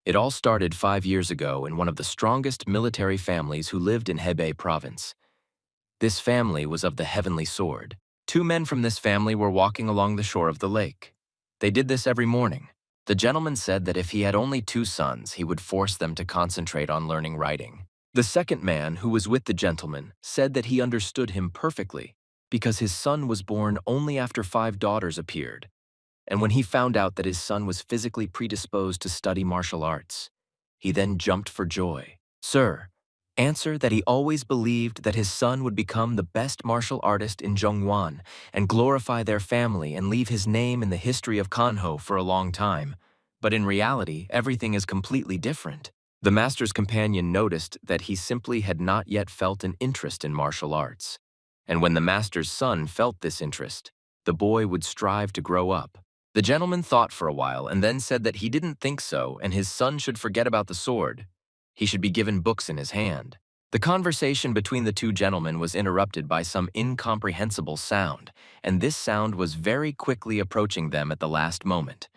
It all started 5 years ago in one of the strongest military families who lived in Hebei province. This family was of the heavenly sword. Two men from this family were walking along the shore of the lake. They did this every morning. The gentleman said that if he had only two sons, he would force them to concentrate on learning writing. The second man, who was with the gentleman, said that he understood him perfectly because his son was born only after 5 daughters appeared. And when he found out that his son was physically predisposed to study martial arts, he then jumped for joy. Sir, answer that he always believed that his son would become the best martial artist in Zhongguan and glorify their family and leave his name in the history of Kanho for a long time. But in reality, everything is completely different. The master's companion noticed that he simply had not yet felt an interest in martial arts. And when the master's son felt this interest, the boy would strive to grow up. The gentleman thought for a while and then said that he didn't think so and his son should forget about the sword. He should be given books in his hand. The conversation between the two gentlemen was interrupted by some incomprehensible sound, and this sound was very quickly approaching them at the last moment.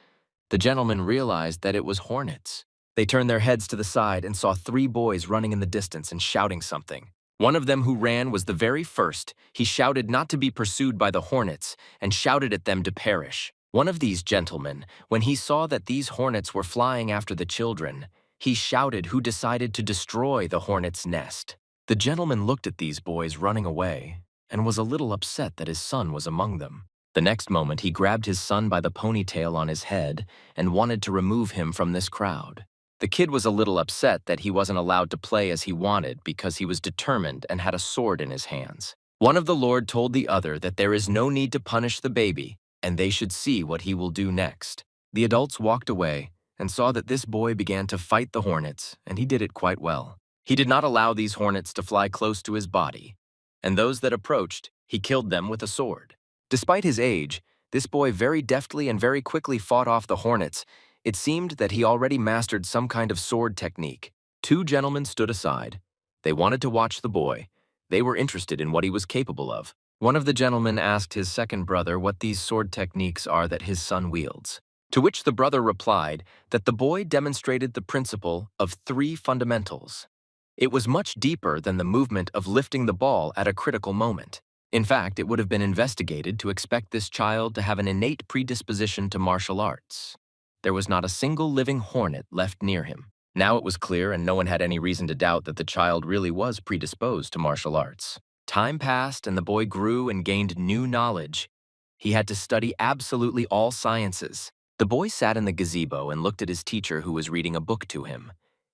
The gentleman realized that it was hornets. They turned their heads to the side and saw 3 boys running in the distance and shouting something. One of them who ran was the very first. He shouted not to be pursued by the hornets and shouted at them to perish. One of these gentlemen, when he saw that these hornets were flying after the children, he shouted who decided to destroy the hornet's nest. The gentleman looked at these boys running away and was a little upset that his son was among them. The next moment, he grabbed his son by the ponytail on his head and wanted to remove him from this crowd. The kid was a little upset that he wasn't allowed to play as he wanted because he was determined and had a sword in his hands. One of the lord told the other that there is no need to punish the baby and they should see what he will do next. The adults walked away and saw that this boy began to fight the hornets, and he did it quite well. He did not allow these hornets to fly close to his body, and those that approached, he killed them with a sword. Despite his age, this boy very deftly and very quickly fought off the hornets. It seemed that he already mastered some kind of sword technique. 2 gentlemen stood aside. They wanted to watch the boy. They were interested in what he was capable of. One of the gentlemen asked his second brother what these sword techniques are that his son wields, to which the brother replied that the boy demonstrated the principle of 3 fundamentals. It was much deeper than the movement of lifting the ball at a critical moment. In fact, it would have been investigated to expect this child to have an innate predisposition to martial arts. There was not a single living hornet left near him. Now it was clear and no one had any reason to doubt that the child really was predisposed to martial arts. Time passed and the boy grew and gained new knowledge. He had to study absolutely all sciences. The boy sat in the gazebo and looked at his teacher who was reading a book to him.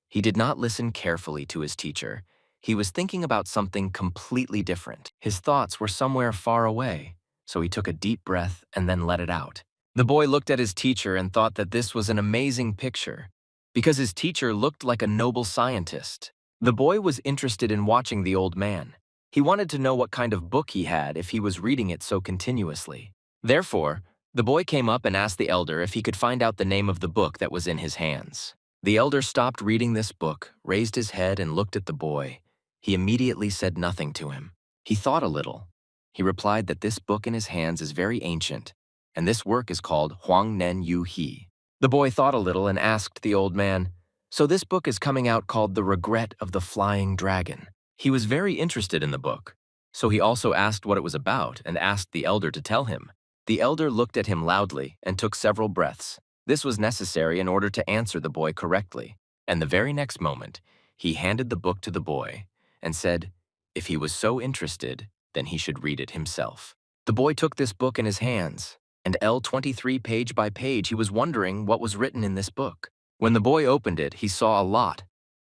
He did not listen carefully to his teacher. He was thinking about something completely different. His thoughts were somewhere far away, so he took a deep breath and then let it out. The boy looked at his teacher and thought that this was an amazing picture, because his teacher looked like a noble scientist. The boy was interested in watching the old man. He wanted to know what kind of book he had if he was reading it so continuously. Therefore, the boy came up and asked the elder if he could find out the name of the book that was in his hands. The elder stopped reading this book, raised his head and looked at the boy. He immediately said nothing to him. He thought a little. He replied that this book in his hands is very ancient, and this work is called Huang Nen Yu He. The boy thought a little and asked the old man, "So this book is coming out called The Regret of the Flying Dragon." He was very interested in the book, so he also asked what it was about and asked the elder to tell him. The elder looked at him loudly and took several breaths. This was necessary in order to answer the boy correctly, and the very next moment, he handed the book to the boy and said, if he was so interested, then he should read it himself. The boy took this book in his hands, and L23 page by page he was wondering what was written in this book. When the boy opened it, he saw a lot,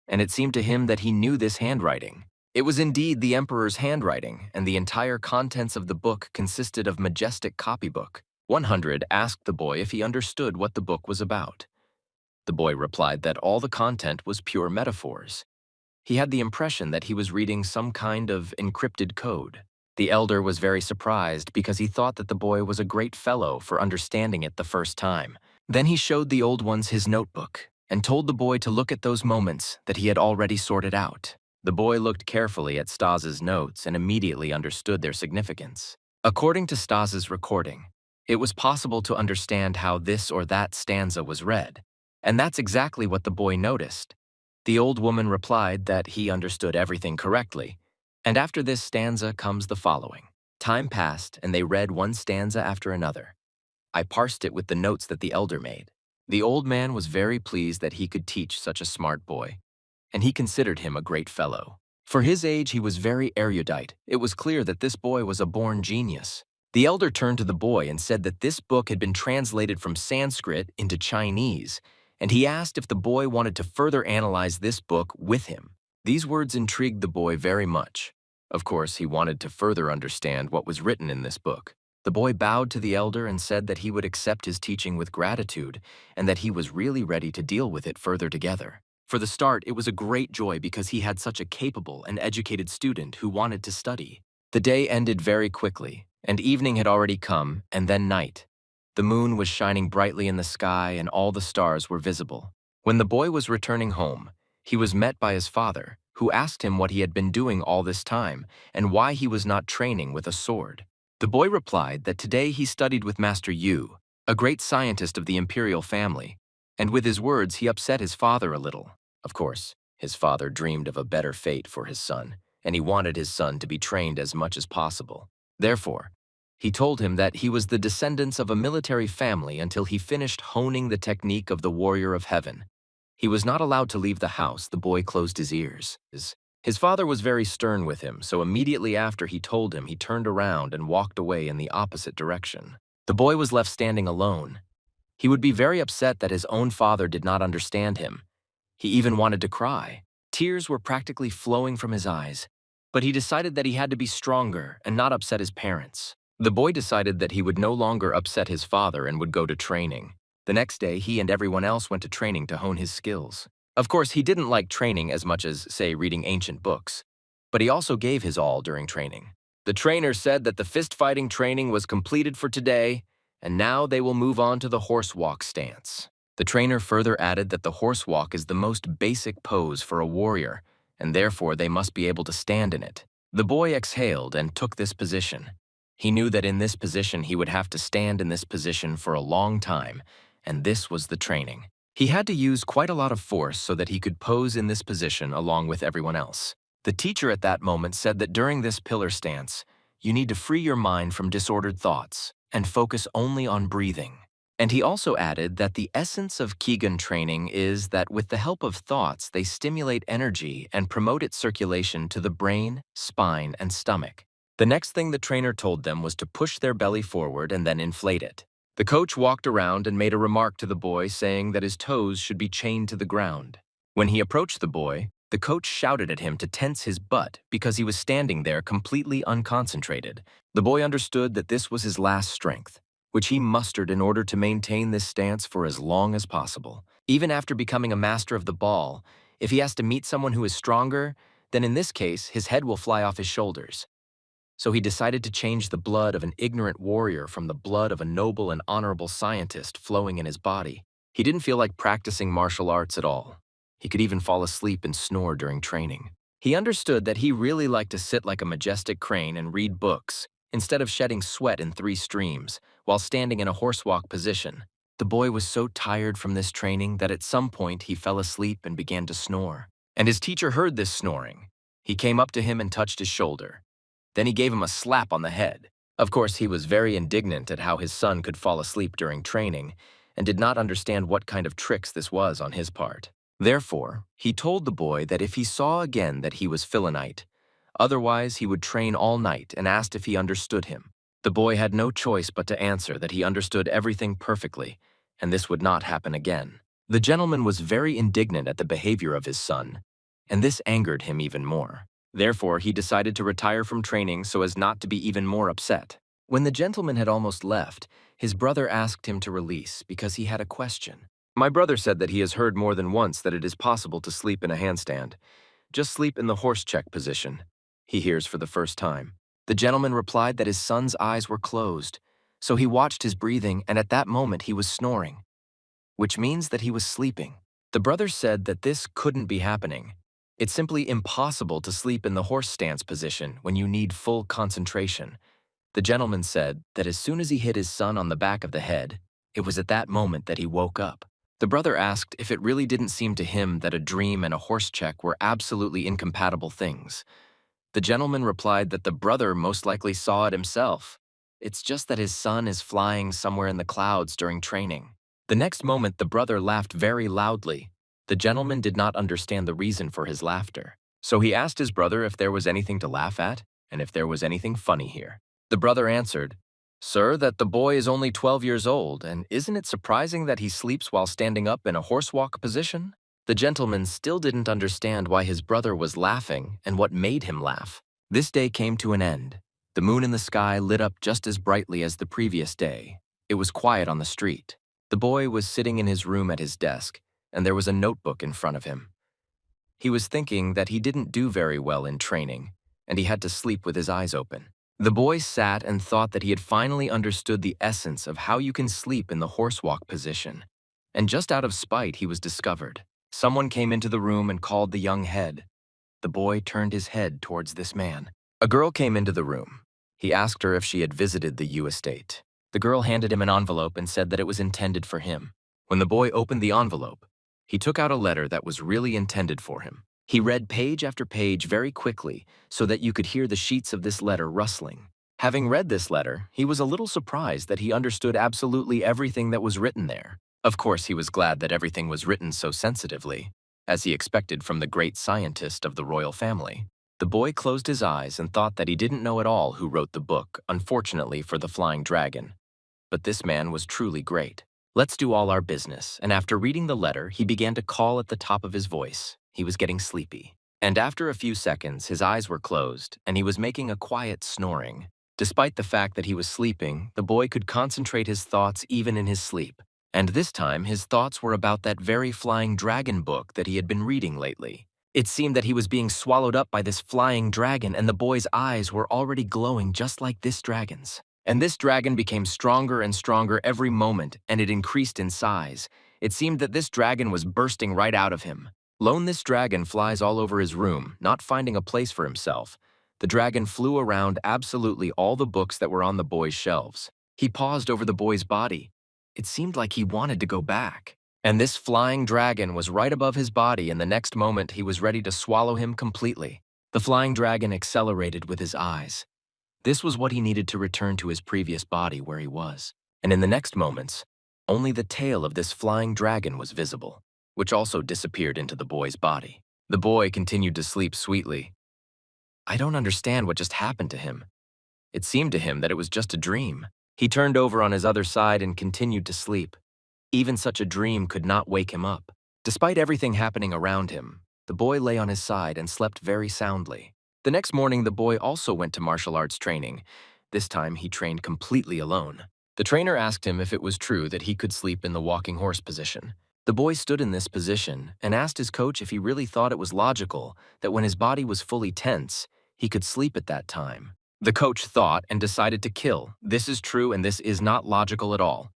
and it seemed to him that he knew this handwriting. It was indeed the emperor's handwriting, and the entire contents of the book consisted of majestic copybook. 100 asked the boy if he understood what the book was about. The boy replied that all the content was pure metaphors. He had the impression that he was reading some kind of encrypted code. The elder was very surprised because he thought that the boy was a great fellow for understanding it the first time. Then he showed the old ones his notebook and told the boy to look at those moments that he had already sorted out. The boy looked carefully at Stas's notes and immediately understood their significance. According to Stas's recording, it was possible to understand how this or that stanza was read, And that's exactly what the boy noticed. The old woman replied that he understood everything correctly. And after this stanza comes the following. Time passed, and they read one stanza after another. I parsed it with the notes that the elder made. The old man was very pleased that he could teach such a smart boy, and he considered him a great fellow. For his age, he was very erudite. It was clear that this boy was a born genius. The elder turned to the boy and said that this book had been translated from Sanskrit into Chinese, and he asked if the boy wanted to further analyze this book with him. These words intrigued the boy very much. Of course, he wanted to further understand what was written in this book. The boy bowed to the elder and said that he would accept his teaching with gratitude and that he was really ready to deal with it further together. For the start, it was a great joy because he had such a capable and educated student who wanted to study. The day ended very quickly, and evening had already come, and then night. The moon was shining brightly in the sky and all the stars were visible. When the boy was returning home, he was met by his father, who asked him what he had been doing all this time and why he was not training with a sword. The boy replied that today he studied with Master Yu, a great scientist of the imperial family, and with his words he upset his father a little. Of course, his father dreamed of a better fate for his son, and he wanted his son to be trained as much as possible. Therefore, he told him that he was the descendants of a military family until he finished honing the technique of the warrior of heaven. He was not allowed to leave the house. The boy closed his ears. His father was very stern with him, so immediately after he told him, he turned around and walked away in the opposite direction. The boy was left standing alone. He would be very upset that his own father did not understand him. He even wanted to cry. Tears were practically flowing from his eyes, but he decided that he had to be stronger and not upset his parents. The boy decided that he would no longer upset his father and would go to training. The next day, he and everyone else went to training to hone his skills. Of course, he didn't like training as much as, say, reading ancient books, but he also gave his all during training. The trainer said that the fist-fighting training was completed for today, and now they will move on to the horse walk stance. The trainer further added that the horse walk is the most basic pose for a warrior, and therefore they must be able to stand in it. The boy exhaled and took this position. He knew that in this position he would have to stand in this position for a long time, and this was the training. He had to use quite a lot of force so that he could pose in this position along with everyone else. The teacher at that moment said that during this pillar stance, you need to free your mind from disordered thoughts and focus only on breathing. And he also added that the essence of Qigong training is that with the help of thoughts, they stimulate energy and promote its circulation to the brain, spine, and stomach. The next thing the trainer told them was to push their belly forward and then inflate it. The coach walked around and made a remark to the boy saying that his toes should be chained to the ground. When he approached the boy, the coach shouted at him to tense his butt because he was standing there completely unconcentrated. The boy understood that this was his last strength, which he mustered in order to maintain this stance for as long as possible. Even after becoming a master of the ball, if he has to meet someone who is stronger, then in this case, his head will fly off his shoulders. So he decided to change the blood of an ignorant warrior from the blood of a noble and honorable scientist flowing in his body. He didn't feel like practicing martial arts at all. He could even fall asleep and snore during training. He understood that he really liked to sit like a majestic crane and read books, instead of shedding sweat in 3 streams while standing in a horsewalk position. The boy was so tired from this training that at some point he fell asleep and began to snore. And his teacher heard this snoring. He came up to him and touched his shoulder. Then he gave him a slap on the head. Of course, he was very indignant at how his son could fall asleep during training and did not understand what kind of tricks this was on his part. Therefore, he told the boy that if he saw again that he was Philinite, otherwise he would train all night, and asked if he understood him. The boy had no choice but to answer that he understood everything perfectly, and this would not happen again. The gentleman was very indignant at the behavior of his son, and this angered him even more. Therefore, he decided to retire from training so as not to be even more upset. When the gentleman had almost left, his brother asked him to release because he had a question. My brother said that he has heard more than once that it is possible to sleep in a handstand. Just sleep in the horse check position. He hears for the first time. The gentleman replied that his son's eyes were closed, so he watched his breathing, and at that moment he was snoring, which means that he was sleeping. The brother said that this couldn't be happening. It's simply impossible to sleep in the horse stance position when you need full concentration. The gentleman said that as soon as he hit his son on the back of the head, it was at that moment that he woke up. The brother asked if it really didn't seem to him that a dream and a horse check were absolutely incompatible things. The gentleman replied that the brother most likely saw it himself. It's just that his son is flying somewhere in the clouds during training. The next moment, the brother laughed very loudly. The gentleman did not understand the reason for his laughter. So he asked his brother if there was anything to laugh at, and if there was anything funny here. The brother answered, "Sir, that the boy is only 12 years old, and isn't it surprising that he sleeps while standing up in a horsewalk position?" The gentleman still didn't understand why his brother was laughing and what made him laugh. This day came to an end. The moon in the sky lit up just as brightly as the previous day. It was quiet on the street. The boy was sitting in his room at his desk, and there was a notebook in front of him. He was thinking that he didn't do very well in training, and he had to sleep with his eyes open. The boy sat and thought that he had finally understood the essence of how you can sleep in the horsewalk position. And just out of spite, he was discovered. Someone came into the room and called the young head. The boy turned his head towards this man. A girl came into the room. He asked her if she had visited the U estate. The girl handed him an envelope and said that it was intended for him. When the boy opened the envelope, he took out a letter that was really intended for him. He read page after page very quickly so that you could hear the sheets of this letter rustling. Having read this letter, he was a little surprised that he understood absolutely everything that was written there. Of course, he was glad that everything was written so sensitively, as he expected from the great scientist of the royal family. The boy closed his eyes and thought that he didn't know at all who wrote the book, unfortunately for the flying dragon. But this man was truly great. "Let's do all our business," and after reading the letter, he began to call at the top of his voice. He was getting sleepy. And after a few seconds, his eyes were closed, and he was making a quiet snoring. Despite the fact that he was sleeping, the boy could concentrate his thoughts even in his sleep. And this time, his thoughts were about that very flying dragon book that he had been reading lately. It seemed that he was being swallowed up by this flying dragon, and the boy's eyes were already glowing just like this dragon's. And this dragon became stronger and stronger every moment, and it increased in size. It seemed that this dragon was bursting right out of him. Lone this dragon flies all over his room, not finding a place for himself. The dragon flew around absolutely all the books that were on the boy's shelves. He paused over the boy's body. It seemed like he wanted to go back. And this flying dragon was right above his body, and the next moment he was ready to swallow him completely. The flying dragon accelerated with his eyes. This was what he needed to return to his previous body where he was. And in the next moments, only the tail of this flying dragon was visible, which also disappeared into the boy's body. The boy continued to sleep sweetly. I don't understand what just happened to him. It seemed to him that it was just a dream. He turned over on his other side and continued to sleep. Even such a dream could not wake him up. Despite everything happening around him, the boy lay on his side and slept very soundly. The next morning, the boy also went to martial arts training. This time, he trained completely alone. The trainer asked him if it was true that he could sleep in the walking horse position. The boy stood in this position and asked his coach if he really thought it was logical that when his body was fully tense, he could sleep at that time. The coach thought and decided to kill. This is true and this is not logical at all.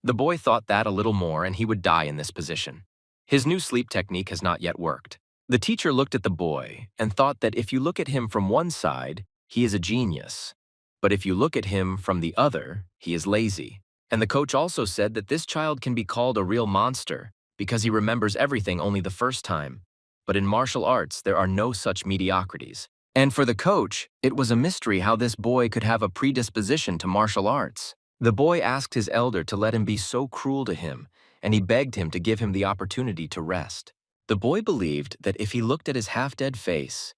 The boy thought that a little more and he would die in this position. His new sleep technique has not yet worked. The teacher looked at the boy and thought that if you look at him from one side, he is a genius. But if you look at him from the other, he is lazy. And the coach also said that this child can be called a real monster because he remembers everything only the first time. But in martial arts, there are no such mediocrities. And for the coach, it was a mystery how this boy could have a predisposition to martial arts. The boy asked his elder to let him be so cruel to him, and he begged him to give him the opportunity to rest. The boy believed that if he looked at his half-dead face,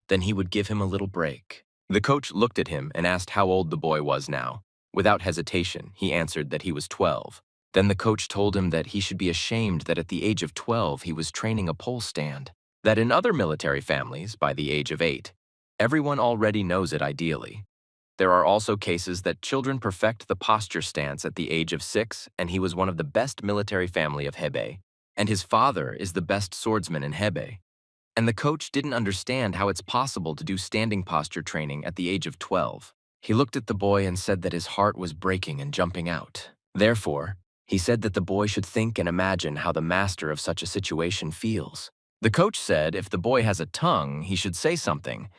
then he would give him a little break. The coach looked at him and asked how old the boy was now. Without hesitation, he answered that he was 12. Then the coach told him that he should be ashamed that at the age of 12 he was training a pole stand. That in other military families, by the age of 8, everyone already knows it ideally. There are also cases that children perfect the posture stance at the age of 6, and he was one of the best military family of Hebei, and his father is the best swordsman in Hebei. And the coach didn't understand how it's possible to do standing posture training at the age of 12. He looked at the boy and said that his heart was breaking and jumping out. Therefore, he said that the boy should think and imagine how the master of such a situation feels. The coach said if the boy has a tongue, he should say something,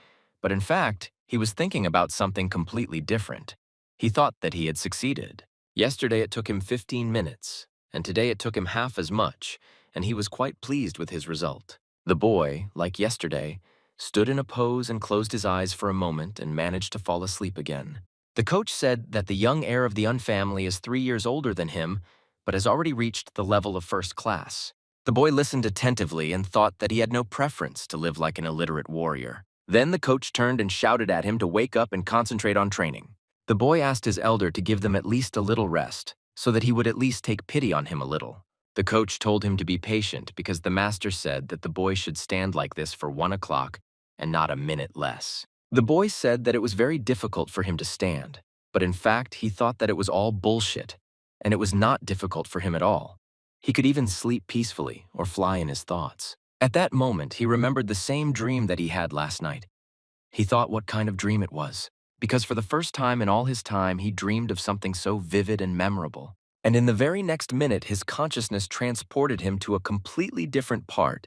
but in fact, he was thinking about something completely different. He thought that he had succeeded. Yesterday it took him 15 minutes, and today it took him half as much, and he was quite pleased with his result. The boy, like yesterday, stood in a pose and closed his eyes for a moment and managed to fall asleep again. The coach said that the young heir of the Un family is 3 years older than him, but has already reached the level of first class. The boy listened attentively and thought that he had no preference to live like an illiterate warrior. Then the coach turned and shouted at him to wake up and concentrate on training. The boy asked his elder to give them at least a little rest, so that he would at least take pity on him a little. The coach told him to be patient because the master said that the boy should stand like this for 1 o'clock and not a minute less. The boy said that it was very difficult for him to stand, but in fact he thought that it was all bullshit, and it was not difficult for him at all. He could even sleep peacefully or fly in his thoughts. At that moment, he remembered the same dream that he had last night. He thought what kind of dream it was, because for the first time in all his time, he dreamed of something so vivid and memorable. And in the very next minute, his consciousness transported him to a completely different part.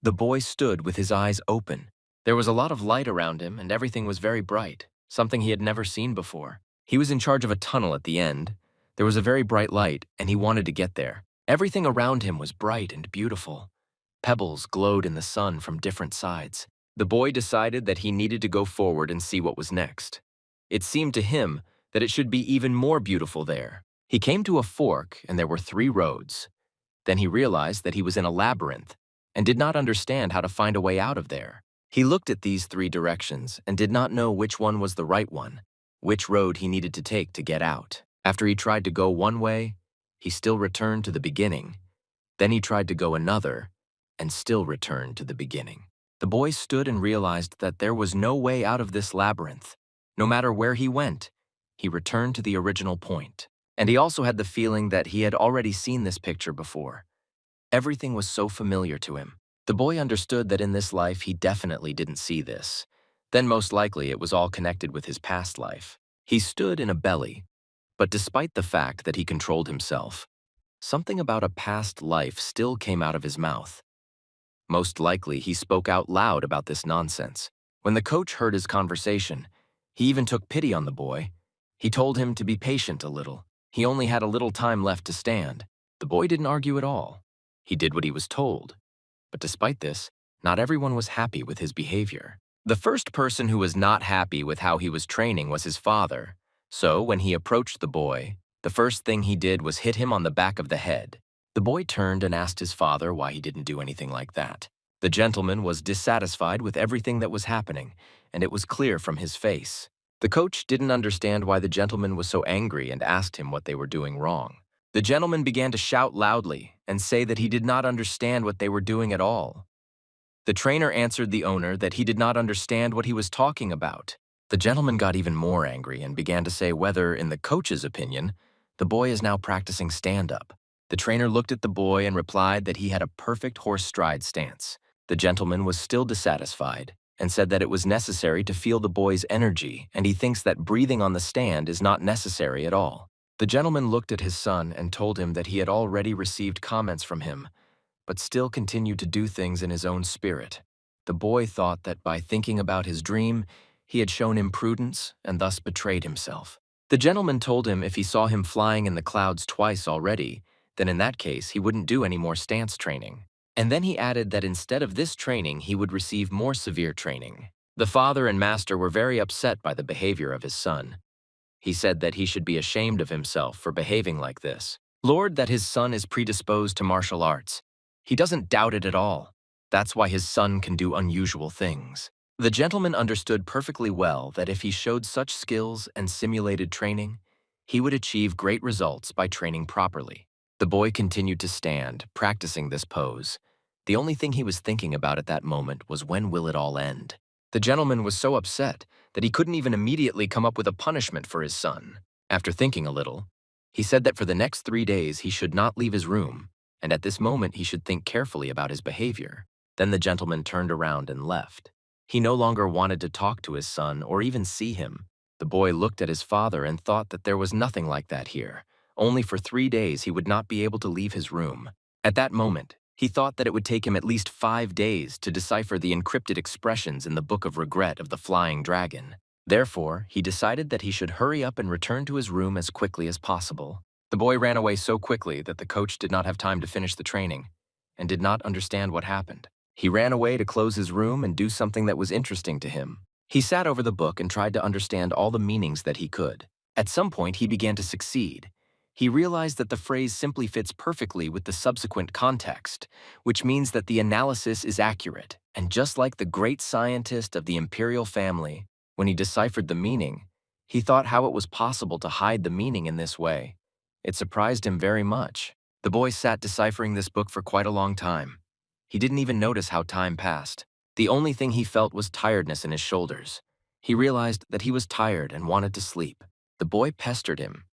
The boy stood with his eyes open. There was a lot of light around him, and everything was very bright, something he had never seen before. He was in charge of a tunnel at the end. There was a very bright light, and he wanted to get there. Everything around him was bright and beautiful. Pebbles glowed in the sun from different sides. The boy decided that he needed to go forward and see what was next. It seemed to him that it should be even more beautiful there. He came to a fork, and there were 3 roads. Then he realized that he was in a labyrinth and did not understand how to find a way out of there. He looked at these 3 directions and did not know which one was the right one, which road he needed to take to get out. After he tried to go one way, he still returned to the beginning. Then he tried to go another, and still returned to the beginning. The boy stood and realized that there was no way out of this labyrinth. No matter where he went, he returned to the original point. And he also had the feeling that he had already seen this picture before. Everything was so familiar to him. The boy understood that in this life he definitely didn't see this. Then most likely it was all connected with his past life. He stood in a belly, but despite the fact that he controlled himself, something about a past life still came out of his mouth. Most likely he spoke out loud about this nonsense. When the coach heard his conversation, he even took pity on the boy. He told him to be patient a little. He only had a little time left to stand. The boy didn't argue at all. He did what he was told. But despite this, not everyone was happy with his behavior. The first person who was not happy with how he was training was his father. So when he approached the boy, the first thing he did was hit him on the back of the head. The boy turned and asked his father why he didn't do anything like that. The gentleman was dissatisfied with everything that was happening, and it was clear from his face. The coach didn't understand why the gentleman was so angry and asked him what they were doing wrong. The gentleman began to shout loudly and say that he did not understand what they were doing at all. The trainer answered the owner that he did not understand what he was talking about. The gentleman got even more angry and began to say whether, in the coach's opinion, the boy is now practicing stand-up. The trainer looked at the boy and replied that he had a perfect horse stride stance. The gentleman was still dissatisfied and said that it was necessary to feel the boy's energy, and he thinks that breathing on the stand is not necessary at all. The gentleman looked at his son and told him that he had already received comments from him, but still continued to do things in his own spirit. The boy thought that by thinking about his dream, he had shown imprudence and thus betrayed himself. The gentleman told him if he saw him flying in the clouds twice already, then in that case he wouldn't do any more stance training. And then he added that instead of this training, he would receive more severe training. The father and master were very upset by the behavior of his son. He said that he should be ashamed of himself for behaving like this. Lord, that his son is predisposed to martial arts. He doesn't doubt it at all. That's why his son can do unusual things. The gentleman understood perfectly well that if he showed such skills and simulated training, he would achieve great results by training properly. The boy continued to stand, practicing this pose. The only thing he was thinking about at that moment was when will it all end. The gentleman was so upset that he couldn't even immediately come up with a punishment for his son. After thinking a little, he said that for the next 3 days he should not leave his room, and at this moment he should think carefully about his behavior. Then the gentleman turned around and left. He no longer wanted to talk to his son or even see him. The boy looked at his father and thought that there was nothing like that here. Only for 3 days he would not be able to leave his room. At that moment, he thought that it would take him at least 5 days to decipher the encrypted expressions in the Book of Regret of the Flying Dragon. Therefore, he decided that he should hurry up and return to his room as quickly as possible. The boy ran away so quickly that the coach did not have time to finish the training and did not understand what happened. He ran away to close his room and do something that was interesting to him. He sat over the book and tried to understand all the meanings that he could. At some point, he began to succeed. He realized that the phrase simply fits perfectly with the subsequent context, which means that the analysis is accurate. And just like the great scientist of the imperial family, when he deciphered the meaning, he thought how it was possible to hide the meaning in this way. It surprised him very much. The boy sat deciphering this book for quite a long time. He didn't even notice how time passed. The only thing he felt was tiredness in his shoulders. He realized that he was tired and wanted to sleep. The boy pestered him.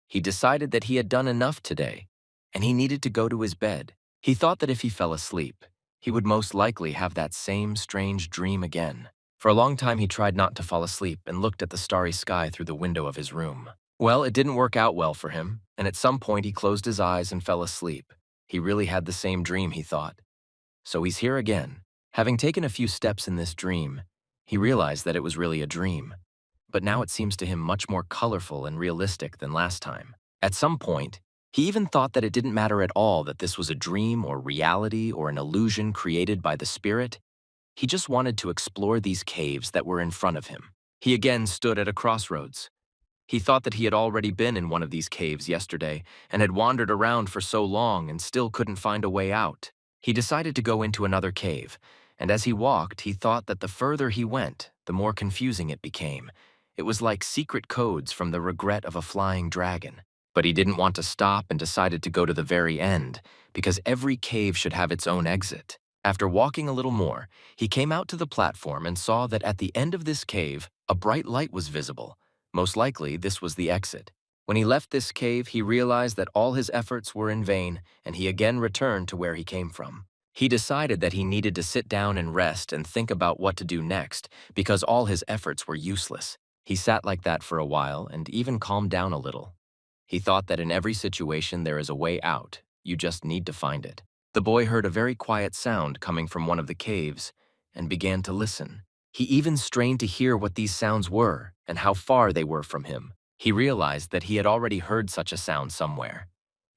He decided that he had done enough today, and he needed to go to his bed. He thought that if he fell asleep, he would most likely have that same strange dream again. For a long time, he tried not to fall asleep and looked at the starry sky through the window of his room. Well, it didn't work out well for him, and at some point he closed his eyes and fell asleep. He really had the same dream, he thought. So he's here again. Having taken a few steps in this dream, he realized that it was really a dream. But now it seems to him much more colorful and realistic than last time. At some point, he even thought that it didn't matter at all that this was a dream or reality or an illusion created by the spirit. He just wanted to explore these caves that were in front of him. He again stood at a crossroads. He thought that he had already been in one of these caves yesterday and had wandered around for so long and still couldn't find a way out. He decided to go into another cave, and as he walked, he thought that the further he went, the more confusing it became. It was like secret codes from the regret of a flying dragon. But he didn't want to stop and decided to go to the very end, because every cave should have its own exit. After walking a little more, he came out to the platform and saw that at the end of this cave, a bright light was visible. Most likely, this was the exit. When he left this cave, he realized that all his efforts were in vain, and he again returned to where he came from. He decided that he needed to sit down and rest and think about what to do next, because all his efforts were useless. He sat like that for a while and even calmed down a little. He thought that in every situation there is a way out. You just need to find it. The boy heard a very quiet sound coming from one of the caves and began to listen. He even strained to hear what these sounds were and how far they were from him. He realized that he had already heard such a sound somewhere.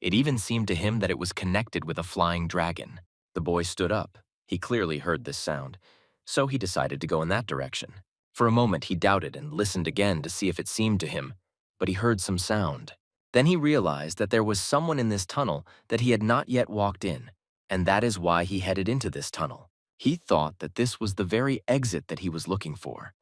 It even seemed to him that it was connected with a flying dragon. The boy stood up. He clearly heard this sound, so he decided to go in that direction. For a moment he doubted and listened again to see if it seemed to him, but he heard some sound. Then he realized that there was someone in this tunnel that he had not yet walked in, and that is why he headed into this tunnel. He thought that this was the very exit that he was looking for.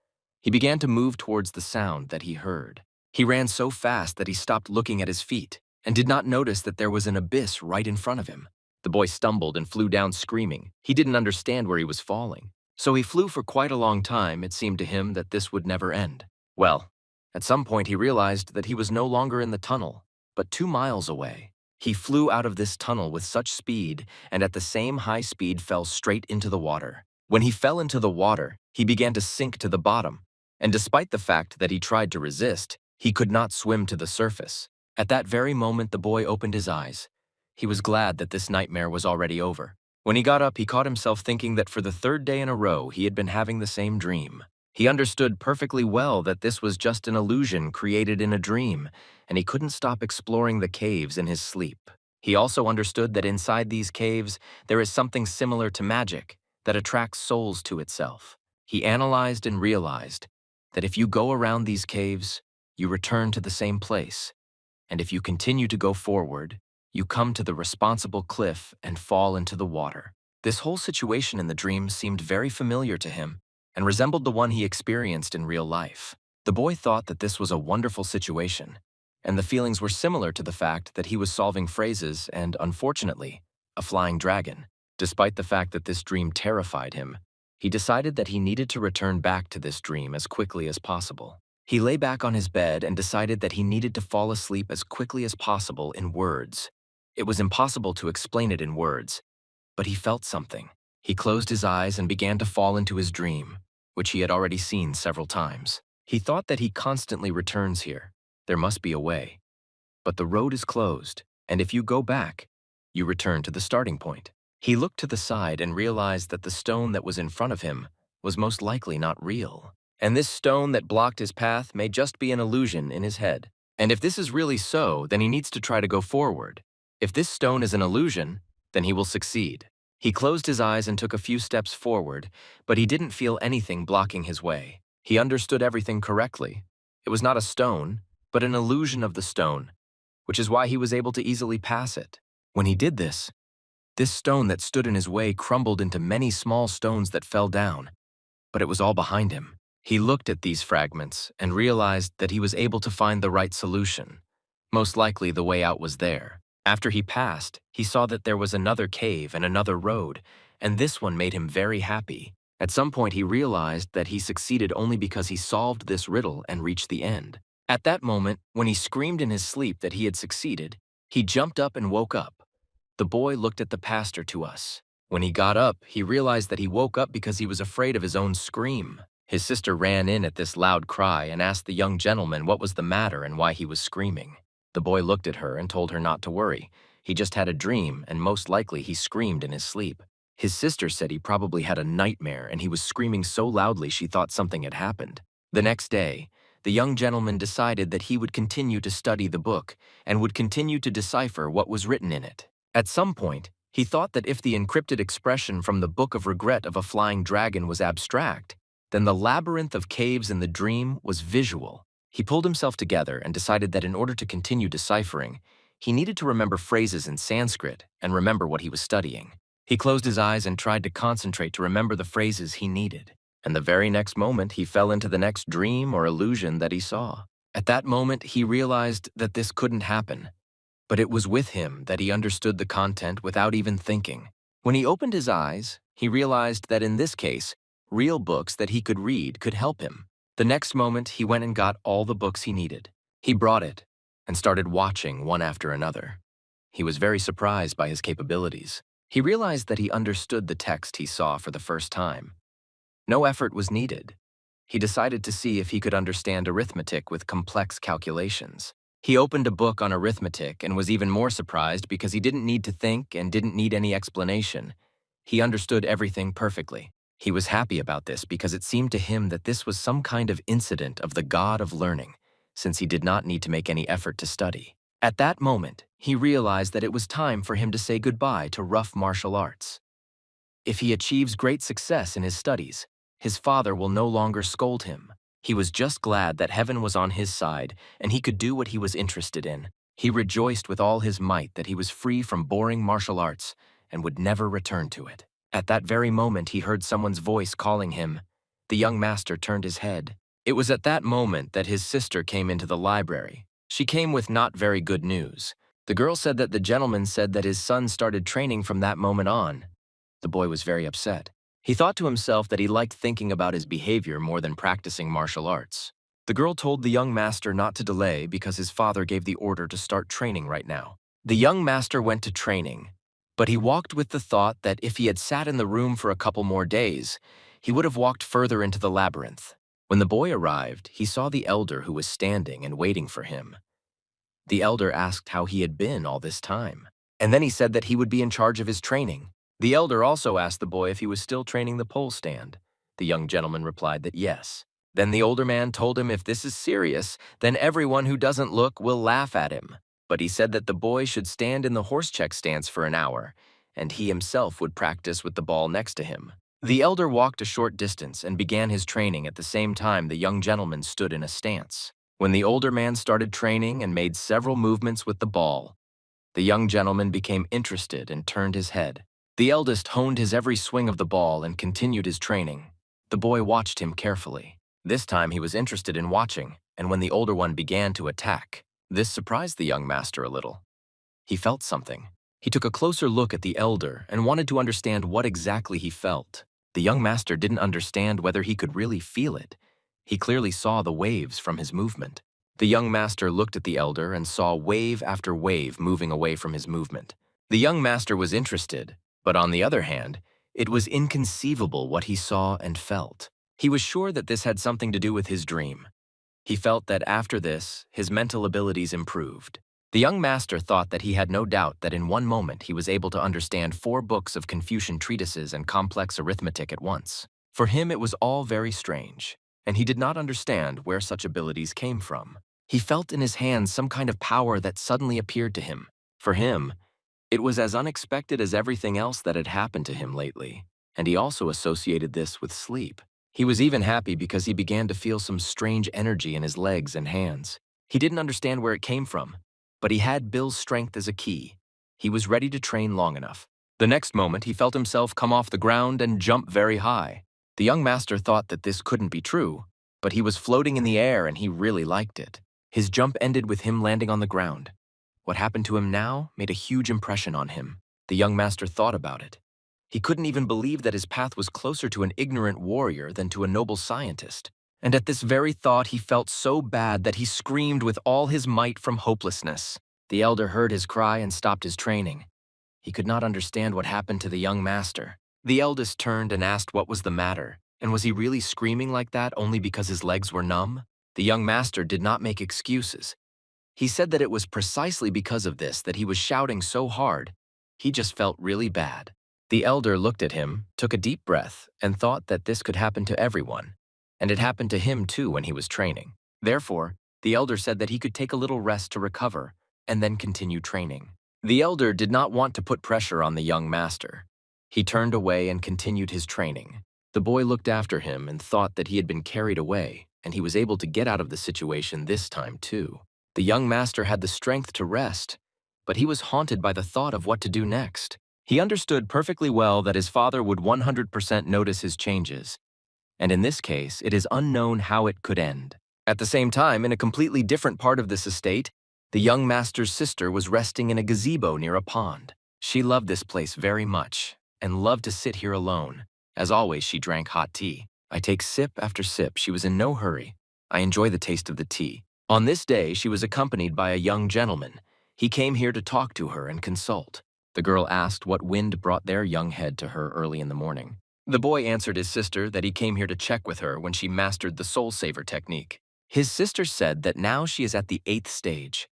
He began to move towards the sound that he heard. He ran so fast that he stopped looking at his feet and did not notice that there was an abyss right in front of him. The boy stumbled and flew down screaming. He didn't understand where he was falling. So he flew for quite a long time. It seemed to him that this would never end. Well, at some point he realized that he was no longer in the tunnel, but 2 miles away. He flew out of this tunnel with such speed and at the same high speed fell straight into the water. When he fell into the water, he began to sink to the bottom. And despite the fact that he tried to resist, he could not swim to the surface. At that very moment, the boy opened his eyes. He was glad that this nightmare was already over. When he got up, he caught himself thinking that for the 3rd day in a row, he had been having the same dream. He understood perfectly well that this was just an illusion created in a dream, and he couldn't stop exploring the caves in his sleep. He also understood that inside these caves, there is something similar to magic that attracts souls to itself. He analyzed and realized that if you go around these caves, you return to the same place. And if you continue to go forward, you come to the responsible cliff and fall into the water. This whole situation in the dream seemed very familiar to him and resembled the one he experienced in real life. The boy thought that this was a wonderful situation, and the feelings were similar to the fact that he was solving phrases and, unfortunately, a flying dragon. Despite the fact that this dream terrified him, he decided that he needed to return back to this dream as quickly as possible. He lay back on his bed and decided that he needed to fall asleep as quickly as possible in words. It was impossible to explain it in words, but he felt something. He closed his eyes and began to fall into his dream, which he had already seen several times. He thought that he constantly returns here. There must be a way. But the road is closed, and if you go back, you return to the starting point. He looked to the side and realized that the stone that was in front of him was most likely not real. And this stone that blocked his path may just be an illusion in his head. And if this is really so, then he needs to try to go forward. If this stone is an illusion, then he will succeed. He closed his eyes and took a few steps forward, but he didn't feel anything blocking his way. He understood everything correctly. It was not a stone, but an illusion of the stone, which is why he was able to easily pass it. When he did this stone that stood in his way crumbled into many small stones that fell down, but it was all behind him. He looked at these fragments and realized that he was able to find the right solution. Most likely the way out was there. After he passed, he saw that there was another cave and another road, and this one made him very happy. At some point he realized that he succeeded only because he solved this riddle and reached the end. At that moment, when he screamed in his sleep that he had succeeded, he jumped up and woke up. The boy looked at the pastor to us. When he got up, he realized that he woke up because he was afraid of his own scream. His sister ran in at this loud cry and asked the young gentleman what was the matter and why he was screaming. The boy looked at her and told her not to worry. He just had a dream, and most likely he screamed in his sleep. His sister said he probably had a nightmare and he was screaming so loudly she thought something had happened. The next day, the young gentleman decided that he would continue to study the book and would continue to decipher what was written in it. At some point, he thought that if the encrypted expression from the Book of Regret of a Flying Dragon was abstract, then the labyrinth of caves in the dream was visual. He pulled himself together and decided that in order to continue deciphering, he needed to remember phrases in Sanskrit and remember what he was studying. He closed his eyes and tried to concentrate to remember the phrases he needed. And the very next moment, he fell into the next dream or illusion that he saw. At that moment, he realized that this couldn't happen. But it was with him that he understood the content without even thinking. When he opened his eyes, he realized that in this case, real books that he could read could help him. The next moment, he went and got all the books he needed. He brought it and started watching one after another. He was very surprised by his capabilities. He realized that he understood the text he saw for the first time. No effort was needed. He decided to see if he could understand arithmetic with complex calculations. He opened a book on arithmetic and was even more surprised because he didn't need to think and didn't need any explanation. He understood everything perfectly. He was happy about this because it seemed to him that this was some kind of incident of the god of learning, since he did not need to make any effort to study. At that moment, he realized that it was time for him to say goodbye to rough martial arts. If he achieves great success in his studies, his father will no longer scold him. He was just glad that heaven was on his side and he could do what he was interested in. He rejoiced with all his might that he was free from boring martial arts and would never return to it. At that very moment, he heard someone's voice calling him. The young master turned his head. It was at that moment that his sister came into the library. She came with not very good news. The girl said that the gentleman said that his son started training from that moment on. The boy was very upset. He thought to himself that he liked thinking about his behavior more than practicing martial arts. The girl told the young master not to delay because his father gave the order to start training right now. The young master went to training, but he walked with the thought that if he had sat in the room for a couple more days, he would have walked further into the labyrinth. When the boy arrived, he saw the elder who was standing and waiting for him. The elder asked how he had been all this time, and then he said that he would be in charge of his training. The elder also asked the boy if he was still training the pole stand. The young gentleman replied that yes. Then the older man told him if this is serious, then everyone who doesn't look will laugh at him. But he said that the boy should stand in the horse check stance for an hour, and he himself would practice with the ball next to him. The elder walked a short distance and began his training at the same time the young gentleman stood in a stance. When the older man started training and made several movements with the ball, the young gentleman became interested and turned his head. The eldest honed his every swing of the ball and continued his training. The boy watched him carefully. This time he was interested in watching, and when the older one began to attack, this surprised the young master a little. He felt something. He took a closer look at the elder and wanted to understand what exactly he felt. The young master didn't understand whether he could really feel it. He clearly saw the waves from his movement. The young master looked at the elder and saw wave after wave moving away from his movement. The young master was interested, but on the other hand, it was inconceivable what he saw and felt. He was sure that this had something to do with his dream. He felt that after this, his mental abilities improved. The young master thought that he had no doubt that in one moment he was able to understand 4 books of Confucian treatises and complex arithmetic at once. For him, it was all very strange, and he did not understand where such abilities came from. He felt in his hands some kind of power that suddenly appeared to him. For him, it was as unexpected as everything else that had happened to him lately, and he also associated this with sleep. He was even happy because he began to feel some strange energy in his legs and hands. He didn't understand where it came from, but he had Bill's strength as a key. He was ready to train long enough. The next moment, he felt himself come off the ground and jump very high. The young master thought that this couldn't be true, but he was floating in the air and he really liked it. His jump ended with him landing on the ground. What happened to him now made a huge impression on him. The young master thought about it. He couldn't even believe that his path was closer to an ignorant warrior than to a noble scientist. And at this very thought, he felt so bad that he screamed with all his might from hopelessness. The elder heard his cry and stopped his training. He could not understand what happened to the young master. The eldest turned and asked what was the matter, and was he really screaming like that only because his legs were numb? The young master did not make excuses. He said that it was precisely because of this that he was shouting so hard. He just felt really bad. The elder looked at him, took a deep breath, and thought that this could happen to everyone. And it happened to him too when he was training. Therefore, the elder said that he could take a little rest to recover and then continue training. The elder did not want to put pressure on the young master. He turned away and continued his training. The boy looked after him and thought that he had been carried away, and he was able to get out of the situation this time too. The young master had the strength to rest, but he was haunted by the thought of what to do next. He understood perfectly well that his father would 100% notice his changes, and in this case, it is unknown how it could end. At the same time, in a completely different part of this estate, the young master's sister was resting in a gazebo near a pond. She loved this place very much and loved to sit here alone. As always, she drank hot tea. I take sip after sip. She was in no hurry. I enjoy the taste of the tea. On this day, she was accompanied by a young gentleman. He came here to talk to her and consult. The girl asked what wind brought their young head to her early in the morning. The boy answered his sister that he came here to check with her when she mastered the soul saver technique. His sister said that now she is at the 8th stage.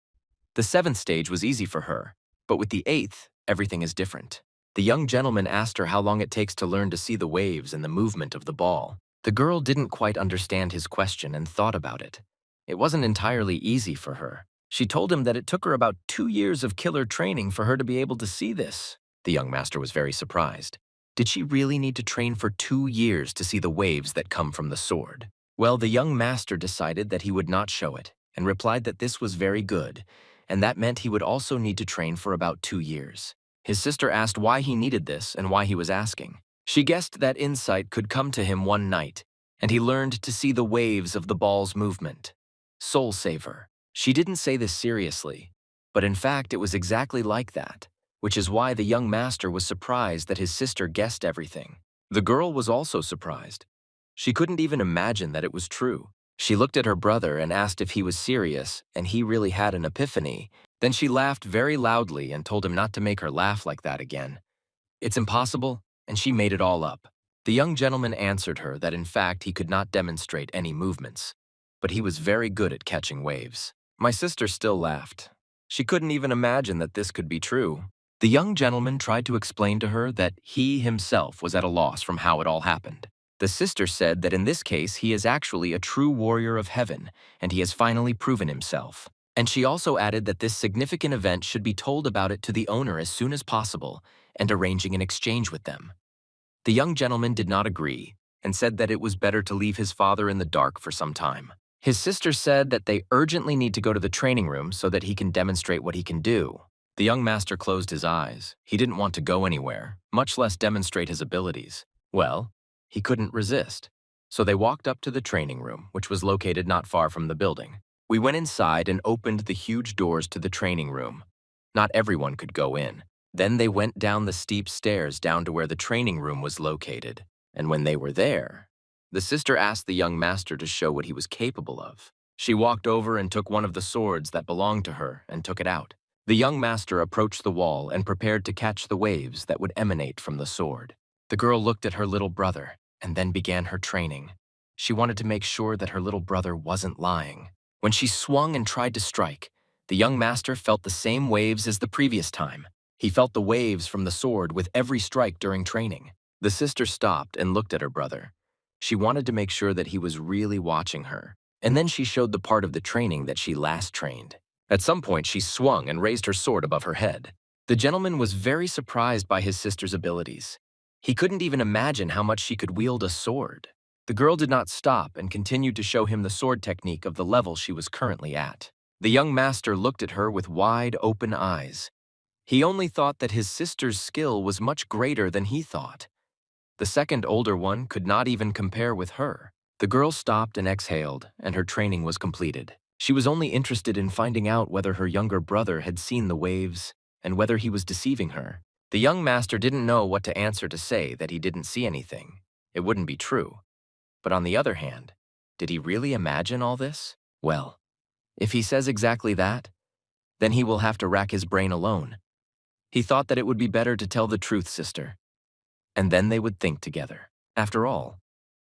The 7th stage was easy for her, but with the 8th, everything is different. The young gentleman asked her how long it takes to learn to see the waves and the movement of the ball. The girl didn't quite understand his question and thought about it. It wasn't entirely easy for her. She told him that it took her about 2 years of killer training for her to be able to see this. The young master was very surprised. Did she really need to train for 2 years to see the waves that come from the sword? Well, the young master decided that he would not show it and replied that this was very good, and that meant he would also need to train for about 2 years. His sister asked why he needed this and why he was asking. She guessed that insight could come to him one night, and he learned to see the waves of the ball's movement. Soul saver. She didn't say this seriously, but in fact it was exactly like that, which is why the young master was surprised that his sister guessed everything. The girl was also surprised. She couldn't even imagine that it was true. She looked at her brother and asked if he was serious, and he really had an epiphany. Then she laughed very loudly and told him not to make her laugh like that again. It's impossible, and she made it all up. The young gentleman answered her that in fact he could not demonstrate any movements, but he was very good at catching waves. My sister still laughed. She couldn't even imagine that this could be true. The young gentleman tried to explain to her that he himself was at a loss from how it all happened. The sister said that in this case he is actually a true warrior of heaven, and he has finally proven himself. And she also added that this significant event should be told about it to the owner as soon as possible and arranging an exchange with them. The young gentleman did not agree and said that it was better to leave his father in the dark for some time. His sister said that they urgently need to go to the training room so that he can demonstrate what he can do. The young master closed his eyes. He didn't want to go anywhere, much less demonstrate his abilities. Well, he couldn't resist. So they walked up to the training room, which was located not far from the building. We went inside and opened the huge doors to the training room. Not everyone could go in. Then they went down the steep stairs down to where the training room was located. And when they were there, the sister asked the young master to show what he was capable of. She walked over and took one of the swords that belonged to her and took it out. The young master approached the wall and prepared to catch the waves that would emanate from the sword. The girl looked at her little brother and then began her training. She wanted to make sure that her little brother wasn't lying. When she swung and tried to strike, the young master felt the same waves as the previous time. He felt the waves from the sword with every strike during training. The sister stopped and looked at her brother. She wanted to make sure that he was really watching her. And then she showed the part of the training that she last trained. At some point, she swung and raised her sword above her head. The gentleman was very surprised by his sister's abilities. He couldn't even imagine how much she could wield a sword. The girl did not stop and continued to show him the sword technique of the level she was currently at. The young master looked at her with wide, open eyes. He only thought that his sister's skill was much greater than he thought. The second older one could not even compare with her. The girl stopped and exhaled, and her training was completed. She was only interested in finding out whether her younger brother had seen the waves and whether he was deceiving her. The young master didn't know what to answer to say that he didn't see anything. It wouldn't be true. But on the other hand, did he really imagine all this? Well, if he says exactly that, then he will have to rack his brain alone. He thought that it would be better to tell the truth, sister, and then they would think together. After all,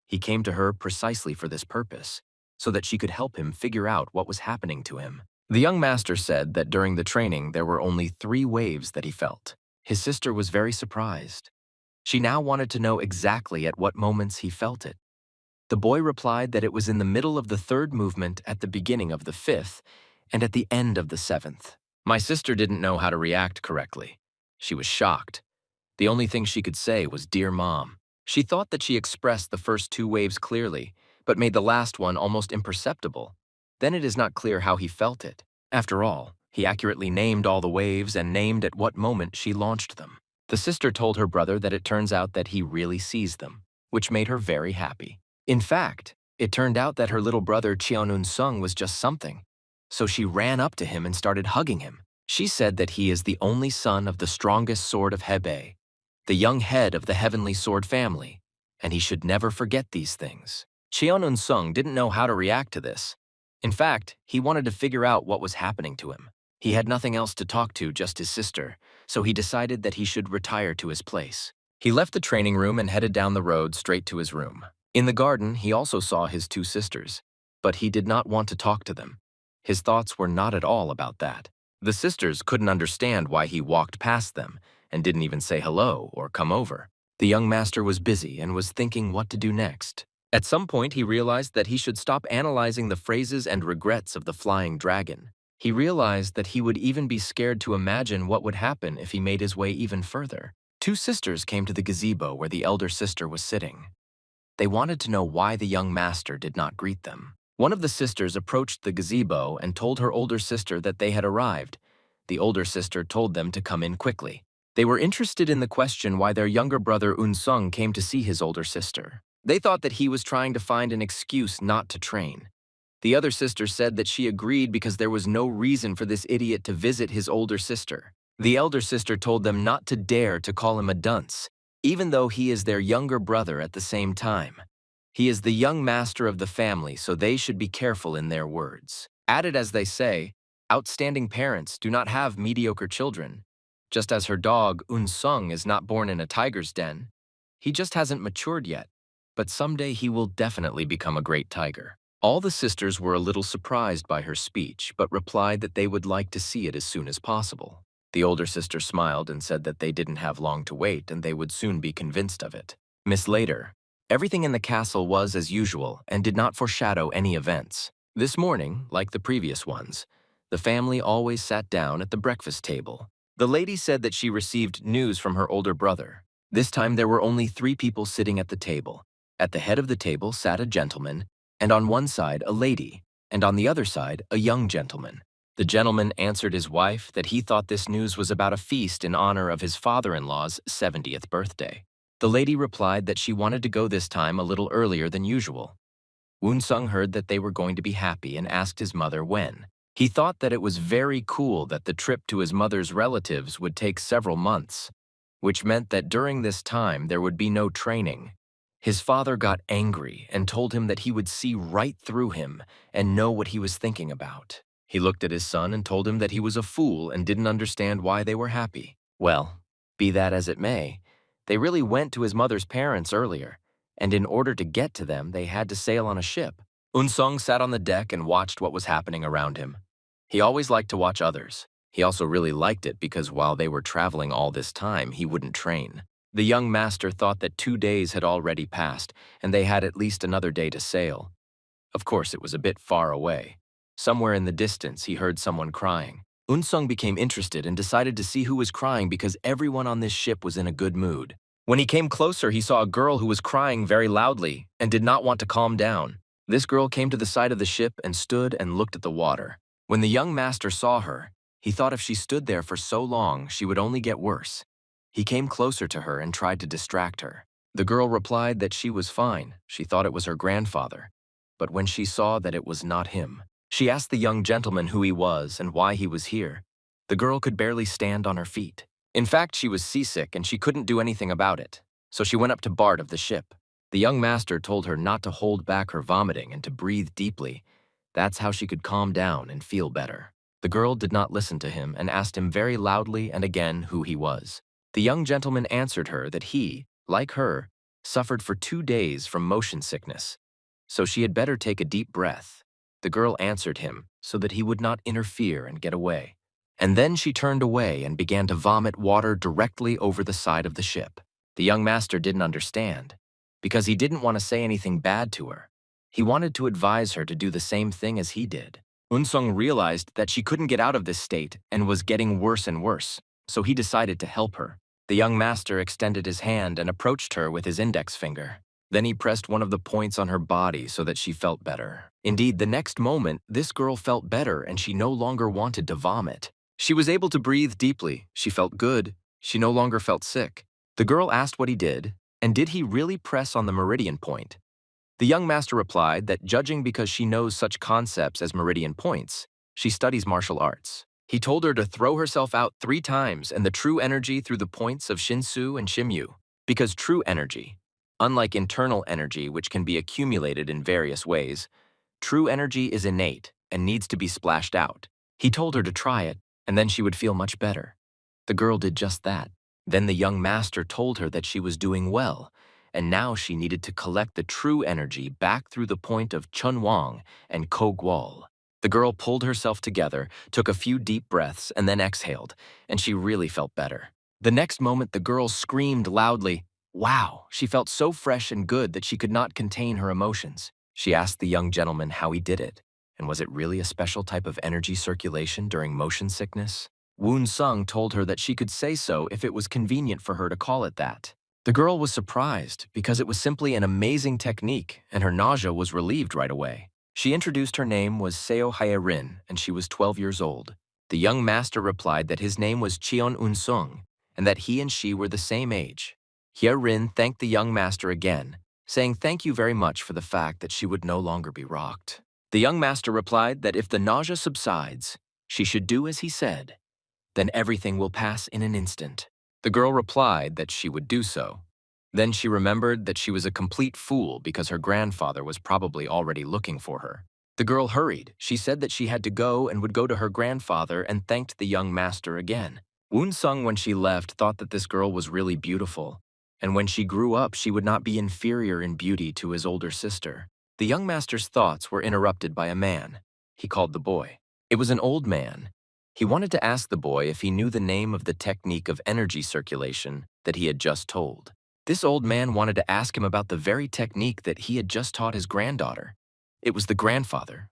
he came to her precisely for this purpose, so that she could help him figure out what was happening to him. The young master said that during the training there were only 3 waves that he felt. His sister was very surprised. She now wanted to know exactly at what moments he felt it. The boy replied that it was in the middle of the 3rd movement, at the beginning of the 5th, and at the end of the 7th. My sister didn't know how to react correctly. She was shocked. The only thing she could say was, "Dear Mom." She thought that she expressed the first 2 waves clearly, but made the last one almost imperceptible. Then it is not clear how he felt it. After all, he accurately named all the waves and named at what moment she launched them. The sister told her brother that it turns out that he really sees them, which made her very happy. In fact, it turned out that her little brother Cheonun-sung was just something. So she ran up to him and started hugging him. She said that he is the only son of the strongest sword of Hebei, the young head of the heavenly sword family, and he should never forget these things. Cheonun-sung didn't know how to react to this. In fact, he wanted to figure out what was happening to him. He had nothing else to talk to, just his sister, so he decided that he should retire to his place. He left the training room and headed down the road straight to his room. In the garden, he also saw his 2 sisters, but he did not want to talk to them. His thoughts were not at all about that. The sisters couldn't understand why he walked past them and didn't even say hello or come over. The young master was busy and was thinking what to do next. At some point, he realized that he should stop analyzing the phrases and regrets of the flying dragon. He realized that he would even be scared to imagine what would happen if he made his way even further. 2 sisters came to the gazebo where the elder sister was sitting. They wanted to know why the young master did not greet them. One of the sisters approached the gazebo and told her older sister that they had arrived. The older sister told them to come in quickly. They were interested in the question why their younger brother Un-sung came to see his older sister. They thought that he was trying to find an excuse not to train. The other sister said that she agreed because there was no reason for this idiot to visit his older sister. The elder sister told them not to dare to call him a dunce, even though he is their younger brother at the same time. He is the young master of the family, so they should be careful in their words. Added as they say, outstanding parents do not have mediocre children. Just as her dog, Un-sung, is not born in a tiger's den. He just hasn't matured yet, but someday he will definitely become a great tiger. All the sisters were a little surprised by her speech, but replied that they would like to see it as soon as possible. The older sister smiled and said that they didn't have long to wait and they would soon be convinced of it. Miss Later. Everything in the castle was as usual and did not foreshadow any events. This morning, like the previous ones, the family always sat down at the breakfast table. The lady said that she received news from her older brother. This time there were only 3 people sitting at the table. At the head of the table sat a gentleman, and on one side a lady, and on the other side a young gentleman. The gentleman answered his wife that he thought this news was about a feast in honor of his father-in-law's 70th birthday. The lady replied that she wanted to go this time a little earlier than usual. Woon-sung heard that they were going to be happy and asked his mother when. He thought that it was very cool that the trip to his mother's relatives would take several months, which meant that during this time there would be no training. His father got angry and told him that he would see right through him and know what he was thinking about. He looked at his son and told him that he was a fool and didn't understand why they were happy. Well, be that as it may, they really went to his mother's parents earlier, and in order to get to them, they had to sail on a ship. Un-sung sat on the deck and watched what was happening around him. He always liked to watch others. He also really liked it because while they were traveling all this time, he wouldn't train. The young master thought that 2 days had already passed, and they had at least another day to sail. Of course, it was a bit far away. Somewhere in the distance, he heard someone crying. Unsung became interested and decided to see who was crying because everyone on this ship was in a good mood. When he came closer, he saw a girl who was crying very loudly and did not want to calm down. This girl came to the side of the ship and stood and looked at the water. When the young master saw her, he thought if she stood there for so long, she would only get worse. He came closer to her and tried to distract her. The girl replied that she was fine. She thought it was her grandfather. But when she saw that it was not him, she asked the young gentleman who he was and why he was here. The girl could barely stand on her feet. In fact, she was seasick and she couldn't do anything about it. So she went up to Bart of the ship. The young master told her not to hold back her vomiting and to breathe deeply. That's how she could calm down and feel better. The girl did not listen to him and asked him very loudly and again who he was. The young gentleman answered her that he, like her, suffered for 2 days from motion sickness. So she had better take a deep breath. The girl answered him so that he would not interfere and get away. And then she turned away and began to vomit water directly over the side of the ship. The young master didn't understand, because he didn't want to say anything bad to her. He wanted to advise her to do the same thing as he did. Unsung realized that she couldn't get out of this state and was getting worse and worse, so he decided to help her. The young master extended his hand and approached her with his index finger. Then he pressed one of the points on her body so that she felt better. Indeed, the next moment, this girl felt better and she no longer wanted to vomit. She was able to breathe deeply. She felt good. She no longer felt sick. The girl asked what he did, and did he really press on the meridian point? The young master replied that judging because she knows such concepts as meridian points, she studies martial arts. He told her to throw herself out 3 times and the true energy through the points of Shinsu and Shimyu, because true energy, unlike internal energy which can be accumulated in various ways, true energy is innate and needs to be splashed out. He told her to try it, and then she would feel much better. The girl did just that. Then the young master told her that she was doing well, and now she needed to collect the true energy back through the point of Chunwang and Kogwal. The girl pulled herself together, took a few deep breaths, and then exhaled, and she really felt better. The next moment, the girl screamed loudly, "Wow!" She felt so fresh and good that she could not contain her emotions. She asked the young gentleman how he did it, and was it really a special type of energy circulation during motion sickness? Woon Sung told her that she could say so if it was convenient for her to call it that. The girl was surprised because it was simply an amazing technique and her nausea was relieved right away. She introduced her name was Seo Hyerin and she was 12 years old. The young master replied that his name was Cheon Unsung and that he and she were the same age. Hyerin thanked the young master again, saying thank you very much for the fact that she would no longer be rocked. The young master replied that if the nausea subsides, she should do as he said. Then everything will pass in an instant. The girl replied that she would do so. Then she remembered that she was a complete fool because her grandfather was probably already looking for her. The girl hurried. She said that she had to go and would go to her grandfather and thanked the young master again. Woon Sung, when she left, thought that this girl was really beautiful, and when she grew up, she would not be inferior in beauty to his older sister. The young master's thoughts were interrupted by a man. He called the boy. It was an old man. He wanted to ask the boy if he knew the name of the technique of energy circulation that he had just told. This old man wanted to ask him about the very technique that he had just taught his granddaughter. It was the grandfather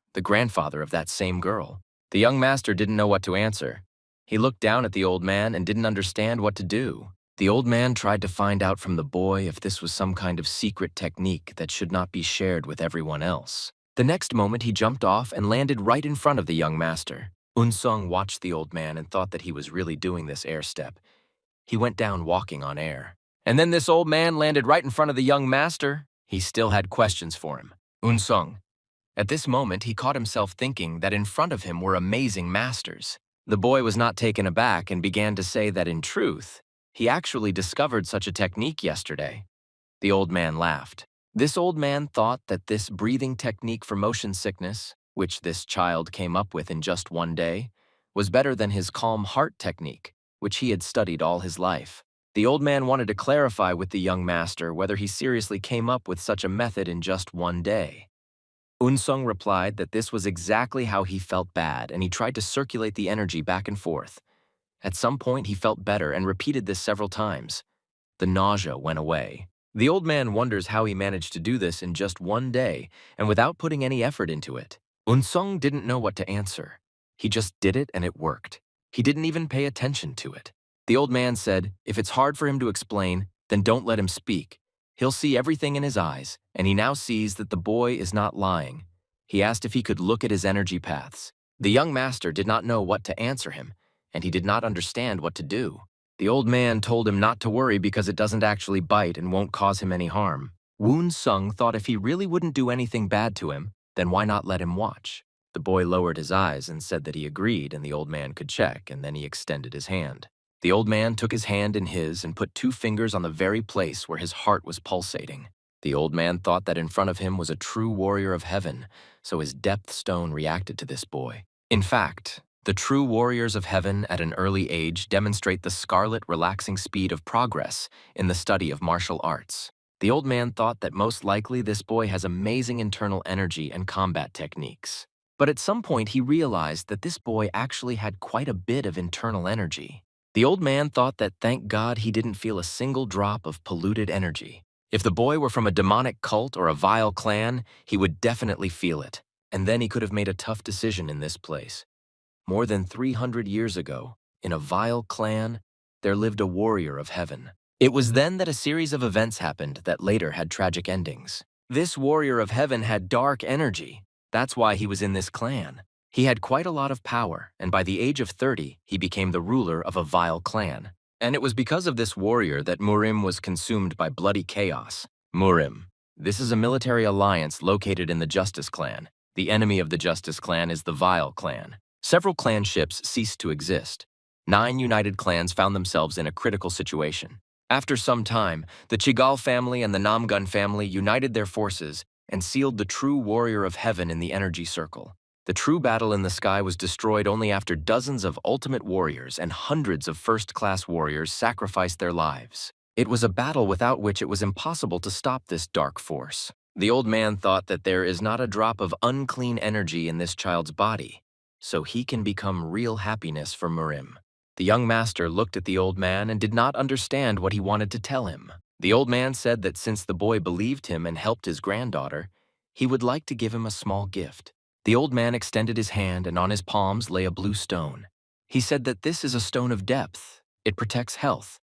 of that same girl. The young master didn't know what to answer. He looked down at the old man and didn't understand what to do. The old man tried to find out from the boy if this was some kind of secret technique that should not be shared with everyone else. The next moment, he jumped off and landed right in front of the young master. Unsung watched the old man and thought that he was really doing this air step. He went down walking on air. And then this old man landed right in front of the young master. He still had questions for him. Unsung. At this moment, he caught himself thinking that in front of him were amazing masters. The boy was not taken aback and began to say that in truth, he actually discovered such a technique yesterday. The old man laughed. This old man thought that this breathing technique for motion sickness, which this child came up with in just 1 day, was better than his calm heart technique, which he had studied all his life. The old man wanted to clarify with the young master whether he seriously came up with such a method in just 1 day. Unsung replied that this was exactly how he felt bad, and he tried to circulate the energy back and forth. At some point, he felt better and repeated this several times. The nausea went away. The old man wonders how he managed to do this in just one day and without putting any effort into it. Unsung didn't know what to answer. He just did it and it worked. He didn't even pay attention to it. The old man said, if it's hard for him to explain, then don't let him speak. He'll see everything in his eyes, and he now sees that the boy is not lying. He asked if he could look at his energy paths. The young master did not know what to answer him, and he did not understand what to do. The old man told him not to worry because it doesn't actually bite and won't cause him any harm. Woon Sung thought if he really wouldn't do anything bad to him, then why not let him watch? The boy lowered his eyes and said that he agreed and the old man could check, and then he extended his hand. The old man took his hand in his and put 2 fingers on the very place where his heart was pulsating. The old man thought that in front of him was a true warrior of heaven, so his depth stone reacted to this boy. In fact, the true warriors of heaven at an early age demonstrate the scarlet, relaxing speed of progress in the study of martial arts. The old man thought that most likely this boy has amazing internal energy and combat techniques. But at some point he realized that this boy actually had quite a bit of internal energy. The old man thought that thank God he didn't feel a single drop of polluted energy. If the boy were from a demonic cult or a vile clan, he would definitely feel it, and then he could have made a tough decision in this place. More than 300 years ago, in a vile clan, there lived a warrior of heaven. It was then that a series of events happened that later had tragic endings. This warrior of heaven had dark energy. That's why he was in this clan. He had quite a lot of power, and by the age of 30, he became the ruler of a vile clan. And it was because of this warrior that Murim was consumed by bloody chaos. Murim. This is a military alliance located in the Justice Clan. The enemy of the Justice Clan is the Vile Clan. Several clan ships ceased to exist. 9 united clans found themselves in a critical situation. After some time, the Chigal family and the Namgun family united their forces and sealed the true warrior of heaven in the energy circle. The true battle in the sky was destroyed only after dozens of ultimate warriors and hundreds of first-class warriors sacrificed their lives. It was a battle without which it was impossible to stop this dark force. The old man thought that there is not a drop of unclean energy in this child's body, so he can become real happiness for Murim. The young master looked at the old man and did not understand what he wanted to tell him. The old man said that since the boy believed him and helped his granddaughter, he would like to give him a small gift. The old man extended his hand, and on his palms lay a blue stone. He said that this is a stone of depth. It protects health,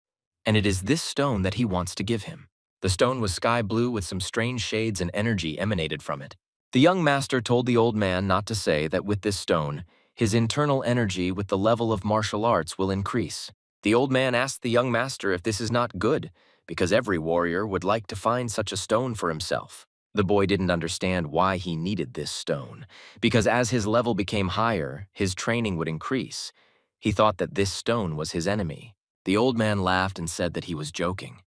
and it is this stone that he wants to give him. The stone was sky blue with some strange shades and energy emanated from it. The young master told the old man not to say that with this stone, his internal energy with the level of martial arts will increase. The old man asked the young master if this is not good, because every warrior would like to find such a stone for himself. The boy didn't understand why he needed this stone, because as his level became higher, his training would increase. He thought that this stone was his enemy. The old man laughed and said that he was joking.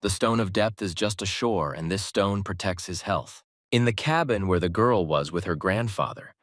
The stone of depth is just a shore, and this stone protects his health. In the cabin where the girl was with her grandfather,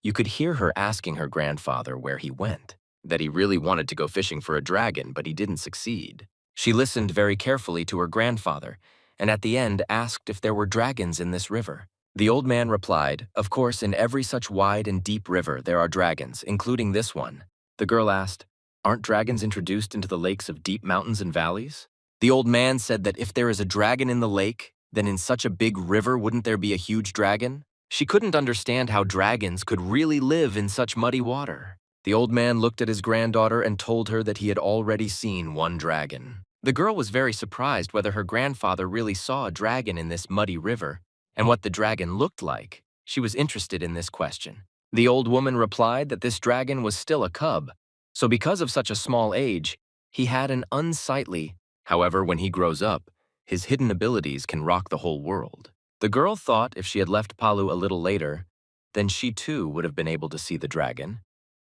you could hear her asking her grandfather where he went, that he really wanted to go fishing for a dragon, but he didn't succeed. She listened very carefully to her grandfather, and at the end asked if there were dragons in this river. The old man replied, "Of course, in every such wide and deep river there are dragons, including this one." The girl asked, "Aren't dragons introduced into the lakes of deep mountains and valleys?" The old man said that if there is a dragon in the lake, then in such a big river wouldn't there be a huge dragon? She couldn't understand how dragons could really live in such muddy water. The old man looked at his granddaughter and told her that he had already seen one dragon. The girl was very surprised whether her grandfather really saw a dragon in this muddy river, and what the dragon looked like. She was interested in this question. The old woman replied that this dragon was still a cub, so because of such a small age, he had an unsightly. However, when he grows up, his hidden abilities can rock the whole world. The girl thought if she had left Palu a little later, then she too would have been able to see the dragon.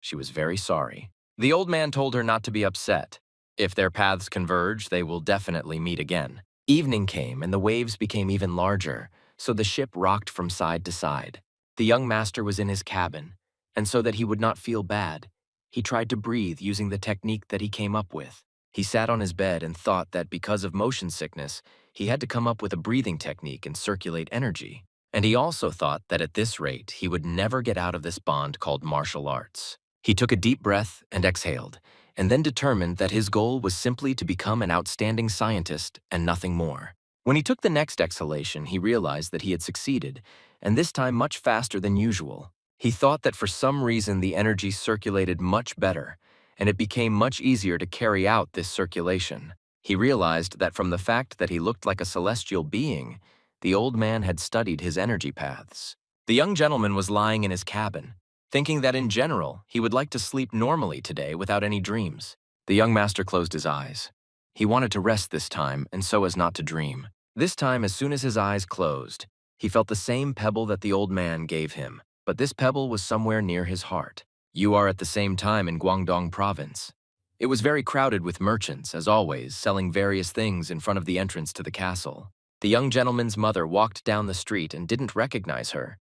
She was very sorry. The old man told her not to be upset. If their paths converge, they will definitely meet again. Evening came and the waves became even larger, so the ship rocked from side to side. The young master was in his cabin, and so that he would not feel bad, he tried to breathe using the technique that he came up with. He sat on his bed and thought that because of motion sickness, he had to come up with a breathing technique and circulate energy. And he also thought that at this rate, he would never get out of this bond called martial arts. He took a deep breath and exhaled, and then determined that his goal was simply to become an outstanding scientist and nothing more. When he took the next exhalation, he realized that he had succeeded, and this time much faster than usual. He thought that for some reason the energy circulated much better, and it became much easier to carry out this circulation. He realized that from the fact that he looked like a celestial being, the old man had studied his energy paths. The young gentleman was lying in his cabin, thinking that in general he would like to sleep normally today without any dreams. The young master closed his eyes. He wanted to rest this time, and so as not to dream. This time, as soon as his eyes closed, he felt the same pebble that the old man gave him, but this pebble was somewhere near his heart. You are at the same time in Guangdong province. It was very crowded with merchants, as always, selling various things in front of the entrance to the castle. The young gentleman's mother walked down the street and didn't recognize her.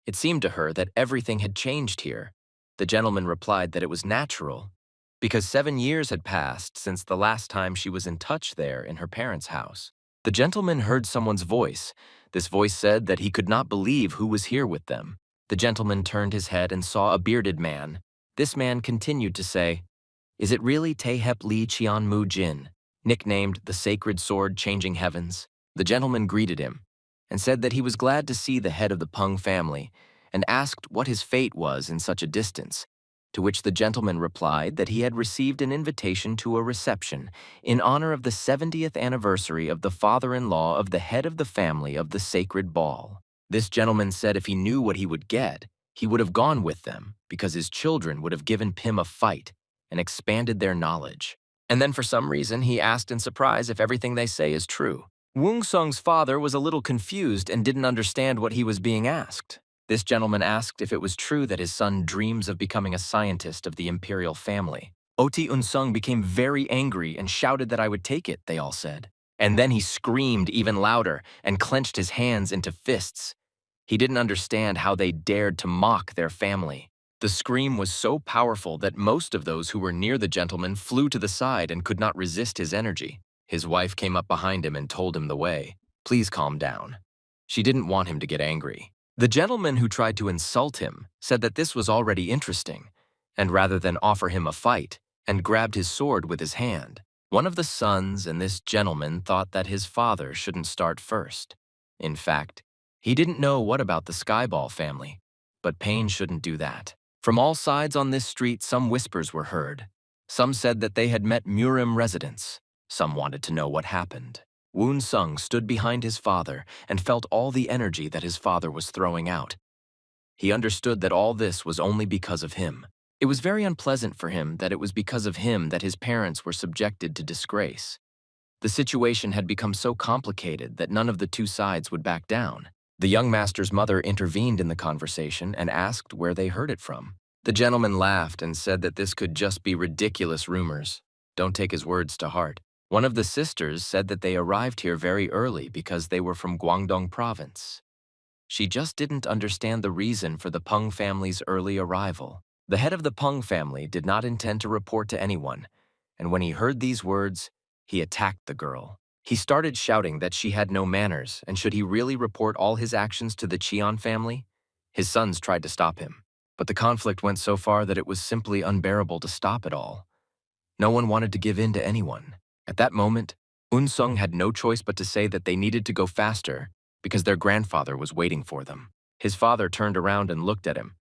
It seemed to her that everything had changed here. The gentleman replied that it was natural, because 7 years had passed since the last time she was in touch there in her parents' house. The gentleman heard someone's voice. This voice said that he could not believe who was here with them. The gentleman turned his head and saw a bearded man. This man continued to say, "Is it really Tehep Li Qian Mu Jin, nicknamed the Sacred Sword Changing Heavens?" The gentleman greeted him and said that he was glad to see the head of the Peng family and asked what his fate was in such a distance, to which the gentleman replied that he had received an invitation to a reception in honor of the 70th anniversary of the father-in-law of the head of the family of the Sacred Ball. This gentleman said if he knew what he would get, he would have gone with them because his children would have given him a fight and expanded their knowledge. And then for some reason, he asked in surprise if everything they say is true. Wung Sung's father was a little confused and didn't understand what he was being asked. This gentleman asked if it was true that his son dreams of becoming a scientist of the imperial family. Oti Unsung became very angry and shouted that I would take it, they all said. And then he screamed even louder and clenched his hands into fists. He didn't understand how they dared to mock their family. The scream was so powerful that most of those who were near the gentleman flew to the side and could not resist his energy. His wife came up behind him and told him the way. Please calm down. She didn't want him to get angry. The gentleman who tried to insult him said that this was already interesting, and rather than offer him a fight, and grabbed his sword with his hand. One of the sons and this gentleman thought that his father shouldn't start first. In fact, he didn't know what about the Skyball family, but Payne shouldn't do that. From all sides on this street, some whispers were heard. Some said that they had met Murim residents. Some wanted to know what happened. Woon Sung stood behind his father and felt all the energy that his father was throwing out. He understood that all this was only because of him. It was very unpleasant for him that it was because of him that his parents were subjected to disgrace. The situation had become so complicated that none of the two sides would back down. The young master's mother intervened in the conversation and asked where they heard it from. The gentleman laughed and said that this could just be ridiculous rumors. Don't take his words to heart. One of the sisters said that they arrived here very early because they were from Guangdong province. She just didn't understand the reason for the Peng family's early arrival. The head of the Peng family did not intend to report to anyone, and when he heard these words, he attacked the girl. He started shouting that she had no manners, and should he really report all his actions to the Qian family? His sons tried to stop him, but the conflict went so far that it was simply unbearable to stop it all. No one wanted to give in to anyone. At that moment, Unsung had no choice but to say that they needed to go faster because their grandfather was waiting for them. His father turned around and looked at him.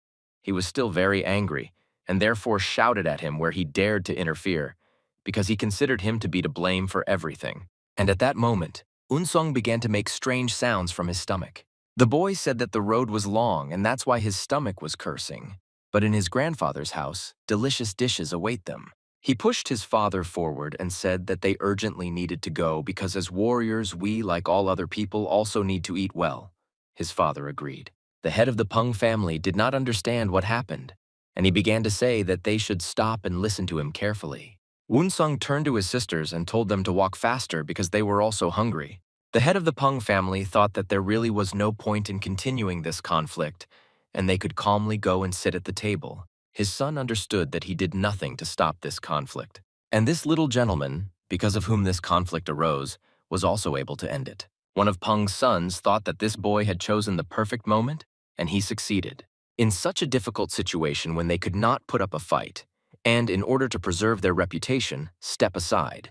He was still very angry and therefore shouted at him where he dared to interfere because he considered him to be to blame for everything. And at that moment, Unsung began to make strange sounds from his stomach. The boy said that the road was long and that's why his stomach was cursing. But in his grandfather's house, delicious dishes await them. He pushed his father forward and said that they urgently needed to go because as warriors, we, like all other people, also need to eat well. His father agreed. The head of the Peng family did not understand what happened, and he began to say that they should stop and listen to him carefully. Woonsung turned to his sisters and told them to walk faster because they were also hungry. The head of the Peng family thought that there really was no point in continuing this conflict, and they could calmly go and sit at the table. His son understood that he did nothing to stop this conflict. And this little gentleman, because of whom this conflict arose, was also able to end it. One of Peng's sons thought that this boy had chosen the perfect moment, and he succeeded. In such a difficult situation when they could not put up a fight, and in order to preserve their reputation, step aside.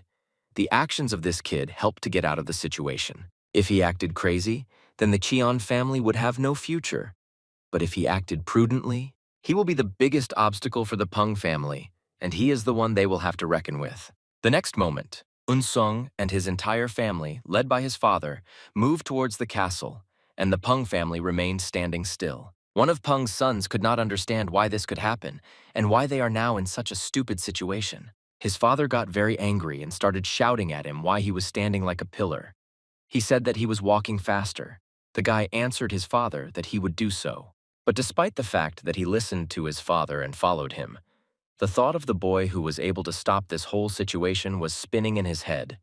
The actions of this kid helped to get out of the situation. If he acted crazy, then the Cheon family would have no future. But if he acted prudently, he will be the biggest obstacle for the Peng family, and he is the one they will have to reckon with. The next moment, Unsung and his entire family, led by his father, moved towards the castle, and the Peng family remained standing still. One of Peng's sons could not understand why this could happen, and why they are now in such a stupid situation. His father got very angry and started shouting at him why he was standing like a pillar. He said that he was walking faster. The guy answered his father that he would do so. But despite the fact that he listened to his father and followed him, the thought of the boy who was able to stop this whole situation was spinning in his head,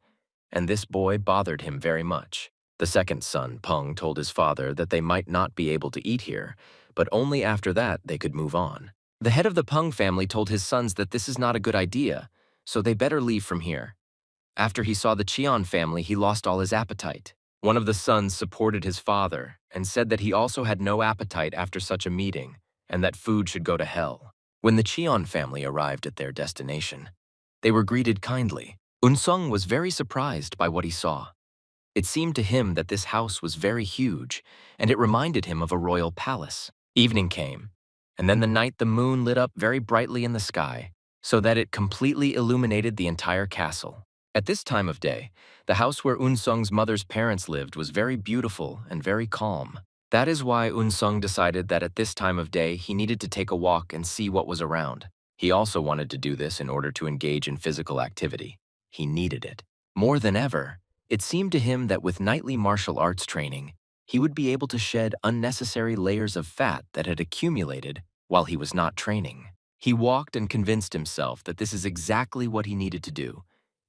and this boy bothered him very much. The second son, Peng, told his father that they might not be able to eat here, but only after that they could move on. The head of the Peng family told his sons that this is not a good idea, so they better leave from here. After he saw the Cheon family, he lost all his appetite. One of the sons supported his father and said that he also had no appetite after such a meeting and that food should go to hell. When the Cheon family arrived at their destination, they were greeted kindly. Unsung was very surprised by what he saw. It seemed to him that this house was very huge, and it reminded him of a royal palace. Evening came, and then the moon lit up very brightly in the sky, so that it completely illuminated the entire castle. At this time of day, the house where Unsung's mother's parents lived was very beautiful and very calm. That is why Unsung decided that at this time of day he needed to take a walk and see what was around. He also wanted to do this in order to engage in physical activity. He needed it. More than ever, it seemed to him that with nightly martial arts training, he would be able to shed unnecessary layers of fat that had accumulated while he was not training. He walked and convinced himself that this is exactly what he needed to do.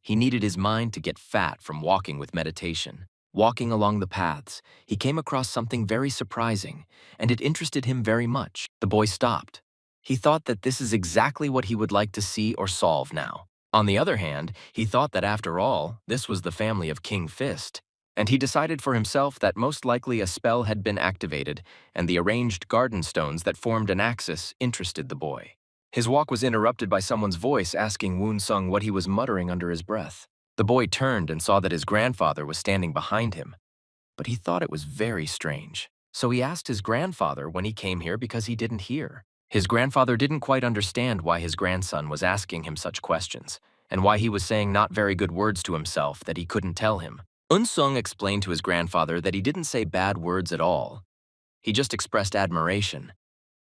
He needed his mind to get fat from walking with meditation. Walking along the paths, he came across something very surprising, and it interested him very much. The boy stopped. He thought that this is exactly what he would like to see or solve now. On the other hand, he thought that after all, this was the family of King Fist, and he decided for himself that most likely a spell had been activated, and the arranged garden stones that formed an axis interested the boy. His walk was interrupted by someone's voice asking Woonsung what he was muttering under his breath. The boy turned and saw that his grandfather was standing behind him, but he thought it was very strange. So he asked his grandfather when he came here because he didn't hear. His grandfather didn't quite understand why his grandson was asking him such questions, and why he was saying not very good words to himself that he couldn't tell him. Unsung explained to his grandfather that he didn't say bad words at all. He just expressed admiration.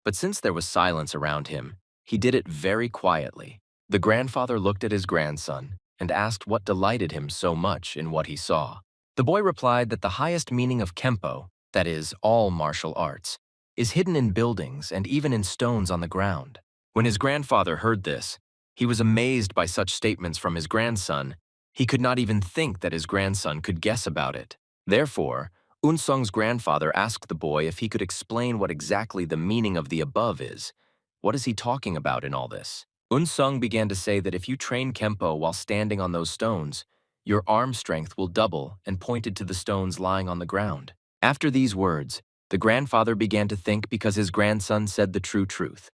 But since there was silence around him, he did it very quietly. The grandfather looked at his grandson and asked what delighted him so much in what he saw. The boy replied that the highest meaning of Kempo, that is, all martial arts, is hidden in buildings and even in stones on the ground. When his grandfather heard this, he was amazed by such statements from his grandson. He could not even think that his grandson could guess about it. Therefore, Unsung's grandfather asked the boy if he could explain what exactly the meaning of the above is. What is he talking about in all this? Unsung began to say that if you train Kempo while standing on those stones, your arm strength will double, and pointed to the stones lying on the ground. After these words, the grandfather began to think because his grandson said the true truth.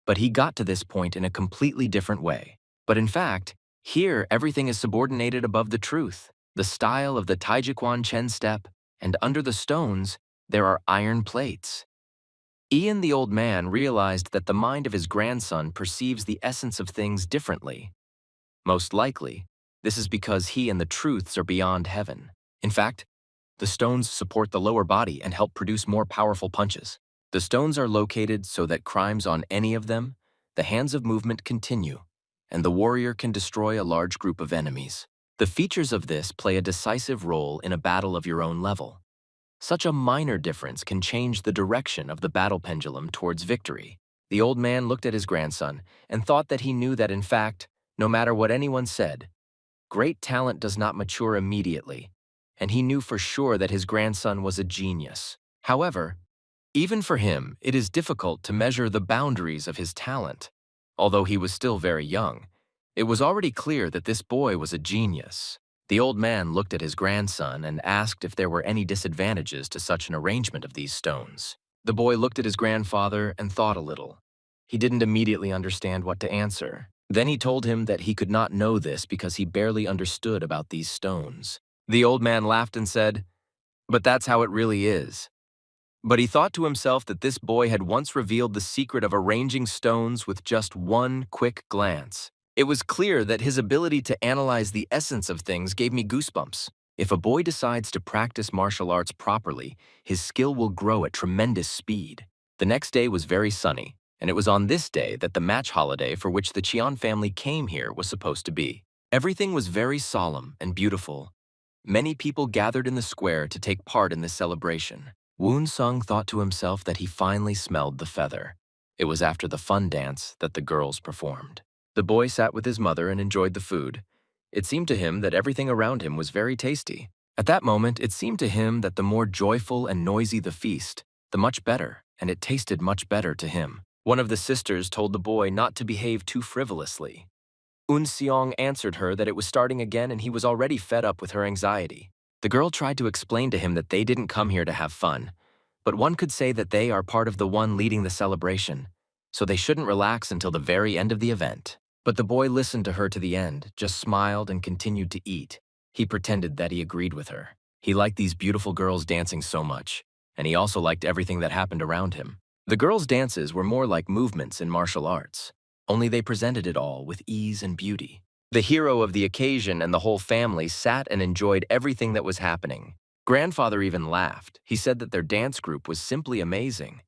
But he got to this point in a completely different way. But in fact, here everything is subordinated above the truth. The style of the Taijiquan Chen step, and under the stones, there are iron plates. Ian the old man realized that the mind of his grandson perceives the essence of things differently. Most likely, this is because he and the truths are beyond heaven. In fact, the stones support the lower body and help produce more powerful punches. The stones are located so that crimes on any of them, the hands of movement continue, and the warrior can destroy a large group of enemies. The features of this play a decisive role in a battle of your own level. Such a minor difference can change the direction of the battle pendulum towards victory. The old man looked at his grandson and thought that he knew that in fact, no matter what anyone said, great talent does not mature immediately, and he knew for sure that his grandson was a genius. However, even for him, it is difficult to measure the boundaries of his talent. Although he was still very young, it was already clear that this boy was a genius. The old man looked at his grandson and asked if there were any disadvantages to such an arrangement of these stones. The boy looked at his grandfather and thought a little. He didn't immediately understand what to answer. Then he told him that he could not know this because he barely understood about these stones. The old man laughed and said, But that's how it really is. But he thought to himself that this boy had once revealed the secret of arranging stones with just one quick glance. It was clear that his ability to analyze the essence of things gave me goosebumps. If a boy decides to practice martial arts properly, his skill will grow at tremendous speed. The next day was very sunny, and it was on this day that the match holiday for which the Cheon family came here was supposed to be. Everything was very solemn and beautiful. Many people gathered in the square to take part in this celebration. Woon Sung thought to himself that he finally smelled the feather. It was after the fun dance that the girls performed. The boy sat with his mother and enjoyed the food. It seemed to him that everything around him was very tasty. At that moment, it seemed to him that the more joyful and noisy the feast, the much better, and it tasted much better to him. One of the sisters told the boy not to behave too frivolously. Un Seong answered her that it was starting again and he was already fed up with her anxiety. The girl tried to explain to him that they didn't come here to have fun, but one could say that they are part of the one leading the celebration, so they shouldn't relax until the very end of the event. But the boy listened to her to the end, just smiled and continued to eat. He pretended that he agreed with her. He liked these beautiful girls dancing so much, and he also liked everything that happened around him. The girls' dances were more like movements in martial arts, only they presented it all with ease and beauty. The hero of the occasion and the whole family sat and enjoyed everything that was happening. Grandfather even laughed. He said that their dance group was simply amazing.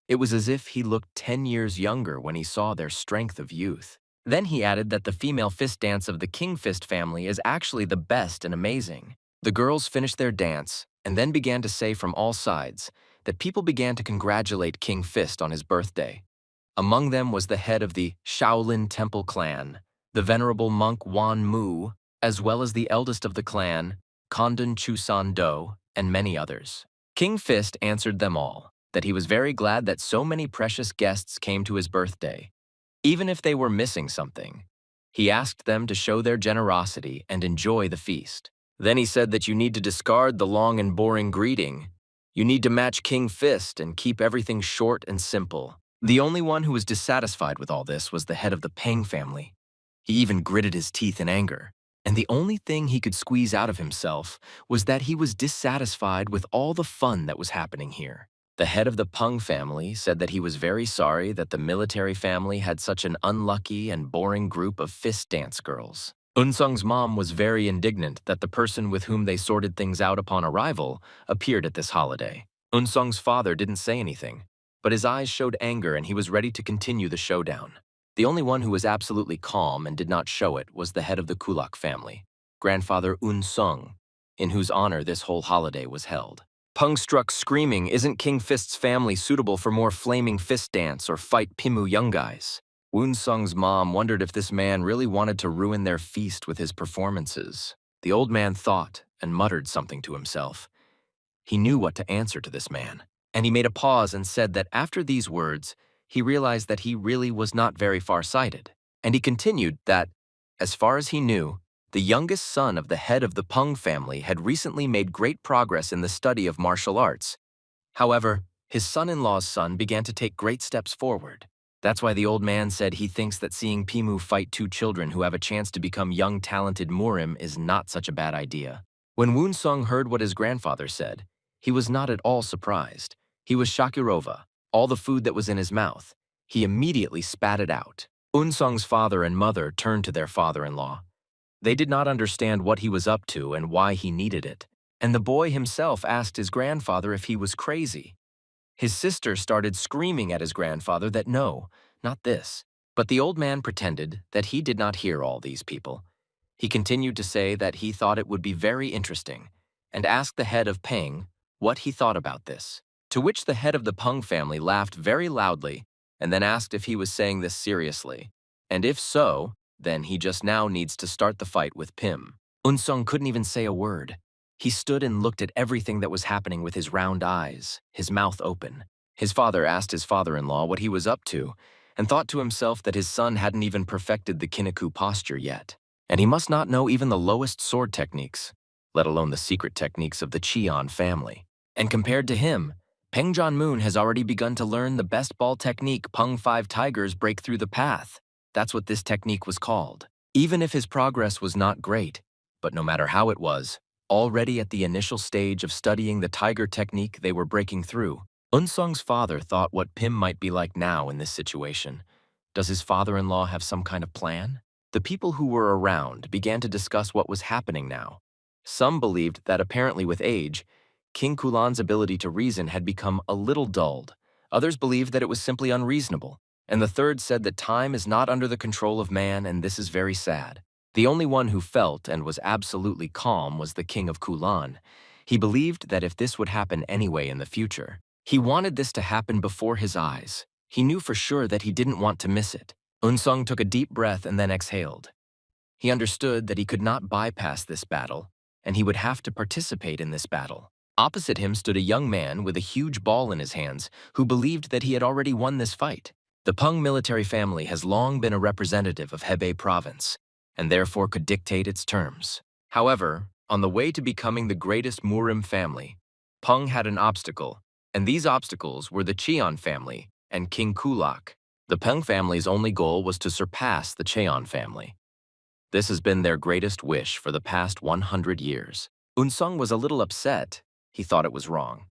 It was as if he looked 10 years younger when he saw their strength of youth. Then he added that the female fist dance of the King Fist family is actually the best and amazing. The girls finished their dance and then began to say from all sides that people began to congratulate King Fist on his birthday. Among them was the head of the Shaolin Temple clan, the venerable monk Wan Mu, as well as the eldest of the clan, Condon Chusan Do, and many others. King Fist answered them all that he was very glad that so many precious guests came to his birthday, even if they were missing something. He asked them to show their generosity and enjoy the feast. Then he said that you need to discard the long and boring greeting. You need to match King Fist and keep everything short and simple. The only one who was dissatisfied with all this was the head of the Peng family. He even gritted his teeth in anger, and the only thing he could squeeze out of himself was that he was dissatisfied with all the fun that was happening here. The head of the Peng family said that he was very sorry that the military family had such an unlucky and boring group of fist dance girls. Unsung's mom was very indignant that the person with whom they sorted things out upon arrival appeared at this holiday. Unsung's father didn't say anything, but his eyes showed anger and he was ready to continue the showdown. The only one who was absolutely calm and did not show it was the head of the Kulak family, grandfather Un Sung, in whose honor this whole holiday was held. Peng struck screaming, "Isn't King Fist's family suitable for more flaming fist dance or fight Pimu young guys?" Woon Sung's mom wondered if this man really wanted to ruin their feast with his performances. The old man thought and muttered something to himself. He knew what to answer to this man, and he made a pause and said that after these words, he realized that he really was not very far-sighted. And he continued that, as far as he knew, the youngest son of the head of the Peng family had recently made great progress in the study of martial arts. However, his son-in-law's son began to take great steps forward. That's why the old man said he thinks that seeing Pimu fight two children who have a chance to become young, talented Murim is not such a bad idea. When Woon Sung heard what his grandfather said, he was not at all surprised. He was Shakirova, all the food that was in his mouth. He immediately spat it out. Un Sung's father and mother turned to their father-in-law. They did not understand what he was up to and why he needed it, and the boy himself asked his grandfather if he was crazy. His sister started screaming at his grandfather that no, not this. But the old man pretended that he did not hear all these people. He continued to say that he thought it would be very interesting, and asked the head of Peng what he thought about this, to which the head of the Peng family laughed very loudly and then asked if he was saying this seriously, and if so, then he just now needs to start the fight with Pim. Unsung couldn't even say a word. He stood and looked at everything that was happening with his round eyes, his mouth open. His father asked his father-in-law what he was up to, and thought to himself that his son hadn't even perfected the Kinaku posture yet, and he must not know even the lowest sword techniques, let alone the secret techniques of the Cheon family. And compared to him, Peng Jong-moon has already begun to learn the best ball technique Peng 5 Tigers break through the path. That's what this technique was called. Even if his progress was not great, but no matter how it was, Already at the initial stage of studying the tiger technique they were breaking through, Unsung's father thought what Pim might be like now in this situation. Does his father-in-law have some kind of plan? The people who were around began to discuss what was happening now. Some believed that apparently with age, King Kulan's ability to reason had become a little dulled. Others believed that it was simply unreasonable. And the third said that time is not under the control of man, and this is very sad. The only one who felt and was absolutely calm was the King of Kulan. He believed that if this would happen anyway in the future, he wanted this to happen before his eyes. He knew for sure that he didn't want to miss it. Unsung took a deep breath and then exhaled. He understood that he could not bypass this battle, and he would have to participate in this battle. Opposite him stood a young man with a huge ball in his hands who believed that he had already won this fight. The Peng military family has long been a representative of Hebei province, and therefore could dictate its terms. However, on the way to becoming the greatest Murim family, Peng had an obstacle, and these obstacles were the Cheon family and King Kulak. The Peng family's only goal was to surpass the Cheon family. This has been their greatest wish for the past 100 years. Unsung was a little upset. He thought it was wrong.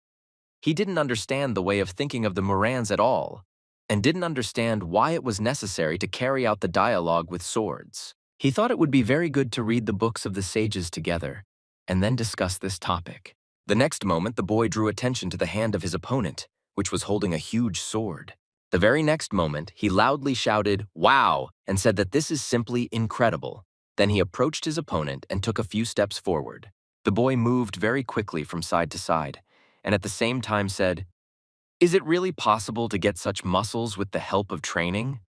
He didn't understand the way of thinking of the Murans at all, and didn't understand why it was necessary to carry out the dialogue with swords. He thought it would be very good to read the books of the sages together, and then discuss this topic. The next moment, the boy drew attention to the hand of his opponent, which was holding a huge sword. The very next moment, he loudly shouted, "Wow!" and said that this is simply incredible. Then he approached his opponent and took a few steps forward. The boy moved very quickly from side to side, and at the same time said, "Is it really possible to get such muscles with the help of training?"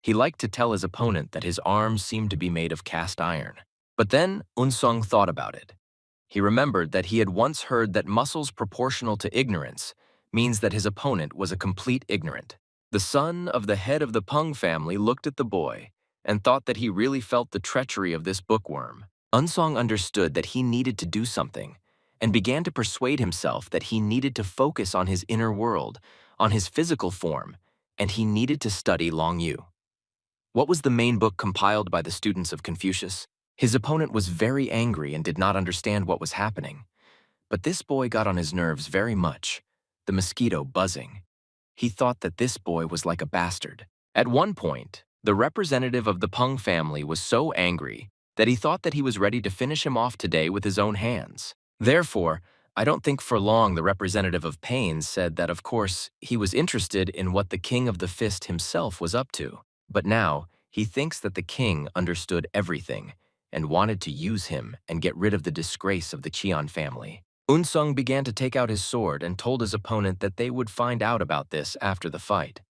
He liked to tell his opponent that his arms seemed to be made of cast iron. But then Unsung thought about it. He remembered that he had once heard that muscles proportional to ignorance means that his opponent was a complete ignorant. The son of the head of the Peng family looked at the boy and thought that he really felt the treachery of this bookworm. Unsung understood that he needed to do something and began to persuade himself that he needed to focus on his inner world, on his physical form, and he needed to study Long Yu. What was the main book compiled by the students of Confucius? His opponent was very angry and did not understand what was happening. But this boy got on his nerves very much, the mosquito buzzing. He thought that this boy was like a bastard. At one point, the representative of the Peng family was so angry that he thought that he was ready to finish him off today with his own hands. Therefore, I don't think for long the representative of Pains said that, of course, he was interested in what the king of the fist himself was up to. But now, he thinks that the king understood everything and wanted to use him and get rid of the disgrace of the Cheon family. Unsung began to take out his sword and told his opponent that they would find out about this after the fight.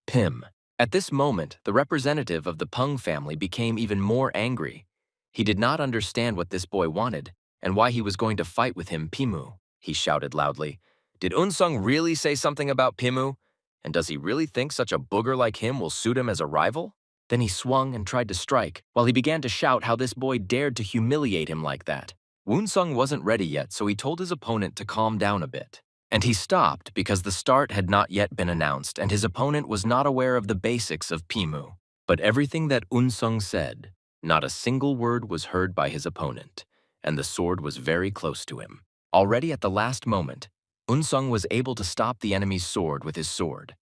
Pim. At this moment, the representative of the Peng family became even more angry. He did not understand what this boy wanted and why he was going to fight with him. "Pimu," he shouted loudly. "Did Unsung really say something about Pimu? And does he really think such a booger like him will suit him as a rival?" Then he swung and tried to strike, while he began to shout how this boy dared to humiliate him like that. Unsung wasn't ready yet, so he told his opponent to calm down a bit. And he stopped because the start had not yet been announced and his opponent was not aware of the basics of Pimu. But everything that Unsung said, not a single word was heard by his opponent, and the sword was very close to him. Already at the last moment, Unsung was able to stop the enemy's sword with his sword.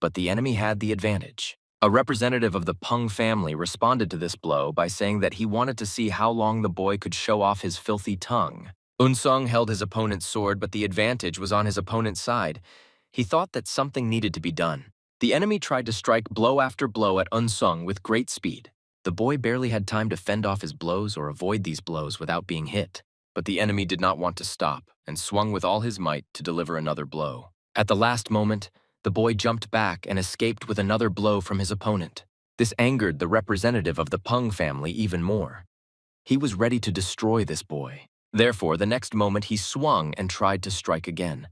But the enemy had the advantage. A representative of the Peng family responded to this blow by saying that he wanted to see how long the boy could show off his filthy tongue. Unsung held his opponent's sword, but the advantage was on his opponent's side. He thought that something needed to be done. The enemy tried to strike blow after blow at Unsung with great speed. The boy barely had time to fend off his blows or avoid these blows without being hit. But the enemy did not want to stop and swung with all his might to deliver another blow. At the last moment, the boy jumped back and escaped with another blow from his opponent. This angered the representative of the Peng family even more. He was ready to destroy this boy. Therefore, the next moment he swung and tried to strike again.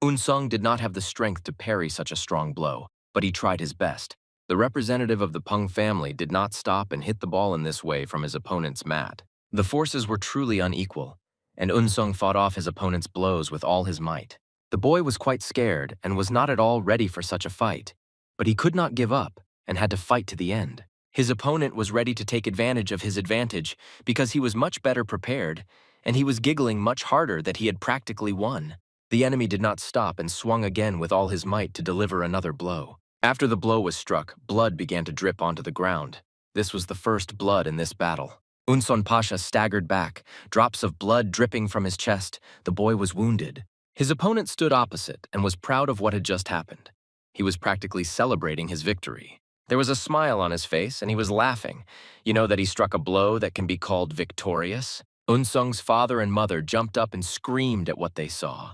Unsung did not have the strength to parry such a strong blow, but he tried his best. The representative of the Peng family did not stop and hit the ball in this way from his opponent's mat. The forces were truly unequal, and Unsung fought off his opponent's blows with all his might. The boy was quite scared and was not at all ready for such a fight, but he could not give up and had to fight to the end. His opponent was ready to take advantage of his advantage because he was much better prepared, and he was giggling much harder that he had practically won. The enemy did not stop and swung again with all his might to deliver another blow. After the blow was struck, blood began to drip onto the ground. This was the first blood in this battle. Unson Pasha staggered back, drops of blood dripping from his chest. The boy was wounded. His opponent stood opposite and was proud of what had just happened. He was practically celebrating his victory. There was a smile on his face, and he was laughing. You know that he struck a blow that can be called victorious? Unsung's father and mother jumped up and screamed at what they saw.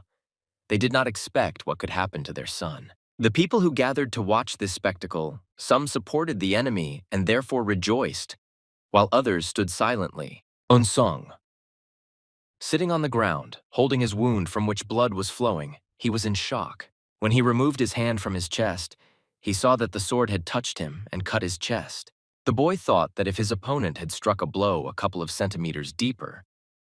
They did not expect what could happen to their son. The people who gathered to watch this spectacle, some supported the enemy and therefore rejoiced, while others stood silently. Unsung, sitting on the ground, holding his wound from which blood was flowing, he was in shock. When he removed his hand from his chest, he saw that the sword had touched him and cut his chest. The boy thought that if his opponent had struck a blow a couple of centimeters deeper,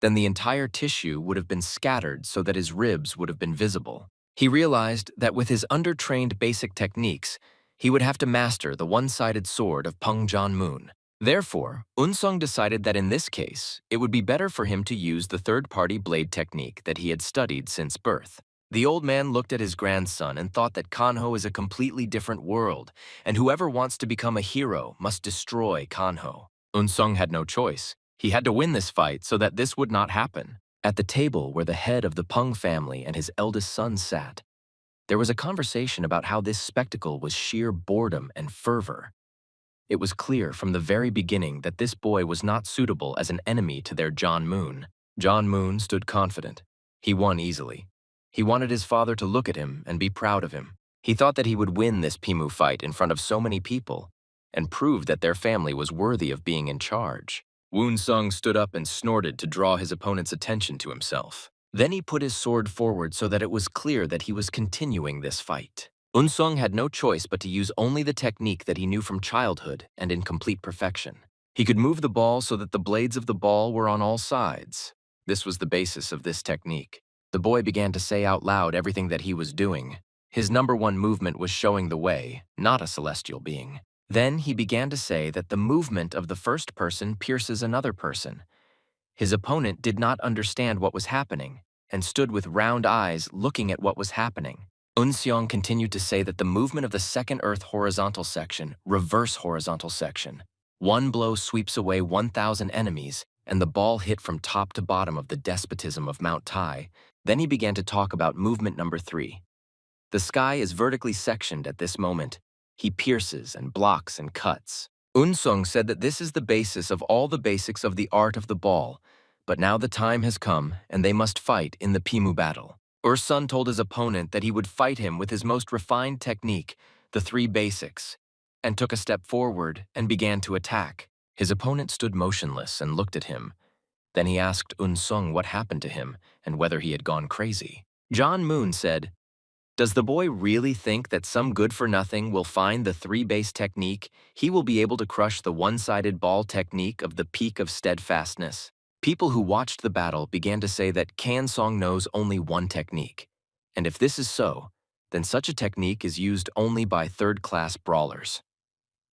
then the entire tissue would have been scattered so that his ribs would have been visible. He realized that with his undertrained basic techniques, he would have to master the one-sided sword of Peng Janmoon. Therefore, Unsung decided that in this case, it would be better for him to use the third-party blade technique that he had studied since birth. The old man looked at his grandson and thought that Kanho is a completely different world, and whoever wants to become a hero must destroy Kanho. Unsung had no choice. He had to win this fight so that this would not happen. At the table where the head of the Peng family and his eldest son sat, there was a conversation about how this spectacle was sheer boredom and fervor. It was clear from the very beginning that this boy was not suitable as an enemy to their Janmoon. Janmoon stood confident. He won easily. He wanted his father to look at him and be proud of him. He thought that he would win this Pimu fight in front of so many people and prove that their family was worthy of being in charge. Unsung stood up and snorted to draw his opponent's attention to himself. Then he put his sword forward so that it was clear that he was continuing this fight. Unsung had no choice but to use only the technique that he knew from childhood and in complete perfection. He could move the ball so that the blades of the ball were on all sides. This was the basis of this technique. The boy began to say out loud everything that he was doing. His number one movement was showing the way, not a celestial being. Then he began to say that the movement of the first person pierces another person. His opponent did not understand what was happening and stood with round eyes looking at what was happening. Unseong continued to say that the movement of the second earth horizontal section, reverse horizontal section. One blow sweeps away 1,000 enemies, and the ball hit from top to bottom of the despotism of Mount Tai. Then he began to talk about movement number 3. The sky is vertically sectioned at this moment. He pierces and blocks and cuts. Unsung said that this is the basis of all the basics of the art of the ball, but now the time has come and they must fight in the Pimu battle. Ursun told his opponent that he would fight him with his most refined technique, the 3 basics, and took a step forward and began to attack. His opponent stood motionless and looked at him. Then he asked Unsung what happened to him and whether he had gone crazy. Janmoon said, "Does the boy really think that some good-for-nothing will find the 3-base technique? He will be able to crush the one-sided ball technique of the peak of steadfastness." People who watched the battle began to say that Kansong knows only one technique. And if this is so, then such a technique is used only by third-class brawlers.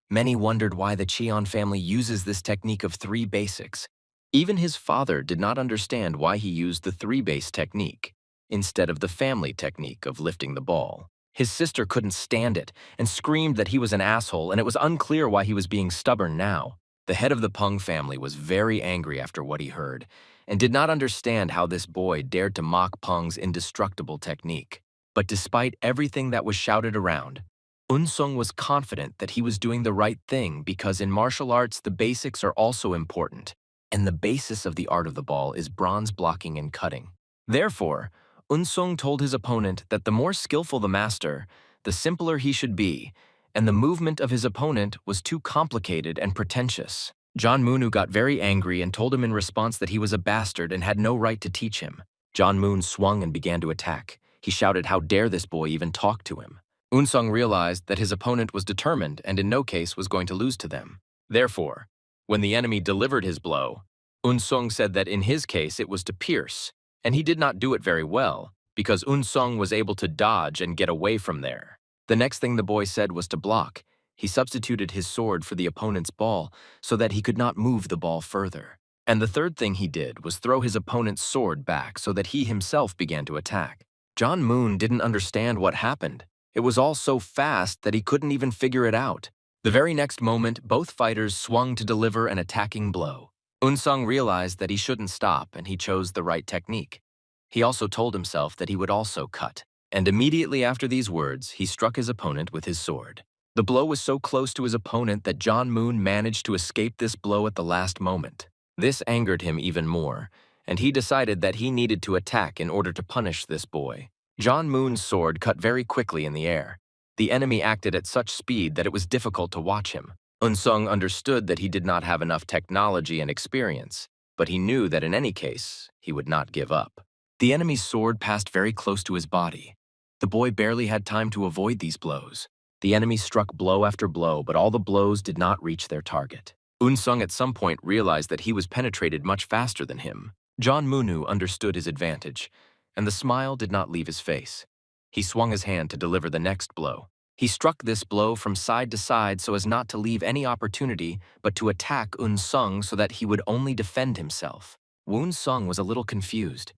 Many wondered why the Cheon family uses this technique of 3 basics. Even his father did not understand why he used the 3-base technique instead of the family technique of lifting the ball. His sister couldn't stand it and screamed that he was an asshole, and it was unclear why he was being stubborn now. The head of the Peng family was very angry after what he heard and did not understand how this boy dared to mock Peng's indestructible technique. But despite everything that was shouted around, Unsung was confident that he was doing the right thing because in martial arts the basics are also important, and the basis of the art of the ball is bronze blocking and cutting. Therefore, Unsung told his opponent that the more skillful the master, the simpler he should be, and the movement of his opponent was too complicated and pretentious. Janmoon got very angry and told him in response that he was a bastard and had no right to teach him. Janmoon swung and began to attack. He shouted how dare this boy even talk to him. Unsung realized that his opponent was determined and in no case was going to lose to them. Therefore, when the enemy delivered his blow, Unsung said that in his case it was to pierce, and he did not do it very well because Unsung was able to dodge and get away from there. The next thing the boy said was to block. He substituted his sword for the opponent's ball so that he could not move the ball further. And the third thing he did was throw his opponent's sword back so that he himself began to attack. John Moon didn't understand what happened. It was all so fast that he couldn't even figure it out. The very next moment, both fighters swung to deliver an attacking blow. Unsung realized that he shouldn't stop, and he chose the right technique. He also told himself that he would also cut. And immediately after these words, he struck his opponent with his sword. The blow was so close to his opponent that John Moon managed to escape this blow at the last moment. This angered him even more, and he decided that he needed to attack in order to punish this boy. John Moon's sword cut very quickly in the air. The enemy acted at such speed that it was difficult to watch him. Unsung understood that he did not have enough technology and experience, but he knew that in any case, he would not give up. The enemy's sword passed very close to his body. The boy barely had time to avoid these blows. The enemy struck blow after blow, but all the blows did not reach their target. Unsung at some point realized that he was penetrated much faster than him. John Moonu understood his advantage, and the smile did not leave his face. He swung his hand to deliver the next blow. He struck this blow from side to side so as not to leave any opportunity but to attack Unsung so that he would only defend himself. Unsung was a little confused.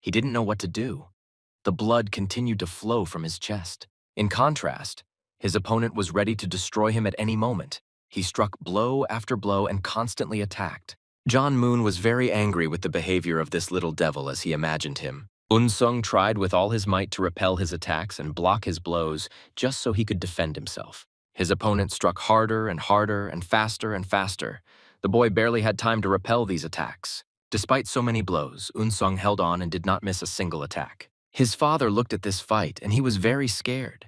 He didn't know what to do. The blood continued to flow from his chest. In contrast, his opponent was ready to destroy him at any moment. He struck blow after blow and constantly attacked. John Moon was very angry with the behavior of this little devil as he imagined him. Unsung tried with all his might to repel his attacks and block his blows just so he could defend himself. His opponent struck harder and harder and faster and faster. The boy barely had time to repel these attacks. Despite so many blows, Unsung held on and did not miss a single attack. His father looked at this fight and he was very scared.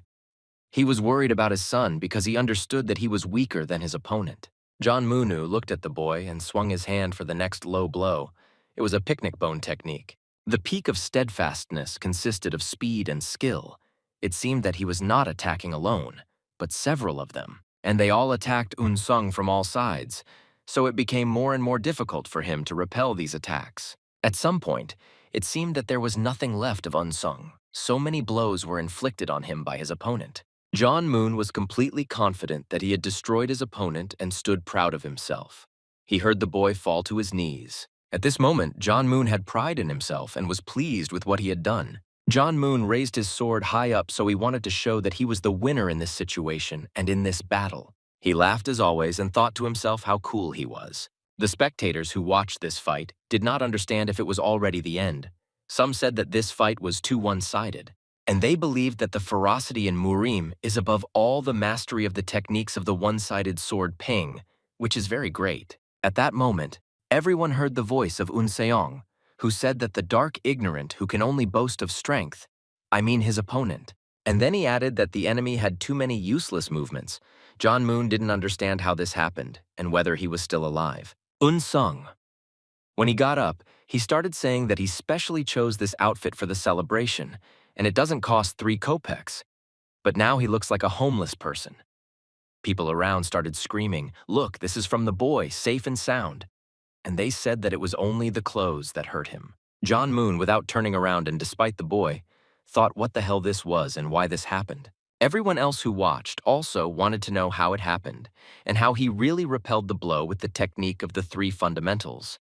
He was worried about his son because he understood that he was weaker than his opponent. John Moonu looked at the boy and swung his hand for the next low blow. It was a picnic bone technique. The peak of steadfastness consisted of speed and skill. It seemed that he was not attacking alone, but several of them, and they all attacked Unsung from all sides, so it became more and more difficult for him to repel these attacks. At some point, it seemed that there was nothing left of Unsung. So many blows were inflicted on him by his opponent. John Moon was completely confident that he had destroyed his opponent and stood proud of himself. He heard the boy fall to his knees. At this moment, John Moon had pride in himself and was pleased with what he had done. John Moon raised his sword high up so he wanted to show that he was the winner in this situation and in this battle. He laughed as always and thought to himself how cool he was. The spectators who watched this fight did not understand if it was already the end. Some said that this fight was too one-sided, and they believed that the ferocity in Murim is above all the mastery of the techniques of the one-sided sword Ping, which is very great. At that moment, everyone heard the voice of Unseong, who said that the dark ignorant who can only boast of strength, I mean his opponent. And then he added that the enemy had too many useless movements. John Moon didn't understand how this happened and whether he was still alive. Unsung. When he got up, he started saying that he specially chose this outfit for the celebration, and it doesn't cost 3 kopecks. But now he looks like a homeless person. People around started screaming, "Look, this is from the boy, safe and sound." And they said that it was only the clothes that hurt him. John Moon, without turning around and despite the boy, thought what the hell this was and why this happened. Everyone else who watched also wanted to know how it happened and how he really repelled the blow with the technique of the 3 fundamentals.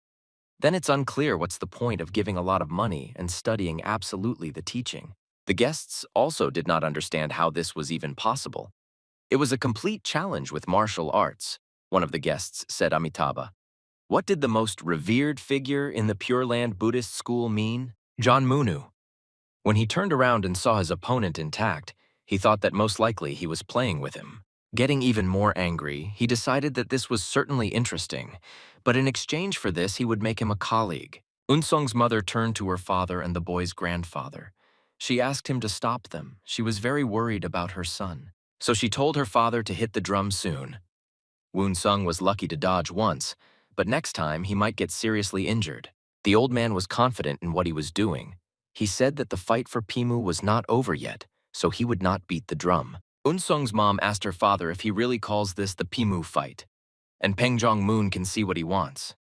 Then it's unclear what's the point of giving a lot of money and studying absolutely the teaching. The guests also did not understand how this was even possible. It was a complete challenge with martial arts, one of the guests said Amitabha. What did the most revered figure in the Pure Land Buddhist school mean? John Moonu. When he turned around and saw his opponent intact, he thought that most likely he was playing with him. Getting even more angry, he decided that this was certainly interesting, but in exchange for this, he would make him a colleague. Unsung's mother turned to her father and the boy's grandfather. She asked him to stop them. She was very worried about her son. So she told her father to hit the drum soon. Unsung was lucky to dodge once, but next time he might get seriously injured. The old man was confident in what he was doing. He said that the fight for Pimu was not over yet, so he would not beat the drum. Unsung's mom asked her father if he really calls this the Pimu fight, and Peng Jong-moon can see what he wants.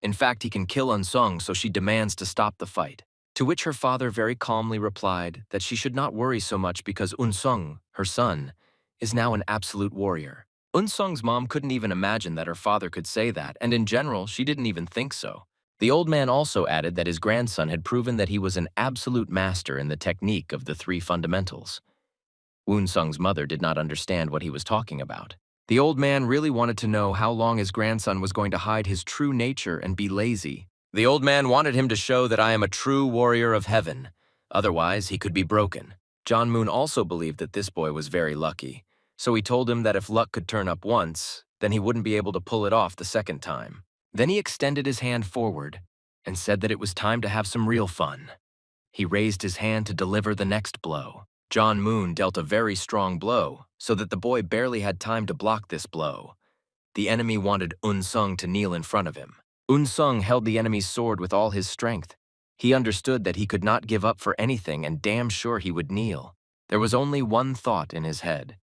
In fact, he can kill Unsung, so she demands to stop the fight. To which her father very calmly replied that she should not worry so much because Unsung, her son, is now an absolute warrior. Unsung's mom couldn't even imagine that her father could say that, and in general, she didn't even think so. The old man also added that his grandson had proven that he was an absolute master in the technique of the three fundamentals. Woonsung's mother did not understand what he was talking about. The old man really wanted to know how long his grandson was going to hide his true nature and be lazy. The old man wanted him to show that I am a true warrior of heaven. Otherwise, he could be broken. John Moon also believed that this boy was very lucky, so he told him that if luck could turn up once, then he wouldn't be able to pull it off the second time. Then he extended his hand forward and said that it was time to have some real fun. He raised his hand to deliver the next blow. John Moon dealt a very strong blow, so that the boy barely had time to block this blow. The enemy wanted Unsung to kneel in front of him. Unsung held the enemy's sword with all his strength. He understood that he could not give up for anything and damn sure he would kneel. There was only one thought in his head,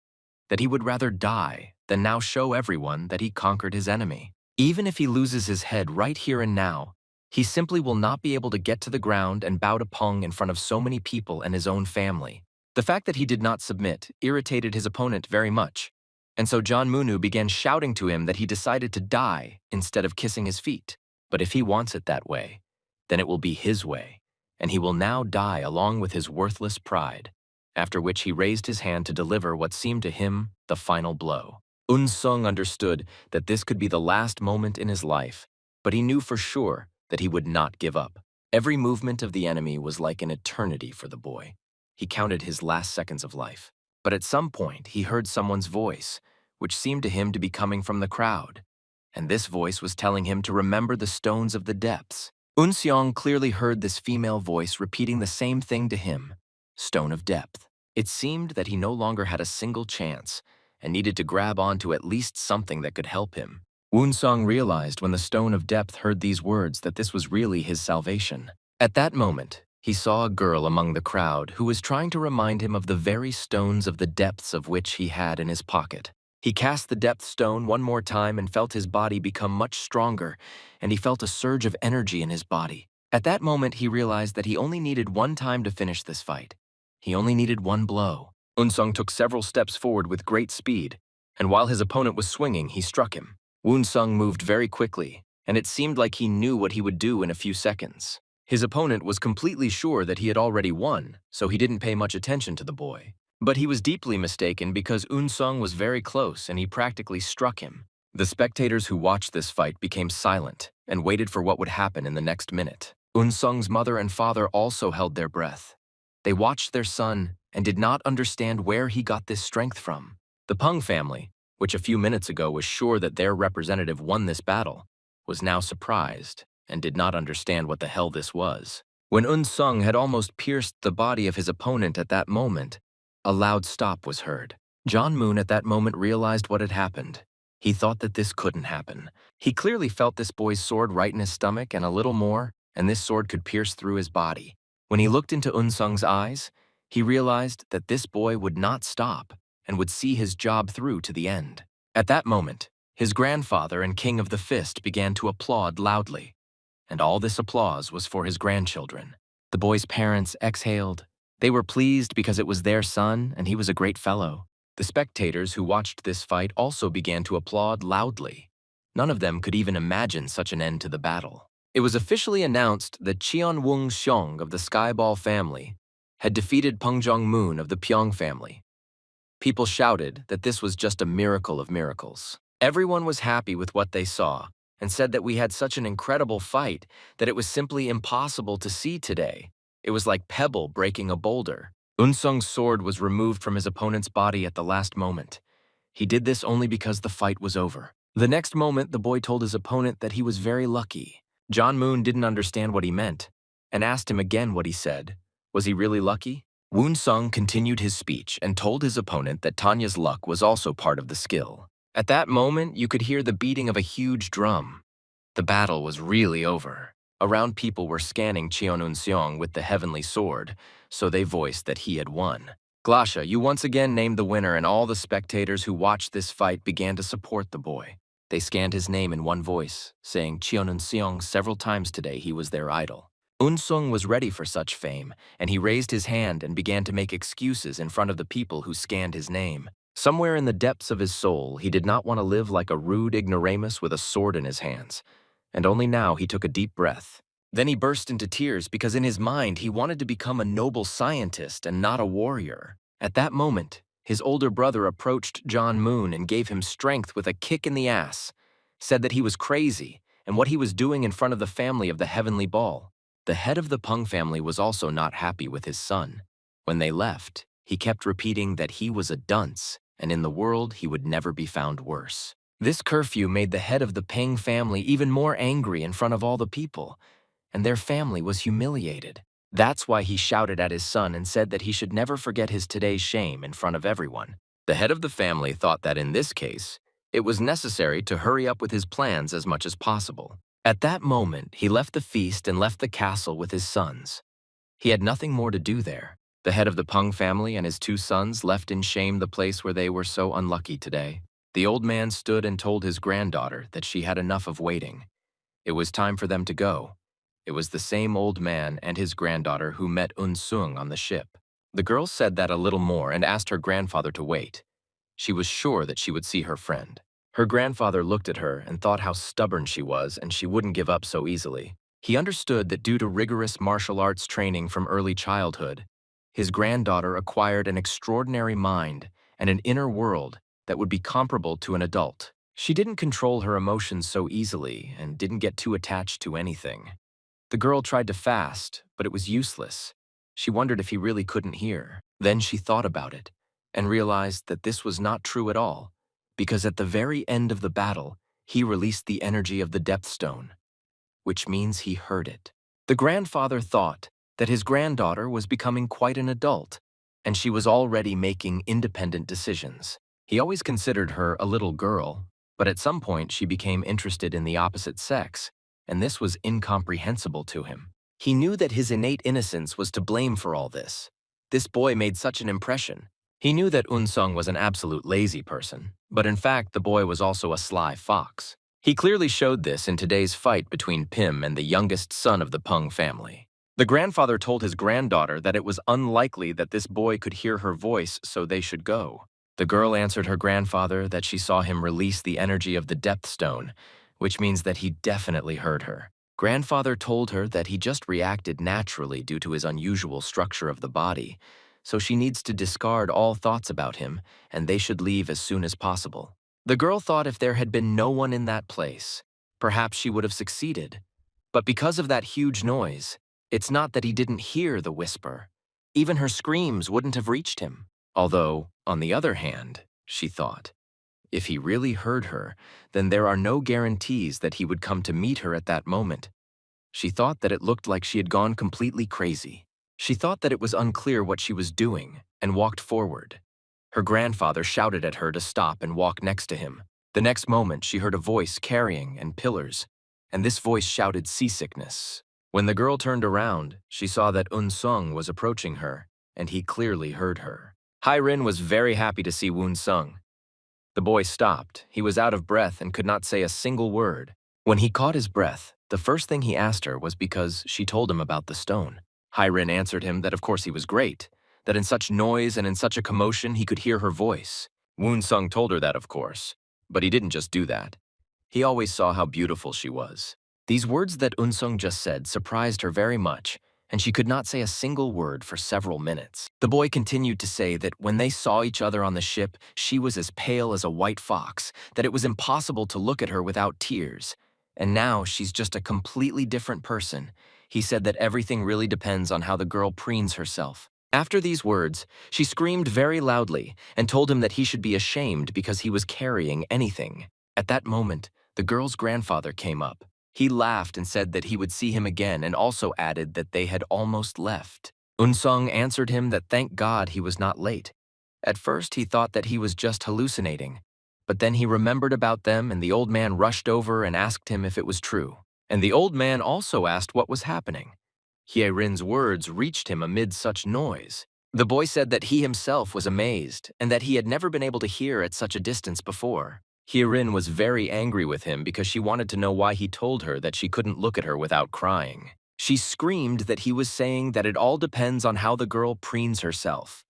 that he would rather die than now show everyone that he conquered his enemy. Even if he loses his head right here and now, he simply will not be able to get to the ground and bow to Peng in front of so many people and his own family. The fact that he did not submit irritated his opponent very much, and so John Moonu began shouting to him that he decided to die instead of kissing his feet. But if he wants it that way, then it will be his way, and he will now die along with his worthless pride, after which he raised his hand to deliver what seemed to him the final blow. Unsung understood that this could be the last moment in his life, but he knew for sure that he would not give up. Every movement of the enemy was like an eternity for the boy. He counted his last seconds of life. But at some point, he heard someone's voice, which seemed to him to be coming from the crowd. And this voice was telling him to remember the stones of the depths. Unseong clearly heard this female voice repeating the same thing to him, Stone of Depth. It seemed that he no longer had a single chance and needed to grab onto at least something that could help him. Woonsung realized when the Stone of Depth heard these words that this was really his salvation. At that moment, he saw a girl among the crowd who was trying to remind him of the very stones of the depths of which he had in his pocket. He cast the depth stone one more time and felt his body become much stronger, and he felt a surge of energy in his body. At that moment, he realized that he only needed one time to finish this fight. He only needed one blow. Unsung took several steps forward with great speed, and while his opponent was swinging, he struck him. Woonsung moved very quickly, and it seemed like he knew what he would do in a few seconds. His opponent was completely sure that he had already won, so he didn't pay much attention to the boy. But he was deeply mistaken because Unsung was very close and he practically struck him. The spectators who watched this fight became silent and waited for what would happen in the next minute. Unsung's mother and father also held their breath. They watched their son and did not understand where he got this strength from. The Peng family, which a few minutes ago was sure that their representative won this battle, was now surprised and did not understand what the hell this was. When Unsung had almost pierced the body of his opponent at that moment, a loud stop was heard. John Moon at that moment realized what had happened. He thought that this couldn't happen. He clearly felt this boy's sword right in his stomach and a little more, and this sword could pierce through his body. When he looked into Unsung's eyes, he realized that this boy would not stop and would see his job through to the end. At that moment, his grandfather and King of the Fist began to applaud loudly. And all this applause was for his grandchildren. The boy's parents exhaled. They were pleased because it was their son and he was a great fellow. The spectators who watched this fight also began to applaud loudly. None of them could even imagine such an end to the battle. It was officially announced that Cheon Wung Xiong of the Skyball family had defeated Peng Jong Moon of the Pyong family. People shouted that this was just a miracle of miracles. Everyone was happy with what they saw, and said that we had such an incredible fight that it was simply impossible to see today. It was like pebble breaking a boulder. Unsung's sword was removed from his opponent's body at the last moment. He did this only because the fight was over. The next moment, the boy told his opponent that he was very lucky. John Moon didn't understand what he meant, and asked him again what he said. Was he really lucky? Woonsung continued his speech and told his opponent that Tanya's luck was also part of the skill. At that moment, you could hear the beating of a huge drum. The battle was really over. Around people were scanning Cheon Unseong with the heavenly sword, so they voiced that he had won. Glasha, you once again named the winner, and all the spectators who watched this fight began to support the boy. They scanned his name in one voice, saying Cheon Unseong several times today he was their idol. Unsung was ready for such fame, and he raised his hand and began to make excuses in front of the people who scanned his name. Somewhere in the depths of his soul, he did not want to live like a rude ignoramus with a sword in his hands. and only now he took a deep breath. Then he burst into tears because in his mind he wanted to become a noble scientist and not a warrior. At that moment, his older brother approached John Moon and gave him strength with a kick in the ass, said that he was crazy and what he was doing in front of the family of the Heavenly Ball. The head of the Peng family was also not happy with his son. When they left, he kept repeating that he was a dunce, and in the world he would never be found worse. This curfew made the head of the Peng family even more angry in front of all the people, and their family was humiliated. That's why he shouted at his son and said that he should never forget his today's shame in front of everyone. The head of the family thought that in this case, it was necessary to hurry up with his plans as much as possible. At that moment, he left the feast and left the castle with his sons. He had nothing more to do there. The head of the Peng family and his two sons left in shame the place where they were so unlucky today. The old man stood and told his granddaughter that she had enough of waiting. It was time for them to go. It was the same old man and his granddaughter who met Sung on the ship. The girl said that a little more and asked her grandfather to wait. She was sure that she would see her friend. Her grandfather looked at her and thought how stubborn she was and she wouldn't give up so easily. He understood that due to rigorous martial arts training from early childhood, his granddaughter acquired an extraordinary mind and an inner world that would be comparable to an adult. She didn't control her emotions so easily and didn't get too attached to anything. The girl tried to fast, but it was useless. She wondered if he really couldn't hear. Then she thought about it and realized that this was not true at all, because at the very end of the battle, he released the energy of the depth stone, which means he heard it. The grandfather thought that his granddaughter was becoming quite an adult, and she was already making independent decisions. He always considered her a little girl, but at some point she became interested in the opposite sex, and this was incomprehensible to him. He knew that his innate innocence was to blame for all this. This boy made such an impression. He knew that Sung was an absolute lazy person, but in fact the boy was also a sly fox. He clearly showed this in today's fight between Pim and the youngest son of the Peng family. The grandfather told his granddaughter that it was unlikely that this boy could hear her voice, so they should go. The girl answered her grandfather that she saw him release the energy of the depth stone, which means that he definitely heard her. Grandfather told her that he just reacted naturally due to his unusual structure of the body, so she needs to discard all thoughts about him, and they should leave as soon as possible. The girl thought if there had been no one in that place, perhaps she would have succeeded. But because of that huge noise, it's not that he didn't hear the whisper. Even her screams wouldn't have reached him. Although, on the other hand, she thought, if he really heard her, then there are no guarantees that he would come to meet her at that moment. She thought that it looked like she had gone completely crazy. She thought that it was unclear what she was doing and walked forward. Her grandfather shouted at her to stop and walk next to him. The next moment, she heard a voice carrying and pillars, and this voice shouted seasickness. When the girl turned around, she saw that Sung was approaching her, and he clearly heard her. Hai Rin was very happy to see Sung. The boy stopped. He was out of breath and could not say a single word. When he caught his breath, the first thing he asked her was because she told him about the stone. Hai Rin answered him that of course he was great, that in such noise and in such a commotion he could hear her voice. Sung told her that of course, but he didn't just do that. He always saw how beautiful she was. These words that Sung just said surprised her very much, and she could not say a single word for several minutes. The boy continued to say that when they saw each other on the ship, she was as pale as a white fox, that it was impossible to look at her without tears. And now she's just a completely different person. He said that everything really depends on how the girl preens herself. After these words, she screamed very loudly and told him that he should be ashamed because he was carrying anything. At that moment, the girl's grandfather came up. He laughed and said that he would see him again and also added that they had almost left. Sung answered him that thank God he was not late. At first he thought that he was just hallucinating, but then he remembered about them and the old man rushed over and asked him if it was true. And the old man also asked what was happening. Hye Rin's words reached him amid such noise. The boy said that he himself was amazed and that he had never been able to hear at such a distance before. Hye Rin was very angry with him because she wanted to know why he told her that she couldn't look at her without crying. She screamed that he was saying that it all depends on how the girl preens herself.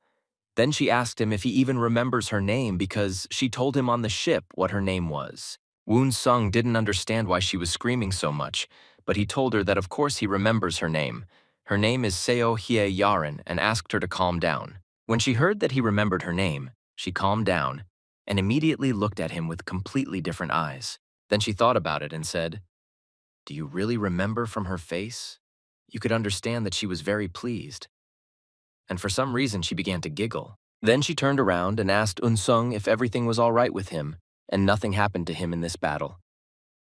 Then she asked him if he even remembers her name because she told him on the ship what her name was. Woon Sung didn't understand why she was screaming so much, but he told her that of course he remembers her name. Her name is Seo Hye Yaren and asked her to calm down. When she heard that he remembered her name, she calmed down and immediately looked at him with completely different eyes. Then she thought about it and said, "Do you really remember from her face?" You could understand that she was very pleased. And for some reason she began to giggle. Then she turned around and asked Unsung if everything was all right with him, and nothing happened to him in this battle.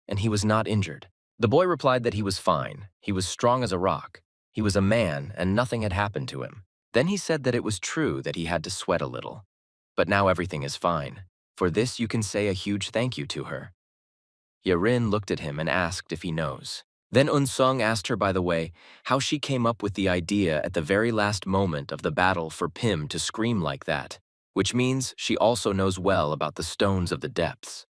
And he was not injured. The boy replied that he was fine. He was strong as a rock. He was a man, and nothing had happened to him. Then he said that it was true that he had to sweat a little. But now everything is fine. For this you can say a huge thank you to her. Yarin looked at him and asked if he knows. Then Unsung asked her, by the way, how she came up with the idea at the very last moment of the battle for Pim to scream like that, which means she also knows well about the stones of the depths.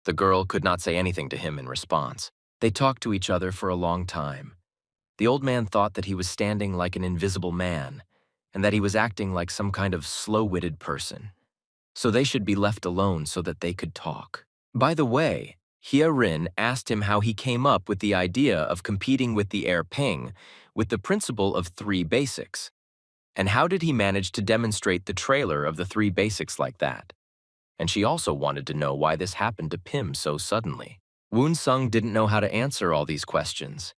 The girl could not say anything to him in response. They talked to each other for a long time. The old man thought that he was standing like an invisible man, and that he was acting like some kind of slow-witted person. So they should be left alone so that they could talk. By the way, Hye-rin asked him how he came up with the idea of competing with the heir Ping with the principle of 3 basics. And how did he manage to demonstrate the trailer of the 3 basics like that? And she also wanted to know why this happened to Pim so suddenly. Woon Sung didn't know how to answer all these questions.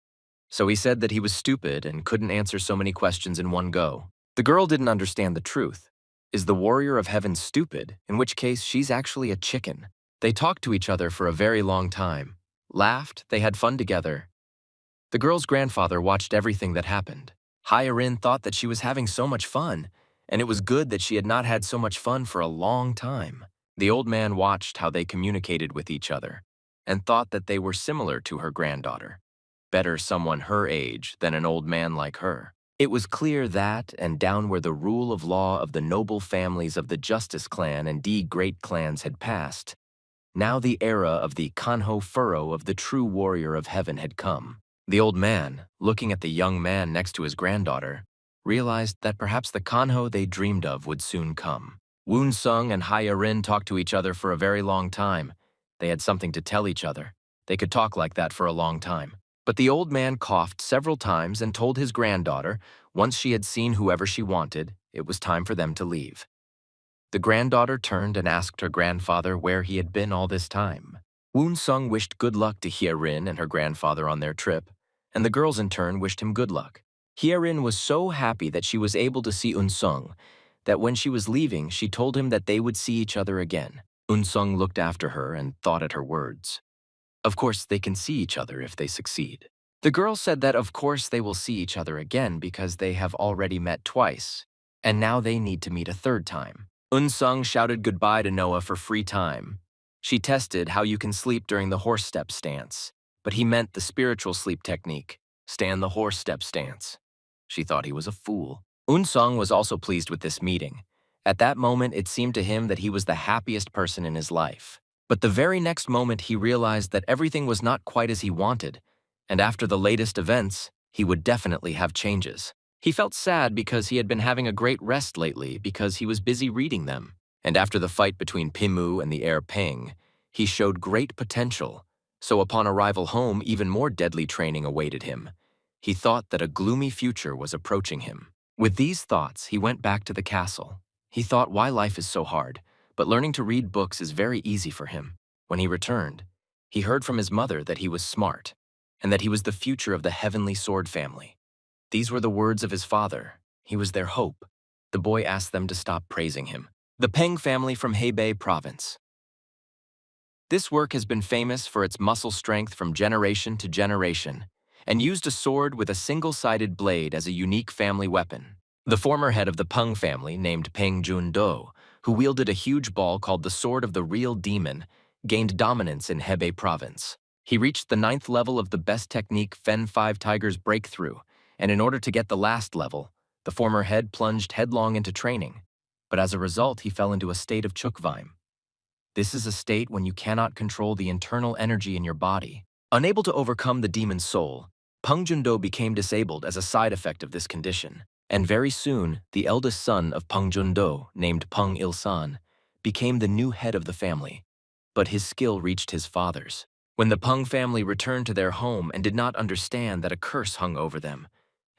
So he said that he was stupid and couldn't answer so many questions in one go. The girl didn't understand the truth. Is the warrior of heaven stupid? In which case she's actually a chicken. They talked to each other for a very long time, laughed, they had fun together. The girl's grandfather watched everything that happened. Hye-rin thought that she was having so much fun, and it was good that she had not had so much fun for a long time. The old man watched how they communicated with each other, and thought that they were similar to her granddaughter. Better someone her age than an old man like her. It was clear that, and down where the rule of law of the noble families of the Justice Clan and D Great Clans had passed, now the era of the Kanho Furrow of the true warrior of heaven had come. The old man, looking at the young man next to his granddaughter, realized that perhaps the Kanho they dreamed of would soon come. Woon Sung and Hye-rin talked to each other for a very long time. They had something to tell each other. They could talk like that for a long time. But the old man coughed several times and told his granddaughter, once she had seen whoever she wanted, it was time for them to leave. The granddaughter turned and asked her grandfather where he had been all this time. Woon Sung wished good luck to Hye-rin and her grandfather on their trip, and the girls in turn wished him good luck. Hye-rin was so happy that she was able to see Unsung that when she was leaving, she told him that they would see each other again. Unsung looked after her and thought at her words. Of course, they can see each other if they succeed. The girl said that of course they will see each other again because they have already met twice, and now they need to meet a third time. Unsung shouted goodbye to Noah for free time. She tested how you can sleep during the horse step stance, but he meant the spiritual sleep technique, stand the horse step stance. She thought he was a fool. Unsung was also pleased with this meeting. At that moment, it seemed to him that he was the happiest person in his life. But the very next moment, he realized that everything was not quite as he wanted, and after the latest events, he would definitely have changes. He felt sad because he had been having a great rest lately because he was busy reading them. And after the fight between Pimu and the heir Ping, he showed great potential. So upon arrival home, even more deadly training awaited him. He thought that a gloomy future was approaching him. With these thoughts, he went back to the castle. He thought why life is so hard, but learning to read books is very easy for him. When he returned, he heard from his mother that he was smart, and that he was the future of the Heavenly Sword family. These were the words of his father. He was their hope. The boy asked them to stop praising him. The Peng family from Hebei province. This work has been famous for its muscle strength from generation to generation, and used a sword with a single-sided blade as a unique family weapon. The former head of the Peng family, named Peng Jun-do, who wielded a huge ball called the Sword of the Real Demon, gained dominance in Hebei province. He reached the 9th level of the best technique Fen 5 Tiger's breakthrough, and in order to get the last level, the former head plunged headlong into training. But as a result, he fell into a state of chukvime. This is a state when you cannot control the internal energy in your body. Unable to overcome the demon's soul, Peng Jun-do became disabled as a side effect of this condition. And very soon, the eldest son of Peng Jun-do, named Peng Il-san, became the new head of the family. but his skill reached his father's. When the Peng family returned to their home and did not understand that a curse hung over them,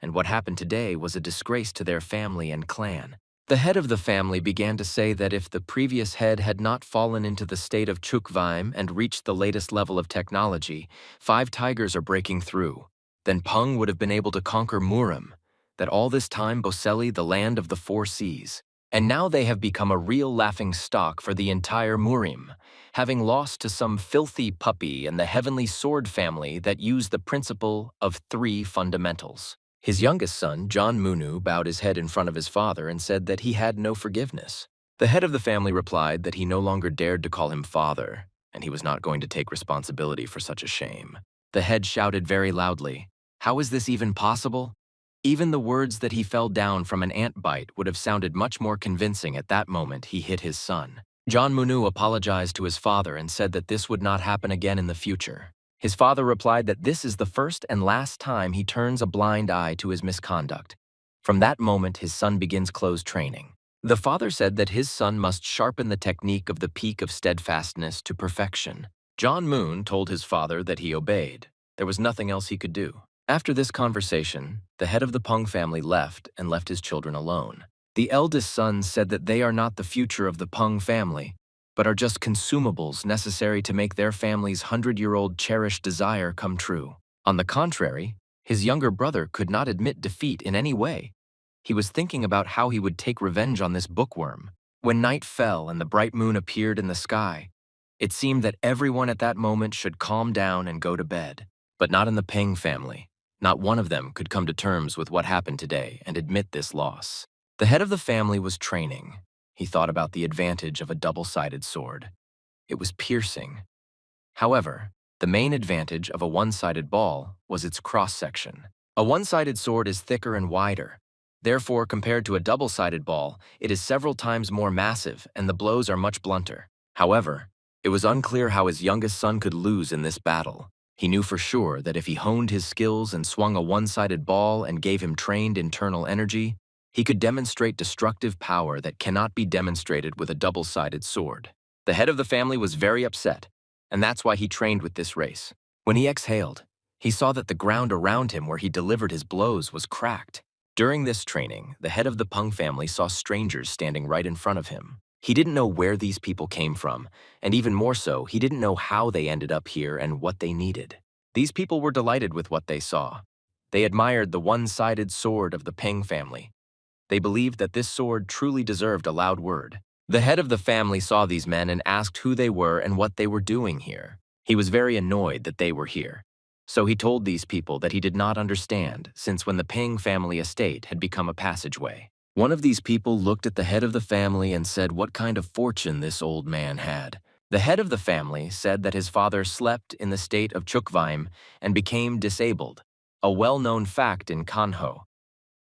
and what happened today was a disgrace to their family and clan. The head of the family began to say that if the previous head had not fallen into the state of Chukvaim and reached the latest level of technology, 5 tigers are breaking through, then Peng would have been able to conquer Murim, that all this time Boseli, the land of the 4 seas. And now they have become a real laughing stock for the entire Murim, having lost to some filthy puppy and the heavenly sword family that use the principle of 3 fundamentals. His youngest son, John Munu, bowed his head in front of his father and said that he had no forgiveness. The head of the family replied that he no longer dared to call him father, and he was not going to take responsibility for such a shame. The head shouted very loudly, "How is this even possible?" Even the words that he fell down from an ant bite would have sounded much more convincing at that moment he hit his son. John Munu apologized to his father and said that this would not happen again in the future. His father replied that this is the first and last time he turns a blind eye to his misconduct. From that moment, his son begins close training. The father said that his son must sharpen the technique of the peak of steadfastness to perfection. John Moon told his father that he obeyed. There was nothing else he could do. After this conversation, the head of the Peng family left and left his children alone. The eldest son said that they are not the future of the Peng family, but are just consumables necessary to make their family's 100-year-old cherished desire come true. On the contrary, his younger brother could not admit defeat in any way. He was thinking about how he would take revenge on this bookworm. When night fell and the bright moon appeared in the sky, it seemed that everyone at that moment should calm down and go to bed. But not in the Peng family. Not one of them could come to terms with what happened today and admit this loss. The head of the family was training. He thought about the advantage of a double-sided sword. It was piercing. However, the main advantage of a one-sided ball was its cross-section. A one-sided sword is thicker and wider. Therefore, compared to a double-sided ball, it is several times more massive and the blows are much blunter. However, it was unclear how his youngest son could lose in this battle. He knew for sure that if he honed his skills and swung a one-sided ball and gave him trained internal energy, he could demonstrate destructive power that cannot be demonstrated with a double-sided sword. The head of the family was very upset, and that's why he trained with this race. When he exhaled, he saw that the ground around him where he delivered his blows was cracked. During this training, the head of the Peng family saw strangers standing right in front of him. He didn't know where these people came from, and even more so, he didn't know how they ended up here and what they needed. These people were delighted with what they saw. They admired the one-sided sword of the Peng family. They believed that this sword truly deserved a loud word. The head of the family saw these men and asked who they were and what they were doing here. He was very annoyed that they were here. So he told these people that he did not understand, since when the Peng family estate had become a passageway. One of these people looked at the head of the family and said what kind of fortune this old man had. The head of the family said that his father slept in the state of Chukvaim and became disabled, a well-known fact in Kanho.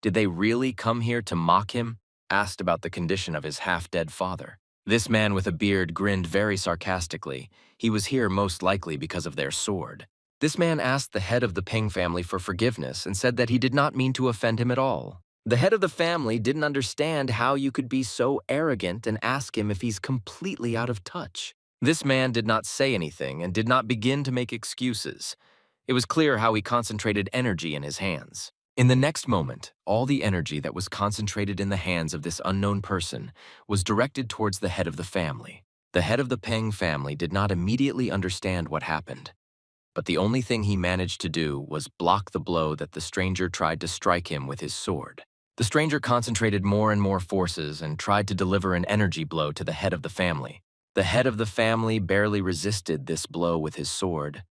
Did they really come here to mock him? Asked about the condition of his half-dead father. This man with a beard grinned very sarcastically. He was here most likely because of their sword. This man asked the head of the Peng family for forgiveness and said that he did not mean to offend him at all. The head of the family didn't understand how you could be so arrogant and ask him if he's completely out of touch. This man did not say anything and did not begin to make excuses. It was clear how he concentrated energy in his hands. In the next moment, all the energy that was concentrated in the hands of this unknown person was directed towards the head of the family. The head of the Peng family did not immediately understand what happened, but the only thing he managed to do was block the blow that the stranger tried to strike him with his sword. The stranger concentrated more and more forces and tried to deliver an energy blow to the head of the family. The head of the family barely resisted this blow with his sword,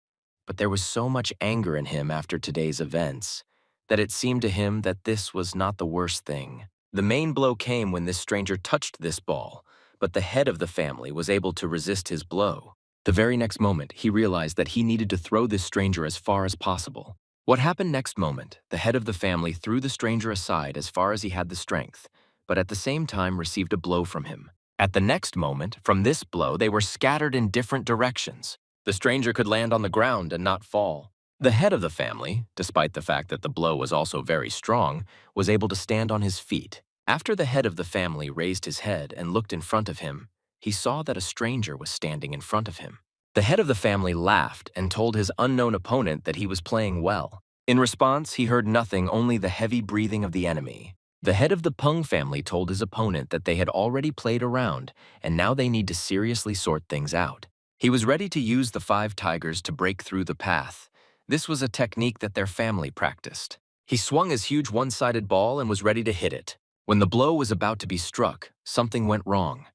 but there was so much anger in him after today's events that it seemed to him that this was not the worst thing. The main blow came when this stranger touched this ball, but the head of the family was able to resist his blow. The very next moment, he realized that he needed to throw this stranger as far as possible. What happened next moment, the head of the family threw the stranger aside as far as he had the strength, but at the same time received a blow from him. At the next moment, from this blow, they were scattered in different directions. The stranger could land on the ground and not fall. The head of the family, despite the fact that the blow was also very strong, was able to stand on his feet. After the head of the family raised his head and looked in front of him, he saw that a stranger was standing in front of him. The head of the family laughed and told his unknown opponent that he was playing well. In response, he heard nothing, only the heavy breathing of the enemy. The head of the Peng family told his opponent that they had already played around, and now they need to seriously sort things out. He was ready to use the 5 tigers to break through the path. This was a technique that their family practiced. He swung his huge one-sided ball and was ready to hit it. When the blow was about to be struck, something went wrong.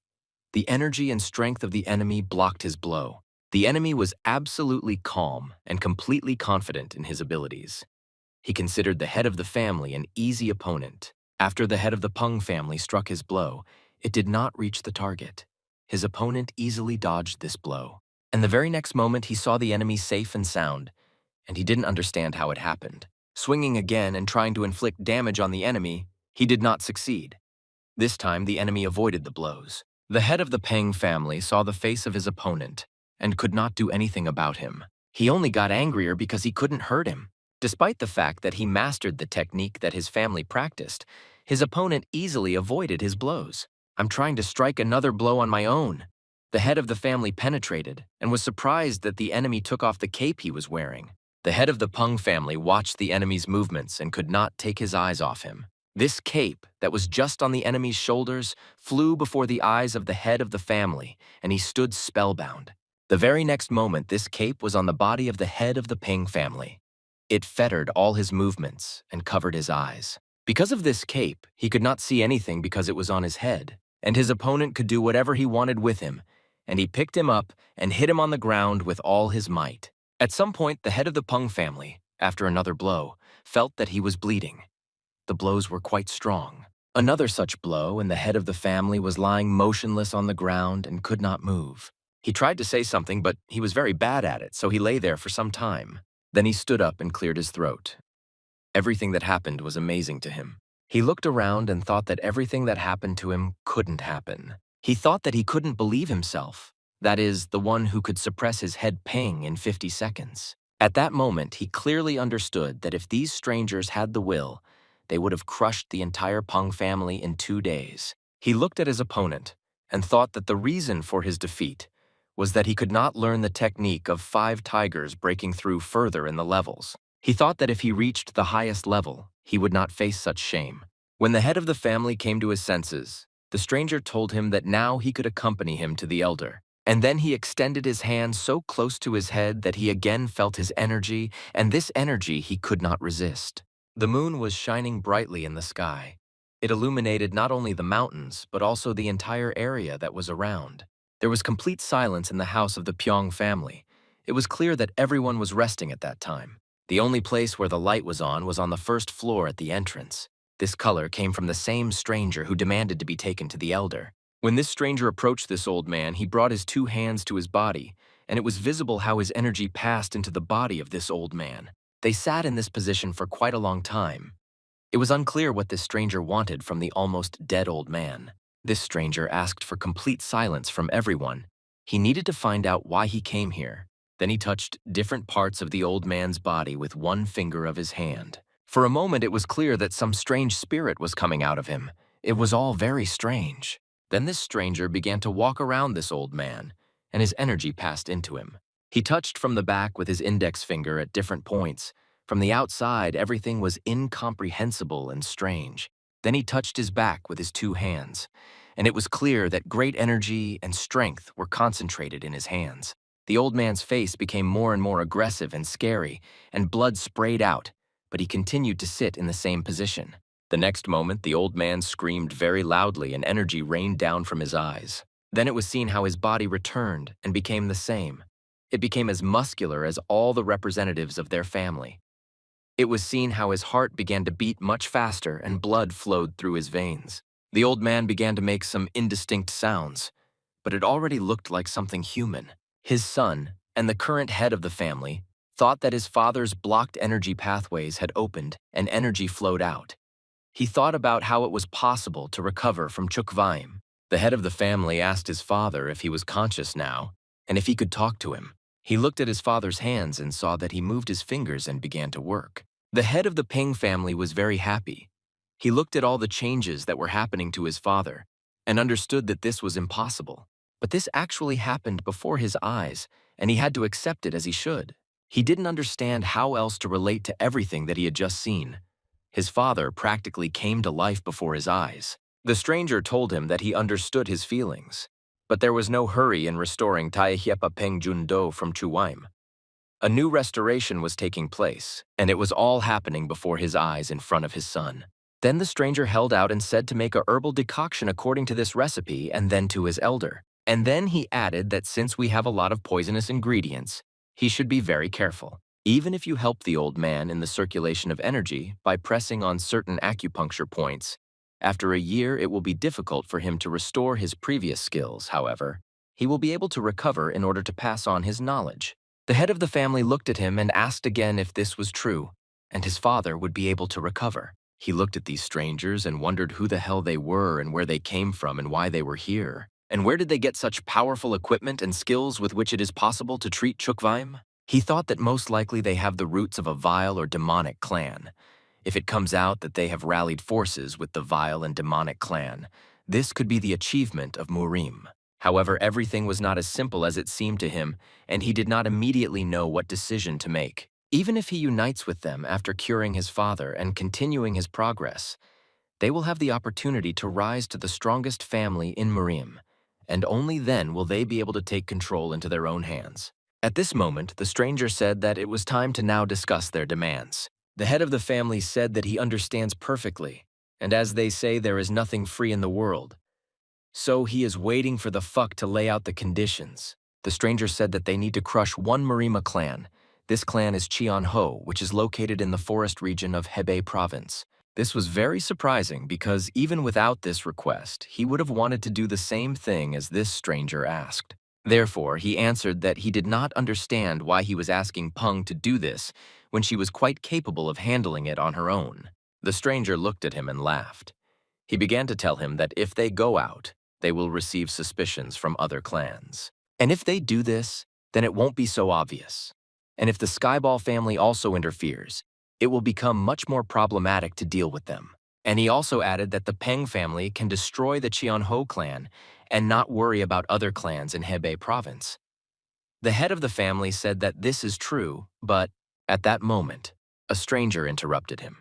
The energy and strength of the enemy blocked his blow. The enemy was absolutely calm and completely confident in his abilities. He considered the head of the family an easy opponent. After the head of the Peng family struck his blow, it did not reach the target. His opponent easily dodged this blow. And the very next moment, he saw the enemy safe and sound, and he didn't understand how it happened. Swinging again and trying to inflict damage on the enemy, he did not succeed. This time, the enemy avoided the blows. The head of the Peng family saw the face of his opponent and could not do anything about him. He only got angrier because he couldn't hurt him. Despite the fact that he mastered the technique that his family practiced, his opponent easily avoided his blows. "I'm trying to strike another blow on my own." The head of the family penetrated and was surprised that the enemy took off the cape he was wearing. The head of the Peng family watched the enemy's movements and could not take his eyes off him. This cape, that was just on the enemy's shoulders, flew before the eyes of the head of the family, and he stood spellbound. The very next moment, this cape was on the body of the head of the Peng family. It fettered all his movements and covered his eyes. Because of this cape, he could not see anything because it was on his head, and his opponent could do whatever he wanted with him, and he picked him up and hit him on the ground with all his might. At some point, the head of the Peng family, after another blow, felt that he was bleeding. The blows were quite strong. Another such blow, and the head of the family was lying motionless on the ground and could not move. He tried to say something, but he was very bad at it, so he lay there for some time. Then he stood up and cleared his throat. Everything that happened was amazing to him. He looked around and thought that everything that happened to him couldn't happen. He thought that he couldn't believe himself. That is, the one who could suppress his head ping in 50 seconds. At that moment, he clearly understood that if these strangers had the will, they would have crushed the entire Peng family in 2 days. He looked at his opponent and thought that the reason for his defeat was that he could not learn the technique of 5 tigers breaking through further in the levels. He thought that if he reached the highest level, he would not face such shame. When the head of the family came to his senses, the stranger told him that now he could accompany him to the elder. And then he extended his hand so close to his head that he again felt his energy, and this energy he could not resist. The moon was shining brightly in the sky. It illuminated not only the mountains, but also the entire area that was around. There was complete silence in the house of the Pyong family. It was clear that everyone was resting at that time. The only place where the light was on the first floor at the entrance. This color came from the same stranger who demanded to be taken to the elder. When this stranger approached this old man, he brought his 2 hands to his body, and it was visible how his energy passed into the body of this old man. They sat in this position for quite a long time. It was unclear what this stranger wanted from the almost dead old man. This stranger asked for complete silence from everyone. He needed to find out why he came here. Then he touched different parts of the old man's body with 1 finger of his hand. For a moment, it was clear that some strange spirit was coming out of him. It was all very strange. Then this stranger began to walk around this old man, and his energy passed into him. He touched from the back with his index finger at different points. From the outside, everything was incomprehensible and strange. Then he touched his back with his 2 hands, and it was clear that great energy and strength were concentrated in his hands. The old man's face became more and more aggressive and scary, and blood sprayed out, but he continued to sit in the same position. The next moment, the old man screamed very loudly and energy rained down from his eyes. Then it was seen how his body returned and became the same. It became as muscular as all the representatives of their family. It was seen how his heart began to beat much faster and blood flowed through his veins. The old man began to make some indistinct sounds, but it already looked like something human. His son, and the current head of the family, thought that his father's blocked energy pathways had opened and energy flowed out. He thought about how it was possible to recover from Chukvaim. The head of the family asked his father if he was conscious now, and if he could talk to him. He looked at his father's hands and saw that he moved his fingers and began to work. The head of the Peng family was very happy. He looked at all the changes that were happening to his father and understood that this was impossible. But this actually happened before his eyes, and he had to accept it as he should. He didn't understand how else to relate to everything that he had just seen. His father practically came to life before his eyes. The stranger told him that he understood his feelings, but there was no hurry in restoring Taihiepa Peng Jun Do from Chuwaim. A new restoration was taking place, and it was all happening before his eyes in front of his son. Then the stranger held out and said to make a herbal decoction according to this recipe and then to his elder. And then he added that since we have a lot of poisonous ingredients, he should be very careful. Even if you help the old man in the circulation of energy by pressing on certain acupuncture points, after a year it will be difficult for him to restore his previous skills, however. He will be able to recover in order to pass on his knowledge. The head of the family looked at him and asked again if this was true, and his father would be able to recover. He looked at these strangers and wondered who the hell they were and where they came from and why they were here. And where did they get such powerful equipment and skills with which it is possible to treat Chukvaim? He thought that most likely they have the roots of a vile or demonic clan. If it comes out that they have rallied forces with the vile and demonic clan, this could be the achievement of Murim. However, everything was not as simple as it seemed to him, and he did not immediately know what decision to make. Even if he unites with them after curing his father and continuing his progress, they will have the opportunity to rise to the strongest family in Murim, and only then will they be able to take control into their own hands. At this moment, the stranger said that it was time to now discuss their demands. The head of the family said that he understands perfectly, and as they say, there is nothing free in the world. So he is waiting for the fuck to lay out the conditions. The stranger said that they need to crush one Marima clan. This clan is Cheonho, which is located in the forest region of Hebei province. This was very surprising because even without this request, he would have wanted to do the same thing as this stranger asked. Therefore, he answered that he did not understand why he was asking Peng to do this when she was quite capable of handling it on her own. The stranger looked at him and laughed. He began to tell him that if they go out, they will receive suspicions from other clans. And if they do this, then it won't be so obvious. And if the Skyball family also interferes, it will become much more problematic to deal with them. And he also added that the Peng family can destroy the Cheonho clan and not worry about other clans in Hebei province. The head of the family said that this is true, but at that moment, a stranger interrupted him.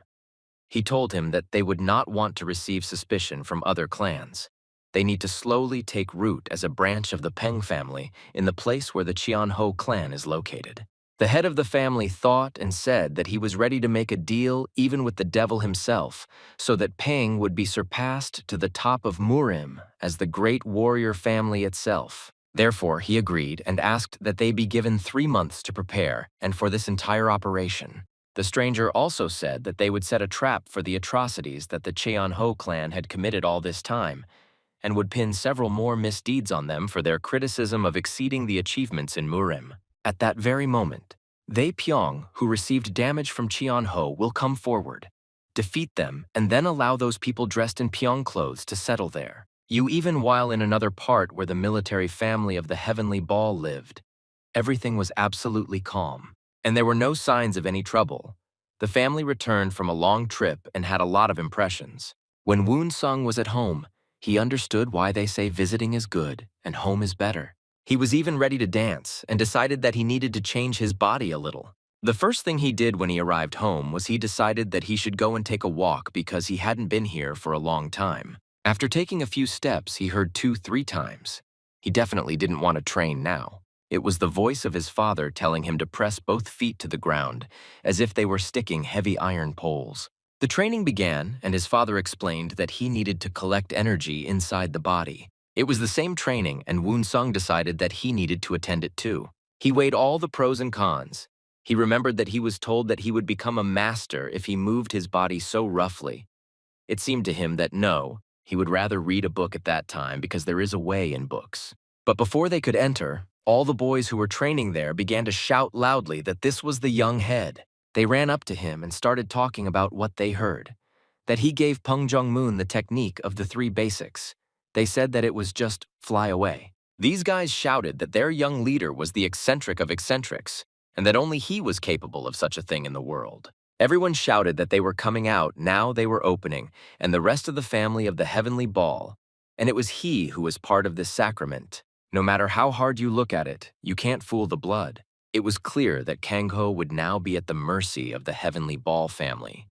He told him that they would not want to receive suspicion from other clans. They need to slowly take root as a branch of the Peng family in the place where the Cheonho clan is located. The head of the family thought and said that he was ready to make a deal even with the devil himself, so that Peng would be surpassed to the top of Murim as the great warrior family itself. Therefore, he agreed and asked that they be given 3 months to prepare and for this entire operation. The stranger also said that they would set a trap for the atrocities that the Cheonho clan had committed all this time, and would pin several more misdeeds on them for their criticism of exceeding the achievements in Murim. At that very moment, they Pyong, who received damage from Cheonho, will come forward, defeat them, and then allow those people dressed in Pyong clothes to settle there. You even while in another part where the military family of the Heavenly Ball lived. Everything was absolutely calm, and there were no signs of any trouble. The family returned from a long trip and had a lot of impressions. When Woon Sung was at home, he understood why they say visiting is good and home is better. He was even ready to dance and decided that he needed to change his body a little. The first thing he did when he arrived home was he decided that he should go and take a walk because he hadn't been here for a long time. After taking a few steps, he heard 2-3 times. He definitely didn't want to train now. It was the voice of his father telling him to press both feet to the ground, as if they were sticking heavy iron poles. The training began, and his father explained that he needed to collect energy inside the body. It was the same training, and Woon Sung decided that he needed to attend it too. He weighed all the pros and cons. He remembered that he was told that he would become a master if he moved his body so roughly. It seemed to him that no, he would rather read a book at that time because there is a way in books. But before they could enter, all the boys who were training there began to shout loudly that this was the young head. They ran up to him and started talking about what they heard, that he gave Peng Jung-moon the technique of the 3 basics. They said that it was just fly away. These guys shouted that their young leader was the eccentric of eccentrics, and that only he was capable of such a thing in the world. Everyone shouted that they were coming out, now they were opening, and the rest of the family of the Heavenly Ball, and it was he who was part of this sacrament. No matter how hard you look at it, you can't fool the blood. It was clear that Kangho would now be at the mercy of the Heavenly Ball family.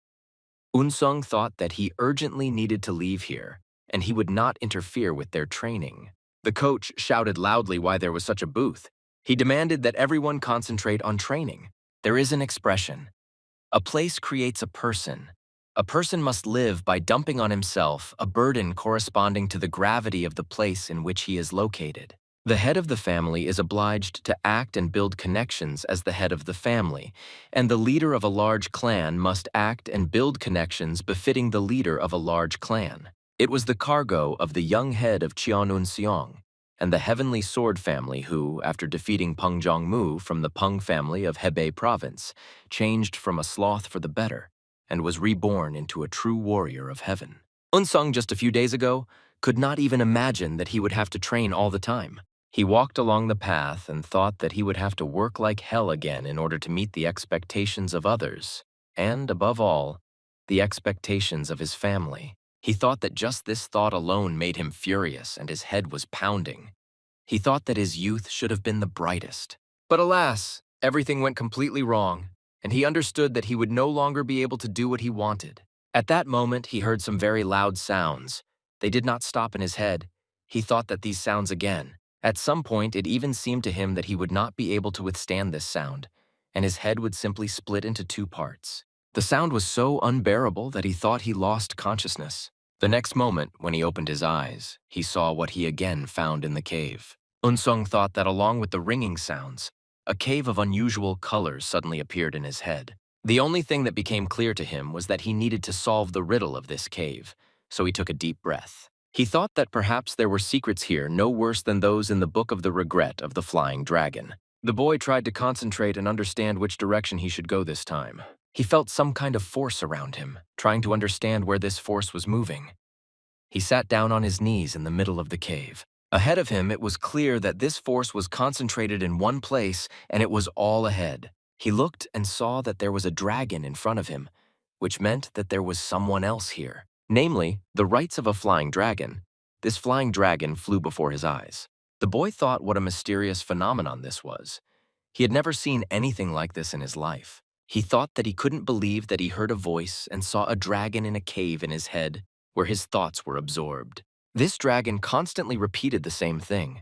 Unsung thought that he urgently needed to leave here, and he would not interfere with their training. The coach shouted loudly why there was such a booth. He demanded that everyone concentrate on training. There is an expression. A place creates a person. A person must live by dumping on himself a burden corresponding to the gravity of the place in which he is located. The head of the family is obliged to act and build connections as the head of the family, and the leader of a large clan must act and build connections befitting the leader of a large clan. It was the cargo of the young head of Cheonun-seong and the Heavenly Sword family who, after defeating Peng Jongmu from the Peng family of Hebei province, changed from a sloth for the better and was reborn into a true warrior of heaven. Unsung, just a few days ago, could not even imagine that he would have to train all the time. He walked along the path and thought that he would have to work like hell again in order to meet the expectations of others, and, above all, the expectations of his family. He thought that just this thought alone made him furious and his head was pounding. He thought that his youth should have been the brightest. But alas, everything went completely wrong, and he understood that he would no longer be able to do what he wanted. At that moment, he heard some very loud sounds. They did not stop in his head. He thought that these sounds again. At some point, it even seemed to him that he would not be able to withstand this sound, and his head would simply split into two parts. The sound was so unbearable that he thought he lost consciousness. The next moment, when he opened his eyes, he saw what he again found in the cave. Unsung thought that along with the ringing sounds, a cave of unusual colors suddenly appeared in his head. The only thing that became clear to him was that he needed to solve the riddle of this cave, so he took a deep breath. He thought that perhaps there were secrets here no worse than those in the Book of the Regret of the Flying Dragon. The boy tried to concentrate and understand which direction he should go this time. He felt some kind of force around him, trying to understand where this force was moving. He sat down on his knees in the middle of the cave. Ahead of him, it was clear that this force was concentrated in one place, and it was all ahead. He looked and saw that there was a dragon in front of him, which meant that there was someone else here. Namely, the rights of a flying dragon. This flying dragon flew before his eyes. The boy thought what a mysterious phenomenon this was. He had never seen anything like this in his life. He thought that he couldn't believe that he heard a voice and saw a dragon in a cave in his head where his thoughts were absorbed. This dragon constantly repeated the same thing.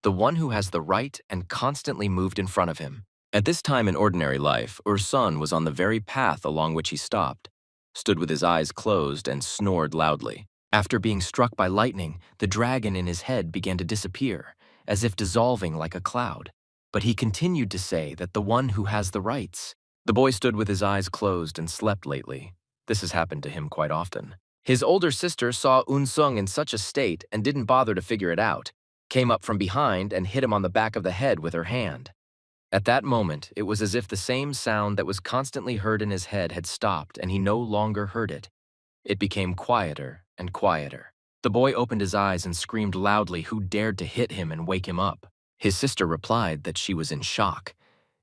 The one who has the right and constantly moved in front of him. At this time in ordinary life, Ursun was on the very path along which he stopped, stood with his eyes closed and snored loudly. After being struck by lightning, the dragon in his head began to disappear, as if dissolving like a cloud. But he continued to say that the one who has the rights. The boy stood with his eyes closed and slept lately. This has happened to him quite often. His older sister saw Unsung in such a state and didn't bother to figure it out, came up from behind and hit him on the back of the head with her hand. At that moment, it was as if the same sound that was constantly heard in his head had stopped and he no longer heard it. It became quieter and quieter. The boy opened his eyes and screamed loudly who dared to hit him and wake him up. His sister replied that she was in shock.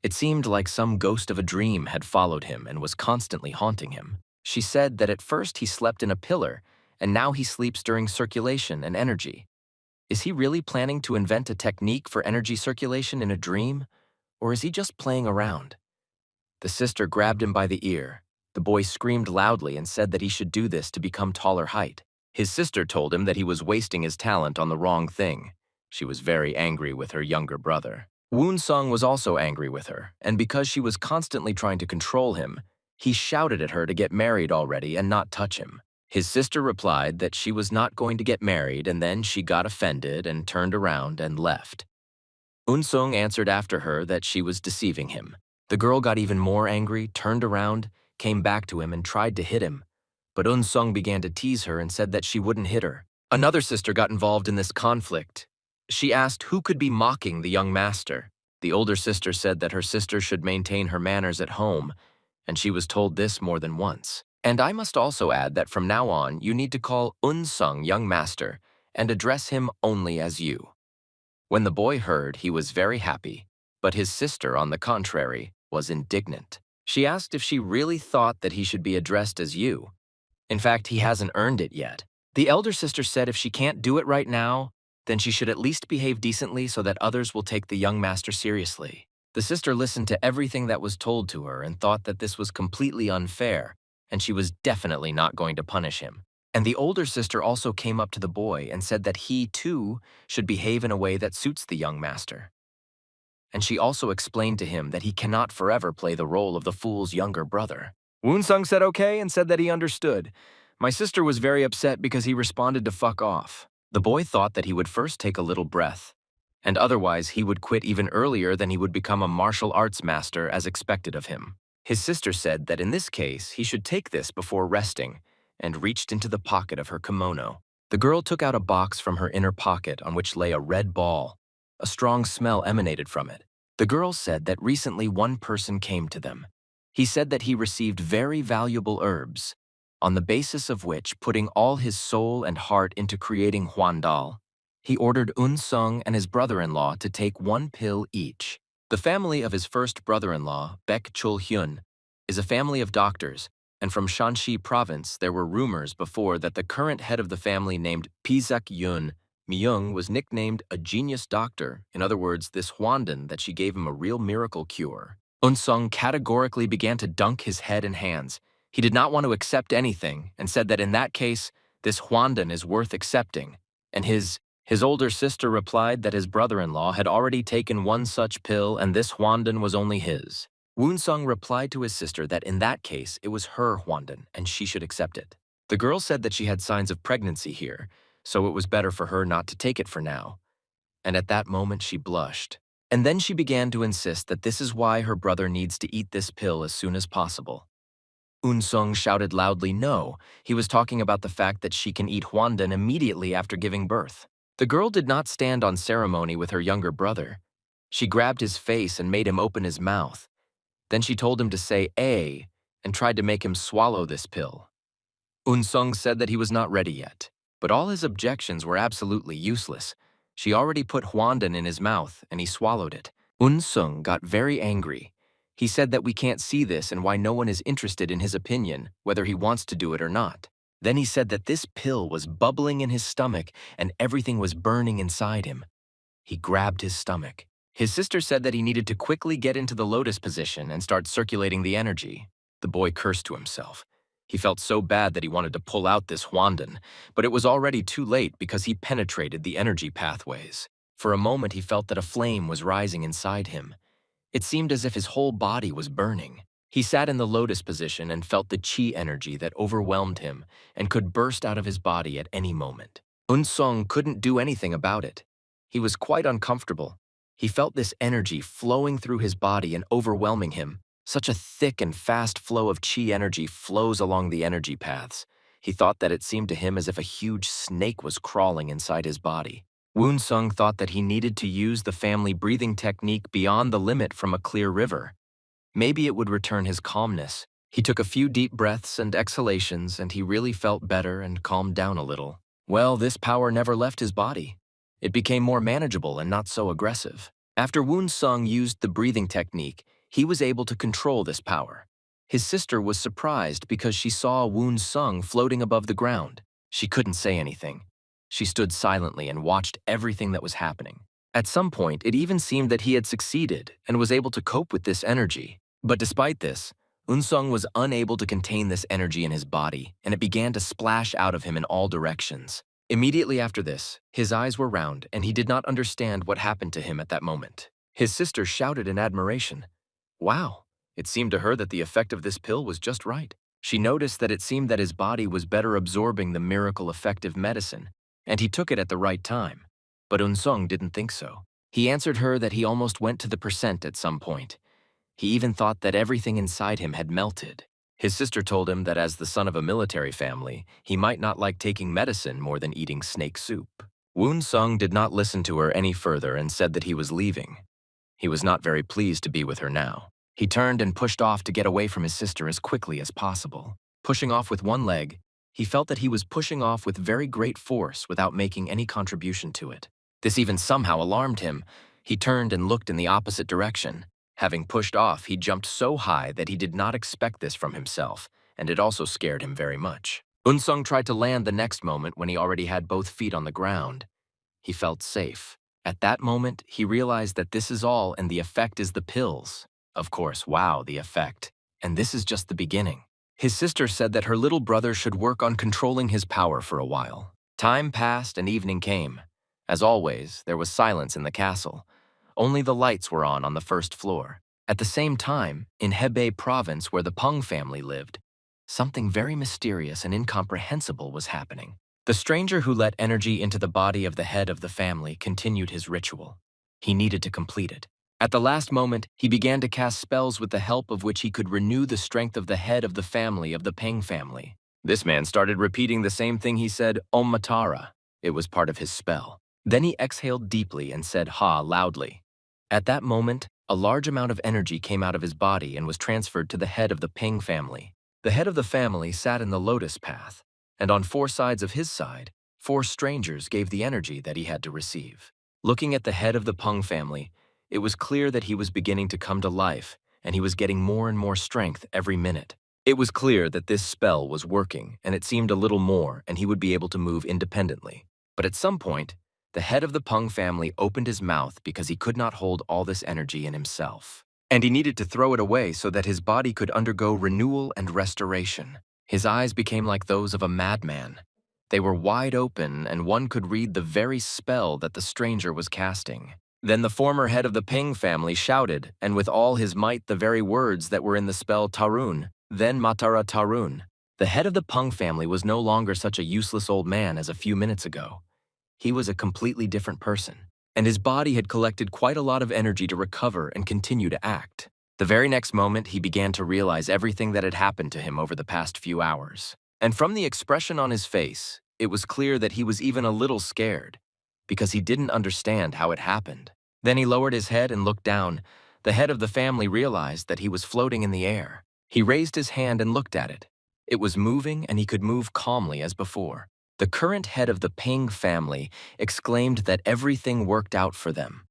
It seemed like some ghost of a dream had followed him and was constantly haunting him. She said that at first he slept in a pillar, and now he sleeps during circulation and energy. Is he really planning to invent a technique for energy circulation in a dream, or is he just playing around? The sister grabbed him by the ear. The boy screamed loudly and said that he should do this to become taller height. His sister told him that he was wasting his talent on the wrong thing. She was very angry with her younger brother. Woon-sung was also angry with her, and because she was constantly trying to control him, he shouted at her to get married already and not touch him. His sister replied that she was not going to get married, and then she got offended and turned around and left. Unsung answered after her that she was deceiving him. The girl got even more angry, turned around, came back to him and tried to hit him, but Unsung began to tease her and said that she wouldn't hit her. Another sister got involved in this conflict. She asked who could be mocking the young master. The older sister said that her sister should maintain her manners at home, and she was told this more than once. And I must also add that from now on, you need to call Unsung young master and address him only as you. When the boy heard, he was very happy, but his sister, on the contrary, was indignant. She asked if she really thought that he should be addressed as you. In fact, he hasn't earned it yet. The elder sister said if she can't do it right now, then she should at least behave decently so that others will take the young master seriously. The sister listened to everything that was told to her and thought that this was completely unfair, and she was definitely not going to punish him. And the older sister also came up to the boy and said that he, too, should behave in a way that suits the young master. And she also explained to him that he cannot forever play the role of the fool's younger brother. Woonsung said okay and said that he understood. My sister was very upset because he responded to fuck off. The boy thought that he would first take a little breath, and otherwise he would quit even earlier than he would become a martial arts master as expected of him. His sister said that in this case he should take this before resting, and reached into the pocket of her kimono. The girl took out a box from her inner pocket on which lay a red ball. A strong smell emanated from it. The girl said that recently one person came to them. He said that he received very valuable herbs, on the basis of which, putting all his soul and heart into creating Huandal, he ordered Unsung and his brother-in-law to take one pill each. The family of his first brother-in-law, Baek Chul-hyun, is a family of doctors, and from Shanxi province there were rumors before that the current head of the family named Pizak Yun Myung was nicknamed a genius doctor, in other words, this Hwandan that she gave him a real miracle cure. Unsung categorically began to dunk his head and hands. He did not want to accept anything and said that in that case, this Hwandan is worth accepting, and his older sister replied that his brother-in-law had already taken one such pill and this Hwandan was only his. Woonsung replied to his sister that in that case it was her Hwandan and she should accept it. The girl said that she had signs of pregnancy here, so it was better for her not to take it for now. And at that moment she blushed. And then she began to insist that this is why her brother needs to eat this pill as soon as possible. Unsung shouted loudly no. He was talking about the fact that she can eat Hwandan immediately after giving birth. The girl did not stand on ceremony with her younger brother. She grabbed his face and made him open his mouth. Then she told him to say "A" and tried to make him swallow this pill. Unsung said that he was not ready yet, but all his objections were absolutely useless. She already put Hwandan in his mouth and he swallowed it. Unsung got very angry. He said that we can't see this and why no one is interested in his opinion, whether he wants to do it or not. Then he said that this pill was bubbling in his stomach and everything was burning inside him. He grabbed his stomach. His sister said that he needed to quickly get into the lotus position and start circulating the energy. The boy cursed to himself. He felt so bad that he wanted to pull out this Hwandan, but it was already too late because he penetrated the energy pathways. For a moment he felt that a flame was rising inside him. It seemed as if his whole body was burning. He sat in the lotus position and felt the chi energy that overwhelmed him and could burst out of his body at any moment. Unsung couldn't do anything about it. He was quite uncomfortable. He felt this energy flowing through his body and overwhelming him. Such a thick and fast flow of chi energy flows along the energy paths. He thought that it seemed to him as if a huge snake was crawling inside his body. Woonsung thought that he needed to use the family breathing technique beyond the limit from a clear river. Maybe it would return his calmness. He took a few deep breaths and exhalations, and he really felt better and calmed down a little. Well, this power never left his body. It became more manageable and not so aggressive. After Woonsung used the breathing technique, he was able to control this power. His sister was surprised because she saw Woonsung floating above the ground. She couldn't say anything. She stood silently and watched everything that was happening. At some point, it even seemed that he had succeeded and was able to cope with this energy. But despite this, Unsung was unable to contain this energy in his body, and it began to splash out of him in all directions. Immediately after this, his eyes were round, and he did not understand what happened to him at that moment. His sister shouted in admiration. Wow, it seemed to her that the effect of this pill was just right. She noticed that it seemed that his body was better absorbing the miracle effective medicine, and he took it at the right time. But Unsung didn't think so. He answered her that he almost went to the percent at some point. He even thought that everything inside him had melted. His sister told him that as the son of a military family, he might not like taking medicine more than eating snake soup. Woonsung did not listen to her any further and said that he was leaving. He was not very pleased to be with her now. He turned and pushed off to get away from his sister as quickly as possible. Pushing off with one leg, he felt that he was pushing off with very great force without making any contribution to it. This even somehow alarmed him. He turned and looked in the opposite direction. Having pushed off, he jumped so high that he did not expect this from himself, and it also scared him very much. Unsung tried to land the next moment when he already had both feet on the ground. He felt safe. At that moment, he realized that this is all and the effect is the pills. Of course, wow, the effect. And this is just the beginning. His sister said that her little brother should work on controlling his power for a while. Time passed and evening came. As always, there was silence in the castle. Only the lights were on the first floor. At the same time, in Hebei province where the Peng family lived, something very mysterious and incomprehensible was happening. The stranger who let energy into the body of the head of the family continued his ritual. He needed to complete it. At the last moment, he began to cast spells with the help of which he could renew the strength of the head of the Peng family. This man started repeating the same thing he said, Om Matara. It was part of his spell. Then he exhaled deeply and said Ha loudly. At that moment, a large amount of energy came out of his body and was transferred to the head of the Peng family. The head of the family sat in the lotus path, and on 4 sides of his side, 4 strangers gave the energy that he had to receive. Looking at the head of the Peng family, it was clear that he was beginning to come to life, and he was getting more and more strength every minute. It was clear that this spell was working, and it seemed a little more, and he would be able to move independently. But at some point, the head of the Peng family opened his mouth because he could not hold all this energy in himself. And he needed to throw it away so that his body could undergo renewal and restoration. His eyes became like those of a madman. They were wide open, and one could read the very spell that the stranger was casting. Then the former head of the Peng family shouted, and with all his might the very words that were in the spell Tarun, then Matara Tarun. The head of the Peng family was no longer such a useless old man as a few minutes ago. He was a completely different person, and his body had collected quite a lot of energy to recover and continue to act. The very next moment, he began to realize everything that had happened to him over the past few hours. And from the expression on his face, it was clear that he was even a little scared, because he didn't understand how it happened. Then he lowered his head and looked down. The head of the family realized that he was floating in the air. He raised his hand and looked at it. It was moving, and he could move calmly as before. The current head of the Peng family exclaimed that everything worked out for them.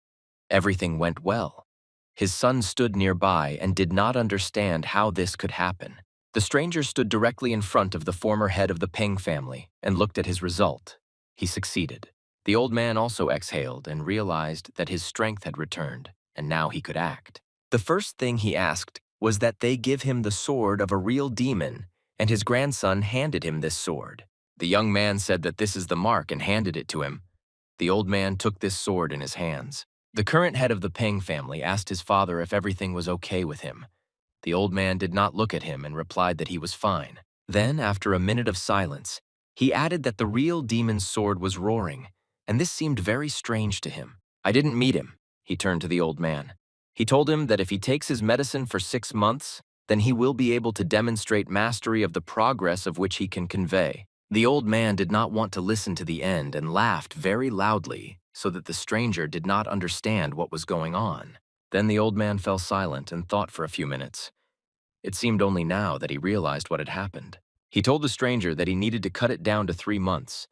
Everything went well. His son stood nearby and did not understand how this could happen. The stranger stood directly in front of the former head of the Peng family and looked at his result. He succeeded. The old man also exhaled and realized that his strength had returned, and now he could act. The first thing he asked was that they give him the sword of a real demon, and his grandson handed him this sword. The young man said that this is the mark and handed it to him. The old man took this sword in his hands. The current head of the Peng family asked his father if everything was okay with him. The old man did not look at him and replied that he was fine. Then, after a minute of silence, he added that the real demon's sword was roaring, and this seemed very strange to him. I didn't meet him, he turned to the old man. He told him that if he takes his medicine for 6 months, then he will be able to demonstrate mastery of the progress of which he can convey. The old man did not want to listen to the end and laughed very loudly so that the stranger did not understand what was going on. Then the old man fell silent and thought for a few minutes. It seemed only now that he realized what had happened. He told the stranger that he needed to cut it down to 3 months.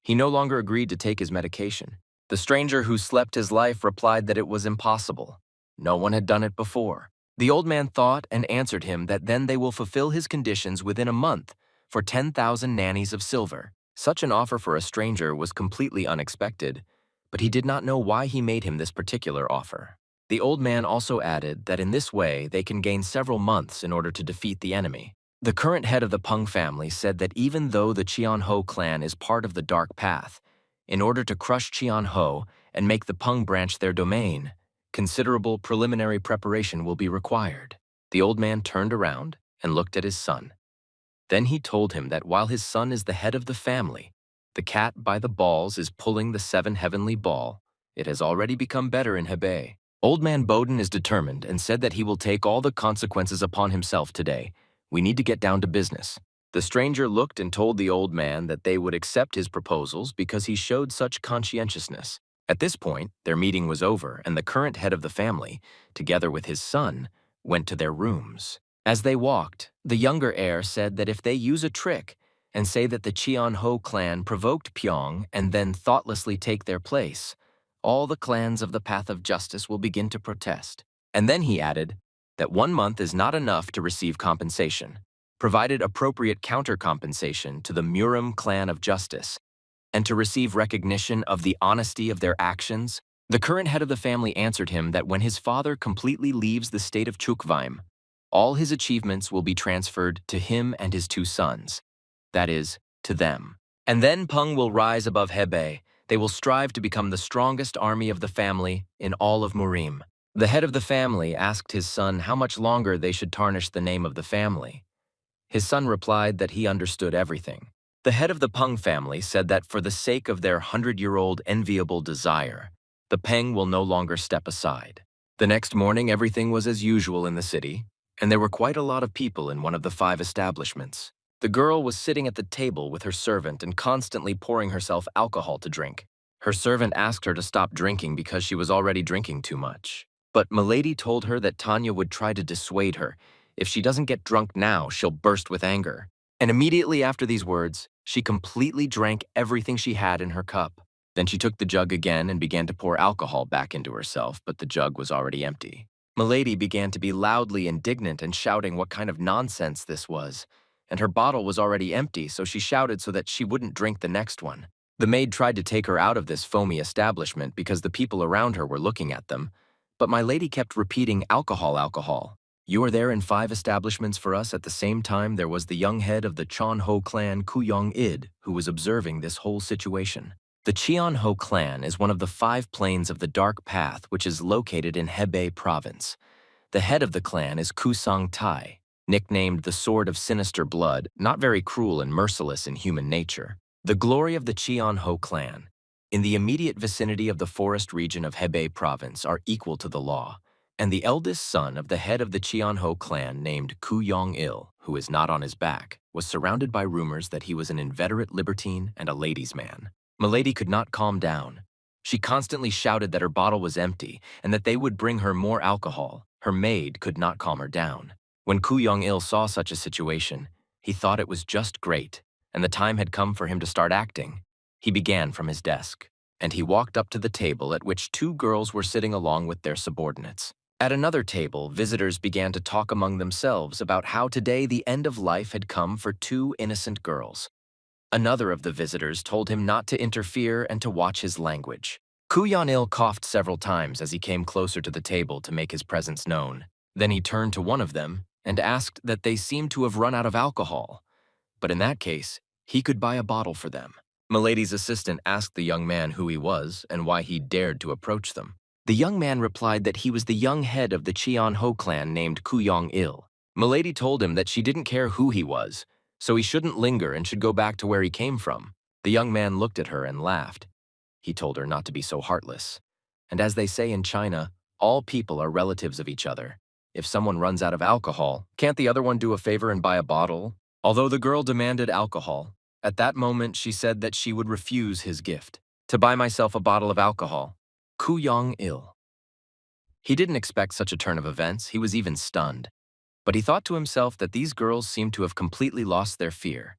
He no longer agreed to take his medication. The stranger who slept his life replied that it was impossible. No one had done it before. The old man thought and answered him that then they will fulfill his conditions within a month for 10,000 nannies of silver. Such an offer for a stranger was completely unexpected, but he did not know why he made him this particular offer. The old man also added that in this way they can gain several months in order to defeat the enemy. The current head of the Peng family said that even though the Qianho clan is part of the Dark Path, in order to crush Qianho and make the Peng branch their domain, considerable preliminary preparation will be required. The old man turned around and looked at his son. Then he told him that while his son is the head of the family, the cat by the balls is pulling the 7 heavenly ball. It has already become better in Hebei. Old man Bowden is determined and said that he will take all the consequences upon himself today. We need to get down to business. The stranger looked and told the old man that they would accept his proposals because he showed such conscientiousness. At this point, their meeting was over, and the current head of the family, together with his son, went to their rooms. As they walked, the younger heir said that if they use a trick and say that the Qianho clan provoked Pyong and then thoughtlessly take their place, all the clans of the Path of Justice will begin to protest. And then he added that 1 month is not enough to receive compensation, provided appropriate counter-compensation to the Murim clan of Justice. and to receive recognition of the honesty of their actions? The current head of the family answered him that when his father completely leaves the state of Chukvime, all his achievements will be transferred to him and his two sons, that is, to them. And then Peng will rise above Hebei. They will strive to become the strongest army of the family in all of Murim. The head of the family asked his son how much longer they should tarnish the name of the family. His son replied that he understood everything. The head of the Peng family said that for the sake of their 100-year-old enviable desire, the Peng will no longer step aside. The next morning, everything was as usual in the city, and there were quite a lot of people in one of the 5 establishments. The girl was sitting at the table with her servant and constantly pouring herself alcohol to drink. Her servant asked her to stop drinking because she was already drinking too much. But Milady told her that Tanya would try to dissuade her. If she doesn't get drunk now, she'll burst with anger. And immediately after these words, she completely drank everything she had in her cup. Then she took the jug again and began to pour alcohol back into herself, but the jug was already empty. Milady began to be loudly indignant and shouting what kind of nonsense this was. And her bottle was already empty, so she shouted so that she wouldn't drink the next one. The maid tried to take her out of this foamy establishment because the people around her were looking at them, but my lady kept repeating, "Alcohol, alcohol." You were there in 5 establishments for us at the same time. There was the young head of the Cheon-ho clan, Kuyong-id, who was observing this whole situation. The Cheon-ho clan is one of the 5 plains of the Dark Path, which is located in Hebei province. The head of the clan is Kusang-tai, nicknamed the Sword of Sinister Blood, not very cruel and merciless in human nature. The glory of the Cheon-ho clan, in the immediate vicinity of the forest region of Hebei province, are equal to the law, and the eldest son of the head of the Cheon-ho clan, named Kuyong-il, who is not on his back, was surrounded by rumors that he was an inveterate libertine and a ladies' man. Milady could not calm down. She constantly shouted that her bottle was empty and that they would bring her more alcohol. Her maid could not calm her down. When Kuyong-il saw such a situation, he thought it was just great, and the time had come for him to start acting. He began from his desk, and he walked up to the table at which 2 girls were sitting along with their subordinates. At another table, visitors began to talk among themselves about how today the end of life had come for 2 innocent girls. Another of the visitors told him not to interfere and to watch his language. Kuyong-il coughed several times as he came closer to the table to make his presence known. Then he turned to one of them and asked that they seemed to have run out of alcohol, but in that case, he could buy a bottle for them. Milady's assistant asked the young man who he was and why he dared to approach them. The young man replied that he was the young head of the Cheon-ho clan named Kuyong-il. Milady told him that she didn't care who he was, so he shouldn't linger and should go back to where he came from. The young man looked at her and laughed. He told her not to be so heartless. And as they say in China, all people are relatives of each other. If someone runs out of alcohol, can't the other one do a favor and buy a bottle? Although the girl demanded alcohol, at that moment she said that she would refuse his gift. To buy myself a bottle of alcohol. Kuyong-il. He didn't expect such a turn of events. He was even stunned. But he thought to himself that these girls seemed to have completely lost their fear.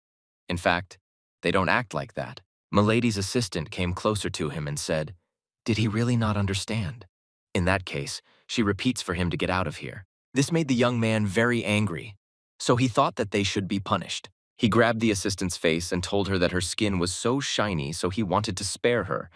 In fact, they don't act like that. Milady's assistant came closer to him and said, "Did he really not understand? In that case, she repeats for him to get out of here." This made the young man very angry, so he thought that they should be punished. He grabbed the assistant's face and told her that her skin was so shiny, so he wanted to spare her,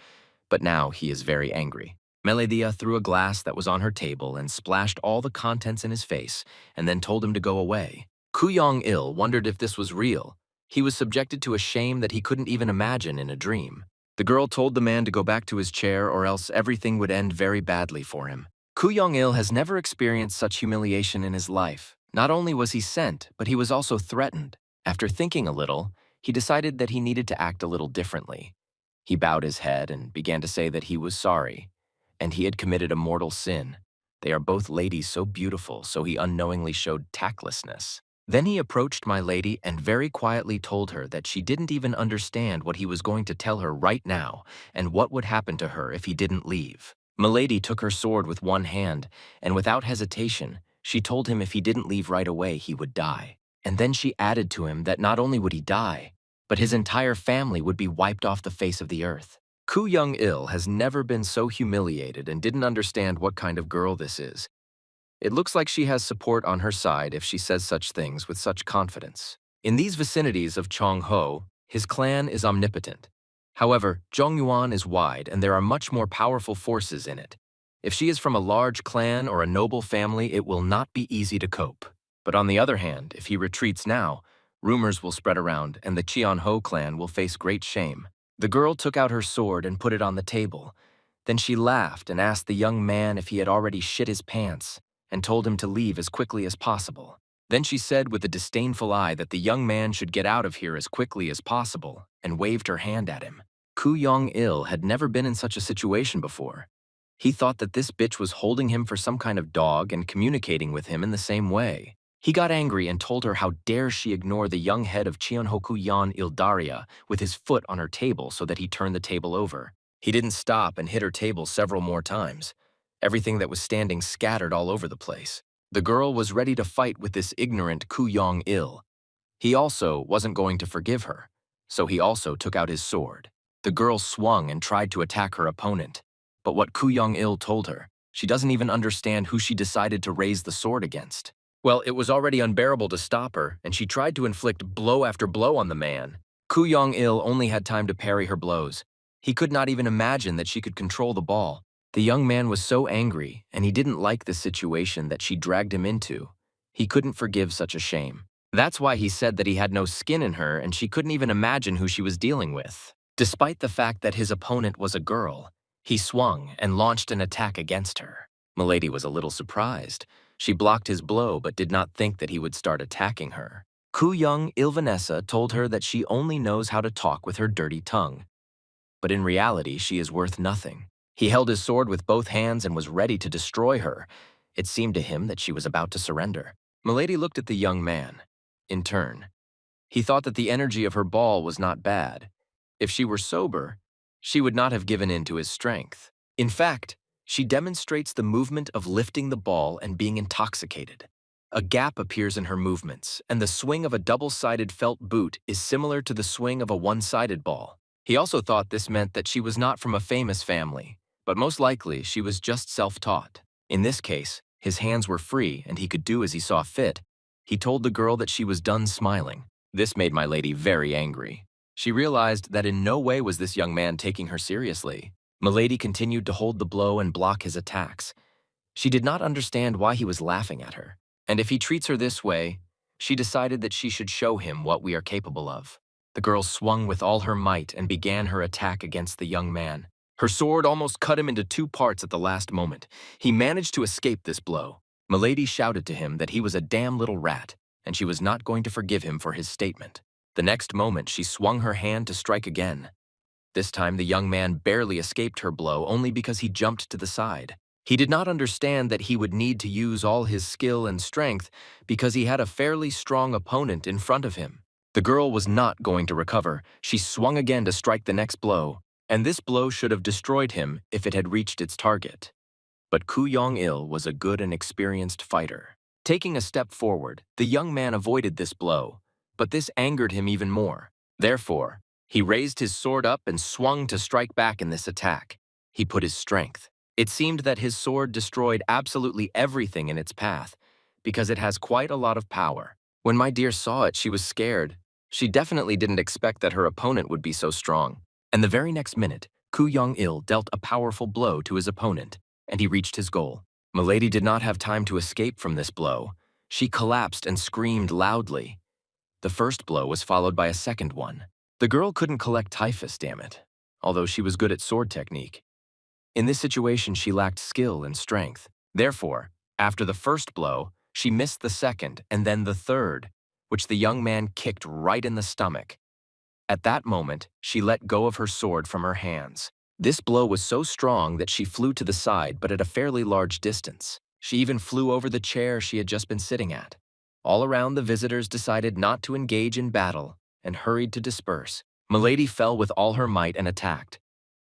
but now he is very angry. Meledia threw a glass that was on her table and splashed all the contents in his face and then told him to go away. Kuyong-il wondered if this was real. He was subjected to a shame that he couldn't even imagine in a dream. The girl told the man to go back to his chair or else everything would end very badly for him. Kuyong-il has never experienced such humiliation in his life. Not only was he sent, but he was also threatened. After thinking a little, he decided that he needed to act a little differently. He bowed his head and began to say that he was sorry, and he had committed a mortal sin. They are both ladies so beautiful, so he unknowingly showed tactlessness. Then he approached my lady and very quietly told her that she didn't even understand what he was going to tell her right now and what would happen to her if he didn't leave. Milady took her sword with one hand, and without hesitation, she told him if he didn't leave right away, he would die. And then she added to him that not only would he die, but his entire family would be wiped off the face of the earth. Kuyong-il has never been so humiliated and didn't understand what kind of girl this is. It looks like she has support on her side if she says such things with such confidence. In these vicinities of Cheong-ho, his clan is omnipotent. However, Zhongyuan is wide and there are much more powerful forces in it. If she is from a large clan or a noble family, it will not be easy to cope. But on the other hand, if he retreats now, rumors will spread around and the Qianho clan will face great shame. The girl took out her sword and put it on the table. Then she laughed and asked the young man if he had already shit his pants and told him to leave as quickly as possible. Then she said with a disdainful eye that the young man should get out of here as quickly as possible and waved her hand at him. Ku Yong-il had never been in such a situation before. He thought that this bitch was holding him for some kind of dog and communicating with him in the same way. He got angry and told her how dare she ignore the young head of Cheonhoku Yan Ildaria with his foot on her table so that he turned the table over. He didn't stop and hit her table several more times. Everything that was standing scattered all over the place. The girl was ready to fight with this ignorant Ku Yong-il. He also wasn't going to forgive her, so he also took out his sword. The girl swung and tried to attack her opponent. But what Ku Yong-il told her, she doesn't even understand who she decided to raise the sword against. Well, it was already unbearable to stop her, and she tried to inflict blow after blow on the man. Ku Yong-il only had time to parry her blows. He could not even imagine that she could control the ball. The young man was so angry, and he didn't like the situation that she dragged him into. He couldn't forgive such a shame. That's why he said that he had no skin in her and she couldn't even imagine who she was dealing with. Despite the fact that his opponent was a girl, he swung and launched an attack against her. Milady was a little surprised. She blocked his blow but did not think that he would start attacking her. Ku Young-il Vanessa told her that she only knows how to talk with her dirty tongue. But in reality, she is worth nothing. He held his sword with both hands and was ready to destroy her. It seemed to him that she was about to surrender. Milady looked at the young man. In turn, he thought that the energy of her ball was not bad. If she were sober, she would not have given in to his strength. In fact, she demonstrates the movement of lifting the ball and being intoxicated. A gap appears in her movements, and the swing of a double-sided felt boot is similar to the swing of a one-sided ball. He also thought this meant that she was not from a famous family, but most likely she was just self-taught. In this case, his hands were free and he could do as he saw fit. He told the girl that she was done smiling. This made my lady very angry. She realized that in no way was this young man taking her seriously. Milady continued to hold the blow and block his attacks. She did not understand why he was laughing at her. And if he treats her this way, she decided that she should show him what we are capable of. The girl swung with all her might and began her attack against the young man. Her sword almost cut him into two parts at the last moment. He managed to escape this blow. Milady shouted to him that he was a damn little rat, and she was not going to forgive him for his statement. The next moment, she swung her hand to strike again. This time, the young man barely escaped her blow only because he jumped to the side. He did not understand that he would need to use all his skill and strength because he had a fairly strong opponent in front of him. The girl was not going to recover. She swung again to strike the next blow, and this blow should have destroyed him if it had reached its target. But Ku Yong-il was a good and experienced fighter. Taking a step forward, the young man avoided this blow, but this angered him even more. Therefore, he raised his sword up and swung to strike back in this attack. He put his strength. It seemed that his sword destroyed absolutely everything in its path, because it has quite a lot of power. When my dear saw it, she was scared. She definitely didn't expect that her opponent would be so strong. And the very next minute, Ku Yong-il dealt a powerful blow to his opponent, and he reached his goal. Milady did not have time to escape from this blow. She collapsed and screamed loudly. The first blow was followed by a second one. The girl couldn't collect typhus, damn it, although she was good at sword technique. In this situation, she lacked skill and strength. Therefore, after the first blow, she missed the second and then the third, which the young man kicked right in the stomach. At that moment, she let go of her sword from her hands. This blow was so strong that she flew to the side, but at a fairly large distance. She even flew over the chair she had just been sitting at. All around, the visitors decided not to engage in battle and hurried to disperse. Milady fell with all her might and attacked.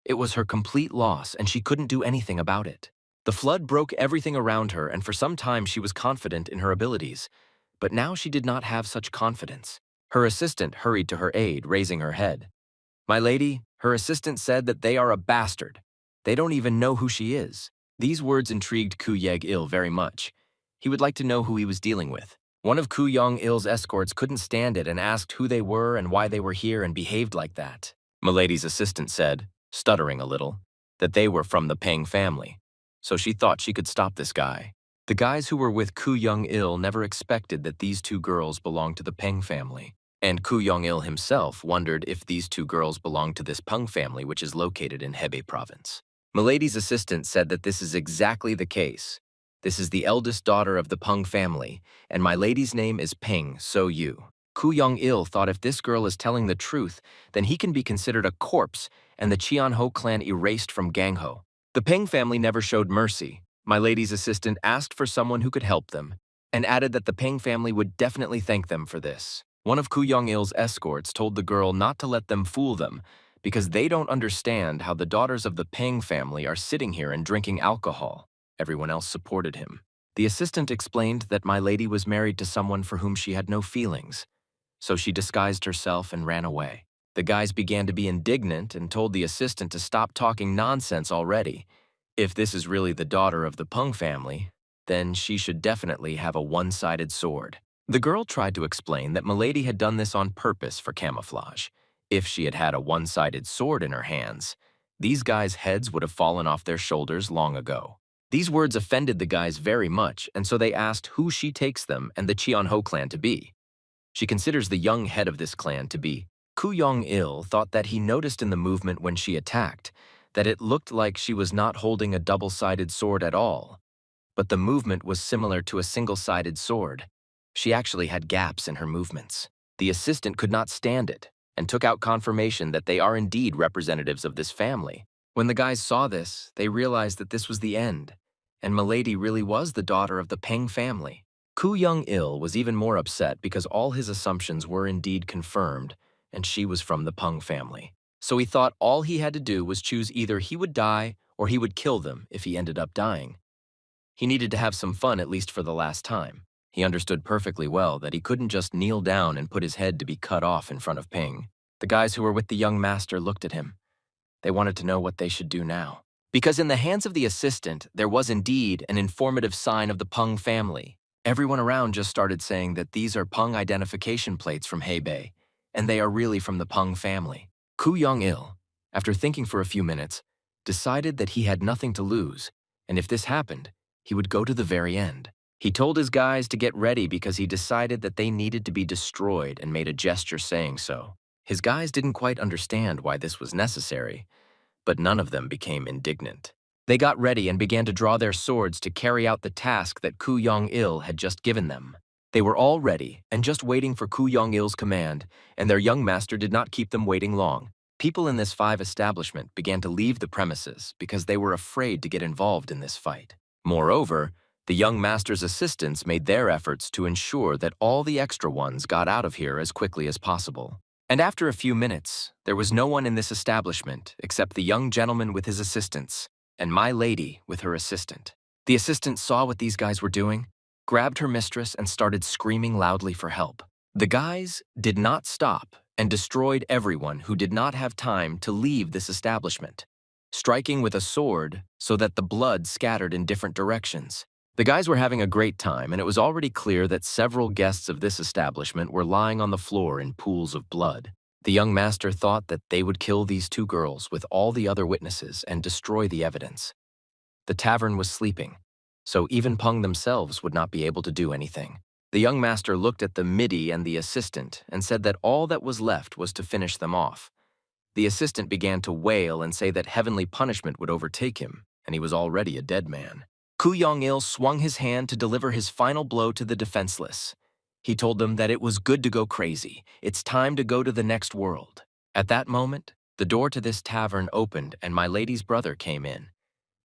It was her complete loss, and she couldn't do anything about it. The flood broke everything around her, and for some time she was confident in her abilities. But now she did not have such confidence. Her assistant hurried to her aid, raising her head. "My lady," her assistant said, "that they are a bastard. They don't even know who she is." These words intrigued Ku Yeg-il very much. He would like to know who he was dealing with. One of Ku Yong-il's escorts couldn't stand it and asked who they were and why they were here and behaved like that. Milady's assistant said, stuttering a little, that they were from the Peng family, so she thought she could stop this guy. The guys who were with Koo Young-il never expected that these two girls belonged to the Peng family, and Koo Young-il himself wondered if these two girls belonged to this Peng family, which is located in Hebei province. Milady's assistant said that this is exactly the case. This is the eldest daughter of the Peng family, and my lady's name is Peng So-yu. Koo Young-il thought if this girl is telling the truth, then he can be considered a corpse and the Cheon-ho clan erased from Gangho. The Peng family never showed mercy. My lady's assistant asked for someone who could help them, and added that the Peng family would definitely thank them for this. One of Koo Young-il's escorts told the girl not to let them fool them, because they don't understand how the daughters of the Peng family are sitting here and drinking alcohol. Everyone else supported him. The assistant explained that my lady was married to someone for whom she had no feelings, so she disguised herself and ran away. The guys began to be indignant and told the assistant to stop talking nonsense already. If this is really the daughter of the Peng family, then she should definitely have a one-sided sword. The girl tried to explain that Milady had done this on purpose for camouflage. If she had had a one-sided sword in her hands, these guys' heads would have fallen off their shoulders long ago. These words offended the guys very much, and so they asked who she takes them and the Cheon-ho clan to be. She considers the young head of this clan to be. Koo Young-il thought that he noticed in the movement when she attacked that it looked like she was not holding a double-sided sword at all, but the movement was similar to a single-sided sword. She actually had gaps in her movements. The assistant could not stand it and took out confirmation that they are indeed representatives of this family. When the guys saw this, they realized that this was the end, and Milady really was the daughter of the Peng family. Koo Young-il was even more upset because all his assumptions were indeed confirmed, and she was from the Peng family. So he thought all he had to do was choose either he would die or he would kill them if he ended up dying. He needed to have some fun, at least for the last time. He understood perfectly well that he couldn't just kneel down and put his head to be cut off in front of Peng. The guys who were with the young master looked at him. They wanted to know what they should do now. Because in the hands of the assistant, there was indeed an informative sign of the Peng family. Everyone around just started saying that these are Peng identification plates from Hebei, and they are really from the Peng family. Koo Young-il, after thinking for a few minutes, decided that he had nothing to lose, and if this happened, he would go to the very end. He told his guys to get ready because he decided that they needed to be destroyed and made a gesture saying so. His guys didn't quite understand why this was necessary, but none of them became indignant. They got ready and began to draw their swords to carry out the task that Koo Young-il had just given them. They were all ready and just waiting for Koo Young-il's command, and their young master did not keep them waiting long. People in this 5 establishment began to leave the premises because they were afraid to get involved in this fight. Moreover, the young master's assistants made their efforts to ensure that all the extra ones got out of here as quickly as possible. And after a few minutes, there was no one in this establishment except the young gentleman with his assistants and my lady with her assistant. The assistant saw what these guys were doing, grabbed her mistress, and started screaming loudly for help. The guys did not stop and destroyed everyone who did not have time to leave this establishment, striking with a sword so that the blood scattered in different directions. The guys were having a great time, and it was already clear that several guests of this establishment were lying on the floor in pools of blood. The young master thought that they would kill these 2 girls with all the other witnesses and destroy the evidence. The tavern was sleeping, so even Peng themselves would not be able to do anything. The young master looked at the midi and the assistant and said that all that was left was to finish them off. The assistant began to wail and say that heavenly punishment would overtake him, and he was already a dead man. Koo Young-il swung his hand to deliver his final blow to the defenseless. He told them that it was good to go crazy. It's time to go to the next world. At that moment, the door to this tavern opened and my lady's brother came in.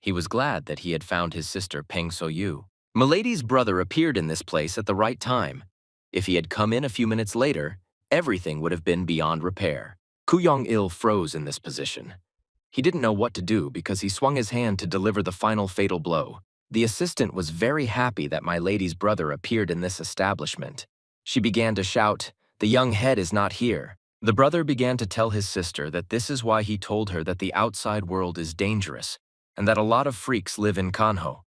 He was glad that he had found his sister Peng So-yu. Milady's brother appeared in this place at the right time. If he had come in a few minutes later, everything would have been beyond repair. Koo Young-il froze in this position. He didn't know what to do because he swung his hand to deliver the final fatal blow. The assistant was very happy that my lady's brother appeared in this establishment. She began to shout, "The young head is not here." The brother began to tell his sister that this is why he told her that the outside world is dangerous and that a lot of freaks live in Kanho.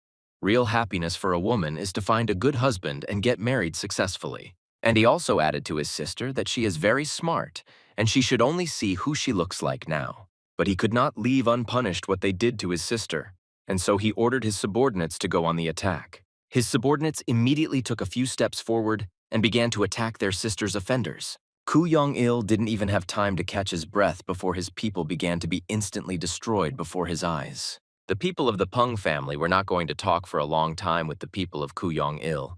Real happiness for a woman is to find a good husband and get married successfully. And he also added to his sister that she is very smart and she should only see who she looks like now. But he could not leave unpunished what they did to his sister, and so he ordered his subordinates to go on the attack. His subordinates immediately took a few steps forward and began to attack their sister's offenders. Koo Young-il didn't even have time to catch his breath before his people began to be instantly destroyed before his eyes. The people of the Peng family were not going to talk for a long time with the people of Koo Young-il.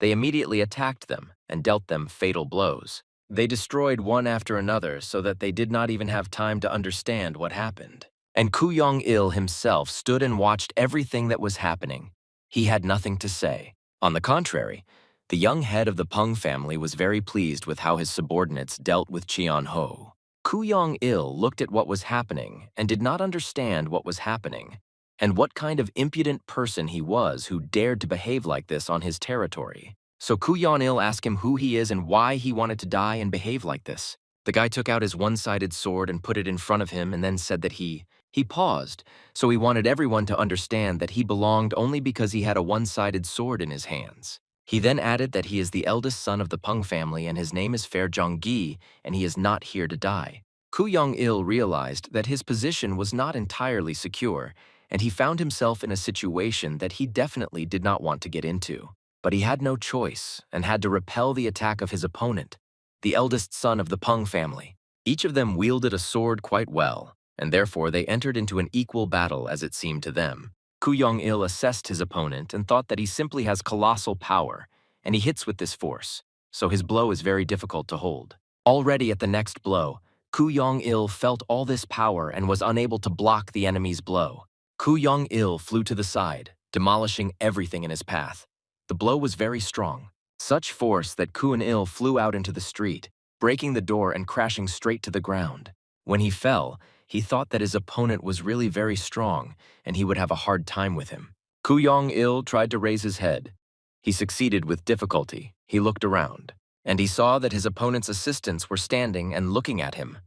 They immediately attacked them and dealt them fatal blows. They destroyed one after another so that they did not even have time to understand what happened. And Koo Young-il himself stood and watched everything that was happening. He had nothing to say. On the contrary, the young head of the Peng family was very pleased with how his subordinates dealt with Cheon-ho. Koo Young-il looked at what was happening and did not understand what was happening, and what kind of impudent person he was who dared to behave like this on his territory. So Koo Young-il asked him who he is and why he wanted to die and behave like this. The guy took out his one-sided sword and put it in front of him and then said that he paused, so he wanted everyone to understand that he belonged only because he had a one-sided sword in his hands. He then added that he is the eldest son of the Peng family and his name is Fair Jong-gi and he is not here to die. Koo Young-il realized that his position was not entirely secure and he found himself in a situation that he definitely did not want to get into. But he had no choice and had to repel the attack of his opponent, the eldest son of the Peng family. Each of them wielded a sword quite well, and therefore they entered into an equal battle as it seemed to them. Koo Young-il assessed his opponent and thought that he simply has colossal power, and he hits with this force, so his blow is very difficult to hold. Already at the next blow, Koo Young-il felt all this power and was unable to block the enemy's blow. Koo Young-il flew to the side, demolishing everything in his path. The blow was very strong, such force that Koo Young-il flew out into the street, breaking the door and crashing straight to the ground. When he fell, he thought that his opponent was really very strong and he would have a hard time with him. Koo Young-il tried to raise his head. He succeeded with difficulty. He looked around, and he saw that his opponent's assistants were standing and looking at him.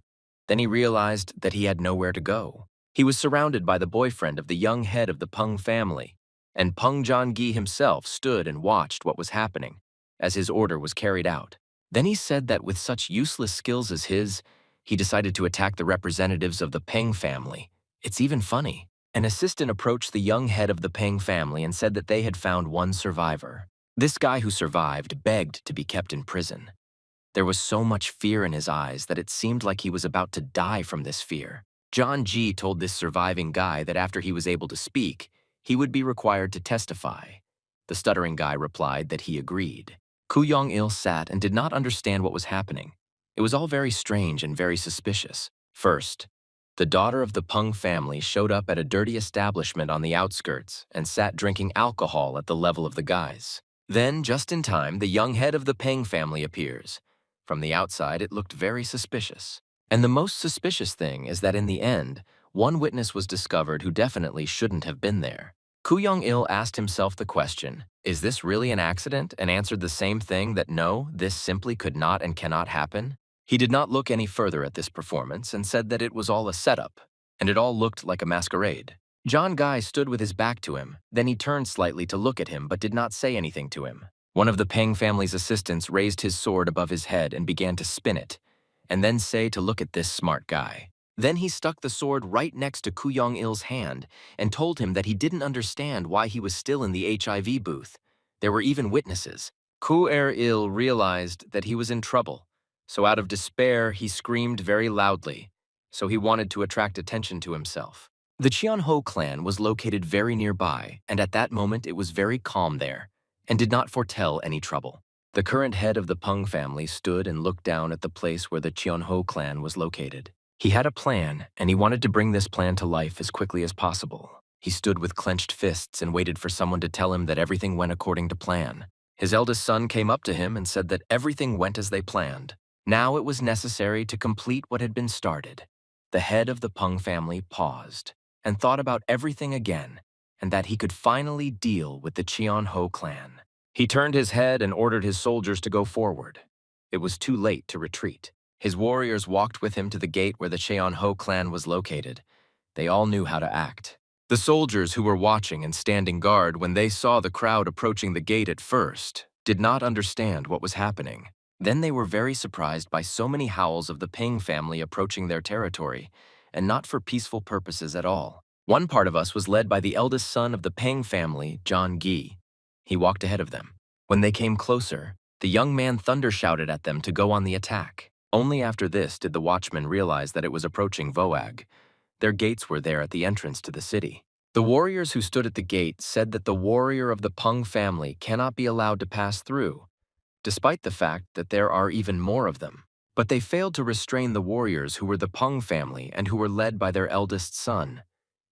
Then he realized that he had nowhere to go. He was surrounded by the boyfriend of the young head of the Peng family, and Peng Jong-gi himself stood and watched what was happening as his order was carried out. Then he said that with such useless skills as his, he decided to attack the representatives of the Peng family. It's even funny. An assistant approached the young head of the Peng family and said that they had found one survivor. This guy who survived begged to be kept in prison. There was so much fear in his eyes that it seemed like he was about to die from this fear. John Ji told this surviving guy that after he was able to speak, he would be required to testify. The stuttering guy replied that he agreed. Koo Young-il sat and did not understand what was happening. It was all very strange and very suspicious. First, the daughter of the Peng family showed up at a dirty establishment on the outskirts and sat drinking alcohol at the level of the guys. Then, just in time, the young head of the Peng family appears. From the outside, it looked very suspicious. And the most suspicious thing is that in the end, one witness was discovered who definitely shouldn't have been there. Koo Young-il asked himself the question, is this really an accident, and answered the same thing that no, this simply could not and cannot happen? He did not look any further at this performance and said that it was all a setup, and it all looked like a masquerade. John Guy stood with his back to him, then he turned slightly to look at him but did not say anything to him. One of the Peng family's assistants raised his sword above his head and began to spin it, and then say to look at this smart guy. Then he stuck the sword right next to Koo Young-il's hand and told him that he didn't understand why he was still in the HIV booth. There were even witnesses. Koo Er-il realized that he was in trouble. So out of despair, he screamed very loudly, so he wanted to attract attention to himself. The Cheon-ho clan was located very nearby, and at that moment it was very calm there, and did not foretell any trouble. The current head of the Peng family stood and looked down at the place where the Cheon-ho clan was located. He had a plan, and he wanted to bring this plan to life as quickly as possible. He stood with clenched fists and waited for someone to tell him that everything went according to plan. His eldest son came up to him and said that everything went as they planned. Now it was necessary to complete what had been started. The head of the Peng family paused and thought about everything again, and that he could finally deal with the Cheon-ho clan. He turned his head and ordered his soldiers to go forward. It was too late to retreat. His warriors walked with him to the gate where the Cheon-ho clan was located. They all knew how to act. The soldiers who were watching and standing guard when they saw the crowd approaching the gate at first did not understand what was happening. Then they were very surprised by so many howls of the Ping family approaching their territory, and not for peaceful purposes at all. One part of us was led by the eldest son of the Peng family, John Gi. He walked ahead of them. When they came closer, the young man thunder shouted at them to go on the attack. Only after this did the watchmen realize that it was approaching Voag. Their gates were there at the entrance to the city. The warriors who stood at the gate said that the warrior of the Peng family cannot be allowed to pass through, despite the fact that there are even more of them. But they failed to restrain the warriors who were the Peng family and who were led by their eldest son.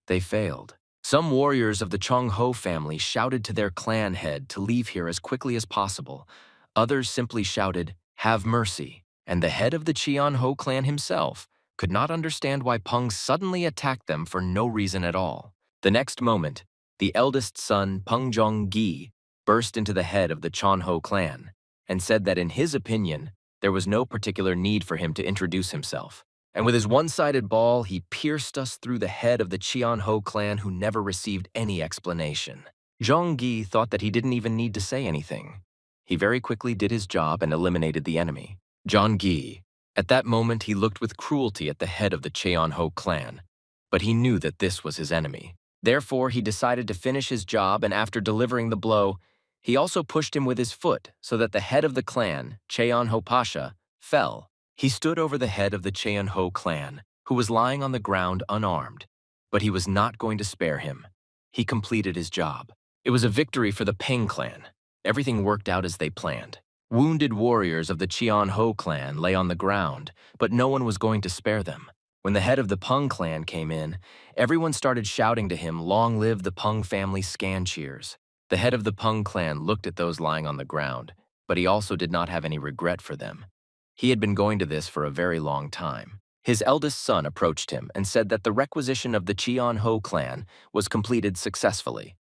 They failed. Some warriors of the Chong Ho family shouted to their clan head to leave here as quickly as possible. Others simply shouted, "Have mercy." And the head of the Cheon Ho clan himself could not understand why Peng suddenly attacked them for no reason at all. The next moment, the eldest son, Peng Jong Gi, burst into the head of the Chon Ho clan and said that in his opinion, there was no particular need for him to introduce himself. And with his one-sided ball, he pierced us through the head of the Cheon Ho clan who never received any explanation. Zhong Gi thought that he didn't even need to say anything. He very quickly did his job and eliminated the enemy. Zhong Gi. At that moment, he looked with cruelty at the head of the Cheon Ho clan, but he knew that this was his enemy. Therefore, he decided to finish his job, and after delivering the blow, he also pushed him with his foot so that the head of the clan, Cheon Ho Pasha, fell. He stood over the head of the Cheon Ho clan, who was lying on the ground unarmed, but he was not going to spare him. He completed his job. It was a victory for the Peng clan. Everything worked out as they planned. Wounded warriors of the Cheon Ho clan lay on the ground, but no one was going to spare them. When the head of the Peng clan came in, everyone started shouting to him, "Long live the Peng family," scan cheers. The head of the Peng clan looked at those lying on the ground, but he also did not have any regret for them. He had been going to this for a very long time. His eldest son approached him and said that the requisition of the Cheon Ho clan was completed successfully.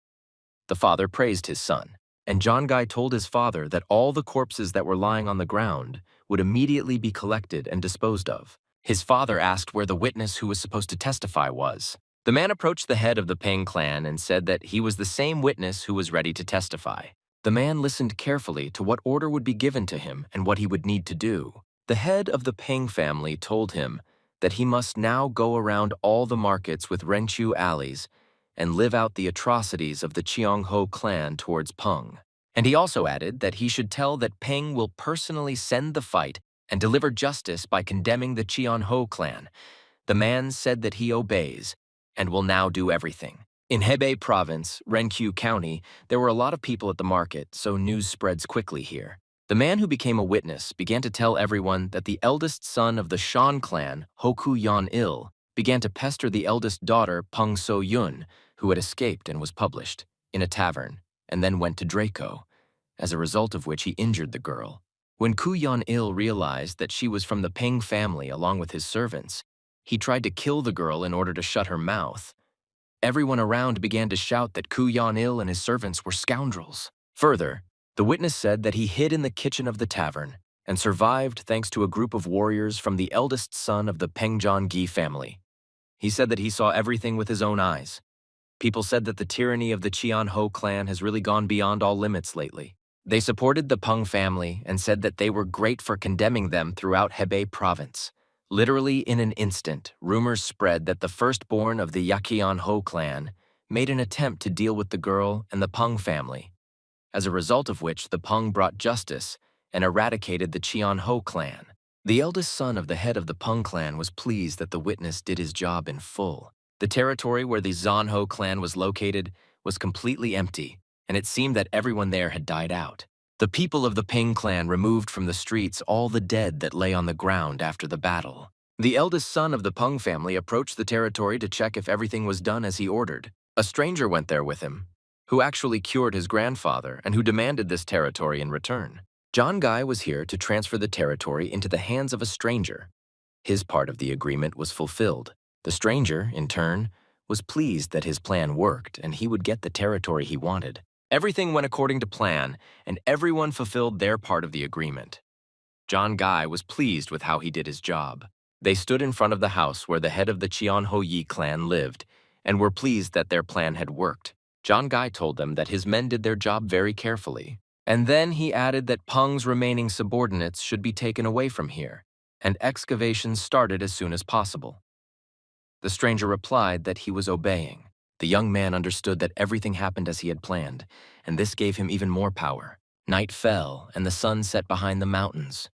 The father praised his son, and John Gai told his father that all the corpses that were lying on the ground would immediately be collected and disposed of. His father asked where the witness who was supposed to testify was. The man approached the head of the Peng clan and said that he was the same witness who was ready to testify. The man listened carefully to what order would be given to him and what he would need to do. The head of the Peng family told him that he must now go around all the markets with Renchu alleys and live out the atrocities of the Cheong Ho clan towards Peng. And he also added that he should tell that Peng will personally send the fight and deliver justice by condemning the Cheon Ho clan. The man said that he obeys and will now do everything. In Hebei Province, Renqiu County, there were a lot of people at the market, so news spreads quickly here. The man who became a witness began to tell everyone that the eldest son of the Shan clan, Hoku Yan-il, began to pester the eldest daughter, Peng So-yun, who had escaped and was published, in a tavern, and then went to Draco, as a result of which he injured the girl. When Ku Yan-il realized that she was from the Peng family along with his servants, he tried to kill the girl in order to shut her mouth. Everyone around began to shout that Ku Yan-il and his servants were scoundrels. Further, the witness said that he hid in the kitchen of the tavern and survived thanks to a group of warriors from the eldest son of the Pengjon Gi family. He said that he saw everything with his own eyes. People said that the tyranny of the Cheon Ho clan has really gone beyond all limits lately. They supported the Peng family and said that they were great for condemning them throughout Hebei province. Literally in an instant, rumors spread that the firstborn of the Yakian Ho clan made an attempt to deal with the girl and the Peng family, as a result of which the Peng brought justice and eradicated the Cheon Ho clan. The eldest son of the head of the Peng clan was pleased that the witness did his job in full. The territory where the Zan Ho clan was located was completely empty, and it seemed that everyone there had died out. The people of the Peng clan removed from the streets all the dead that lay on the ground after the battle. The eldest son of the Peng family approached the territory to check if everything was done as he ordered. A stranger went there with him, who actually cured his grandfather and who demanded this territory in return. John Guy was here to transfer the territory into the hands of a stranger. His part of the agreement was fulfilled. The stranger, in turn, was pleased that his plan worked and he would get the territory he wanted. Everything went according to plan, and everyone fulfilled their part of the agreement. John Guy was pleased with how he did his job. They stood in front of the house where the head of the Cheon Ho Yi clan lived, and were pleased that their plan had worked. John Guy told them that his men did their job very carefully. And then he added that Peng's remaining subordinates should be taken away from here, and excavations started as soon as possible. The stranger replied that he was obeying. The young man understood that everything happened as he had planned, and this gave him even more power. Night fell, and the sun set behind the mountains.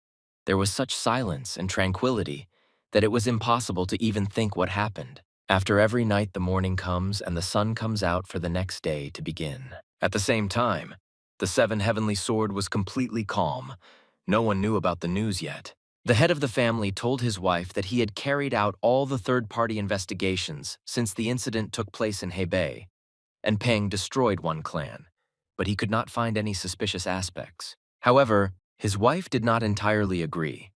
There was such silence and tranquility that it was impossible to even think what happened. After every night the morning comes and the sun comes out for the next day to begin. At the same time, the seven heavenly sword was completely calm. No one knew about the news yet. The head of the family told his wife that he had carried out all the third-party investigations since the incident took place in Hebei, and Peng destroyed one clan, but he could not find any suspicious aspects. However, his wife did not entirely agree.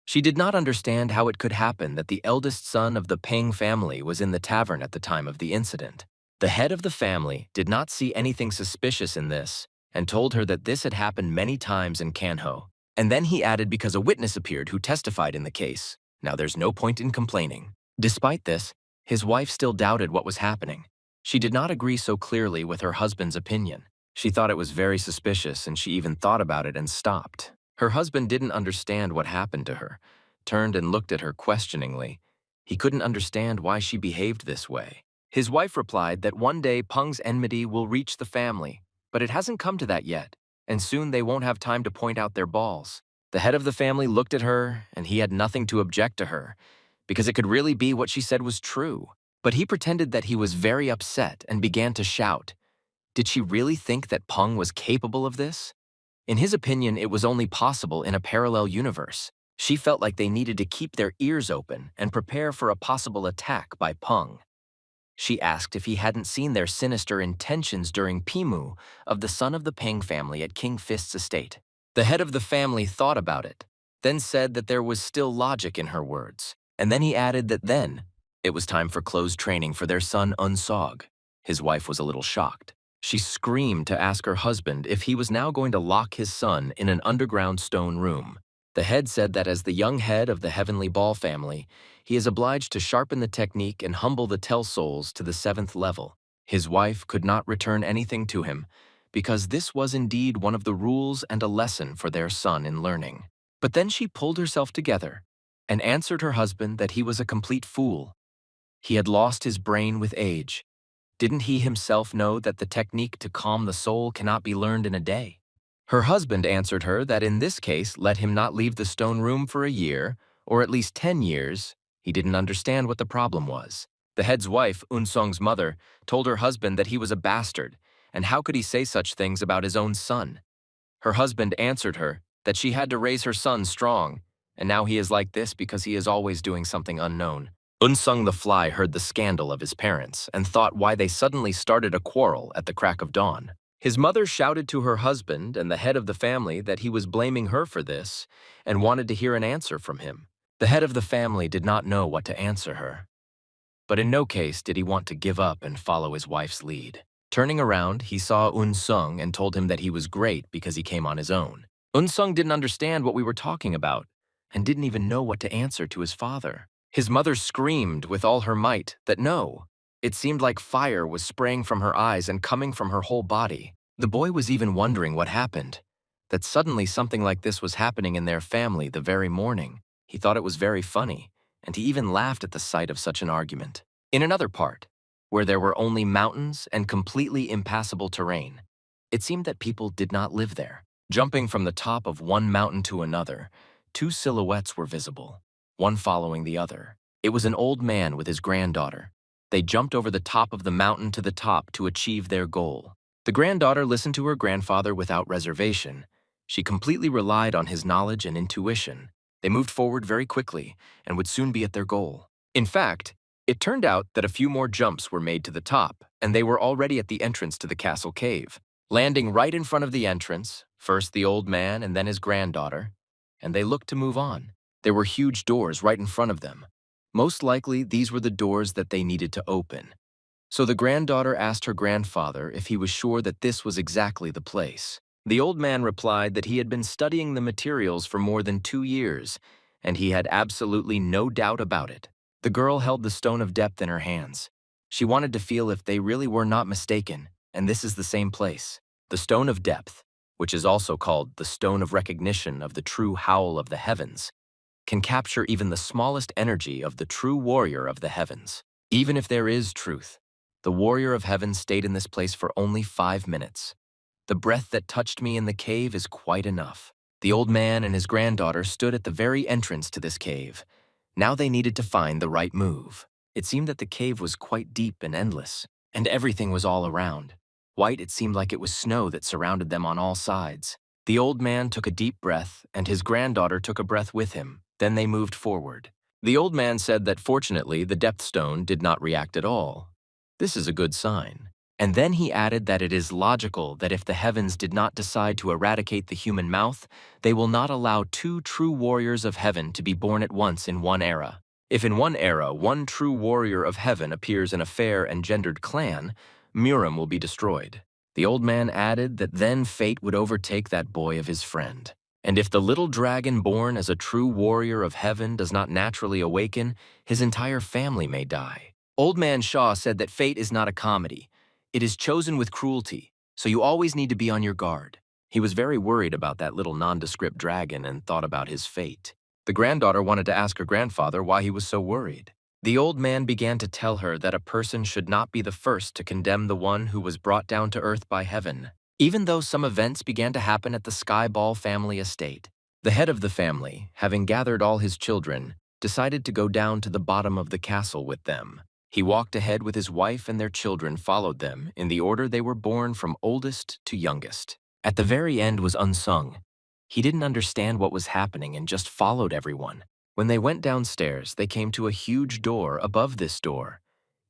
She did not understand how it could happen that the eldest son of the Peng family was in the tavern at the time of the incident. The head of the family did not see anything suspicious in this and told her that this had happened many times in Canho. And then he added because a witness appeared who testified in the case. Now there's no point in complaining. Despite this, his wife still doubted what was happening. She did not agree so clearly with her husband's opinion. She thought it was very suspicious, and she even thought about it and stopped. Her husband didn't understand what happened to her, turned and looked at her questioningly. He couldn't understand why she behaved this way. His wife replied that one day Peng's enmity will reach the family, but it hasn't come to that yet, and soon they won't have time to point out their balls. The head of the family looked at her, and he had nothing to object to her, because it could really be what she said was true. But he pretended that he was very upset and began to shout. Did she really think that Peng was capable of this? In his opinion, it was only possible in a parallel universe. She felt like they needed to keep their ears open and prepare for a possible attack by Peng. She asked if he hadn't seen their sinister intentions during Pimu of the son of the Peng family at King Fist's estate. The head of the family thought about it, then said that there was still logic in her words. And then he added that then it was time for closed training for their son Unsog. His wife was a little shocked. She screamed to ask her husband if he was now going to lock his son in an underground stone room. The head said that as the young head of the Heavenly Ball family, he is obliged to sharpen the technique and humble the Tell Souls to the 7th level. His wife could not return anything to him, because this was indeed one of the rules and a lesson for their son in learning. But then she pulled herself together and answered her husband that he was a complete fool. He had lost his brain with age. Didn't he himself know that the technique to calm the soul cannot be learned in a day? Her husband answered her that in this case, let him not leave the stone room for a year, or at least 10 years. He didn't understand what the problem was. The head's wife, Unsong's mother, told her husband that he was a bastard, and how could he say such things about his own son? Her husband answered her that she had to raise her son strong, and now he is like this because he is always doing something unknown. Unsung the fly heard the scandal of his parents and thought why they suddenly started a quarrel at the crack of dawn. His mother shouted to her husband and the head of the family that he was blaming her for this and wanted to hear an answer from him. The head of the family did not know what to answer her. But in no case did he want to give up and follow his wife's lead. Turning around, he saw Unsung and told him that he was great because he came on his own. Unsung didn't understand what we were talking about and didn't even know what to answer to his father. His mother screamed with all her might that no. It seemed like fire was spraying from her eyes and coming from her whole body. The boy was even wondering what happened, that suddenly something like this was happening in their family the very morning. He thought it was very funny, and he even laughed at the sight of such an argument. In another part, where there were only mountains and completely impassable terrain, it seemed that people did not live there. Jumping from the top of one mountain to another, 2 silhouettes were visible, one following the other. It was an old man with his granddaughter. They jumped over the top of the mountain to the top to achieve their goal. The granddaughter listened to her grandfather without reservation. She completely relied on his knowledge and intuition. They moved forward very quickly and would soon be at their goal. In fact, it turned out that a few more jumps were made to the top, and they were already at the entrance to the castle cave. Landing right in front of the entrance, first the old man and then his granddaughter, and they looked to move on. There were huge doors right in front of them. Most likely, these were the doors that they needed to open. So the granddaughter asked her grandfather if he was sure that this was exactly the place. The old man replied that he had been studying the materials for more than 2 years, and he had absolutely no doubt about it. The girl held the stone of depth in her hands. She wanted to feel if they really were not mistaken, and this is the same place. The stone of depth. which is also called the stone of recognition of the true howl of the heavens, can capture even the smallest energy of the true warrior of the heavens. Even if there is truth, the warrior of heaven stayed in this place for only 5 minutes. The breath that touched me in the cave is quite enough. The old man and his granddaughter stood at the very entrance to this cave. Now they needed to find the right move. It seemed that the cave was quite deep and endless, and everything was all around. White, it seemed like it was snow that surrounded them on all sides. The old man took a deep breath, and his granddaughter took a breath with him. Then they moved forward. The old man said that fortunately the depth stone did not react at all. This is a good sign. And then he added that it is logical that if the heavens did not decide to eradicate the human mouth, they will not allow 2 true warriors of heaven to be born at once in one era. If in one era one true warrior of heaven appears in a fair and gendered clan, Murim will be destroyed. The old man added that then fate would overtake that boy of his friend. And if the little dragon born as a true warrior of heaven does not naturally awaken, his entire family may die. Old Man Shaw said that fate is not a comedy. It is chosen with cruelty, so you always need to be on your guard. He was very worried about that little nondescript dragon and thought about his fate. The granddaughter wanted to ask her grandfather why he was so worried. The old man began to tell her that a person should not be the first to condemn the one who was brought down to earth by heaven, even though some events began to happen at the Skyball family estate. The head of the family, having gathered all his children, decided to go down to the bottom of the castle with them. He walked ahead with his wife, and their children followed them in the order they were born from oldest to youngest. At the very end was Unsung. He didn't understand what was happening and just followed everyone. When they went downstairs, they came to a huge door above this door.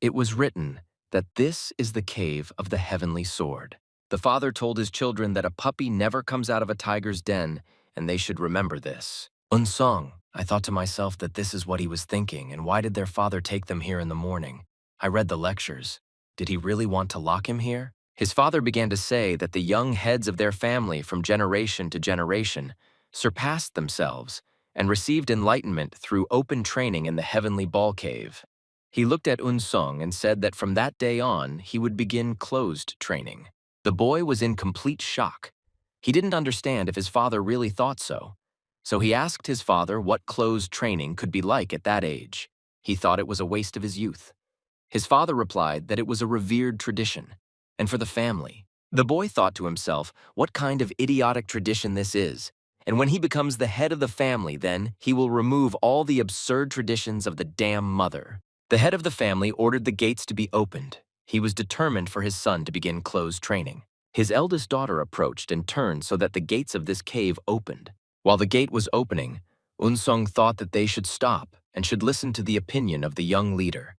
It was written that this is the cave of the heavenly sword. The father told his children that a puppy never comes out of a tiger's den, and they should remember this. Unsung, I thought to myself that this is what he was thinking, and why did their father take them here in the morning? I read the lectures. Did he really want to lock him here? His father began to say that the young heads of their family from generation to generation surpassed themselves and received enlightenment through open training in the heavenly ball cave. He looked at Unsung and said that from that day on, he would begin closed training. The boy was in complete shock. He didn't understand if his father really thought so. So he asked his father what closed training could be like at that age. He thought it was a waste of his youth. His father replied that it was a revered tradition, and for the family. The boy thought to himself, what kind of idiotic tradition this is, and when he becomes the head of the family, then he will remove all the absurd traditions of the damn mother. The head of the family ordered the gates to be opened. He was determined for his son to begin closed training. His eldest daughter approached and turned so that the gates of this cave opened. While the gate was opening, Unsung thought that they should stop and should listen to the opinion of the young leader.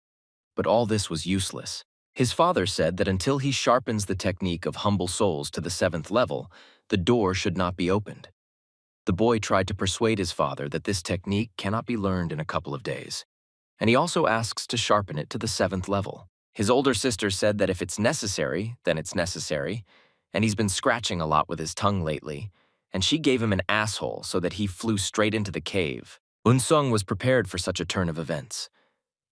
But all this was useless. His father said that until he sharpens the technique of humble souls to the 7th level, the door should not be opened. The boy tried to persuade his father that this technique cannot be learned in a couple of days, and he also asks to sharpen it to the 7th level. His older sister said that if it's necessary, then it's necessary, and he's been scratching a lot with his tongue lately, and she gave him an asshole so that he flew straight into the cave. Unsung was prepared for such a turn of events.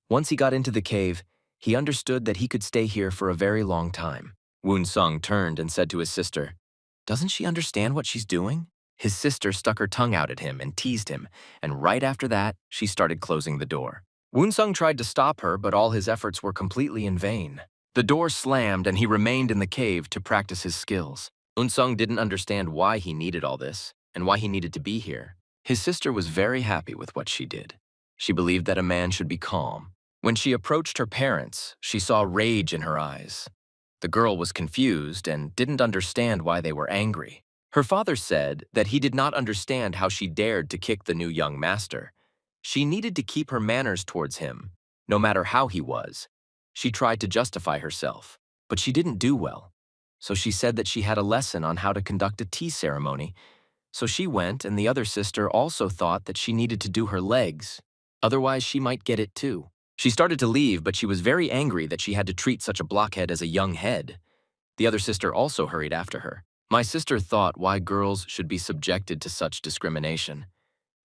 Once he got into the cave, he understood that he could stay here for a very long time. Unsung turned and said to his sister, "Doesn't she understand what she's doing?" His sister stuck her tongue out at him and teased him, and right after that, she started closing the door. Unsung tried to stop her, but all his efforts were completely in vain. The door slammed, and he remained in the cave to practice his skills. Unsung didn't understand why he needed all this, and why he needed to be here. His sister was very happy with what she did. She believed that a man should be calm. When she approached her parents, she saw rage in her eyes. The girl was confused and didn't understand why they were angry. Her father said that he did not understand how she dared to kick the new young master. She needed to keep her manners towards him, no matter how he was. She tried to justify herself, but she didn't do well. So she said that she had a lesson on how to conduct a tea ceremony. So she went, and the other sister also thought that she needed to do her legs. Otherwise, she might get it too. She started to leave, but she was very angry that she had to treat such a blockhead as a young head. The other sister also hurried after her. My sister thought why girls should be subjected to such discrimination.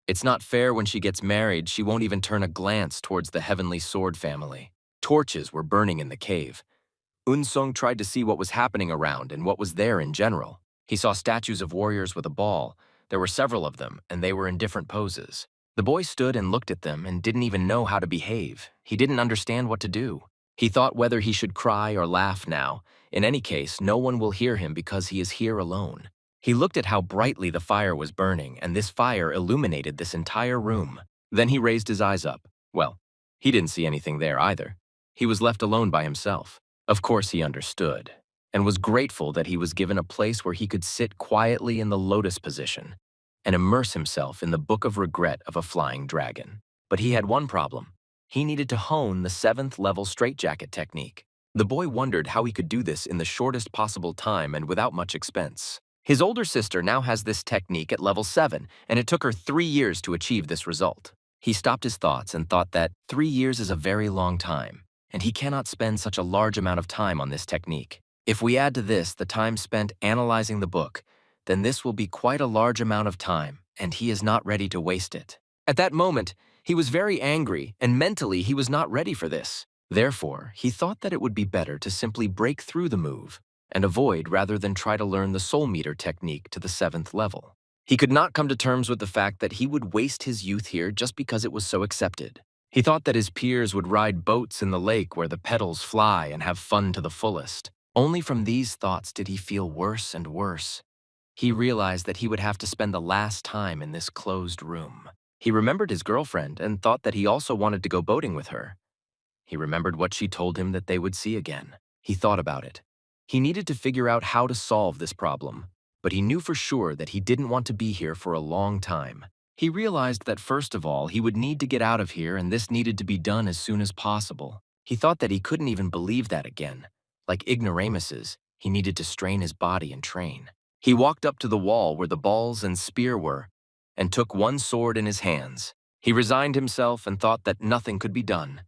It's not fair when she gets married, she won't even turn a glance towards the heavenly sword family. Torches were burning in the cave. Unsung tried to see what was happening around and what was there in general. He saw statues of warriors with a ball. There were several of them, and they were in different poses. The boy stood and looked at them and didn't even know how to behave. He didn't understand what to do. He thought whether he should cry or laugh now. In any case, no one will hear him because he is here alone. He looked at how brightly the fire was burning, and this fire illuminated this entire room. Then he raised his eyes up. Well, he didn't see anything there either. He was left alone by himself. Of course he understood, and was grateful that he was given a place where he could sit quietly in the lotus position and immerse himself in the book of regret of a flying dragon. But he had one problem. He needed to hone the 7th level straitjacket technique. The boy wondered how he could do this in the shortest possible time and without much expense. His older sister now has this technique at level 7, and it took her 3 years to achieve this result. He stopped his thoughts and thought that 3 years is a very long time, and he cannot spend such a large amount of time on this technique. If we add to this the time spent analyzing the book, then this will be quite a large amount of time, and he is not ready to waste it. At that moment, he was very angry, and mentally he was not ready for this. Therefore, he thought that it would be better to simply break through the move and avoid rather than try to learn the soul meter technique to the 7th level. He could not come to terms with the fact that he would waste his youth here just because it was so accepted. He thought that his peers would ride boats in the lake where the petals fly and have fun to the fullest. Only from these thoughts did he feel worse and worse. He realized that he would have to spend the last time in this closed room. He remembered his girlfriend and thought that he also wanted to go boating with her. He remembered what she told him that they would see again. He thought about it. He needed to figure out how to solve this problem, but he knew for sure that he didn't want to be here for a long time. He realized that first of all, he would need to get out of here, and this needed to be done as soon as possible. He thought that he couldn't even believe that again. Like ignoramuses, he needed to strain his body and train. He walked up to the wall where the balls and spear were, and took one sword in his hands. He resigned himself and thought that nothing could be done.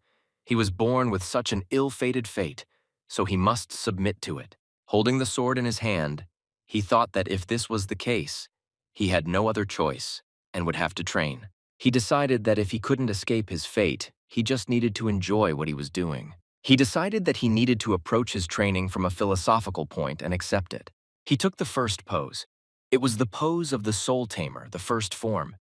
He was born with such an ill-fated fate, so he must submit to it. Holding the sword in his hand, he thought that if this was the case, he had no other choice and would have to train. He decided that if he couldn't escape his fate, he just needed to enjoy what he was doing. He decided that he needed to approach his training from a philosophical point and accept it. He took the first pose. It was the pose of the soul tamer, the first form.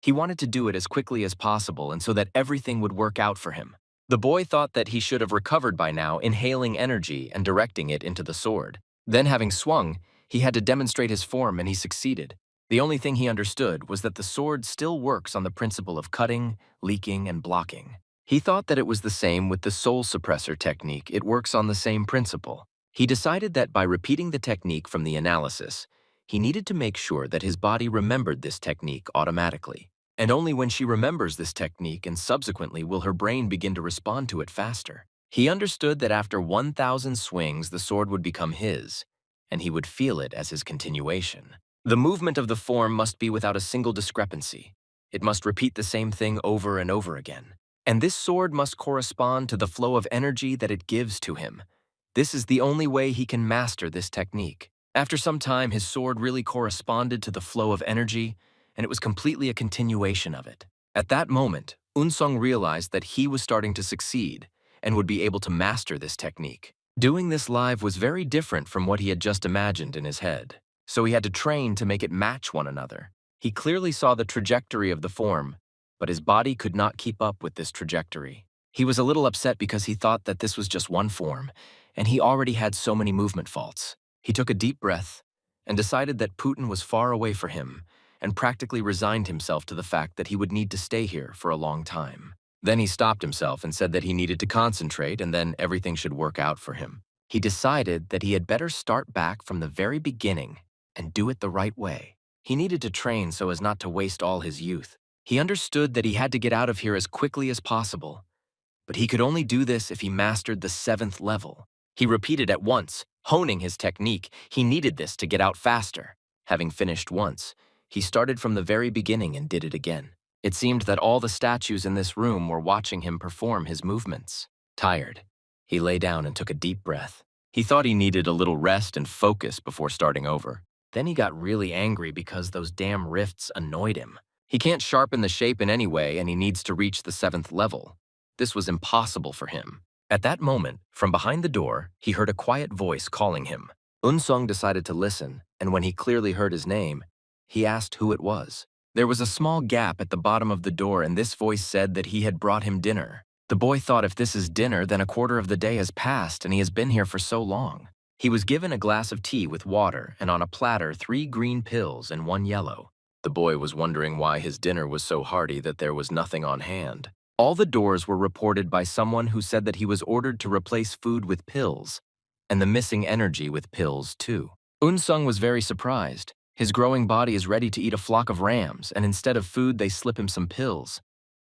He wanted to do it as quickly as possible and so that everything would work out for him. The boy thought that he should have recovered by now, inhaling energy and directing it into the sword. Then, having swung, he had to demonstrate his form, and he succeeded. The only thing he understood was that the sword still works on the principle of cutting, leaking, and blocking. He thought that it was the same with the soul suppressor technique. It works on the same principle. He decided that by repeating the technique from the analysis, he needed to make sure that his body remembered this technique automatically. And only when she remembers this technique and subsequently will her brain begin to respond to it faster. He understood that after 1,000 swings, the sword would become his, and he would feel it as his continuation. The movement of the form must be without a single discrepancy. It must repeat the same thing over and over again. And this sword must correspond to the flow of energy that it gives to him. This is the only way he can master this technique. After some time, his sword really corresponded to the flow of energy, and it was completely a continuation of it. At that moment, Unsung realized that he was starting to succeed and would be able to master this technique. Doing this live was very different from what he had just imagined in his head, so he had to train to make it match one another. He clearly saw the trajectory of the form, but his body could not keep up with this trajectory. He was a little upset because he thought that this was just one form, and he already had so many movement faults. He took a deep breath and decided that Putin was far away for him, and practically resigned himself to the fact that he would need to stay here for a long time. Then he stopped himself and said that he needed to concentrate and then everything should work out for him. He decided that he had better start back from the very beginning and do it the right way. He needed to train so as not to waste all his youth. He understood that he had to get out of here as quickly as possible, but he could only do this if he mastered the 7th level. He repeated at once, honing his technique. He needed this to get out faster. Having finished once, he started from the very beginning and did it again. It seemed that all the statues in this room were watching him perform his movements. Tired, he lay down and took a deep breath. He thought he needed a little rest and focus before starting over. Then he got really angry because those damn rifts annoyed him. He can't sharpen the shape in any way, and he needs to reach the 7th level. This was impossible for him. At that moment, from behind the door, he heard a quiet voice calling him. Unsung decided to listen, and when he clearly heard his name, he asked who it was. There was a small gap at the bottom of the door, and this voice said that he had brought him dinner. The boy thought, if this is dinner, then a quarter of the day has passed and he has been here for so long. He was given a glass of tea with water and on a platter 3 green pills and 1 yellow. The boy was wondering why his dinner was so hearty that there was nothing on hand. All the doors were reported by someone who said that he was ordered to replace food with pills, and the missing energy with pills too. Unsung was very surprised. His growing body is ready to eat a flock of rams, and instead of food they slip him some pills.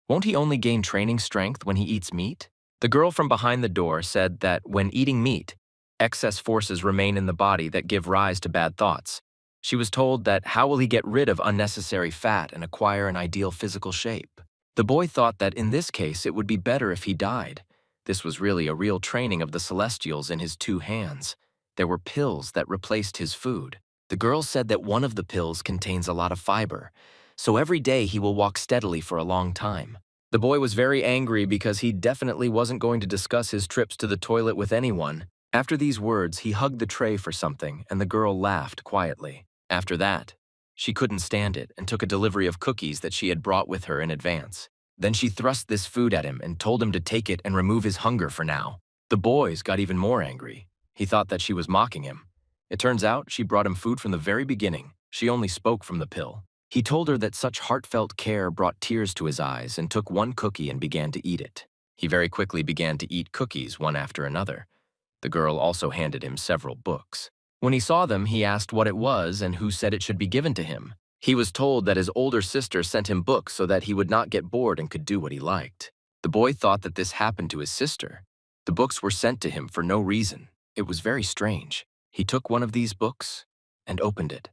Won't he only gain training strength when he eats meat? The girl from behind the door said that when eating meat, excess forces remain in the body that give rise to bad thoughts. She was told that how will he get rid of unnecessary fat and acquire an ideal physical shape? The boy thought that in this case it would be better if he died. This was really a real training of the celestials in his 2 hands. There were pills that replaced his food. The girl said that one of the pills contains a lot of fiber, so every day he will walk steadily for a long time. The boy was very angry because he definitely wasn't going to discuss his trips to the toilet with anyone. After these words, he hugged the tray for something, and the girl laughed quietly. After that, she couldn't stand it and took a delivery of cookies that she had brought with her in advance. Then she thrust this food at him and told him to take it and remove his hunger for now. The boys got even more angry. He thought that she was mocking him. It turns out she brought him food from the very beginning. She only spoke from the pill. He told her that such heartfelt care brought tears to his eyes and took 1 cookie and began to eat it. He very quickly began to eat cookies one after another. The girl also handed him several books. When he saw them, he asked what it was and who said it should be given to him. He was told that his older sister sent him books so that he would not get bored and could do what he liked. The boy thought that this happened to his sister. The books were sent to him for no reason. It was very strange. He took one of these books and opened it.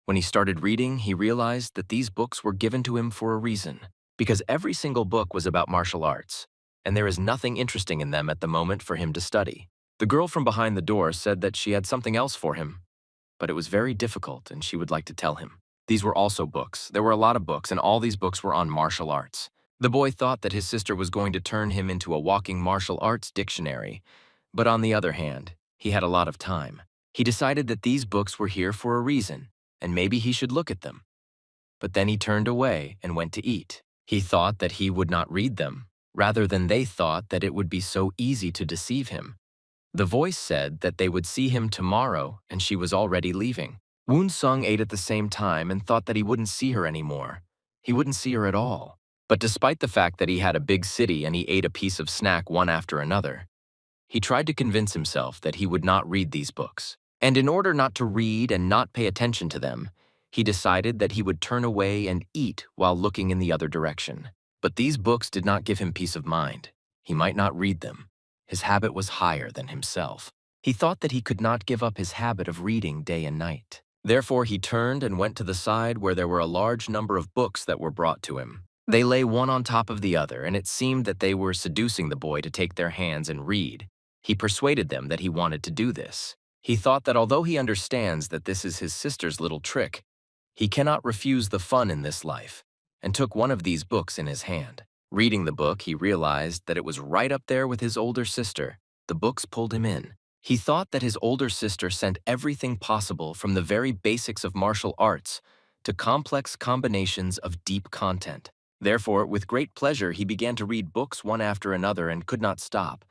When he started reading, he realized that these books were given to him for a reason, because every single book was about martial arts, and there is nothing interesting in them at the moment for him to study. The girl from behind the door said that she had something else for him, but it was very difficult and she would like to tell him. These were also books. There were a lot of books, and all these books were on martial arts. The boy thought that his sister was going to turn him into a walking martial arts dictionary, but on the other hand, he had a lot of time. He decided that these books were here for a reason, and maybe he should look at them. But then he turned away and went to eat. He thought that he would not read them, rather than they thought that it would be so easy to deceive him. The voice said that they would see him tomorrow, and she was already leaving. Woon Sung ate at the same time and thought that he wouldn't see her anymore. He wouldn't see her at all. But despite the fact that he had a big city and he ate a piece of snack one after another, he tried to convince himself that he would not read these books. And in order not to read and not pay attention to them, he decided that he would turn away and eat while looking in the other direction. But these books did not give him peace of mind. He might not read them. His habit was higher than himself. He thought that he could not give up his habit of reading day and night. Therefore, he turned and went to the side where there were a large number of books that were brought to him. They lay one on top of the other, and it seemed that they were seducing the boy to take their hands and read. He persuaded them that he wanted to do this. He thought that although he understands that this is his sister's little trick, he cannot refuse the fun in this life, and took one of these books in his hand. Reading the book, he realized that it was right up there with his older sister. The books pulled him in. He thought that his older sister sent everything possible from the very basics of martial arts to complex combinations of deep content. Therefore, with great pleasure, he began to read books one after another and could not stop.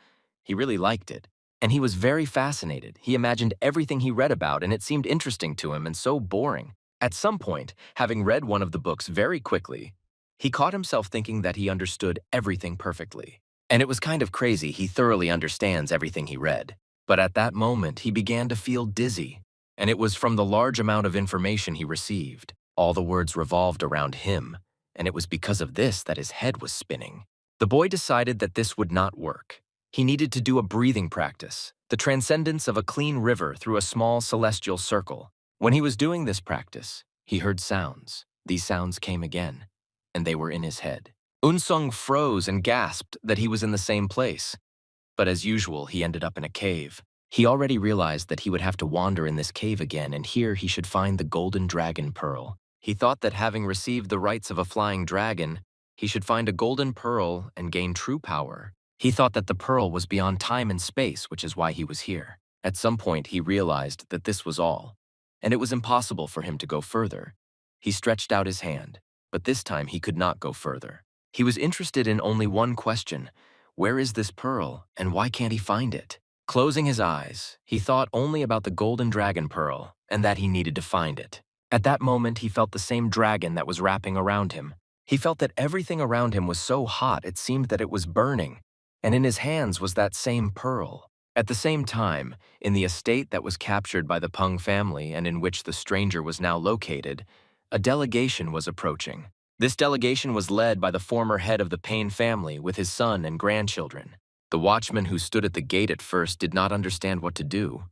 He really liked it. And he was very fascinated. He imagined everything he read about, and it seemed interesting to him and so boring. At some point, having read one of the books very quickly, he caught himself thinking that he understood everything perfectly. And it was kind of crazy. He thoroughly understands everything he read. But at that moment, he began to feel dizzy. And it was from the large amount of information he received. All the words revolved around him, and it was because of this that his head was spinning. The boy decided that this would not work. He needed to do a breathing practice, the transcendence of a clean river through a small celestial circle. When he was doing this practice, he heard sounds. These sounds came again, and they were in his head. Unsung froze and gasped that he was in the same place. But as usual, he ended up in a cave. He already realized that he would have to wander in this cave again, and here he should find the golden dragon pearl. He thought that having received the rights of a flying dragon, he should find a golden pearl and gain true power. He thought that the pearl was beyond time and space, which is why he was here. At some point, he realized that this was all. and it was impossible for him to go further. He stretched out his hand, but this time he could not go further. He was interested in only one question: where is this pearl, and why can't he find it? Closing his eyes, he thought only about the golden dragon pearl, and that he needed to find it. At that moment, he felt the same dragon that was wrapping around him. He felt that everything around him was so hot it seemed that it was burning, and in his hands was that same pearl. At the same time, in the estate that was captured by the Peng family and in which the stranger was now located, a delegation was approaching. This delegation was led by the former head of the Payne family with his son and grandchildren. The watchmen who stood at the gate at first did not understand what to do.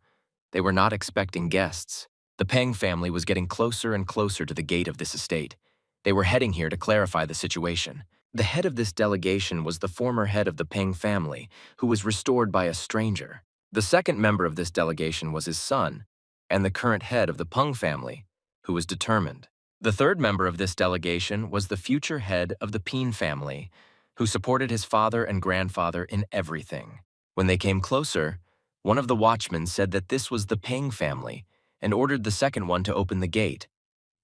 They were not expecting guests. The Peng family was getting closer and closer to the gate of this estate. They were heading here to clarify the situation. The head of this delegation was the former head of the Peng family, who was restored by a stranger. The second member of this delegation was his son, and the current head of the Peng family, who was determined. The third member of this delegation was the future head of the Peen family, who supported his father and grandfather in everything. When they came closer, one of the watchmen said that this was the Peng family and ordered the second one to open the gate.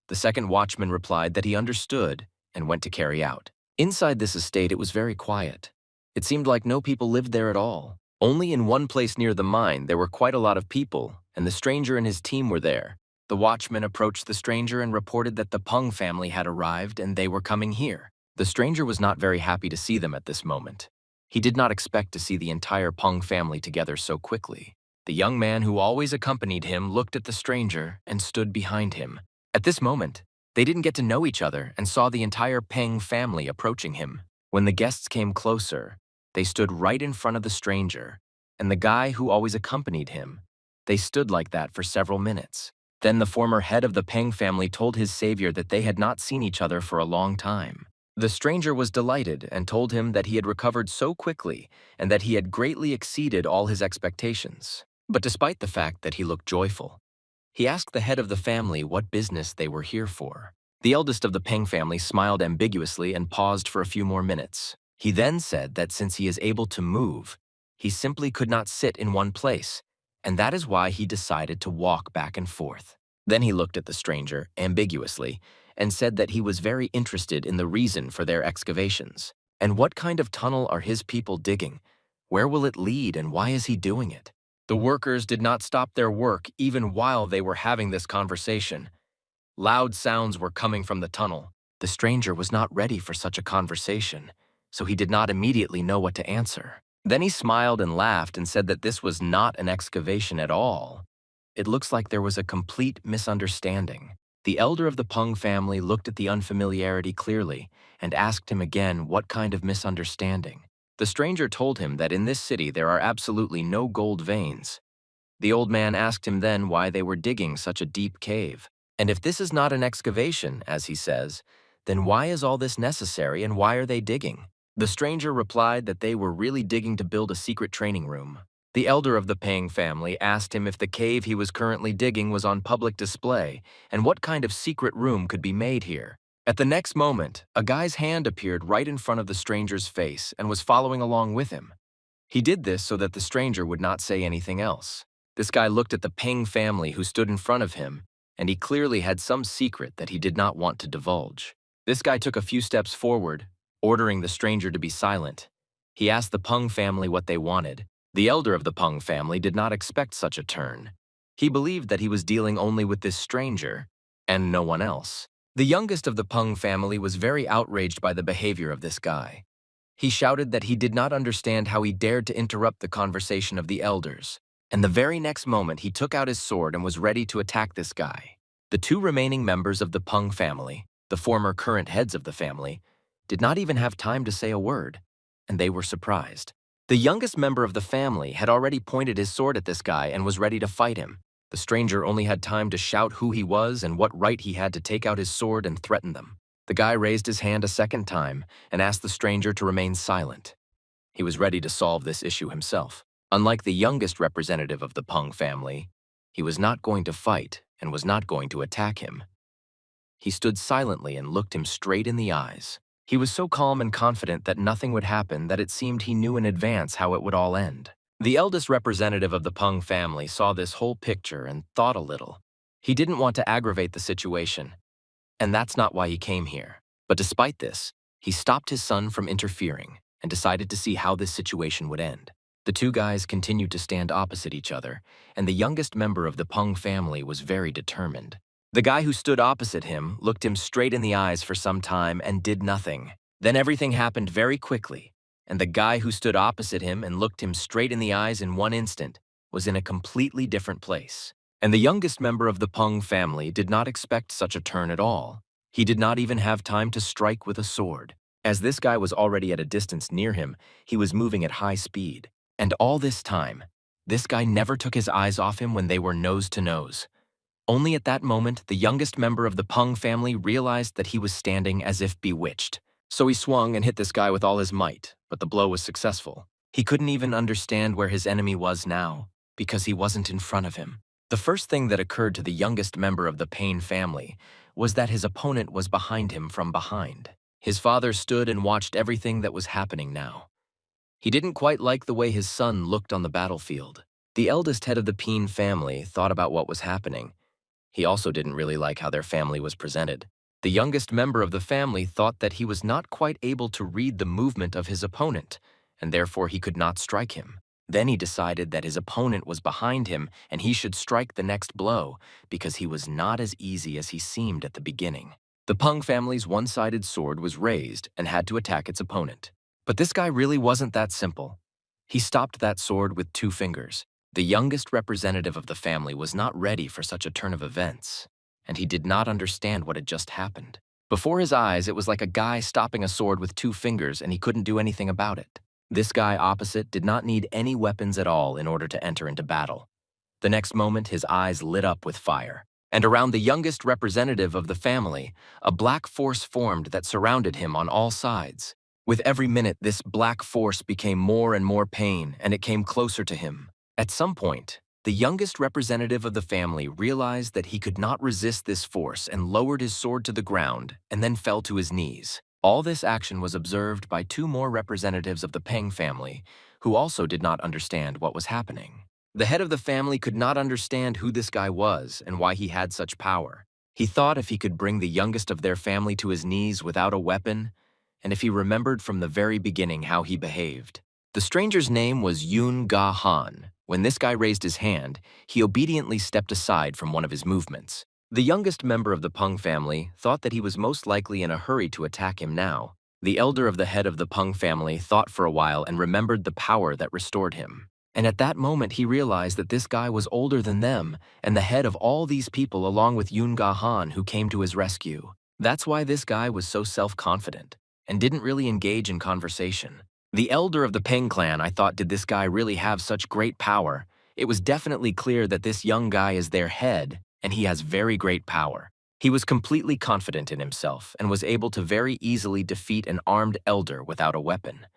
The second watchman replied that he understood and went to carry out. Inside this estate, it was very quiet. It seemed like no people lived there at all. Only in one place near the mine there were quite a lot of people, and the stranger and his team were there. The watchman approached the stranger and reported that the Peng family had arrived and they were coming here. The stranger was not very happy to see them at this moment. He did not expect to see the entire Peng family together so quickly. The young man who always accompanied him looked at the stranger and stood behind him. At this moment, they didn't get to know each other and saw the entire Peng family approaching him. When the guests came closer, they stood right in front of the stranger and the guy who always accompanied him. They stood like that for several minutes. Then the former head of the Peng family told his savior that they had not seen each other for a long time. The stranger was delighted and told him that he had recovered so quickly and that he had greatly exceeded all his expectations. But despite the fact that he looked joyful, he asked the head of the family what business they were here for. The eldest of the Peng family smiled ambiguously and paused for a few more minutes. He then said that since he is able to move, he simply could not sit in one place, and that is why he decided to walk back and forth. Then he looked at the stranger ambiguously and said that he was very interested in the reason for their excavations. And what kind of tunnel are his people digging? Where will it lead and why is he doing it? The workers did not stop their work even while they were having this conversation. Loud sounds were coming from the tunnel. The stranger was not ready for such a conversation, so he did not immediately know what to answer. Then he smiled and laughed and said that this was not an excavation at all. It looks like there was a complete misunderstanding. The elder of the Peng family looked at the unfamiliarity clearly and asked him again what kind of misunderstanding. The stranger told him that in this city there are absolutely no gold veins. The old man asked him then why they were digging such a deep cave. And if this is not an excavation, as he says, then why is all this necessary and why are they digging? The stranger replied that they were really digging to build a secret training room. The elder of the Peng family asked him if the cave he was currently digging was on public display and what kind of secret room could be made here. At the next moment, a guy's hand appeared right in front of the stranger's face and was following along with him. He did this so that the stranger would not say anything else. This guy looked at the Peng family who stood in front of him, and he clearly had some secret that he did not want to divulge. This guy took a few steps forward, ordering the stranger to be silent. He asked the Peng family what they wanted. The elder of the Peng family did not expect such a turn. He believed that he was dealing only with this stranger and no one else. The youngest of the Peng family was very outraged by the behavior of this guy. He shouted that he did not understand how he dared to interrupt the conversation of the elders, and the very next moment he took out his sword and was ready to attack this guy. The two remaining members of the Peng family, the former current heads of the family, did not even have time to say a word, and they were surprised. The youngest member of the family had already pointed his sword at this guy and was ready to fight him. The stranger only had time to shout who he was and what right he had to take out his sword and threaten them. The guy raised his hand a second time and asked the stranger to remain silent. He was ready to solve this issue himself. Unlike the youngest representative of the Peng family, he was not going to fight and was not going to attack him. He stood silently and looked him straight in the eyes. He was so calm and confident that nothing would happen that it seemed he knew in advance how it would all end. The eldest representative of the Peng family saw this whole picture and thought a little. He didn't want to aggravate the situation, and that's not why he came here. But despite this, he stopped his son from interfering and decided to see how this situation would end. The two guys continued to stand opposite each other, and the youngest member of the Peng family was very determined. The guy who stood opposite him looked him straight in the eyes for some time and did nothing. Then everything happened very quickly, and the guy who stood opposite him and looked him straight in the eyes in one instant was in a completely different place. And the youngest member of the Peng family did not expect such a turn at all. He did not even have time to strike with a sword. As this guy was already at a distance near him, he was moving at high speed. And all this time, this guy never took his eyes off him when they were nose to nose. Only at that moment, the youngest member of the Peng family realized that he was standing as if bewitched. So he swung and hit this guy with all his might, but the blow was successful. He couldn't even understand where his enemy was now, because he wasn't in front of him. The first thing that occurred to the youngest member of the Payne family was that his opponent was behind him from behind. His father stood and watched everything that was happening now. He didn't quite like the way his son looked on the battlefield. The eldest head of the Payne family thought about what was happening. He also didn't really like how their family was presented. The youngest member of the family thought that he was not quite able to read the movement of his opponent, and therefore he could not strike him. Then he decided that his opponent was behind him and he should strike the next blow because he was not as easy as he seemed at the beginning. The Peng family's one-sided sword was raised and had to attack its opponent. But this guy really wasn't that simple. He stopped that sword with 2 fingers. The youngest representative of the family was not ready for such a turn of events, and he did not understand what had just happened. Before his eyes, it was like a guy stopping a sword with 2 fingers and he couldn't do anything about it. This guy opposite did not need any weapons at all in order to enter into battle. The next moment, his eyes lit up with fire. And around the youngest representative of the family, a black force formed that surrounded him on all sides. With every minute, this black force became more and more pain, and it came closer to him. At some point, the youngest representative of the family realized that he could not resist this force and lowered his sword to the ground and then fell to his knees. All this action was observed by 2 more representatives of the Peng family, who also did not understand what was happening. The head of the family could not understand who this guy was and why he had such power. He thought if he could bring the youngest of their family to his knees without a weapon, and if he remembered from the very beginning how he behaved. The stranger's name was Yun Ga Han. When this guy raised his hand, he obediently stepped aside from one of his movements. The youngest member of the Peng family thought that he was most likely in a hurry to attack him now. The elder of the head of the Peng family thought for a while and remembered the power that restored him. And at that moment, he realized that this guy was older than them and the head of all these people along with Yun Ga Han who came to his rescue. That's why this guy was so self-confident and didn't really engage in conversation. The elder of the Peng clan, I thought, did this guy really have such great power? It was definitely clear that this young guy is their head, and he has very great power. He was completely confident in himself and was able to very easily defeat an armed elder without a weapon.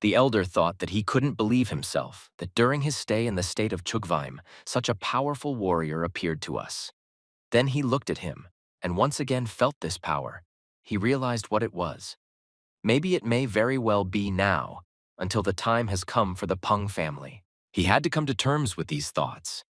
The elder thought that he couldn't believe himself that during his stay in the state of Chugvaim, such a powerful warrior appeared to us. Then he looked at him and once again felt this power. He realized what it was. Maybe it may very well be now, until the time has come for the Peng family. He had to come to terms with these thoughts.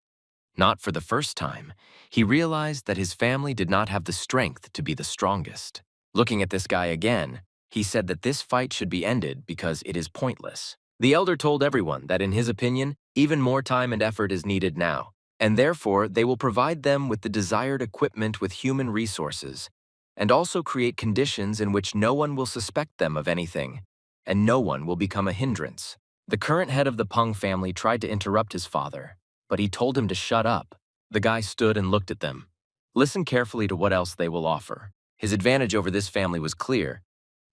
Not for the first time, he realized that his family did not have the strength to be the strongest. Looking at this guy again, he said that this fight should be ended because it is pointless. The elder told everyone that in his opinion, even more time and effort is needed now, and therefore they will provide them with the desired equipment with human resources, and also create conditions in which no one will suspect them of anything, and no one will become a hindrance. The current head of the Peng family tried to interrupt his father, but he told him to shut up. The guy stood and looked at them. Listen carefully to what else they will offer. His advantage over this family was clear,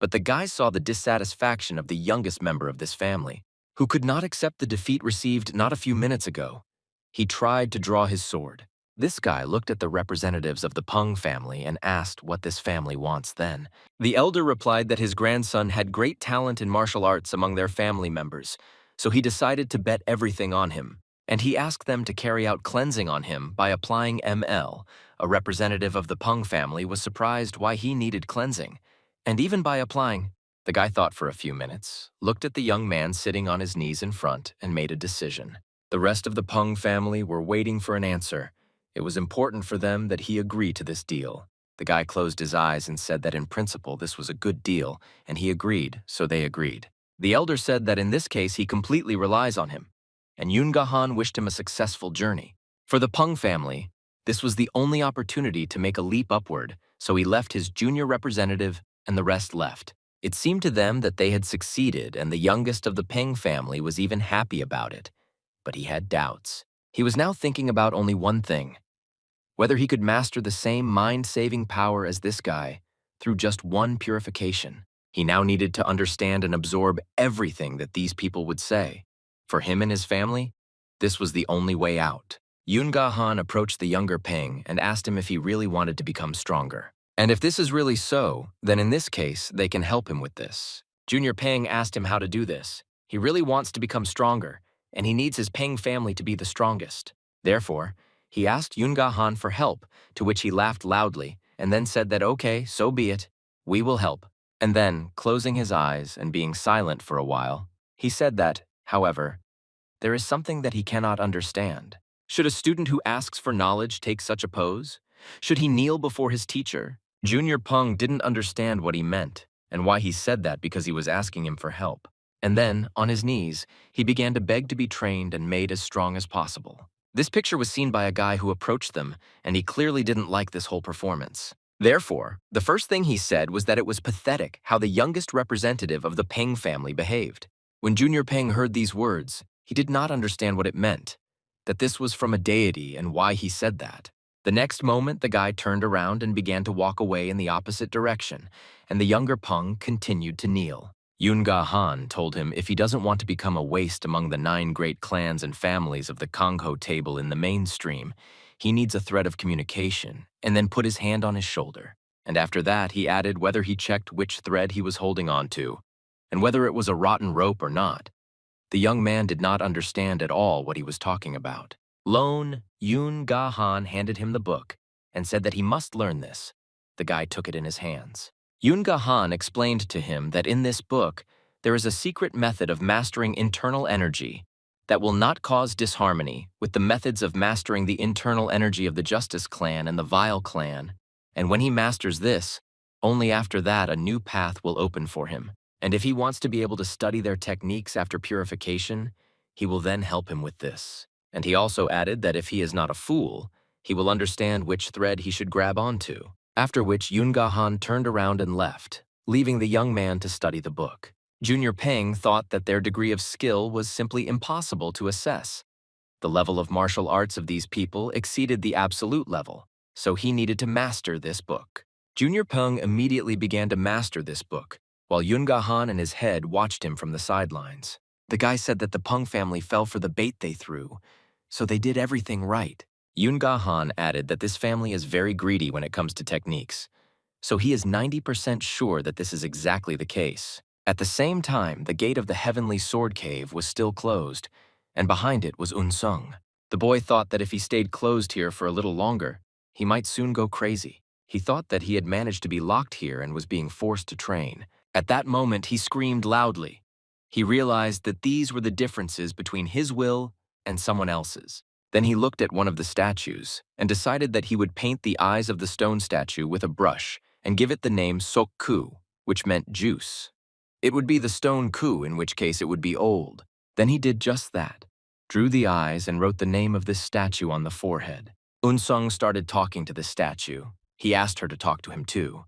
but the guy saw the dissatisfaction of the youngest member of this family, who could not accept the defeat received not a few minutes ago. He tried to draw his sword. This guy looked at the representatives of the Peng family and asked what this family wants then. The elder replied that his grandson had great talent in martial arts among their family members, so he decided to bet everything on him. And he asked them to carry out cleansing on him by applying ML. A representative of the Peng family was surprised why he needed cleansing. And even by applying, the guy thought for a few minutes, looked at the young man sitting on his knees in front, and made a decision. The rest of the Peng family were waiting for an answer, It was important for them that he agree to this deal. The guy closed his eyes and said that in principle this was a good deal, and he agreed, so they agreed. The elder said that in this case he completely relies on him, and Yoon Han wished him a successful journey. For the Peng family, this was the only opportunity to make a leap upward, so he left his junior representative and the rest left. It seemed to them that they had succeeded, and the youngest of the Peng family was even happy about it. But he had doubts. He was now thinking about only one thing: whether he could master the same mind-saving power as this guy through just one purification. He now needed to understand and absorb everything that these people would say. For him and his family, this was the only way out. Yoon Han approached the younger Peng and asked him if he really wanted to become stronger. And if this is really so, then in this case, they can help him with this. Junior Peng asked him how to do this. He really wants to become stronger, and he needs his Peng family to be the strongest. Therefore, he asked Yoon Han for help, to which he laughed loudly, and then said that okay, so be it, we will help. And then, closing his eyes and being silent for a while, he said that, however, there is something that he cannot understand. Should a student who asks for knowledge take such a pose? Should he kneel before his teacher? Junior Peng didn't understand what he meant, and why he said that because he was asking him for help. And then, on his knees, he began to beg to be trained and made as strong as possible. This picture was seen by a guy who approached them, and he clearly didn't like this whole performance. Therefore, the first thing he said was that it was pathetic how the youngest representative of the Peng family behaved. When Junior Peng heard these words, he did not understand what it meant, that this was from a deity and why he said that. The next moment, the guy turned around and began to walk away in the opposite direction, and the younger Peng continued to kneel. Yoon Han told him if he doesn't want to become a waste among the 9 great clans and families of the Kongho table in the mainstream, he needs a thread of communication, and then put his hand on his shoulder. And after that, he added whether he checked which thread he was holding on to, and whether it was a rotten rope or not. The young man did not understand at all what he was talking about. Lone Yoon Han handed him the book and said that he must learn this. The guy took it in his hands. Yoon Han explained to him that in this book, there is a secret method of mastering internal energy that will not cause disharmony with the methods of mastering the internal energy of the Justice Clan and the Vile Clan. And when he masters this, only after that a new path will open for him. And if he wants to be able to study their techniques after purification, he will then help him with this. And he also added that if he is not a fool, he will understand which thread he should grab onto. After which Yoon Han turned around and left, leaving the young man to study the book. Junior Peng thought that their degree of skill was simply impossible to assess. The level of martial arts of these people exceeded the absolute level, so he needed to master this book. Junior Peng immediately began to master this book, while Yoon Han and his head watched him from the sidelines. The guy said that the Peng family fell for the bait they threw, so they did everything right. Yoon Han added that this family is very greedy when it comes to techniques, so he is 90% sure that this is exactly the case. At the same time, the gate of the Heavenly Sword Cave was still closed, and behind it was Unsung. The boy thought that if he stayed closed here for a little longer, he might soon go crazy. He thought that he had managed to be locked here and was being forced to train. At that moment, he screamed loudly. He realized that these were the differences between his will and someone else's. Then he looked at one of the statues and decided that he would paint the eyes of the stone statue with a brush and give it the name Sokku, which meant juice. It would be the stone ku, in which case it would be old. Then he did just that, drew the eyes and wrote the name of this statue on the forehead. Unsung started talking to the statue. He asked her to talk to him too,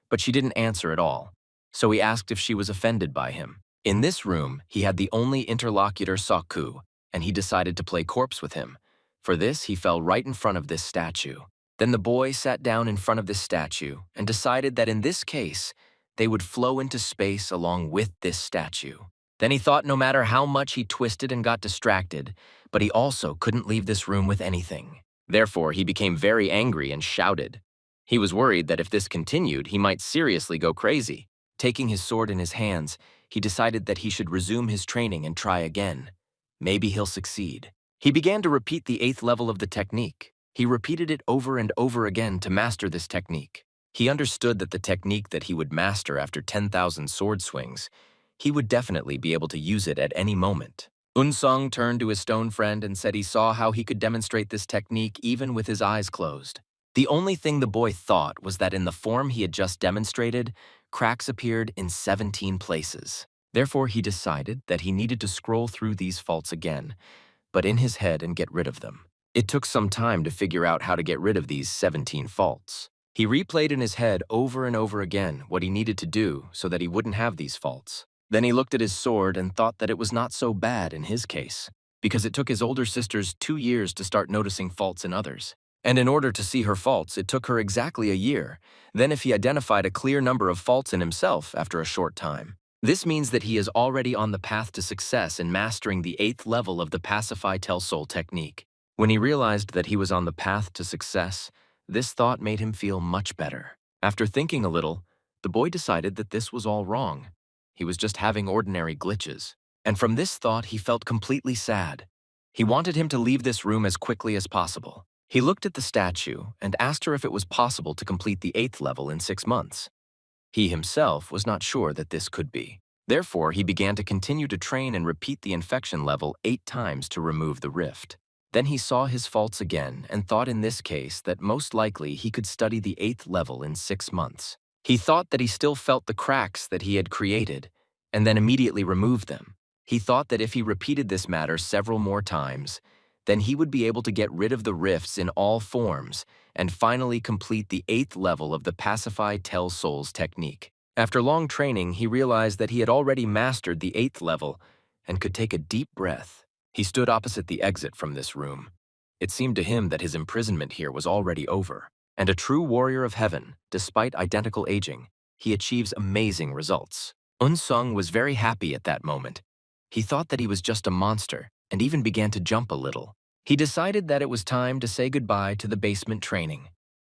but she didn't answer at all. So he asked if she was offended by him. In this room, he had the only interlocutor Sokku, and he decided to play corpse with him. For this, he fell right in front of this statue. Then the boy sat down in front of this statue and decided that in this case, they would flow into space along with this statue. Then he thought no matter how much he twisted and got distracted, but he also couldn't leave this room with anything. Therefore, he became very angry and shouted. He was worried that if this continued, he might seriously go crazy. Taking his sword in his hands, he decided that he should resume his training and try again. Maybe he'll succeed. He began to repeat the 8th level of the technique. He repeated it over and over again to master this technique. He understood that the technique that he would master after 10,000 sword swings, he would definitely be able to use it at any moment. Unsung turned to his stone friend and said he saw how he could demonstrate this technique even with his eyes closed. The only thing the boy thought was that in the form he had just demonstrated, cracks appeared in 17 places. Therefore, he decided that he needed to scroll through these faults again, but in his head and get rid of them. It took some time to figure out how to get rid of these 17 faults. He replayed in his head over and over again what he needed to do so that he wouldn't have these faults. Then he looked at his sword and thought that it was not so bad in his case, because it took his older sisters 2 years to start noticing faults in others. And in order to see her faults, it took her exactly a year. Then if he identified a clear number of faults in himself after a short time, this means that he is already on the path to success in mastering the 8th level of the Pacify Tell Soul technique. When he realized that he was on the path to success, this thought made him feel much better. After thinking a little, the boy decided that this was all wrong. He was just having ordinary glitches. And from this thought, he felt completely sad. He wanted him to leave this room as quickly as possible. He looked at the statue and asked her if it was possible to complete the 8th level in 6 months. He himself was not sure that this could be. Therefore, he began to continue to train and repeat the infection level 8 times to remove the rift. Then he saw his faults again and thought in this case that most likely he could study the 8th level in 6 months. He thought that he still felt the cracks that he had created and then immediately removed them. He thought that if he repeated this matter several more times, then he would be able to get rid of the rifts in all forms and finally complete the 8th level of the Pacify Tell Souls technique. After long training, he realized that he had already mastered the 8th level and could take a deep breath. He stood opposite the exit from this room. It seemed to him that his imprisonment here was already over. And a true warrior of heaven, despite identical aging, he achieves amazing results. Unsung was very happy at that moment. He thought that he was just a monster and even began to jump a little. He decided that it was time to say goodbye to the basement training.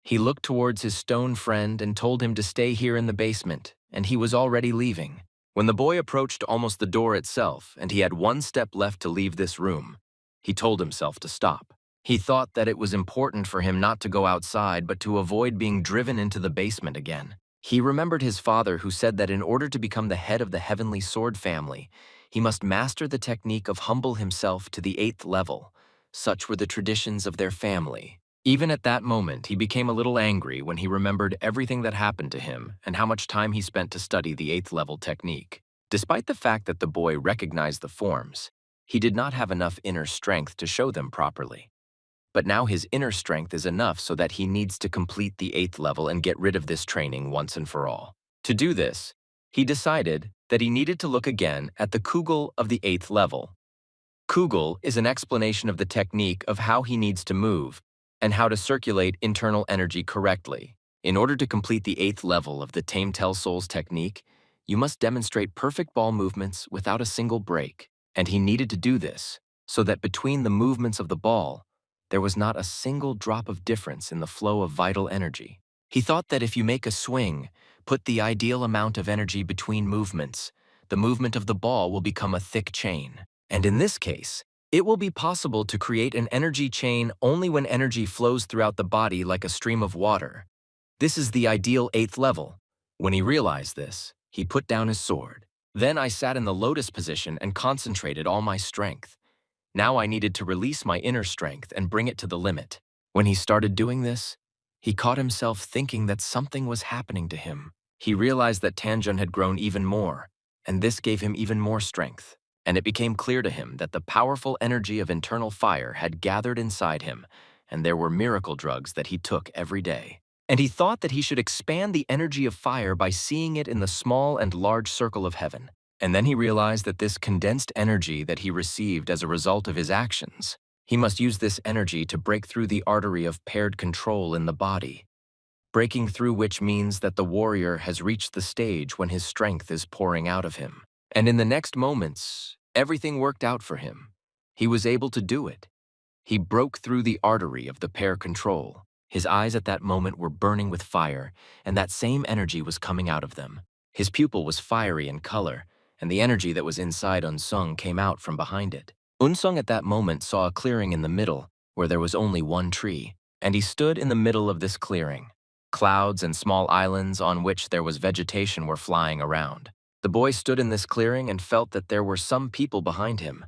He looked towards his stone friend and told him to stay here in the basement, and he was already leaving. When the boy approached almost the door itself and he had 1 step left to leave this room, he told himself to stop. He thought that it was important for him not to go outside but to avoid being driven into the basement again. He remembered his father who said that in order to become the head of the Heavenly Sword family, he must master the technique of humble himself to the 8th level. Such were the traditions of their family. Even at that moment, he became a little angry when he remembered everything that happened to him and how much time he spent to study the 8th level technique. Despite the fact that the boy recognized the forms, he did not have enough inner strength to show them properly. But now his inner strength is enough so that he needs to complete the 8th level and get rid of this training once and for all. To do this, he decided that he needed to look again at the Kugel of the 8th level. Kugel is an explanation of the technique of how he needs to move and how to circulate internal energy correctly. In order to complete the 8th level of the Tame Tell Souls technique, you must demonstrate perfect ball movements without a single break. And he needed to do this so that between the movements of the ball, there was not a single drop of difference in the flow of vital energy. He thought that if you make a swing, put the ideal amount of energy between movements, the movement of the ball will become a thick chain. And in this case, it will be possible to create an energy chain only when energy flows throughout the body like a stream of water. This is the ideal 8th level. When he realized this, he put down his sword. Then I sat in the lotus position and concentrated all my strength. Now I needed to release my inner strength and bring it to the limit. When he started doing this, he caught himself thinking that something was happening to him. He realized that Tanjun had grown even more, and this gave him even more strength. And it became clear to him that the powerful energy of internal fire had gathered inside him, and there were miracle drugs that he took every day. And he thought that he should expand the energy of fire by seeing it in the small and large circle of heaven. And then he realized that this condensed energy that he received as a result of his actions, he must use this energy to break through the artery of paired control in the body, breaking through which means that the warrior has reached the stage when his strength is pouring out of him. And in the next moments, everything worked out for him. He was able to do it. He broke through the artery of the pair control. His eyes at that moment were burning with fire, and that same energy was coming out of them. His pupil was fiery in color, and the energy that was inside Unsung came out from behind it. Unsung at that moment saw a clearing in the middle where there was only one tree, and he stood in the middle of this clearing. Clouds and small islands on which there was vegetation were flying around. The boy stood in this clearing and felt that there were some people behind him.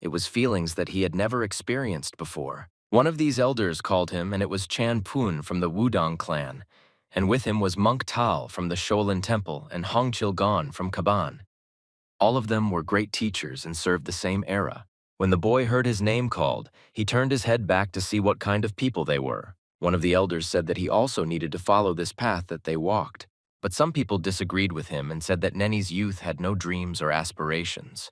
It was feelings that he had never experienced before. One of these elders called him, and it was Chan Pun from the Wudong clan, and with him was Monk Tal from the Shaolin Temple and Hong Chil-gon from Kaban. All of them were great teachers and served the same era. When the boy heard his name called, he turned his head back to see what kind of people they were. One of the elders said that he also needed to follow this path that they walked, but some people disagreed with him and said that Nenny's youth had no dreams or aspirations.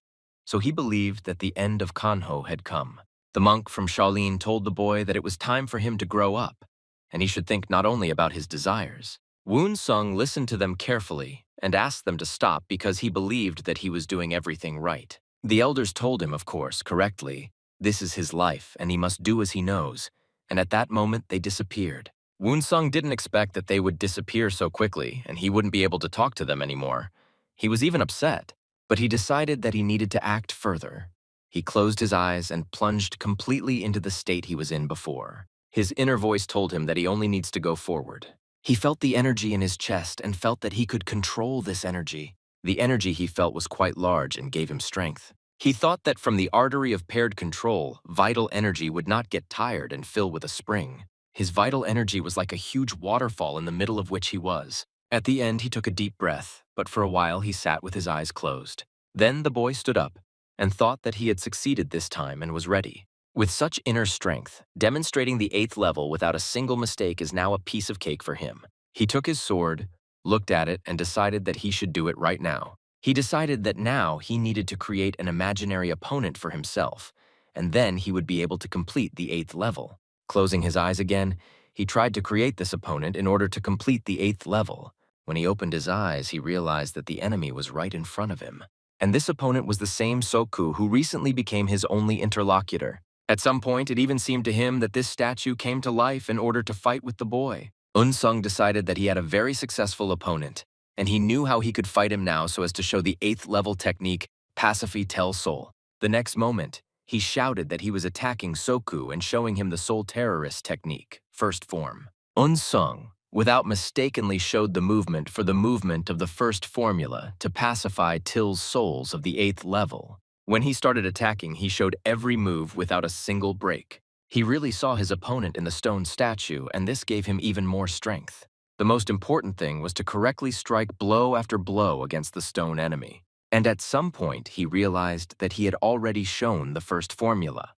So he believed that the end of Kanho had come. The monk from Shaolin told the boy that it was time for him to grow up, and he should think not only about his desires. Woon Sung listened to them carefully and asked them to stop because he believed that he was doing everything right. The elders told him, of course, correctly, this is his life and he must do as he knows, and at that moment they disappeared. Woon Sung didn't expect that they would disappear so quickly and he wouldn't be able to talk to them anymore. He was even upset, but he decided that he needed to act further. He closed his eyes and plunged completely into the state he was in before. His inner voice told him that he only needs to go forward. He felt the energy in his chest and felt that he could control this energy. The energy he felt was quite large and gave him strength. He thought that from the artery of paired control, vital energy would not get tired and fill with a spring. His vital energy was like a huge waterfall in the middle of which he was. At the end, he took a deep breath, but for a while he sat with his eyes closed. Then the boy stood up and thought that he had succeeded this time and was ready. With such inner strength, demonstrating the 8th level without a single mistake is now a piece of cake for him. He took his sword, looked at it, and decided that he should do it right now. He decided that now he needed to create an imaginary opponent for himself, and then he would be able to complete the 8th level. Closing his eyes again, he tried to create this opponent in order to complete the 8th level. When he opened his eyes, he realized that the enemy was right in front of him. And this opponent was the same Soku who recently became his only interlocutor. At some point, it even seemed to him that this statue came to life in order to fight with the boy. Unsung decided that he had a very successful opponent, and he knew how he could fight him now so as to show the 8th level technique, Pacify Tel Soul. The next moment, he shouted that he was attacking Soku and showing him the Soul Terrorist technique, first form. Unsung, without mistakenly showed the movement for the movement of the first formula to pacify Til's souls of the 8th level. When he started attacking, he showed every move without a single break. He really saw his opponent in the stone statue, and this gave him even more strength. The most important thing was to correctly strike blow after blow against the stone enemy. And at some point, he realized that he had already shown the first formula.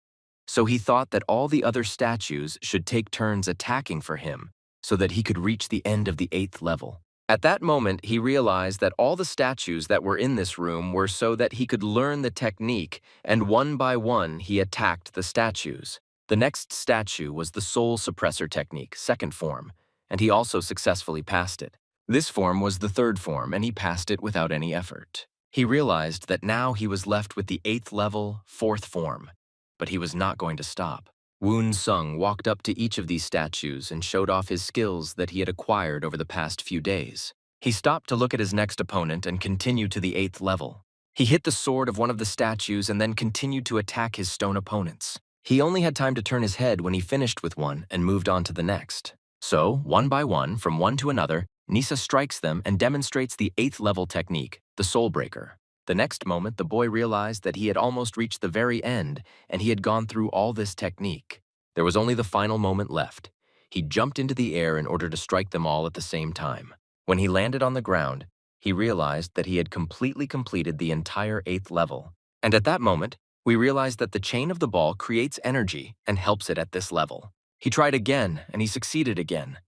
So he thought that all the other statues should take turns attacking for him so that he could reach the end of the 8th level. At that moment, he realized that all the statues that were in this room were so that he could learn the technique, and one by one, he attacked the statues. The next statue was the Soul Suppressor technique, second form, and he also successfully passed it. This form was the third form, and he passed it without any effort. He realized that now he was left with the 8th level, fourth form, but he was not going to stop. Woon Sung walked up to each of these statues and showed off his skills that he had acquired over the past few days. He stopped to look at his next opponent and continued to the 8th level. He hit the sword of one of the statues and then continued to attack his stone opponents. He only had time to turn his head when he finished with one and moved on to the next. So, one by one, from one to another, Nisa strikes them and demonstrates the 8th level technique, the Soul Breaker. The next moment, the boy realized that he had almost reached the very end, and he had gone through all this technique. There was only the final moment left. He jumped into the air in order to strike them all at the same time. When he landed on the ground, he realized that he had completely completed the entire 8th level. And at that moment, we realized that the chain of the ball creates energy and helps it at this level. He tried again, and he succeeded again.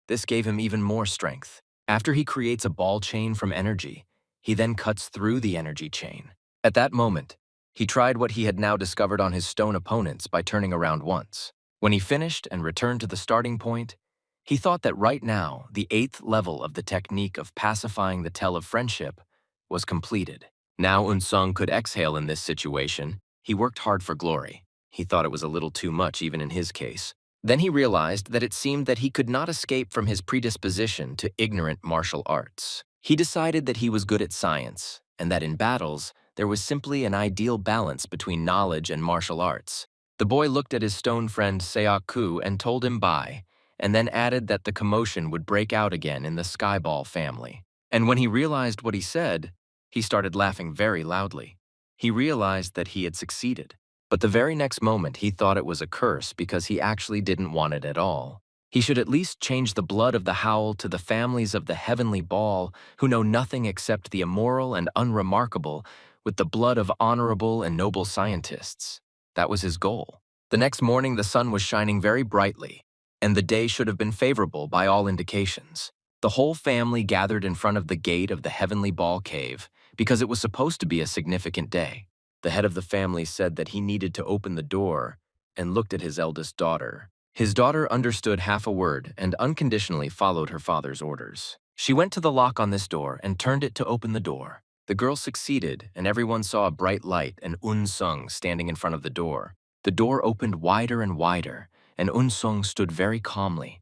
This gave him even more strength. After he creates a ball chain from energy, he then cuts through the energy chain. At that moment, he tried what he had now discovered on his stone opponents by turning around once. When he finished and returned to the starting point, he thought that right now, the 8th level of the technique of pacifying the Tell of Friendship was completed. Now Unsung could exhale in this situation. He worked hard for glory. He thought it was a little too much even in his case. Then he realized that it seemed that he could not escape from his predisposition to ignorant martial arts. He decided that he was good at science, and that in battles, there was simply an ideal balance between knowledge and martial arts. The boy looked at his stone friend Seok Ku and told him bye, and then added that the commotion would break out again in the Skyball family. And when he realized what he said, he started laughing very loudly. He realized that he had succeeded. But the very next moment he thought it was a curse because he actually didn't want it at all. He should at least change the blood of the howl to the families of the heavenly ball who know nothing except the immoral and unremarkable with the blood of honorable and noble scientists. That was his goal. The next morning the sun was shining very brightly, and the day should have been favorable by all indications. The whole family gathered in front of the gate of the heavenly ball cave because it was supposed to be a significant day. The head of the family said that he needed to open the door and looked at his eldest daughter. His daughter understood half a word and unconditionally followed her father's orders. She went to the lock on this door and turned it to open the door. The girl succeeded, and everyone saw a bright light and Sung standing in front of the door. The door opened wider and wider, and Sung stood very calmly.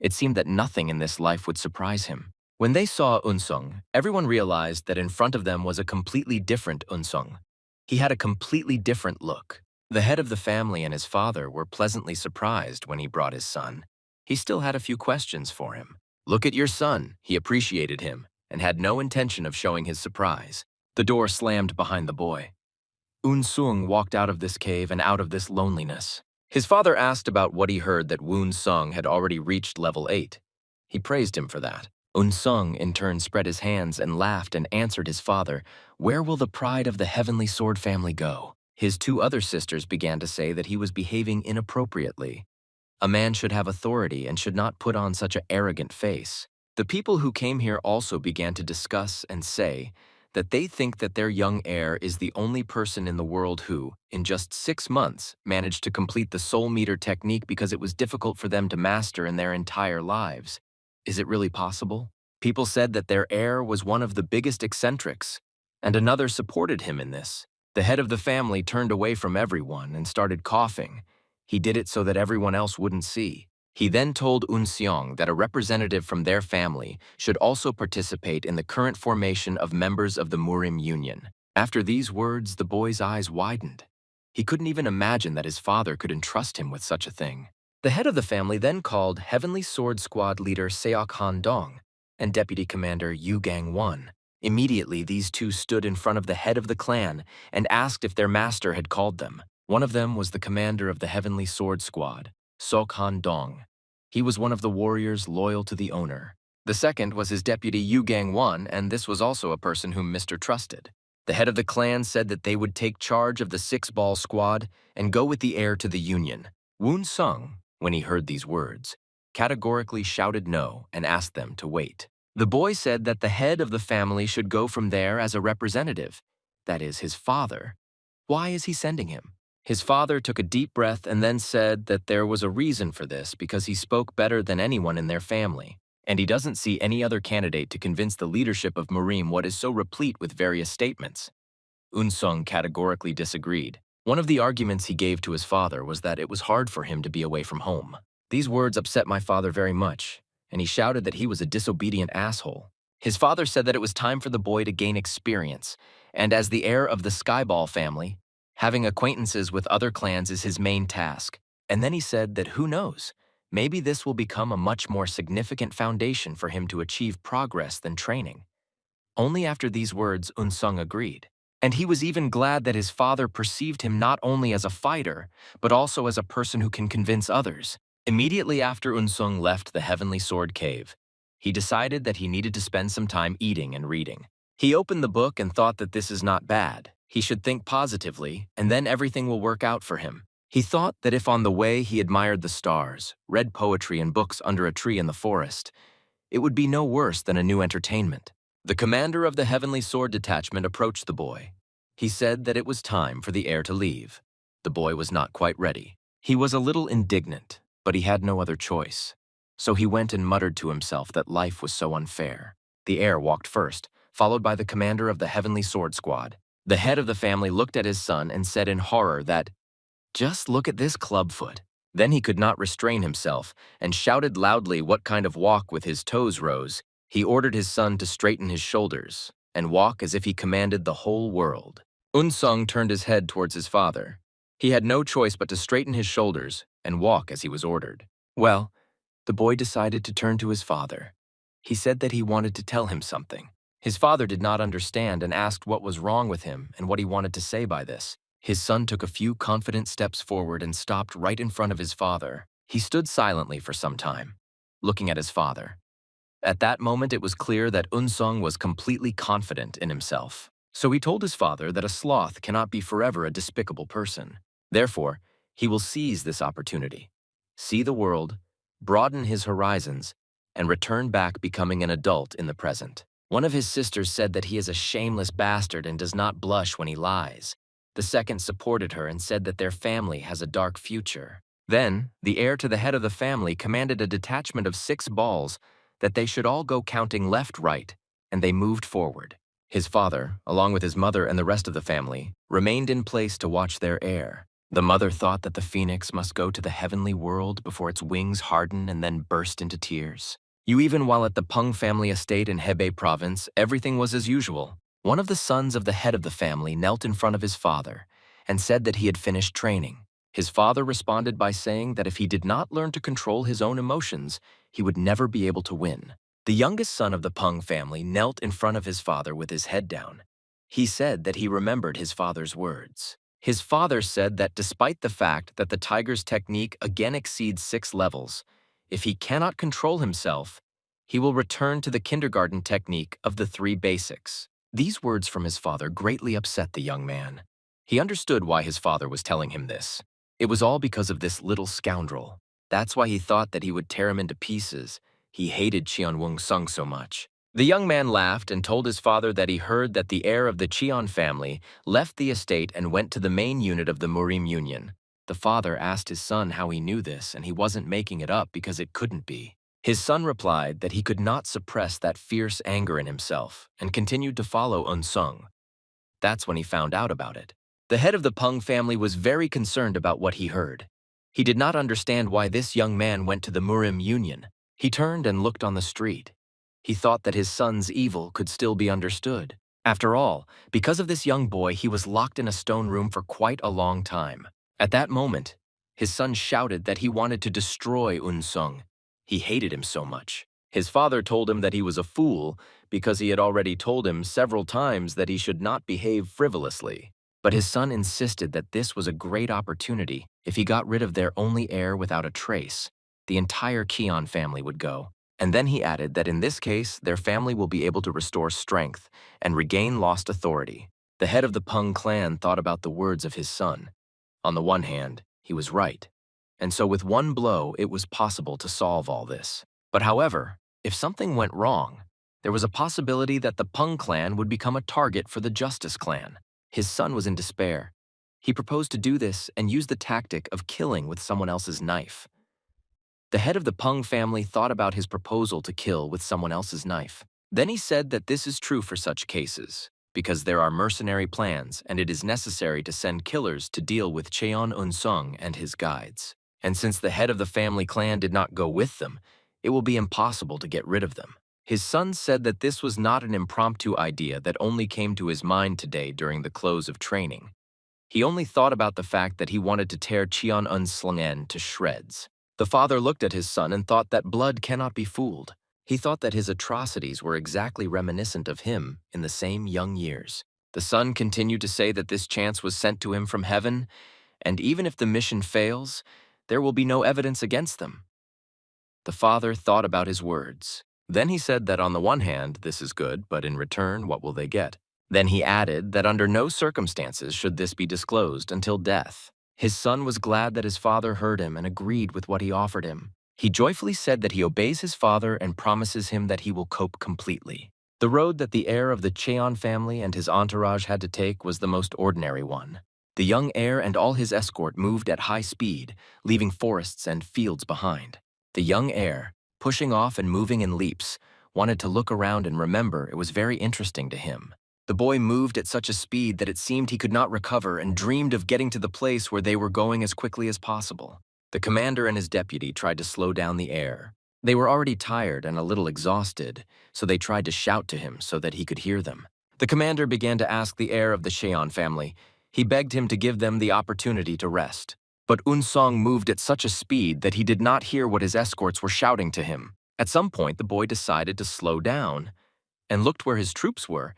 It seemed that nothing in this life would surprise him. When they saw Sung, everyone realized that in front of them was a completely different Sung. He had a completely different look. The head of the family and his father were pleasantly surprised when he brought his son. He still had a few questions for him. "Look at your son," he appreciated him, and had no intention of showing his surprise. The door slammed behind the boy. Sung walked out of this cave and out of this loneliness. His father asked about what he heard that Sung had already reached level 8. He praised him for that. Sung in turn spread his hands and laughed and answered his father, "Where will the pride of the heavenly sword family go?" His two other sisters began to say that he was behaving inappropriately. A man should have authority and should not put on such an arrogant face. The people who came here also began to discuss and say that they think that their young heir is the only person in the world who, in just 6 months, managed to complete the soul meter technique because it was difficult for them to master in their entire lives. Is it really possible? People said that their heir was one of the biggest eccentrics, and another supported him in this. The head of the family turned away from everyone and started coughing. He did it so that everyone else wouldn't see. He then told Seong that a representative from their family should also participate in the current formation of members of the Murim Union. After these words, the boy's eyes widened. He couldn't even imagine that his father could entrust him with such a thing. The head of the family then called Heavenly Sword Squad leader Seok Han Dong and Deputy Commander Yu Gang Won. Immediately, these two stood in front of the head of the clan and asked if their master had called them. One of them was the commander of the Heavenly Sword Squad, Sok Han Dong. He was one of the warriors loyal to the owner. The second was his deputy Yu Gang Won, and this was also a person whom Mr. trusted. The head of the clan said that they would take charge of the 6-ball squad and go with the heir to the union. Woon Sung, when he heard these words, categorically shouted no and asked them to wait. The boy said that the head of the family should go from there as a representative, that is, his father. Why is he sending him? His father took a deep breath and then said that there was a reason for this because he spoke better than anyone in their family, and he doesn't see any other candidate to convince the leadership of Murim what is so replete with various statements. Sung categorically disagreed. One of the arguments he gave to his father was that it was hard for him to be away from home. These words upset my father very much, and he shouted that he was a disobedient asshole. His father said that it was time for the boy to gain experience, and as the heir of the Skyball family, having acquaintances with other clans is his main task. And then he said that who knows, maybe this will become a much more significant foundation for him to achieve progress than training. Only after these words, Sung agreed. And he was even glad that his father perceived him not only as a fighter, but also as a person who can convince others. Immediately after Sung left the Heavenly Sword Cave, he decided that he needed to spend some time eating and reading. He opened the book and thought that this is not bad. He should think positively, and then everything will work out for him. He thought that if on the way he admired the stars, read poetry and books under a tree in the forest, it would be no worse than a new entertainment. The commander of the Heavenly Sword Detachment approached the boy. He said that it was time for the heir to leave. The boy was not quite ready. He was a little indignant, but he had no other choice. So he went and muttered to himself that life was so unfair. The heir walked first, followed by the commander of the Heavenly Sword Squad. The head of the family looked at his son and said in horror that, "Just look at this clubfoot." Then he could not restrain himself and shouted loudly what kind of walk with his toes rose. He ordered his son to straighten his shoulders and walk as if he commanded the whole world. Sung turned his head towards his father. He had no choice but to straighten his shoulders and walk as he was ordered. Well, the boy decided to turn to his father. He said that he wanted to tell him something. His father did not understand and asked what was wrong with him and what he wanted to say by this. His son took a few confident steps forward and stopped right in front of his father. He stood silently for some time, looking at his father. At that moment, it was clear that Unsung was completely confident in himself. So he told his father that a sloth cannot be forever a despicable person. Therefore, he will seize this opportunity, see the world, broaden his horizons, and return back becoming an adult in the present. One of his sisters said that he is a shameless bastard and does not blush when he lies. The second supported her and said that their family has a dark future. Then, the heir to the head of the family commanded a detachment of 6 balls that they should all go counting left-right, and they moved forward. His father, along with his mother and the rest of the family, remained in place to watch their heir. The mother thought that the phoenix must go to the heavenly world before its wings harden and then burst into tears. Even while at the Peng family estate in Hebei province, everything was as usual. One of the sons of the head of the family knelt in front of his father and said that he had finished training. His father responded by saying that if he did not learn to control his own emotions, he would never be able to win. The youngest son of the Peng family knelt in front of his father with his head down. He said that he remembered his father's words. His father said that despite the fact that the tiger's technique again exceeds 6 levels, if he cannot control himself, he will return to the kindergarten technique of the 3 basics. These words from his father greatly upset the young man. He understood why his father was telling him this. It was all because of this little scoundrel. That's why he thought that he would tear him into pieces. He hated Qian Wung-sung so much. The young man laughed and told his father that he heard that the heir of the Qian family left the estate and went to the main unit of the Murim Union. The father asked his son how he knew this, and he wasn't making it up because it couldn't be. His son replied that he could not suppress that fierce anger in himself and continued to follow Unsung. That's when he found out about it. The head of the Peng family was very concerned about what he heard. He did not understand why this young man went to the Murim Union. He turned and looked on the street. He thought that his son's evil could still be understood. After all, because of this young boy, he was locked in a stone room for quite a long time. At that moment, his son shouted that he wanted to destroy Unsung. He hated him so much. His father told him that he was a fool because he had already told him several times that he should not behave frivolously. But his son insisted that this was a great opportunity. If he got rid of their only heir without a trace, the entire Qian family would go. And then he added that in this case, their family will be able to restore strength and regain lost authority. The head of the Peng clan thought about the words of his son. On the one hand, he was right. And so with one blow, it was possible to solve all this. But however, if something went wrong, there was a possibility that the Peng clan would become a target for the Justice clan. His son was in despair. He proposed to do this and use the tactic of killing with someone else's knife. The head of the Peng family thought about his proposal to kill with someone else's knife. Then he said that this is true for such cases, because there are mercenary plans and it is necessary to send killers to deal with Cheon Unsung and his guides. And since the head of the family clan did not go with them, it will be impossible to get rid of them. His son said that this was not an impromptu idea that only came to his mind today during the close of training. He only thought about the fact that he wanted to tear Cheon Unsung to shreds. The father looked at his son and thought that blood cannot be fooled. He thought that his atrocities were exactly reminiscent of him in the same young years. The son continued to say that this chance was sent to him from heaven, and even if the mission fails, there will be no evidence against them. The father thought about his words. Then he said that on the one hand, this is good, but in return, what will they get? Then he added that under no circumstances should this be disclosed until death. His son was glad that his father heard him and agreed with what he offered him. He joyfully said that he obeys his father and promises him that he will cope completely. The road that the heir of the Cheon family and his entourage had to take was the most ordinary one. The young heir and all his escort moved at high speed, leaving forests and fields behind. The young heir, pushing off and moving in leaps, wanted to look around and remember it was very interesting to him. The boy moved at such a speed that it seemed he could not recover and dreamed of getting to the place where they were going as quickly as possible. The commander and his deputy tried to slow down the heir. They were already tired and a little exhausted, so they tried to shout to him so that he could hear them. The commander began to ask the heir of the Cheon family. He begged him to give them the opportunity to rest. But Unsung moved at such a speed that he did not hear what his escorts were shouting to him. At some point, the boy decided to slow down and looked where his troops were.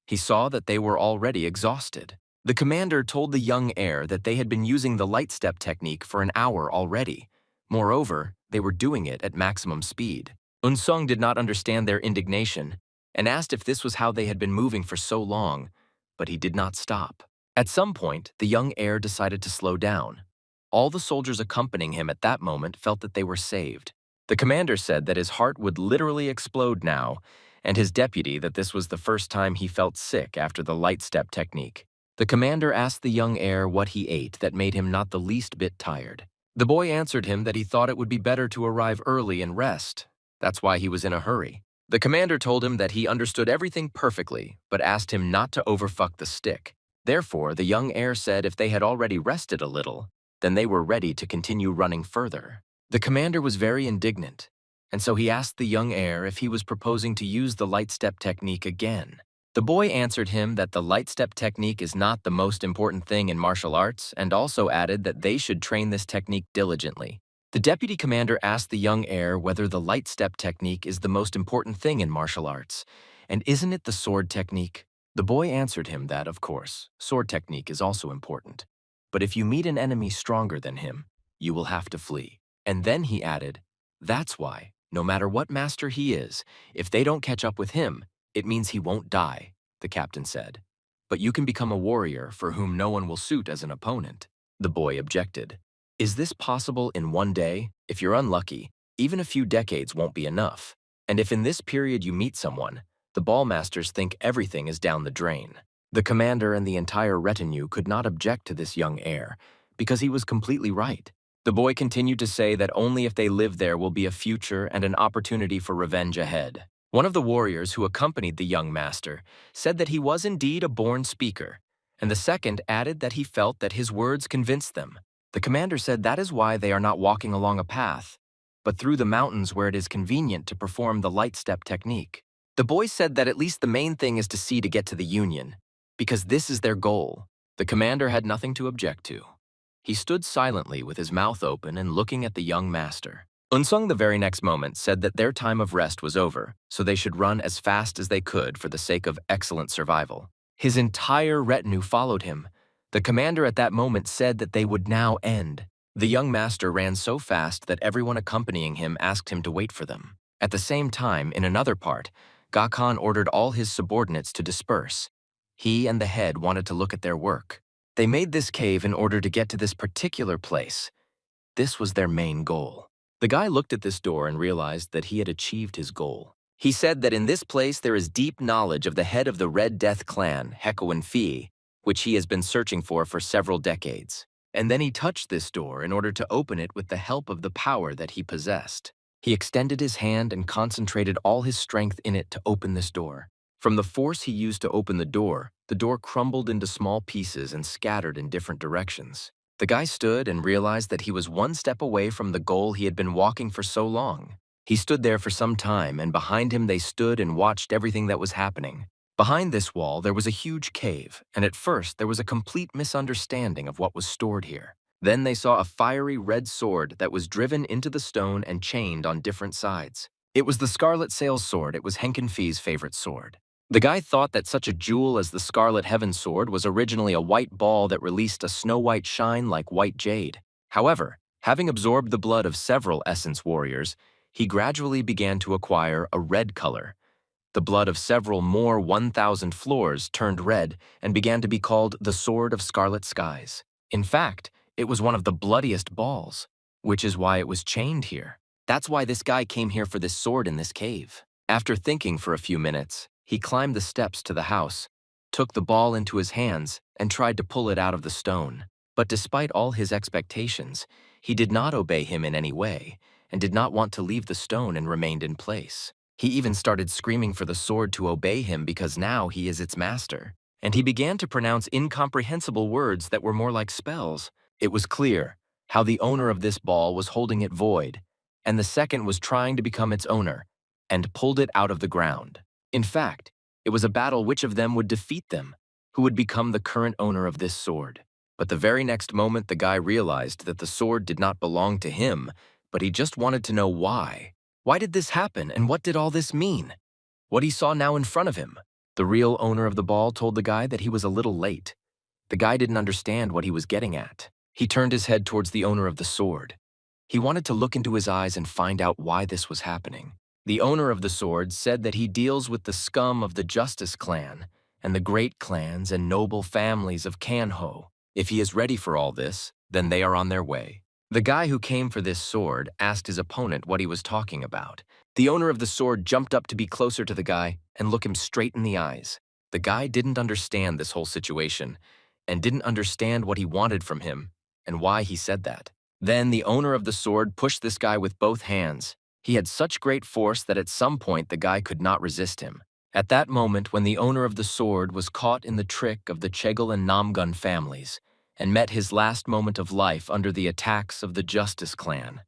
He saw that they were already exhausted. The commander told the young heir that they had been using the light step technique for an hour already. Moreover, they were doing it at maximum speed. Unsung did not understand their indignation and asked if this was how they had been moving for so long, but he did not stop. At some point, the young heir decided to slow down. All the soldiers accompanying him at that moment felt that they were saved. The commander said that his heart would literally explode now, and his deputy that this was the first time he felt sick after the light step technique. The commander asked the young heir what he ate that made him not the least bit tired. The boy answered him that he thought it would be better to arrive early and rest. That's why he was in a hurry. The commander told him that he understood everything perfectly, but asked him not to overfuck the stick. Therefore, the young heir said if they had already rested a little, then they were ready to continue running further. The commander was very indignant, and so he asked the young heir if he was proposing to use the light step technique again. The boy answered him that the light step technique is not the most important thing in martial arts and also added that they should train this technique diligently. The deputy commander asked the young heir whether the light step technique is the most important thing in martial arts, and isn't it the sword technique? The boy answered him that, of course, sword technique is also important. But if you meet an enemy stronger than him, you will have to flee. And then he added, that's why, no matter what master he is, if they don't catch up with him, it means he won't die, the captain said. But you can become a warrior for whom no one will suit as an opponent. The boy objected. Is this possible in one day? If you're unlucky, even a few decades won't be enough. And if in this period you meet someone, the ballmasters think everything is down the drain. The commander and the entire retinue could not object to this young heir, because he was completely right. The boy continued to say that only if they live there will be a future and an opportunity for revenge ahead. One of the warriors who accompanied the young master said that he was indeed a born speaker, and the second added that he felt that his words convinced them. The commander said that is why they are not walking along a path, but through the mountains where it is convenient to perform the light step technique. The boy said that at least the main thing is to see to get to the Union, because this is their goal. The commander had nothing to object to. He stood silently with his mouth open and looking at the young master. Unsung the very next moment said that their time of rest was over, so they should run as fast as they could for the sake of excellent survival. His entire retinue followed him. The commander at that moment said that they would now end. The young master ran so fast that everyone accompanying him asked him to wait for them. At the same time, in another part, Ga Khan ordered all his subordinates to disperse. He and the head wanted to look at their work. They made this cave in order to get to this particular place. This was their main goal. The guy looked at this door and realized that he had achieved his goal. He said that in this place there is deep knowledge of the head of the Red Death clan, Hekuen Fi, which he has been searching for several decades. And then he touched this door in order to open it with the help of the power that he possessed. He extended his hand and concentrated all his strength in it to open this door. From the force he used to open the door crumbled into small pieces and scattered in different directions. The guy stood and realized that he was one step away from the goal he had been walking for so long. He stood there for some time, and behind him they stood and watched everything that was happening. Behind this wall there was a huge cave, and at first there was a complete misunderstanding of what was stored here. Then they saw a fiery red sword that was driven into the stone and chained on different sides. It was the Scarlet Sail's sword. It was Henkin Fi's favorite sword. The guy thought that such a jewel as the Scarlet Heaven sword was originally a white ball that released a snow-white shine like white jade. However, having absorbed the blood of several Essence warriors, he gradually began to acquire a red color. The blood of several more 1,000 floors turned red and began to be called the Sword of Scarlet Skies. In fact, it was one of the bloodiest balls, which is why it was chained here. That's why this guy came here for this sword in this cave. After thinking for a few minutes, he climbed the steps to the house, took the ball into his hands, and tried to pull it out of the stone. But despite all his expectations, he did not obey him in any way, and did not want to leave the stone and remained in place. He even started screaming for the sword to obey him because now he is its master. And he began to pronounce incomprehensible words that were more like spells. It was clear how the owner of this ball was holding it void, and the second was trying to become its owner, and pulled it out of the ground. In fact, it was a battle which of them would defeat them, who would become the current owner of this sword. But the very next moment the guy realized that the sword did not belong to him, but he just wanted to know why. Why did this happen, and what did all this mean? What he saw now in front of him. The real owner of the ball told the guy that he was a little late. The guy didn't understand what he was getting at. He turned his head towards the owner of the sword. He wanted to look into his eyes and find out why this was happening. The owner of the sword said that he deals with the scum of the Justice clan and the great clans and noble families of Kanho. If he is ready for all this, then they are on their way. The guy who came for this sword asked his opponent what he was talking about. The owner of the sword jumped up to be closer to the guy and look him straight in the eyes. The guy didn't understand this whole situation and didn't understand what he wanted from him and why he said that. Then the owner of the sword pushed this guy with both hands. He had such great force that at some point the guy could not resist him. At that moment, when the owner of the sword was caught in the trick of the Chegel and Namgun families and met his last moment of life under the attacks of the Justice clan,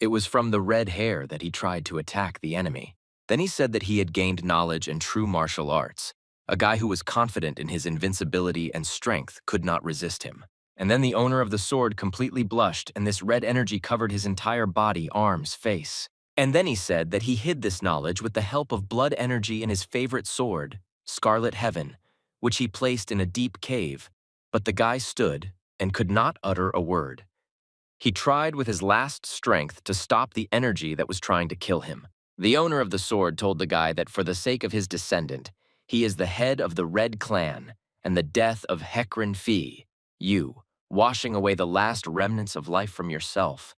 it was from the red hair that he tried to attack the enemy. Then he said that he had gained knowledge in true martial arts. A guy who was confident in his invincibility and strength could not resist him. And then the owner of the sword completely blushed, and this red energy covered his entire body, arms, face. And then he said that he hid this knowledge with the help of blood energy in his favorite sword, Scarlet Heaven, which he placed in a deep cave. But the guy stood and could not utter a word. He tried with his last strength to stop the energy that was trying to kill him. The owner of the sword told the guy that for the sake of his descendant, he is the head of the Red Clan, and the death of Hekrin Fi, you, washing away the last remnants of life from yourself,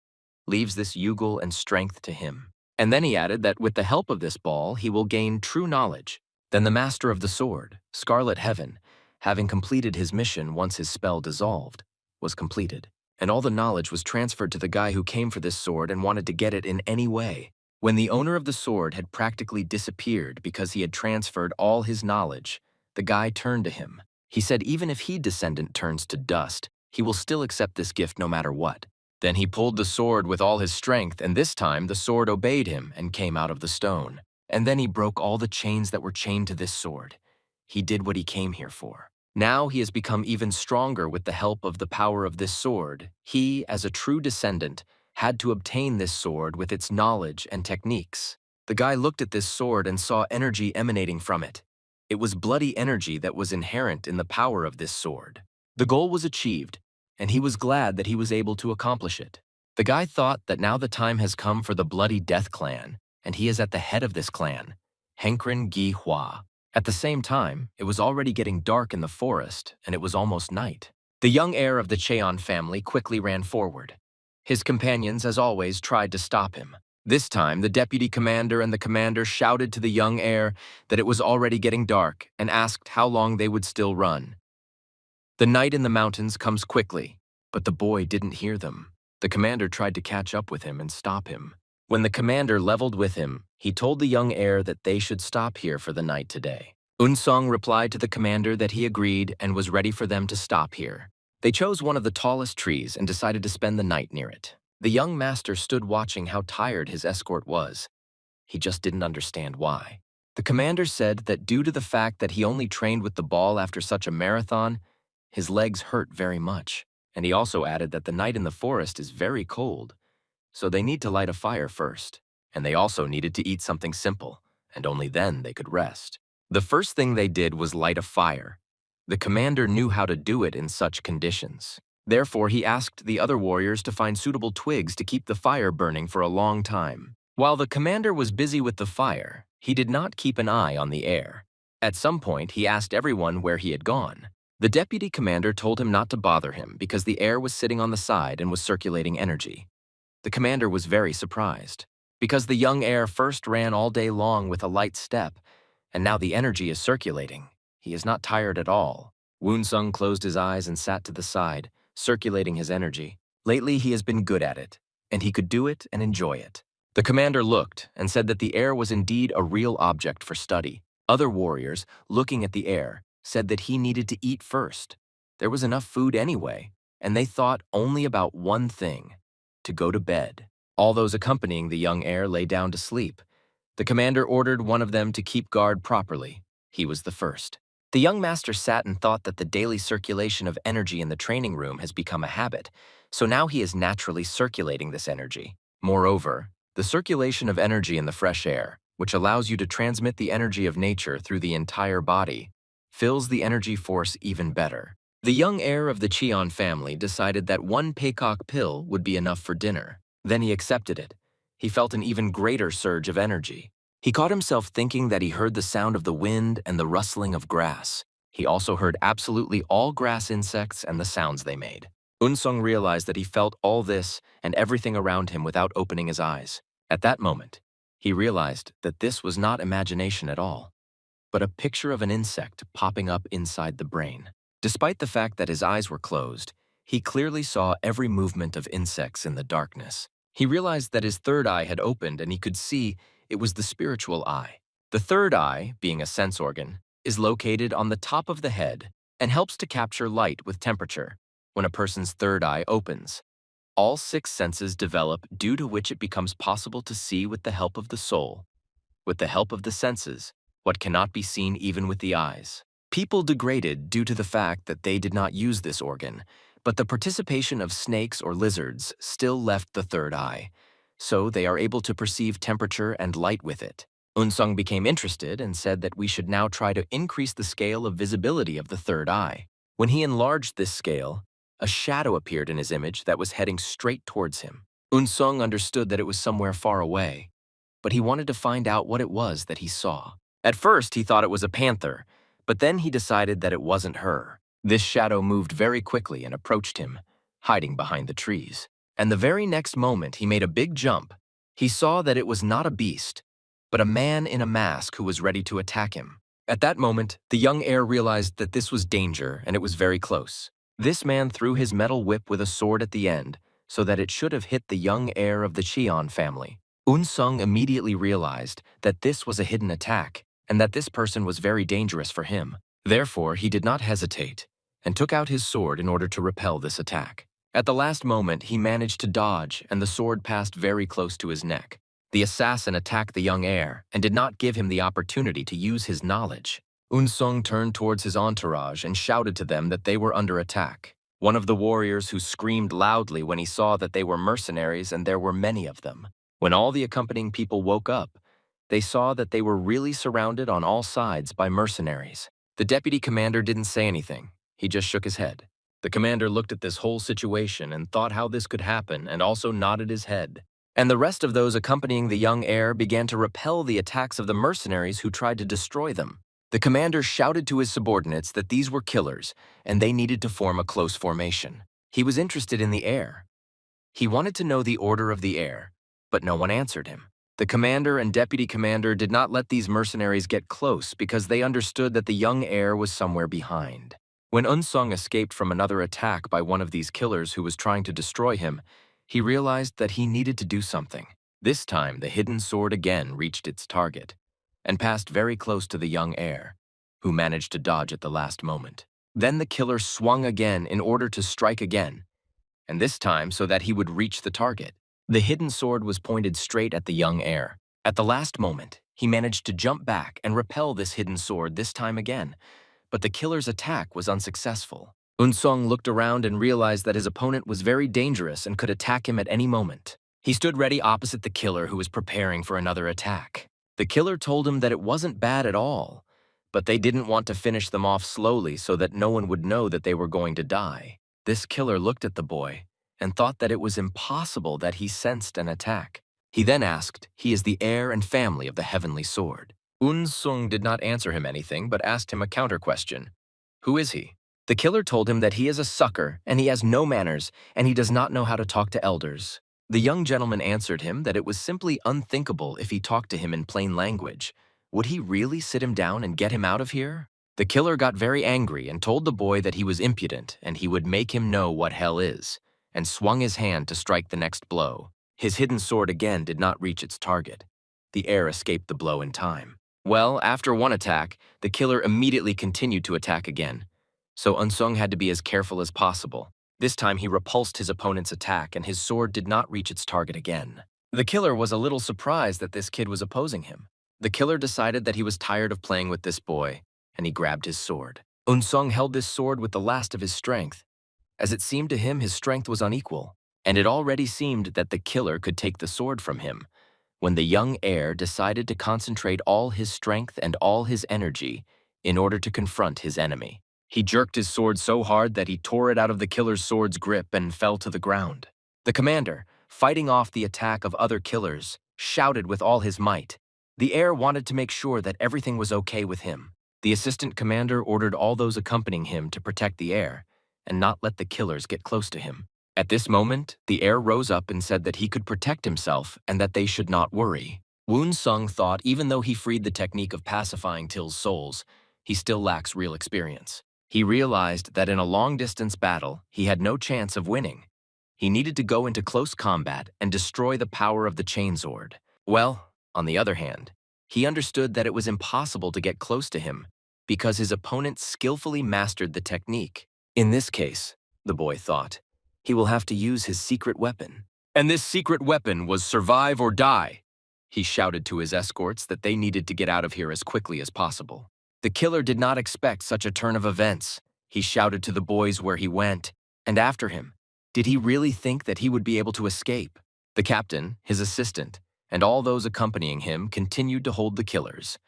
leaves this Yugel and strength to him. And then he added that with the help of this ball, he will gain true knowledge. Then the master of the sword, Scarlet Heaven, having completed his mission once his spell dissolved, was completed. And all the knowledge was transferred to the guy who came for this sword and wanted to get it in any way. When the owner of the sword had practically disappeared because he had transferred all his knowledge, the guy turned to him. He said even if he descendant turns to dust, he will still accept this gift no matter what. Then he pulled the sword with all his strength, and this time the sword obeyed him and came out of the stone. And then he broke all the chains that were chained to this sword. He did what he came here for. Now he has become even stronger with the help of the power of this sword. He, as a true descendant, had to obtain this sword with its knowledge and techniques. The guy looked at this sword and saw energy emanating from it. It was bloody energy that was inherent in the power of this sword. The goal was achieved, and he was glad that he was able to accomplish it. The guy thought that now the time has come for the Bloody Death Clan, and he is at the head of this clan, Henkrin Gi Hua. At the same time, it was already getting dark in the forest, and it was almost night. The young heir of the Cheon family quickly ran forward. His companions, as always, tried to stop him. This time, the deputy commander and the commander shouted to the young heir that it was already getting dark and asked how long they would still run. The night in the mountains comes quickly, but the boy didn't hear them. The commander tried to catch up with him and stop him. When the commander leveled with him, he told the young heir that they should stop here for the night today. Unsong replied to the commander that he agreed and was ready for them to stop here. They chose one of the tallest trees and decided to spend the night near it. The young master stood watching how tired his escort was. He just didn't understand why. The commander said that due to the fact that he only trained with the ball after such a marathon, his legs hurt very much. And he also added that the night in the forest is very cold, so they need to light a fire first. And they also needed to eat something simple, and only then they could rest. The first thing they did was light a fire. The commander knew how to do it in such conditions. Therefore, he asked the other warriors to find suitable twigs to keep the fire burning for a long time. While the commander was busy with the fire, he did not keep an eye on the air. At some point, he asked everyone where he had gone. The deputy commander told him not to bother him because the air was sitting on the side and was circulating energy. The commander was very surprised, because the young heir first ran all day long with a light step, and now the energy is circulating. He is not tired at all. Woonsung closed his eyes and sat to the side, circulating his energy. Lately, he has been good at it, and he could do it and enjoy it. The commander looked and said that the air was indeed a real object for study. Other warriors, looking at the air, said that he needed to eat first. There was enough food anyway, and they thought only about one thing: to go to bed. All those accompanying the young heir lay down to sleep. The commander ordered one of them to keep guard properly. He was the first. The young master sat and thought that the daily circulation of energy in the training room has become a habit, so now he is naturally circulating this energy. Moreover, the circulation of energy in the fresh air, which allows you to transmit the energy of nature through the entire body, fills the energy force even better. The young heir of the Cheon family decided that one peacock pill would be enough for dinner. Then he accepted it. He felt an even greater surge of energy. He caught himself thinking that he heard the sound of the wind and the rustling of grass. He also heard absolutely all grass insects and the sounds they made. Unsung realized that he felt all this and everything around him without opening his eyes. At that moment, he realized that this was not imagination at all, but a picture of an insect popping up inside the brain. Despite the fact that his eyes were closed, he clearly saw every movement of insects in the darkness. He realized that his third eye had opened and he could see it was the spiritual eye. The third eye, being a sense organ, is located on the top of the head and helps to capture light with temperature. When a person's third eye opens, all six senses develop, due to which it becomes possible to see with the help of the soul, with the help of the senses, what cannot be seen even with the eyes. People degraded due to the fact that they did not use this organ, but the participation of snakes or lizards still left the third eye, so they are able to perceive temperature and light with it. Unsung became interested and said that we should now try to increase the scale of visibility of the third eye. When he enlarged this scale, a shadow appeared in his image that was heading straight towards him. Unsung understood that it was somewhere far away, but he wanted to find out what it was that he saw. At first, he thought it was a panther, but then he decided that it wasn't her. This shadow moved very quickly and approached him, hiding behind the trees. And the very next moment, he made a big jump. He saw that it was not a beast, but a man in a mask who was ready to attack him. At that moment, the young heir realized that this was danger and it was very close. This man threw his metal whip with a sword at the end, so that it should have hit the young heir of the Cheon family. Unsung immediately realized that this was a hidden attack, and that this person was very dangerous for him. Therefore, he did not hesitate, and took out his sword in order to repel this attack. At the last moment, he managed to dodge, and the sword passed very close to his neck. The assassin attacked the young heir, and did not give him the opportunity to use his knowledge. Unsung turned towards his entourage and shouted to them that they were under attack. One of the warriors who screamed loudly when he saw that they were mercenaries and there were many of them. When all the accompanying people woke up, they saw that they were really surrounded on all sides by mercenaries. The deputy commander didn't say anything. He just shook his head. The commander looked at this whole situation and thought how this could happen and also nodded his head. And the rest of those accompanying the young heir began to repel the attacks of the mercenaries who tried to destroy them. The commander shouted to his subordinates that these were killers and they needed to form a close formation. He was interested in the heir. He wanted to know the order of the heir, but no one answered him. The commander and deputy commander did not let these mercenaries get close because they understood that the young heir was somewhere behind. When Unsung escaped from another attack by one of these killers who was trying to destroy him, he realized that he needed to do something. This time, the hidden sword again reached its target and passed very close to the young heir, who managed to dodge at the last moment. Then the killer swung again in order to strike again, and this time so that he would reach the target. The hidden sword was pointed straight at the young heir. At the last moment, he managed to jump back and repel this hidden sword this time again, but the killer's attack was unsuccessful. Unsung looked around and realized that his opponent was very dangerous and could attack him at any moment. He stood ready opposite the killer who was preparing for another attack. The killer told him that it wasn't bad at all, but they didn't want to finish them off slowly so that no one would know that they were going to die. This killer looked at the boy and thought that it was impossible that he sensed an attack. He then asked, "He is the heir and family of the heavenly sword." Unsung did not answer him anything but asked him a counter question. "Who is he?" The killer told him that he is a sucker and he has no manners and he does not know how to talk to elders. The young gentleman answered him that it was simply unthinkable if he talked to him in plain language. Would he really sit him down and get him out of here? The killer got very angry and told the boy that he was impudent and he would make him know what hell is, and swung his hand to strike the next blow. His hidden sword again did not reach its target. The heir escaped the blow in time. Well, after one attack, the killer immediately continued to attack again. So Unsung had to be as careful as possible. This time he repulsed his opponent's attack and his sword did not reach its target again. The killer was a little surprised that this kid was opposing him. The killer decided that he was tired of playing with this boy, and he grabbed his sword. Unsung held this sword with the last of his strength, as it seemed to him his strength was unequal, and it already seemed that the killer could take the sword from him, when the young heir decided to concentrate all his strength and all his energy in order to confront his enemy. He jerked his sword so hard that he tore it out of the killer's sword's grip and fell to the ground. The commander, fighting off the attack of other killers, shouted with all his might. The heir wanted to make sure that everything was okay with him. The assistant commander ordered all those accompanying him to protect the heir and not let the killers get close to him. At this moment, the heir rose up and said that he could protect himself and that they should not worry. Woon Sung thought even though he freed the technique of pacifying Till's souls, he still lacks real experience. He realized that in a long-distance battle, he had no chance of winning. He needed to go into close combat and destroy the power of the chainsword. Well, on the other hand, he understood that it was impossible to get close to him because his opponent skillfully mastered the technique. In this case, the boy thought, he will have to use his secret weapon. And this secret weapon was survive or die. He shouted to his escorts that they needed to get out of here as quickly as possible. The killer did not expect such a turn of events. He shouted to the boys where he went, and after him. Did he really think that he would be able to escape? The captain, his assistant, and all those accompanying him continued to hold the killers.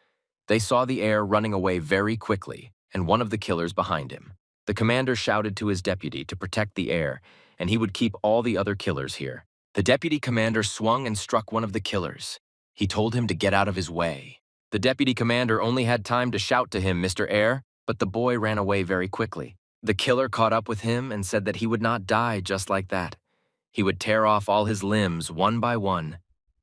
They saw the heir running away very quickly, and one of the killers behind him. The commander shouted to his deputy to protect the heir, and he would keep all the other killers here. The deputy commander swung and struck one of the killers. He told him to get out of his way. The deputy commander only had time to shout to him, "Mr. Heir," but the boy ran away very quickly. The killer caught up with him and said that he would not die just like that. He would tear off all his limbs one by one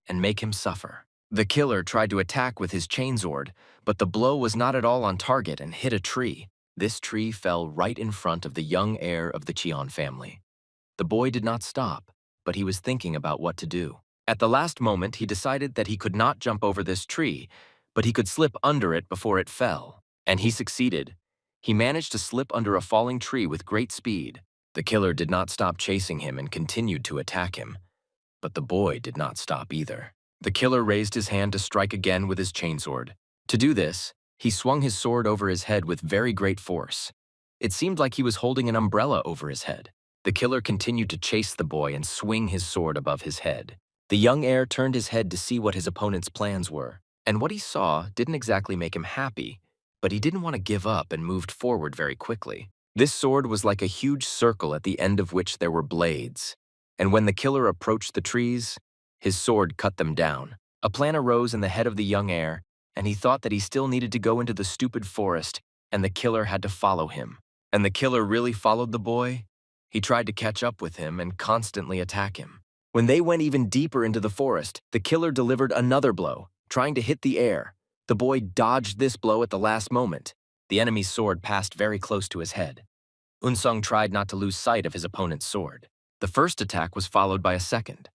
and make him suffer. The killer tried to attack with his chainsword, but the blow was not at all on target and hit a tree. This tree fell right in front of the young heir of the Cheon family. The boy did not stop, but he was thinking about what to do. At the last moment, he decided that he could not jump over this tree, but he could slip under it before it fell. And he succeeded. He managed to slip under a falling tree with great speed. The killer did not stop chasing him and continued to attack him. But the boy did not stop either. The killer raised his hand to strike again with his chainsword. To do this, he swung his sword over his head with very great force. It seemed like he was holding an umbrella over his head. The killer continued to chase the boy and swing his sword above his head. The young heir turned his head to see what his opponent's plans were, and what he saw didn't exactly make him happy, but he didn't want to give up and moved forward very quickly. This sword was like a huge circle at the end of which there were blades, and when the killer approached the trees, his sword cut them down. A plan arose in the head of the young heir, and he thought that he still needed to go into the stupid forest, and the killer had to follow him. And the killer really followed the boy? He tried to catch up with him and constantly attack him. When they went even deeper into the forest, the killer delivered another blow, trying to hit the heir. The boy dodged this blow at the last moment. The enemy's sword passed very close to his head. Unsung tried not to lose sight of his opponent's sword. The first attack was followed by a second.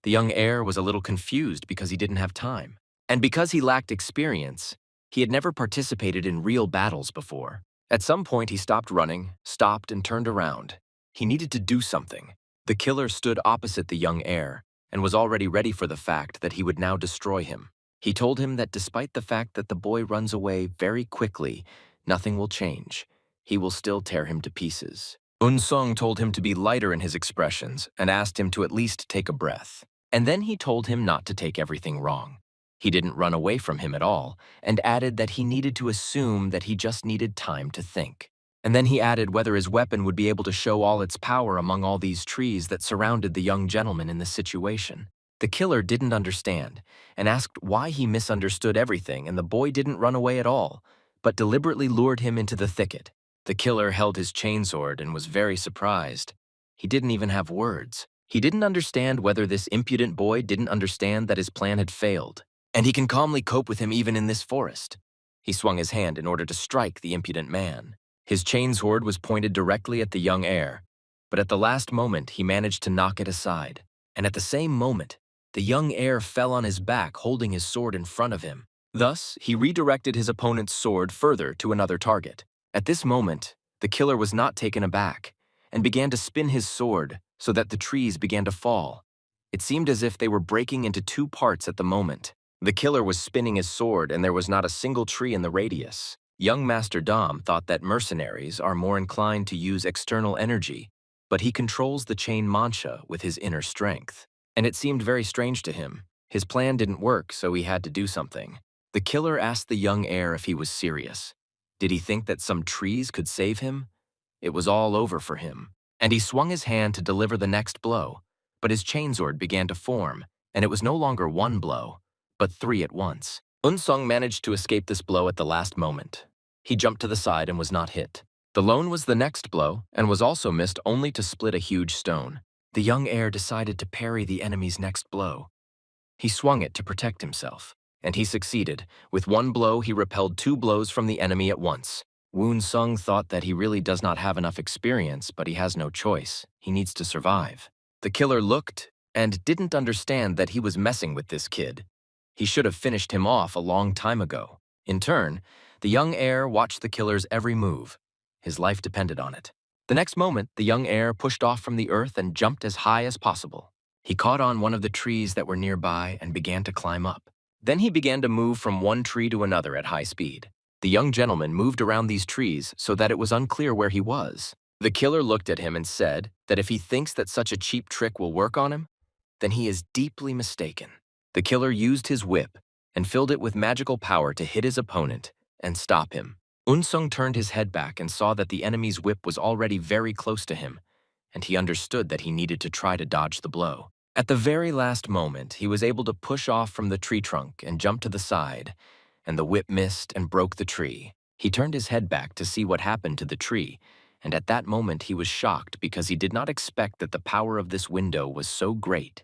The young heir was a little confused because he didn't have time. And because he lacked experience, he had never participated in real battles before. At some point, he stopped running, stopped and turned around. He needed to do something. The killer stood opposite the young heir and was already ready for the fact that he would now destroy him. He told him that despite the fact that the boy runs away very quickly, nothing will change. He will still tear him to pieces. Unsung told him to be lighter in his expressions and asked him to at least take a breath. And then he told him not to take everything wrong. He didn't run away from him at all and added that he needed to assume that he just needed time to think. And then he added whether his weapon would be able to show all its power among all these trees that surrounded the young gentleman in this situation. The killer didn't understand and asked why he misunderstood everything, and the boy didn't run away at all, but deliberately lured him into the thicket. The killer held his chainsword and was very surprised. He didn't even have words. He didn't understand whether this impudent boy didn't understand that his plan had failed, and he can calmly cope with him even in this forest. He swung his hand in order to strike the impudent man. His chainsword was pointed directly at the young heir, but at the last moment he managed to knock it aside. And at the same moment, the young heir fell on his back holding his sword in front of him. Thus, he redirected his opponent's sword further to another target. At this moment, the killer was not taken aback and began to spin his sword so that the trees began to fall. It seemed as if they were breaking into two parts at the moment. The killer was spinning his sword and there was not a single tree in the radius. Young Master Dom thought that mercenaries are more inclined to use external energy, but he controls the chain mancha with his inner strength. And it seemed very strange to him. His plan didn't work, so he had to do something. The killer asked the young heir if he was serious. Did he think that some trees could save him? It was all over for him, and he swung his hand to deliver the next blow, but his chainsword began to form, and it was no longer one blow, but three at once. Unsung managed to escape this blow at the last moment. He jumped to the side and was not hit. The lone was the next blow, and was also missed only to split a huge stone. The young heir decided to parry the enemy's next blow. He swung it to protect himself, and he succeeded. With one blow, he repelled two blows from the enemy at once. Woon Sung thought that he really does not have enough experience, but he has no choice. He needs to survive. The killer looked and didn't understand that he was messing with this kid. He should have finished him off a long time ago. In turn, the young heir watched the killer's every move. His life depended on it. The next moment, the young heir pushed off from the earth and jumped as high as possible. He caught on one of the trees that were nearby and began to climb up. Then he began to move from one tree to another at high speed. The young gentleman moved around these trees so that it was unclear where he was. The killer looked at him and said that if he thinks that such a cheap trick will work on him, then he is deeply mistaken. The killer used his whip and filled it with magical power to hit his opponent and stop him. Unsung turned his head back and saw that the enemy's whip was already very close to him, and he understood that he needed to try to dodge the blow. At the very last moment, he was able to push off from the tree trunk and jump to the side, and the whip missed and broke the tree. He turned his head back to see what happened to the tree, and at that moment he was shocked because he did not expect that the power of this window was so great.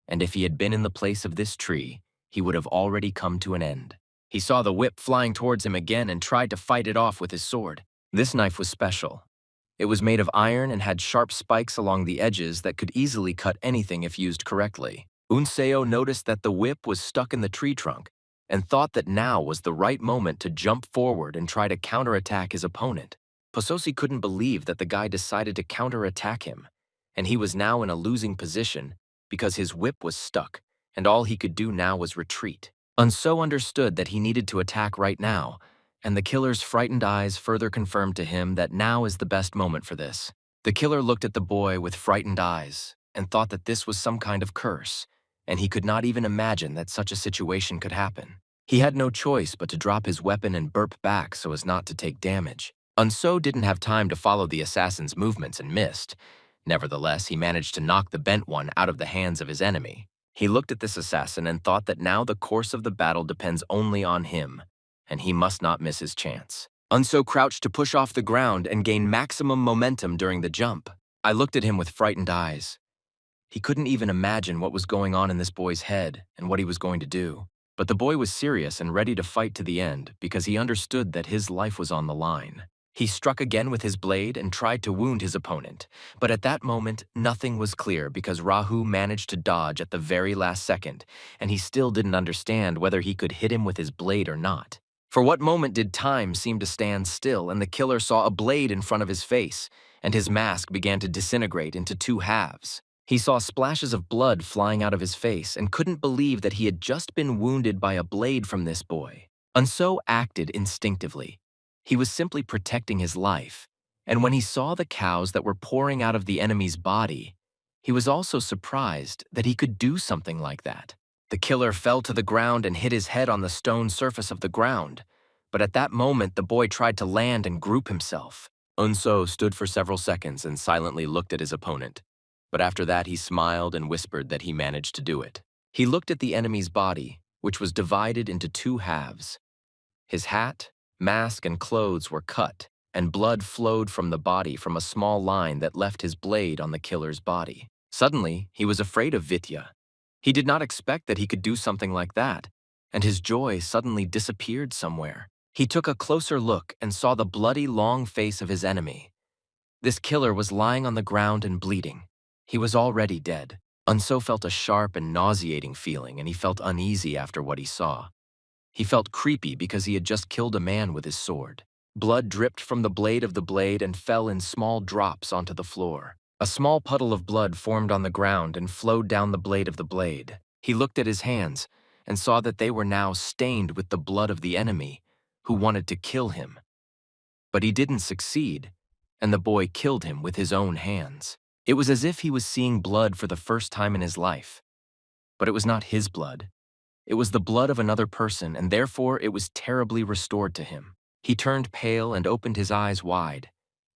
And if he had been in the place of this tree, he would have already come to an end. He saw the whip flying towards him again and tried to fight it off with his sword. This knife was special. It was made of iron and had sharp spikes along the edges that could easily cut anything if used correctly. Unseo noticed that the whip was stuck in the tree trunk and thought that now was the right moment to jump forward and try to counterattack his opponent. Pososi couldn't believe that the guy decided to counterattack him, and he was now in a losing position because his whip was stuck, and all he could do now was retreat. Unseo understood that he needed to attack right now, and the killer's frightened eyes further confirmed to him that now is the best moment for this. The killer looked at the boy with frightened eyes and thought that this was some kind of curse, and he could not even imagine that such a situation could happen. He had no choice but to drop his weapon and burp back so as not to take damage. Unseo didn't have time to follow the assassin's movements and missed. Nevertheless, he managed to knock the bent one out of the hands of his enemy. He looked at this assassin and thought that now the course of the battle depends only on him, and he must not miss his chance. Unseo crouched to push off the ground and gain maximum momentum during the jump. I looked at him with frightened eyes. He couldn't even imagine what was going on in this boy's head and what he was going to do. But the boy was serious and ready to fight to the end because he understood that his life was on the line. He struck again with his blade and tried to wound his opponent, but at that moment, nothing was clear because Rahu managed to dodge at the very last second, and he still didn't understand whether he could hit him with his blade or not. For what moment did time seem to stand still, and the killer saw a blade in front of his face, and his mask began to disintegrate into two halves. He saw splashes of blood flying out of his face and couldn't believe that he had just been wounded by a blade from this boy. Unseo acted instinctively. He was simply protecting his life, and when he saw the cows that were pouring out of the enemy's body, he was also surprised that he could do something like that. The killer fell to the ground and hit his head on the stone surface of the ground, but at that moment the boy tried to land and group himself. Unseo stood for several seconds and silently looked at his opponent, but after that he smiled and whispered that he managed to do it. He looked at the enemy's body, which was divided into two halves. His hat, mask, and clothes were cut, and blood flowed from the body from a small line that left his blade on the killer's body. Suddenly, he was afraid of Vitya. He did not expect that he could do something like that, and his joy suddenly disappeared somewhere. He took a closer look and saw the bloody, long face of his enemy. This killer was lying on the ground and bleeding. He was already dead. Unseo felt a sharp and nauseating feeling, and he felt uneasy after what he saw. He felt creepy because he had just killed a man with his sword. Blood dripped from the blade of the blade and fell in small drops onto the floor. A small puddle of blood formed on the ground and flowed down the blade of the blade. He looked at his hands and saw that they were now stained with the blood of the enemy, who wanted to kill him. But he didn't succeed, and the boy killed him with his own hands. It was as if he was seeing blood for the first time in his life. But it was not his blood. It was the blood of another person, and therefore it was terribly restored to him. He turned pale and opened his eyes wide.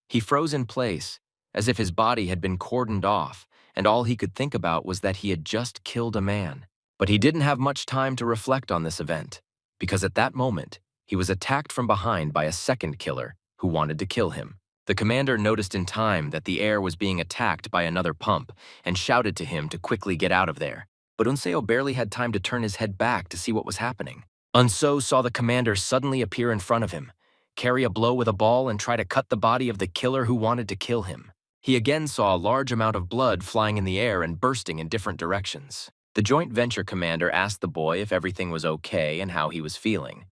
He froze in place, as if his body had been cordoned off, and all he could think about was that he had just killed a man. But he didn't have much time to reflect on this event, because at that moment, he was attacked from behind by a second killer who wanted to kill him. The commander noticed in time that the air was being attacked by another pump and shouted to him to quickly get out of there. But Unseo barely had time to turn his head back to see what was happening. Unseo saw the commander suddenly appear in front of him, carry a blow with a ball and try to cut the body of the killer who wanted to kill him. He again saw a large amount of blood flying in the air and bursting in different directions. The joint venture commander asked the boy if everything was okay and how he was feeling.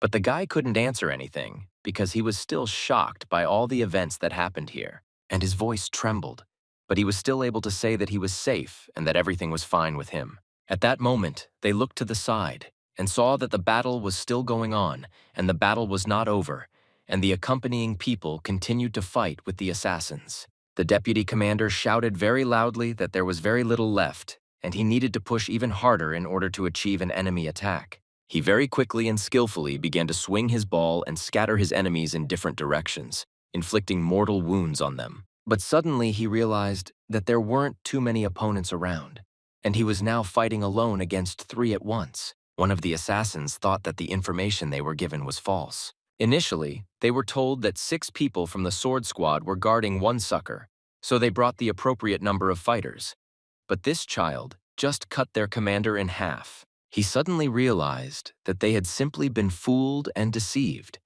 But the guy couldn't answer anything because he was still shocked by all the events that happened here, and his voice trembled, but he was still able to say that he was safe and that everything was fine with him. At that moment, they looked to the side and saw that the battle was still going on, and the battle was not over, and the accompanying people continued to fight with the assassins. The deputy commander shouted very loudly that there was very little left, and he needed to push even harder in order to achieve an enemy attack. He very quickly and skillfully began to swing his ball and scatter his enemies in different directions, inflicting mortal wounds on them. But suddenly he realized that there weren't too many opponents around, and he was now fighting alone against 3 at once. One of the assassins thought that the information they were given was false. Initially, they were told that 6 people from the sword squad were guarding one sucker, so they brought the appropriate number of fighters. But this child just cut their commander in half. He suddenly realized that they had simply been fooled and deceived.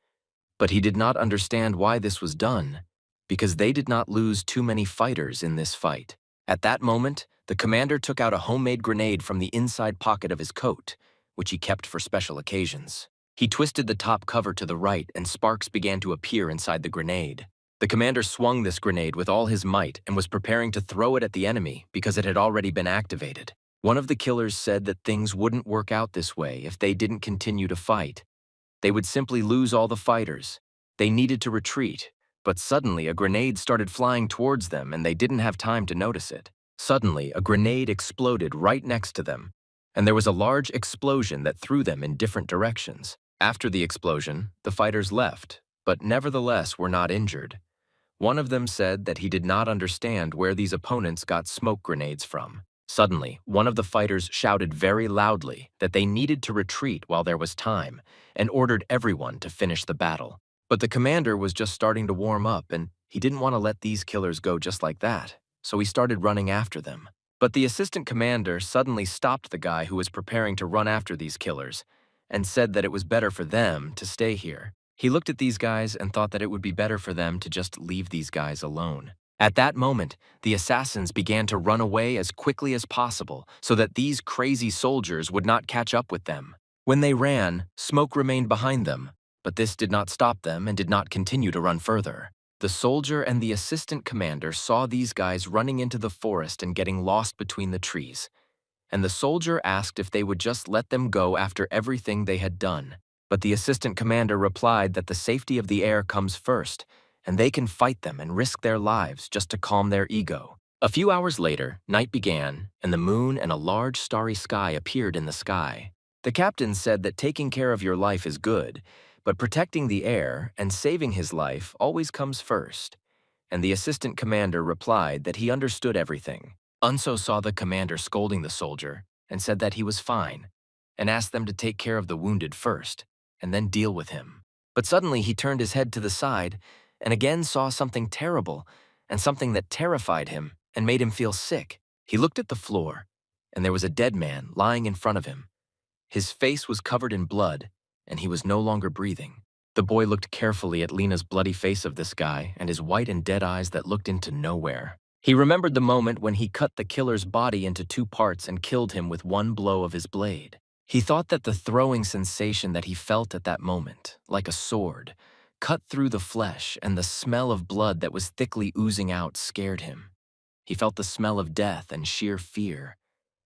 But he did not understand why this was done, because they did not lose too many fighters in this fight. At that moment, the commander took out a homemade grenade from the inside pocket of his coat, which he kept for special occasions. He twisted the top cover to the right and sparks began to appear inside the grenade. The commander swung this grenade with all his might and was preparing to throw it at the enemy because it had already been activated. One of the killers said that things wouldn't work out this way if they didn't continue to fight. They would simply lose all the fighters. They needed to retreat, but suddenly a grenade started flying towards them and they didn't have time to notice it. Suddenly, a grenade exploded right next to them, and there was a large explosion that threw them in different directions. After the explosion, the fighters left, but nevertheless were not injured. One of them said that he did not understand where these opponents got smoke grenades from. Suddenly, one of the fighters shouted very loudly that they needed to retreat while there was time and ordered everyone to finish the battle. But the commander was just starting to warm up and he didn't want to let these killers go just like that, so he started running after them. But the assistant commander suddenly stopped the guy who was preparing to run after these killers and said that it was better for them to stay here. He looked at these guys and thought that it would be better for them to just leave these guys alone. At that moment, the assassins began to run away as quickly as possible so that these crazy soldiers would not catch up with them. When they ran, smoke remained behind them, but this did not stop them and did not continue to run further. The soldier and the assistant commander saw these guys running into the forest and getting lost between the trees, and the soldier asked if they would just let them go after everything they had done. But the assistant commander replied that the safety of the air comes first, and they can fight them and risk their lives just to calm their ego. A few hours later, night began, and the moon and a large starry sky appeared in the sky. The captain said that taking care of your life is good, but protecting the air and saving his life always comes first. And the assistant commander replied that he understood everything. Unso saw the commander scolding the soldier and said that he was fine, and asked them to take care of the wounded first, and then deal with him. But suddenly he turned his head to the side and again saw something terrible and something that terrified him and made him feel sick. He looked at the floor, and there was a dead man lying in front of him. His face was covered in blood, and he was no longer breathing. The boy looked carefully at Lena's bloody face of this guy and his white and dead eyes that looked into nowhere. He remembered the moment when he cut the killer's body into 2 parts and killed him with one blow of his blade. He thought that the throwing sensation that he felt at that moment, like a sword, cut through the flesh, and the smell of blood that was thickly oozing out scared him. He felt the smell of death and sheer fear,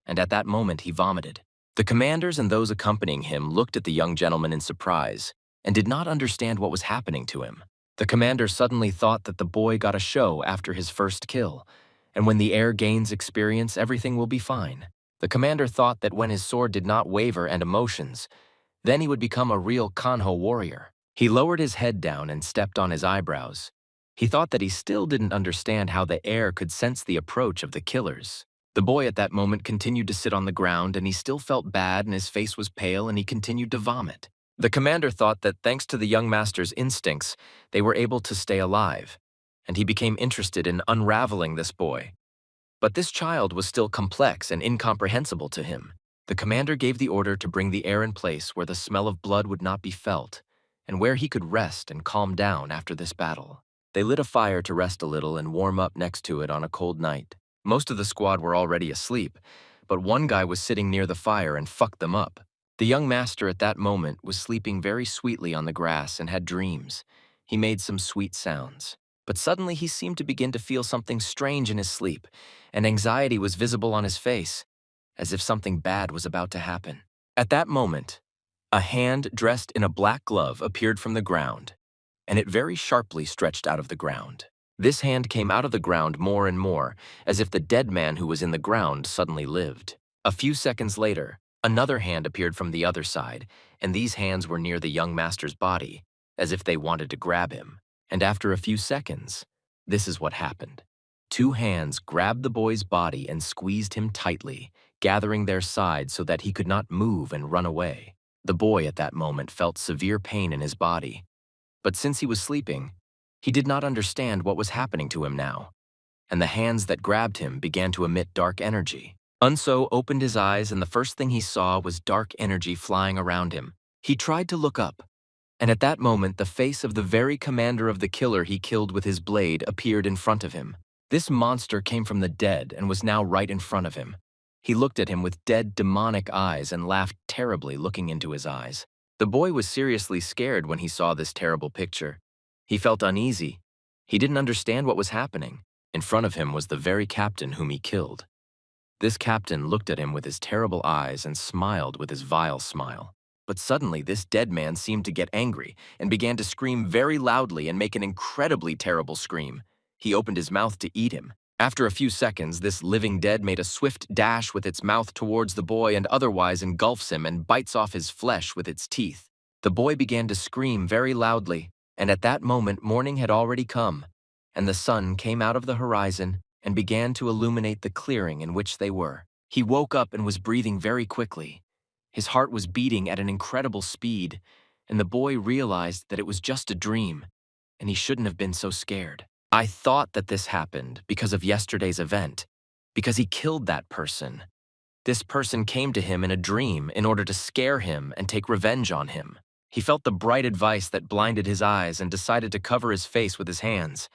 and at that moment he vomited. The commanders and those accompanying him looked at the young gentleman in surprise and did not understand what was happening to him. The commander suddenly thought that the boy got a show after his first kill, and when the heir gains experience, everything will be fine. The commander thought that when his sword did not waver and emotions, then he would become a real Kanho warrior. He lowered his head down and stepped on his eyebrows. He thought that he still didn't understand how the air could sense the approach of the killers. The boy at that moment continued to sit on the ground, and he still felt bad and his face was pale and he continued to vomit. The commander thought that thanks to the young master's instincts, they were able to stay alive, and he became interested in unraveling this boy. But this child was still complex and incomprehensible to him. The commander gave the order to bring the air in place where the smell of blood would not be felt, and where he could rest and calm down after this battle. They lit a fire to rest a little and warm up next to it on a cold night. Most of the squad were already asleep, but one guy was sitting near the fire and fucked them up. The young master at that moment was sleeping very sweetly on the grass and had dreams. He made some sweet sounds. But suddenly he seemed to begin to feel something strange in his sleep, and anxiety was visible on his face, as if something bad was about to happen. At that moment, a hand dressed in a black glove appeared from the ground, and it very sharply stretched out of the ground. This hand came out of the ground more and more, as if the dead man who was in the ground suddenly lived. A few seconds later, another hand appeared from the other side, and these hands were near the young master's body, as if they wanted to grab him. And after a few seconds, this is what happened. Two hands grabbed the boy's body and squeezed him tightly, gathering their sides so that he could not move and run away. The boy at that moment felt severe pain in his body, but since he was sleeping, he did not understand what was happening to him now, and the hands that grabbed him began to emit dark energy. Unso opened his eyes, and the first thing he saw was dark energy flying around him. He tried to look up, and at that moment the face of the very commander of the killer he killed with his blade appeared in front of him. This monster came from the dead and was now right in front of him. He looked at him with dead, demonic eyes and laughed terribly, looking into his eyes. The boy was seriously scared when he saw this terrible picture. He felt uneasy. He didn't understand what was happening. In front of him was the very captain whom he killed. This captain looked at him with his terrible eyes and smiled with his vile smile. But suddenly this dead man seemed to get angry and began to scream very loudly and make an incredibly terrible scream. He opened his mouth to eat him. After a few seconds, this living dead made a swift dash with its mouth towards the boy and otherwise engulfs him and bites off his flesh with its teeth. The boy began to scream very loudly, and at that moment morning had already come, and the sun came out of the horizon and began to illuminate the clearing in which they were. He woke up and was breathing very quickly. His heart was beating at an incredible speed, and the boy realized that it was just a dream, and he shouldn't have been so scared. I thought that this happened because of yesterday's event, because he killed that person. This person came to him in a dream in order to scare him and take revenge on him. He felt the bright advice that blinded his eyes and decided to cover his face with his hands.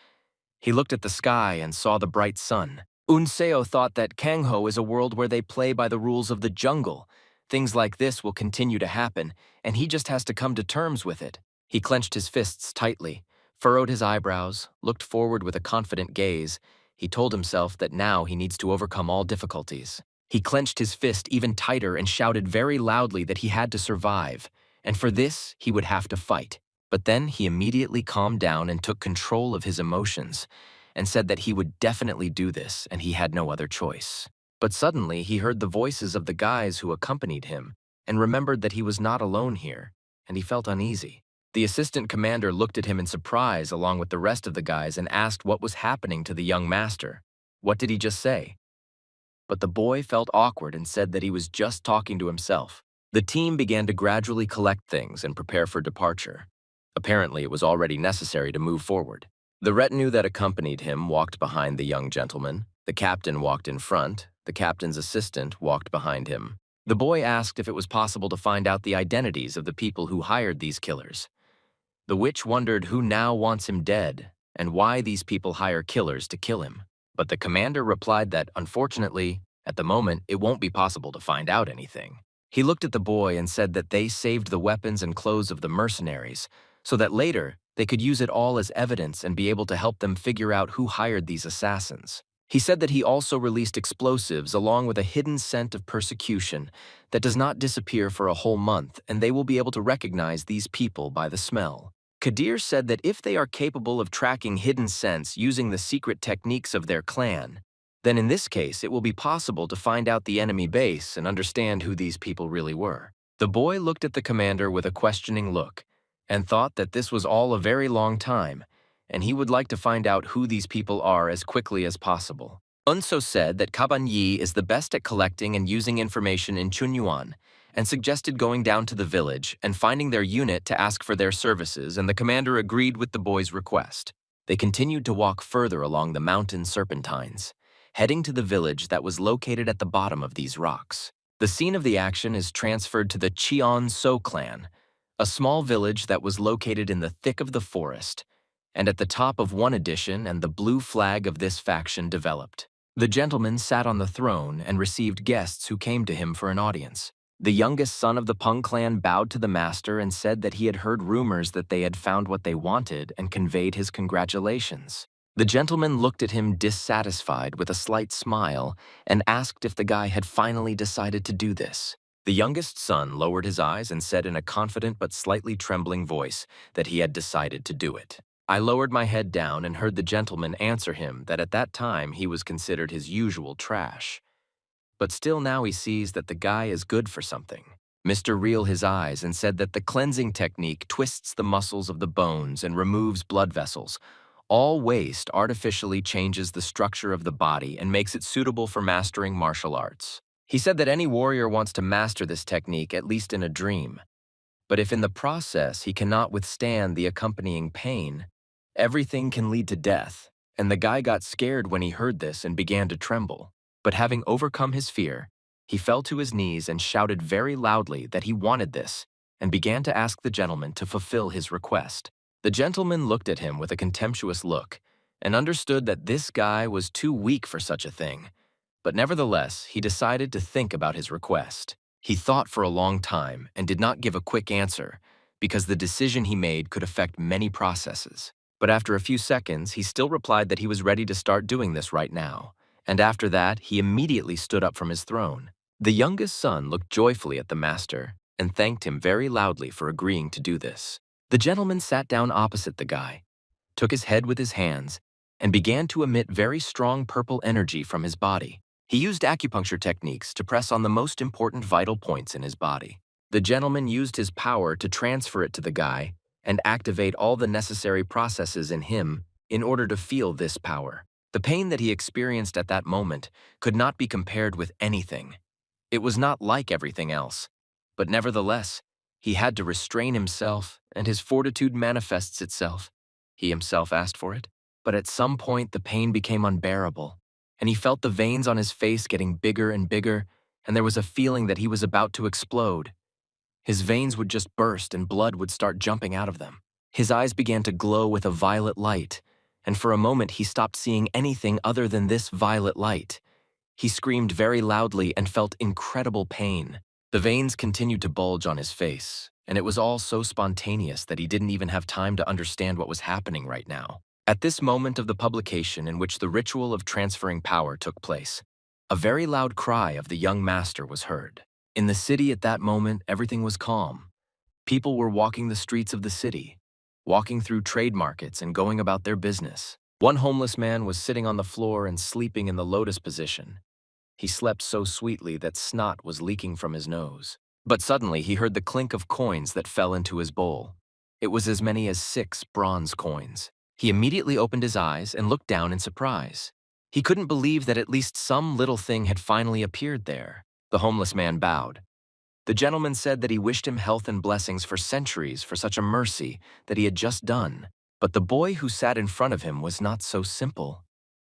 He looked at the sky and saw the bright sun. Unseo thought that Kangho is a world where they play by the rules of the jungle. Things like this will continue to happen, and he just has to come to terms with it. He clenched his fists tightly, furrowed his eyebrows, looked forward with a confident gaze. He told himself that now he needs to overcome all difficulties. He clenched his fist even tighter and shouted very loudly that he had to survive, and for this he would have to fight. But then he immediately calmed down and took control of his emotions, and said that he would definitely do this and he had no other choice. But suddenly he heard the voices of the guys who accompanied him, and remembered that he was not alone here, and he felt uneasy. The assistant commander looked at him in surprise along with the rest of the guys and asked what was happening to the young master. What did he just say? But the boy felt awkward and said that he was just talking to himself. The team began to gradually collect things and prepare for departure. Apparently, it was already necessary to move forward. The retinue that accompanied him walked behind the young gentleman. The captain walked in front. The captain's assistant walked behind him. The boy asked if it was possible to find out the identities of the people who hired these killers. The witch wondered who now wants him dead and why these people hire killers to kill him. But the commander replied that, unfortunately, at the moment, it won't be possible to find out anything. He looked at the boy and said that they saved the weapons and clothes of the mercenaries so that later they could use it all as evidence and be able to help them figure out who hired these assassins. He said that he also released explosives along with a hidden scent of persecution that does not disappear for a whole month, and they will be able to recognize these people by the smell. Kadir said that if they are capable of tracking hidden scents using the secret techniques of their clan, then in this case it will be possible to find out the enemy base and understand who these people really were. The boy looked at the commander with a questioning look, and thought that this was all a very long time, and he would like to find out who these people are as quickly as possible. Unso said that Kaban Yi is the best at collecting and using information in Chunyuan, and suggested going down to the village and finding their unit to ask for their services, and the commander agreed with the boy's request. They continued to walk further along the mountain serpentines, heading to the village that was located at the bottom of these rocks. The scene of the action is transferred to the Cheon So clan, a small village that was located in the thick of the forest, and at the top of one addition and the blue flag of this faction developed. The gentleman sat on the throne and received guests who came to him for an audience. The youngest son of the Peng clan bowed to the master and said that he had heard rumors that they had found what they wanted and conveyed his congratulations. The gentleman looked at him dissatisfied with a slight smile and asked if the guy had finally decided to do this. The youngest son lowered his eyes and said in a confident but slightly trembling voice that he had decided to do it. I lowered my head down and heard the gentleman answer him that at that time he was considered his usual trash. But still now he sees that the guy is good for something. Mr. reeled his eyes and said that the cleansing technique twists the muscles of the bones and removes blood vessels. All waste artificially changes the structure of the body and makes it suitable for mastering martial arts. He said that any warrior wants to master this technique at least in a dream. But if in the process he cannot withstand the accompanying pain, everything can lead to death. And the guy got scared when he heard this and began to tremble. But having overcome his fear, he fell to his knees and shouted very loudly that he wanted this and began to ask the gentleman to fulfill his request. The gentleman looked at him with a contemptuous look and understood that this guy was too weak for such a thing. But nevertheless, he decided to think about his request. He thought for a long time and did not give a quick answer because the decision he made could affect many processes. But after a few seconds, he still replied that he was ready to start doing this right now. And after that, he immediately stood up from his throne. The youngest son looked joyfully at the master and thanked him very loudly for agreeing to do this. The gentleman sat down opposite the guy, took his head with his hands, and began to emit very strong purple energy from his body. He used acupuncture techniques to press on the most important vital points in his body. The gentleman used his power to transfer it to the guy and activate all the necessary processes in him in order to feel this power. The pain that he experienced at that moment could not be compared with anything. It was not like everything else, but nevertheless, he had to restrain himself, and his fortitude manifests itself. He himself asked for it, but at some point the pain became unbearable, and he felt the veins on his face getting bigger and bigger, and there was a feeling that he was about to explode. His veins would just burst and blood would start jumping out of them. His eyes began to glow with a violet light, and for a moment he stopped seeing anything other than this violet light. He screamed very loudly and felt incredible pain. The veins continued to bulge on his face, and it was all so spontaneous that he didn't even have time to understand what was happening right now. At this moment of the publication in which the ritual of transferring power took place, a very loud cry of the young master was heard. In the city at that moment, everything was calm. People were walking the streets of the city, walking through trade markets and going about their business. One homeless man was sitting on the floor and sleeping in the lotus position. He slept so sweetly that snot was leaking from his nose. But suddenly he heard the clink of coins that fell into his bowl. It was as many as 6 bronze coins. He immediately opened his eyes and looked down in surprise. He couldn't believe that at least some little thing had finally appeared there. The homeless man bowed. The gentleman said that he wished him health and blessings for centuries for such a mercy that he had just done. But the boy who sat in front of him was not so simple.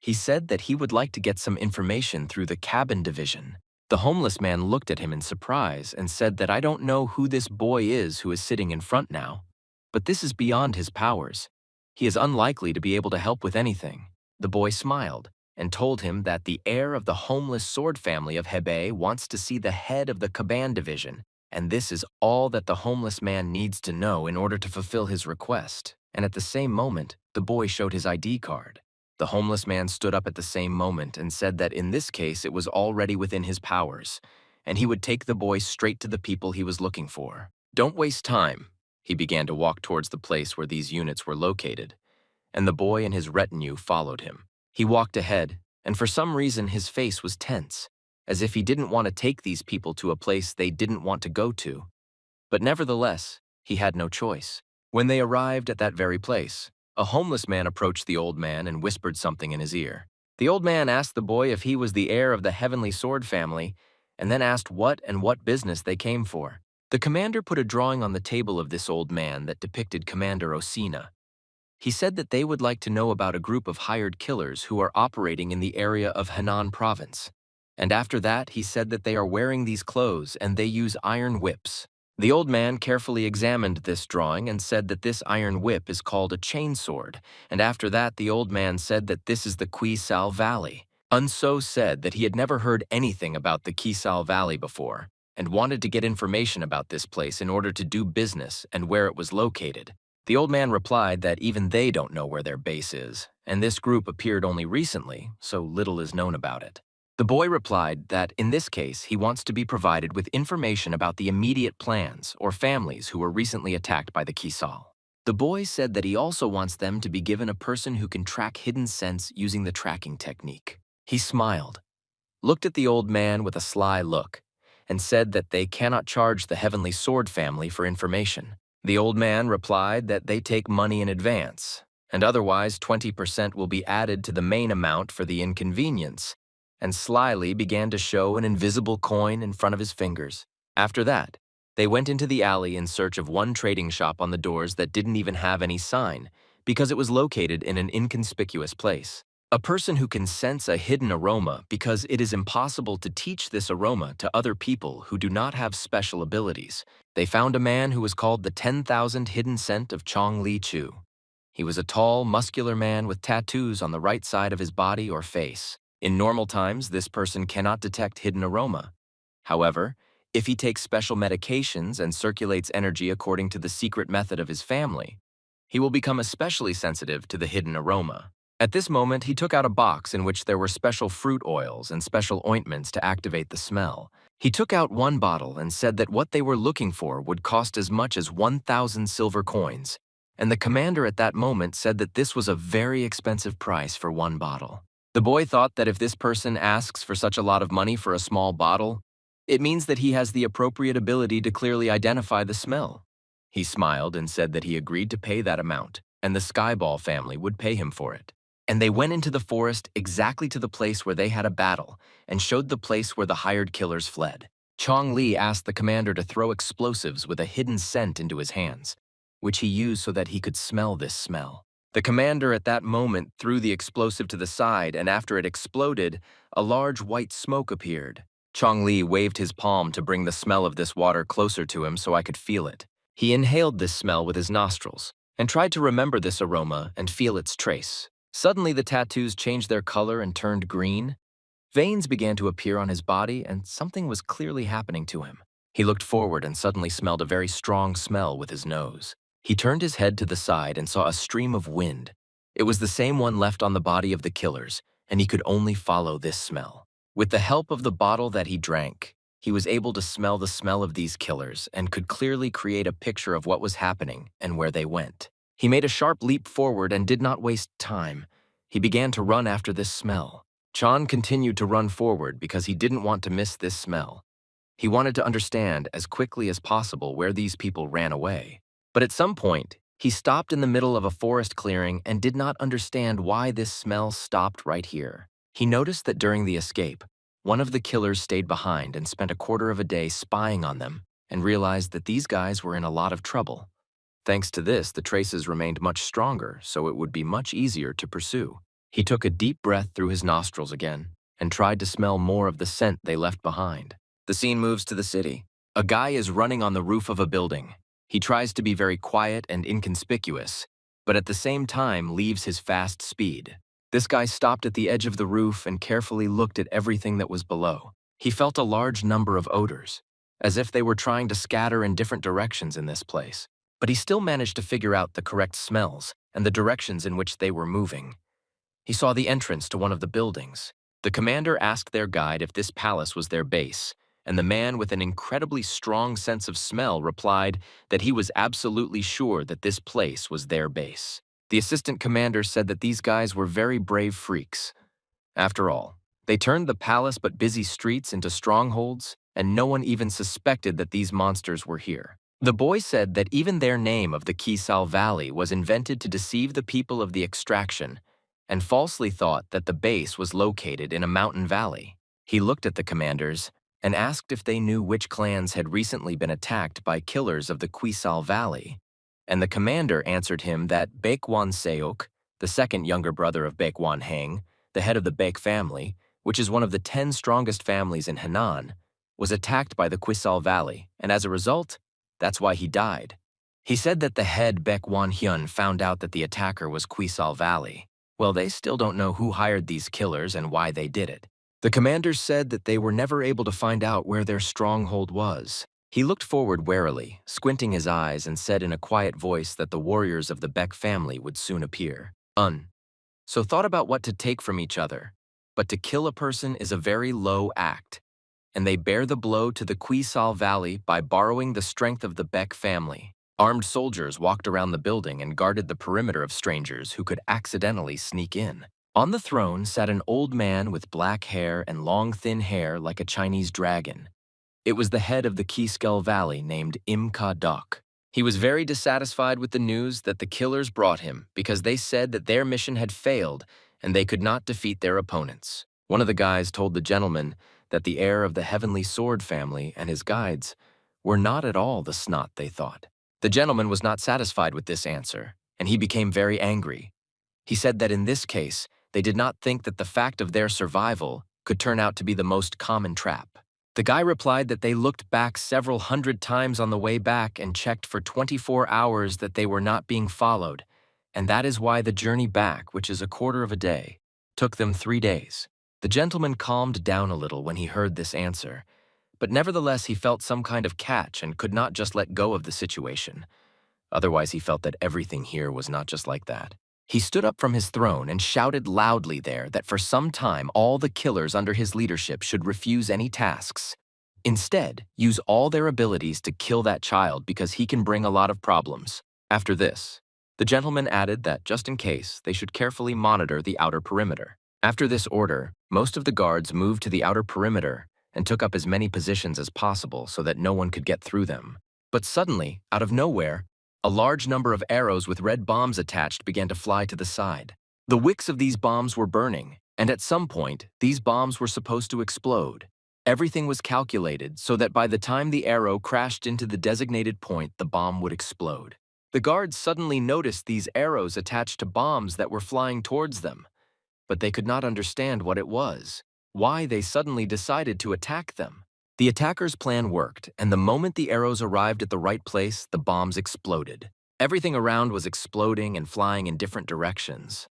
He said that he would like to get some information through the cabin division. The homeless man looked at him in surprise and said that I don't know who this boy is who is sitting in front now, but this is beyond his powers. He is unlikely to be able to help with anything. The boy smiled and told him that the heir of the homeless sword family of Hebei wants to see the head of the Caban division, and this is all that the homeless man needs to know in order to fulfill his request. And at the same moment, the boy showed his ID card. The homeless man stood up at the same moment and said that in this case it was already within his powers, and he would take the boy straight to the people he was looking for. Don't waste time. He began to walk towards the place where these units were located, and the boy and his retinue followed him. He walked ahead, and for some reason his face was tense, as if he didn't want to take these people to a place they didn't want to go to. But nevertheless, he had no choice. When they arrived at that very place, a homeless man approached the old man and whispered something in his ear. The old man asked the boy if he was the heir of the Heavenly Sword family, and then asked what business they came for. The commander put a drawing on the table of this old man that depicted Commander Osina. He said that they would like to know about a group of hired killers who are operating in the area of Henan province. And after that, he said that they are wearing these clothes and they use iron whips. The old man carefully examined this drawing and said that this iron whip is called a chainsword, and after that the old man said that this is the Kisal Valley. Unso said that he had never heard anything about the Kisal Valley before, and wanted to get information about this place in order to do business and where it was located. The old man replied that even they don't know where their base is, and this group appeared only recently, so little is known about it. The boy replied that in this case he wants to be provided with information about the immediate plans or families who were recently attacked by the Kisal. The boy said that he also wants them to be given a person who can track hidden scents using the tracking technique. He smiled, looked at the old man with a sly look, and said that they cannot charge the Heavenly Sword family for information. The old man replied that they take money in advance, and otherwise 20% will be added to the main amount for the inconvenience, and slyly began to show an invisible coin in front of his fingers. After that, they went into the alley in search of one trading shop on the doors that didn't even have any sign, because it was located in an inconspicuous place. A person who can sense a hidden aroma because it is impossible to teach this aroma to other people who do not have special abilities. They found a man who was called the 10,000 hidden scent of Chong Li Chu. He was a tall, muscular man with tattoos on the right side of his body or face. In normal times, this person cannot detect hidden aroma. However, if he takes special medications and circulates energy according to the secret method of his family, he will become especially sensitive to the hidden aroma. At this moment, he took out a box in which there were special fruit oils and special ointments to activate the smell. He took out one bottle and said that what they were looking for would cost as much as 1,000 silver coins, and the commander at that moment said that this was a very expensive price for one bottle. The boy thought that if this person asks for such a lot of money for a small bottle, it means that he has the appropriate ability to clearly identify the smell. He smiled and said that he agreed to pay that amount, and the Skyball family would pay him for it. And they went into the forest exactly to the place where they had a battle and showed the place where the hired killers fled. Chong Li asked the commander to throw explosives with a hidden scent into his hands, which he used so that he could smell this smell. The commander at that moment threw the explosive to the side, and after it exploded, a large white smoke appeared. Chong Li waved his palm to bring the smell of this water closer to him so I could feel it. He inhaled this smell with his nostrils and tried to remember this aroma and feel its trace. Suddenly, the tattoos changed their color and turned green. Veins began to appear on his body, and something was clearly happening to him. He looked forward and suddenly smelled a very strong smell with his nose. He turned his head to the side and saw a stream of wind. It was the same one left on the body of the killers, and he could only follow this smell. With the help of the bottle that he drank, he was able to smell the smell of these killers and could clearly create a picture of what was happening and where they went. He made a sharp leap forward and did not waste time. He began to run after this smell. Chan continued to run forward because he didn't want to miss this smell. He wanted to understand as quickly as possible where these people ran away. But at some point, he stopped in the middle of a forest clearing and did not understand why this smell stopped right here. He noticed that during the escape, one of the killers stayed behind and spent a quarter of a day spying on them and realized that these guys were in a lot of trouble. Thanks to this, the traces remained much stronger, so it would be much easier to pursue. He took a deep breath through his nostrils again and tried to smell more of the scent they left behind. The scene moves to the city. A guy is running on the roof of a building. He tries to be very quiet and inconspicuous, but at the same time leaves his fast speed. This guy stopped at the edge of the roof and carefully looked at everything that was below. He felt a large number of odors, as if they were trying to scatter in different directions in this place. But he still managed to figure out the correct smells and the directions in which they were moving. He saw the entrance to one of the buildings. The commander asked their guide if this palace was their base, and the man with an incredibly strong sense of smell replied that he was absolutely sure that this place was their base. The assistant commander said that these guys were very brave freaks. After all, they turned the palace but busy streets into strongholds, and no one even suspected that these monsters were here. The boy said that even their name of the Kisal Valley was invented to deceive the people of the extraction and falsely thought that the base was located in a mountain valley. He looked at the commanders and asked if they knew which clans had recently been attacked by killers of the Kisal Valley. And the commander answered him that Baekwan Seok, the second younger brother of Baekwan Heng, the head of the Baek family, which is one of the 10 strongest families in Henan, was attacked by the Kisal Valley, and as a result, that's why he died. He said that the head Baekwan Hyun found out that the attacker was Kisal Valley. Well, they still don't know who hired these killers and why they did it. The commanders said that they were never able to find out where their stronghold was. He looked forward warily, squinting his eyes, and said in a quiet voice that the warriors of the Baek family would soon appear. So thought about what to take from each other. But to kill a person is a very low act, and they bear the blow to the Kisal Valley by borrowing the strength of the Baek family. Armed soldiers walked around the building and guarded the perimeter of strangers who could accidentally sneak in. On the throne sat an old man with black hair and long thin hair like a Chinese dragon. It was the head of the Kiskel Valley named Imka Dok. He was very dissatisfied with the news that the killers brought him because they said that their mission had failed and they could not defeat their opponents. One of the guys told the gentleman that the heir of the Heavenly Sword family and his guides were not at all the snot they thought. The gentleman was not satisfied with this answer, and he became very angry. He said that in this case, they did not think that the fact of their survival could turn out to be the most common trap. The guy replied that they looked back several hundred times on the way back and checked for 24 hours that they were not being followed, and that is why the journey back, which is a quarter of a day, took them 3 days. The gentleman calmed down a little when he heard this answer, but nevertheless he felt some kind of catch and could not just let go of the situation. Otherwise he felt that everything here was not just like that. He stood up from his throne and shouted loudly there that for some time all the killers under his leadership should refuse any tasks. Instead, use all their abilities to kill that child because he can bring a lot of problems. After this, the gentleman added that just in case, they should carefully monitor the outer perimeter. After this order, most of the guards moved to the outer perimeter and took up as many positions as possible so that no one could get through them. But suddenly, out of nowhere, a large number of arrows with red bombs attached began to fly to the side. The wicks of these bombs were burning, and at some point, these bombs were supposed to explode. Everything was calculated so that by the time the arrow crashed into the designated point, the bomb would explode. The guards suddenly noticed these arrows attached to bombs that were flying towards them, but they could not understand what it was, why they suddenly decided to attack them. The attackers' plan worked, and the moment the arrows arrived at the right place, the bombs exploded. Everything around was exploding and flying in different directions.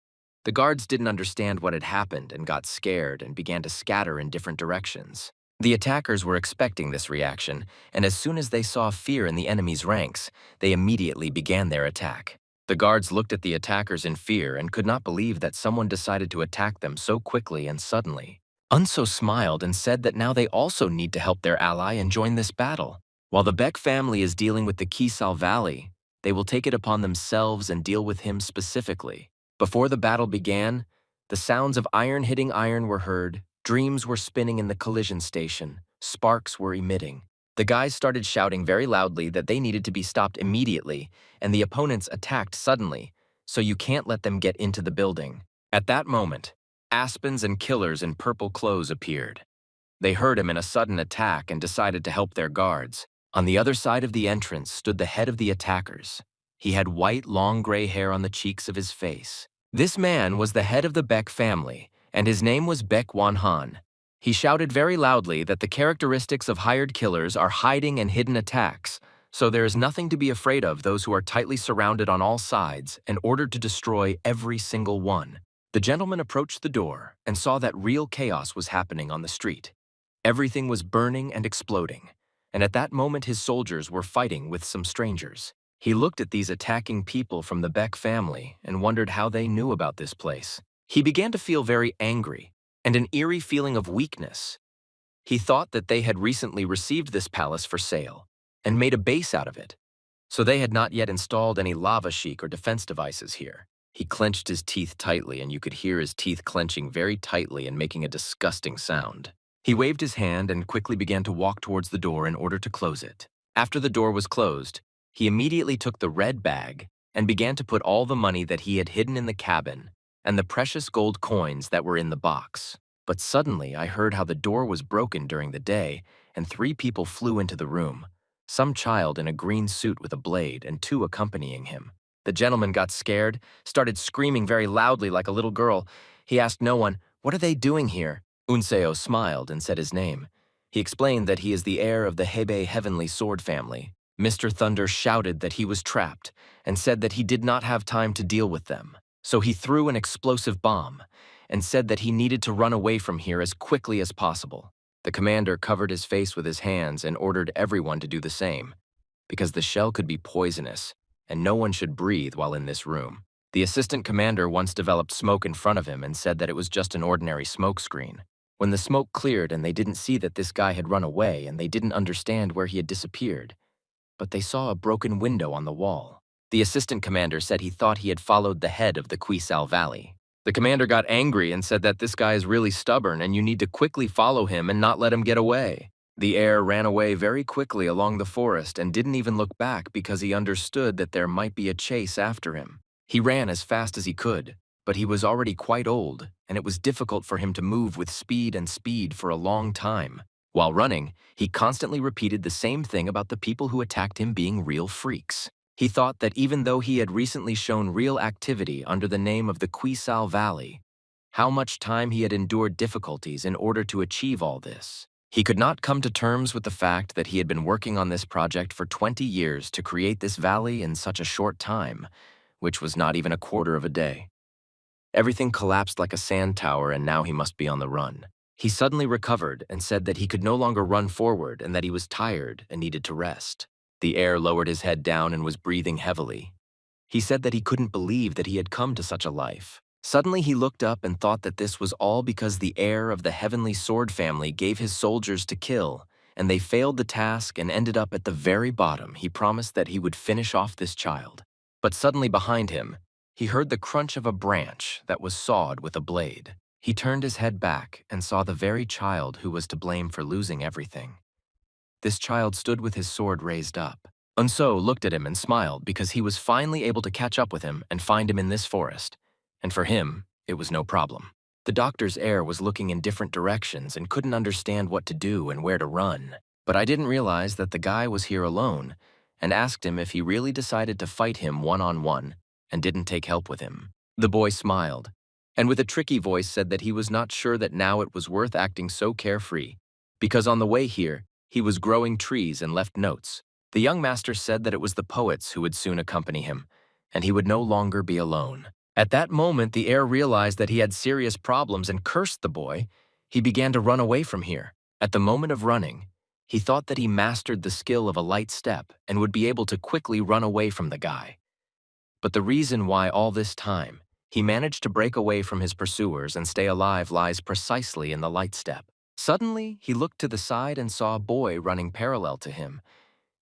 The guards didn't understand what had happened and got scared and began to scatter in different directions. The attackers were expecting this reaction, and as soon as they saw fear in the enemy's ranks, they immediately began their attack. The guards looked at the attackers in fear and could not believe that someone decided to attack them so quickly and suddenly. Unso smiled and said that now they also need to help their ally and join this battle. While the Baek family is dealing with the Kisal Valley, they will take it upon themselves and deal with him specifically. Before the battle began, the sounds of iron hitting iron were heard, dreams were spinning in the collision station, sparks were emitting. The guys started shouting very loudly that they needed to be stopped immediately, and the opponents attacked suddenly, so you can't let them get into the building. At that moment, Aspens and killers in purple clothes appeared. They heard him in a sudden attack and decided to help their guards. On the other side of the entrance stood the head of the attackers. He had white, long gray hair on the cheeks of his face. This man was the head of the Baek family, and his name was Baek Wan-han. He shouted very loudly that the characteristics of hired killers are hiding and hidden attacks, so there is nothing to be afraid of those who are tightly surrounded on all sides and ordered to destroy every single one. The gentleman approached the door and saw that real chaos was happening on the street. Everything was burning and exploding, and at that moment his soldiers were fighting with some strangers. He looked at these attacking people from the Baek family and wondered how they knew about this place. He began to feel very angry and an eerie feeling of weakness. He thought that they had recently received this palace for sale and made a base out of it, so they had not yet installed any lava sheik or defense devices here. He clenched his teeth tightly, and you could hear his teeth clenching very tightly and making a disgusting sound. He waved his hand and quickly began to walk towards the door in order to close it. After the door was closed, he immediately took the red bag and began to put all the money that he had hidden in the cabin and the precious gold coins that were in the box. But suddenly I heard how the door was broken during the day and 3 people flew into the room, some child in a green suit with a blade and 2 accompanying him. The gentleman got scared, started screaming very loudly like a little girl. He asked no one, "What are they doing here?" Unseo smiled and said his name. He explained that he is the heir of the Hebei Heavenly Sword family. Mr. Thunder shouted that he was trapped and said that he did not have time to deal with them. So he threw an explosive bomb and said that he needed to run away from here as quickly as possible. The commander covered his face with his hands and ordered everyone to do the same, because the shell could be poisonous and no one should breathe while in this room. The assistant commander once developed smoke in front of him and said that it was just an ordinary smoke screen. When the smoke cleared and they didn't see that this guy had run away and they didn't understand where he had disappeared, but they saw a broken window on the wall. The assistant commander said he thought he had followed the head of the Quisal Valley. The commander got angry and said that this guy is really stubborn and you need to quickly follow him and not let him get away. The heir ran away very quickly along the forest and didn't even look back because he understood that there might be a chase after him. He ran as fast as he could, but he was already quite old, and it was difficult for him to move with speed for a long time. While running, he constantly repeated the same thing about the people who attacked him being real freaks. He thought that even though he had recently shown real activity under the name of the Quisal Valley, how much time he had endured difficulties in order to achieve all this. He could not come to terms with the fact that he had been working on this project for 20 years to create this valley in such a short time, which was not even a quarter of a day. Everything collapsed like a sand tower and now he must be on the run. He suddenly recovered and said that he could no longer run forward and that he was tired and needed to rest. The heir lowered his head down and was breathing heavily. He said that he couldn't believe that he had come to such a life. Suddenly he looked up and thought that this was all because the heir of the Heavenly Sword family gave his soldiers to kill, and they failed the task and ended up at the very bottom. He promised that he would finish off this child. But suddenly behind him, he heard the crunch of a branch that was sawed with a blade. He turned his head back and saw the very child who was to blame for losing everything. This child stood with his sword raised up. Unso looked at him and smiled because he was finally able to catch up with him and find him in this forest. And for him, it was no problem. The doctor's heir was looking in different directions and couldn't understand what to do and where to run. But I didn't realize that the guy was here alone and asked him if he really decided to fight him one-on-one and didn't take help with him. The boy smiled, and with a tricky voice said that he was not sure that now it was worth acting so carefree, because on the way here, he was growing trees and left notes. The young master said that it was the poets who would soon accompany him, and he would no longer be alone. At that moment, the heir realized that he had serious problems and cursed the boy. He began to run away from here. At the moment of running, he thought that he mastered the skill of a light step and would be able to quickly run away from the guy. But the reason why all this time he managed to break away from his pursuers and stay alive lies precisely in the light step. Suddenly, he looked to the side and saw a boy running parallel to him.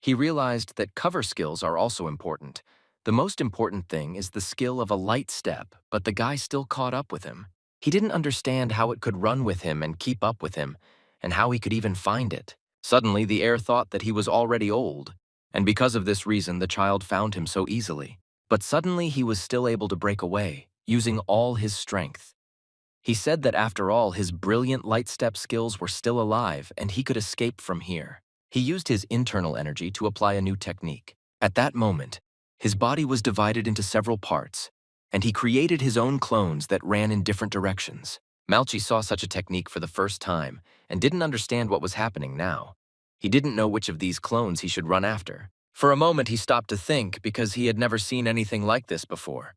He realized that cover skills are also important. The most important thing is the skill of a light step, but the guy still caught up with him. He didn't understand how it could run with him and keep up with him, and how he could even find it. Suddenly, the heir thought that he was already old, and because of this reason, the child found him so easily. But suddenly, he was still able to break away, using all his strength. He said that after all, his brilliant light step skills were still alive, and he could escape from here. He used his internal energy to apply a new technique. At that moment, his body was divided into several parts, and he created his own clones that ran in different directions. Malchi saw such a technique for the first time and didn't understand what was happening now. He didn't know which of these clones he should run after. For a moment, he stopped to think because he had never seen anything like this before.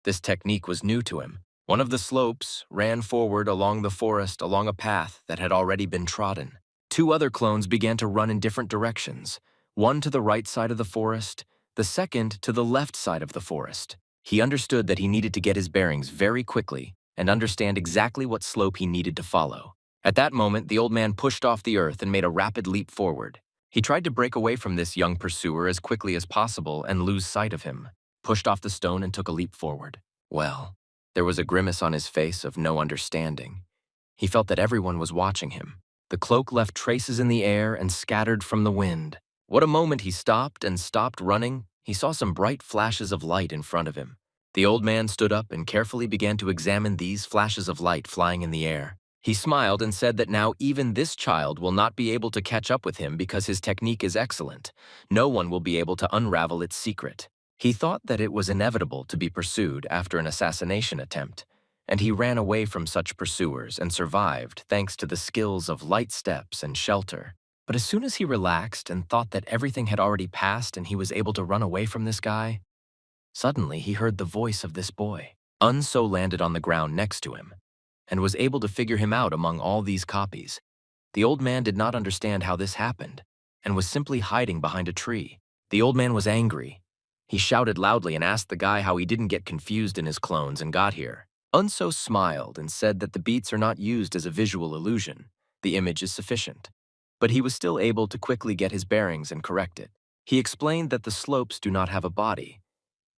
This technique was new to him. One of the slopes ran forward along the forest along a path that had already been trodden. 2 other clones began to run in different directions, one to the right side of the forest, the second to the left side of the forest. He understood that he needed to get his bearings very quickly and understand exactly what slope he needed to follow. At that moment, the old man pushed off the earth and made a rapid leap forward. He tried to break away from this young pursuer as quickly as possible and lose sight of him, pushed off the stone and took a leap forward. Well, there was a grimace on his face of no understanding. He felt that everyone was watching him. The cloak left traces in the air and scattered from the wind. What a moment he stopped and stopped running, he saw some bright flashes of light in front of him. The old man stood up and carefully began to examine these flashes of light flying in the air. He smiled and said that now even this child will not be able to catch up with him because his technique is excellent. No one will be able to unravel its secret. He thought that it was inevitable to be pursued after an assassination attempt, and he ran away from such pursuers and survived thanks to the skills of light steps and shelter. But as soon as he relaxed and thought that everything had already passed and he was able to run away from this guy, suddenly he heard the voice of this boy. Unso landed on the ground next to him and was able to figure him out among all these copies. The old man did not understand how this happened and was simply hiding behind a tree. The old man was angry. He shouted loudly and asked the guy how he didn't get confused in his clones and got here. Unso smiled and said that the beats are not used as a visual illusion. The image is sufficient. But he was still able to quickly get his bearings and correct it. He explained that the slopes do not have a body,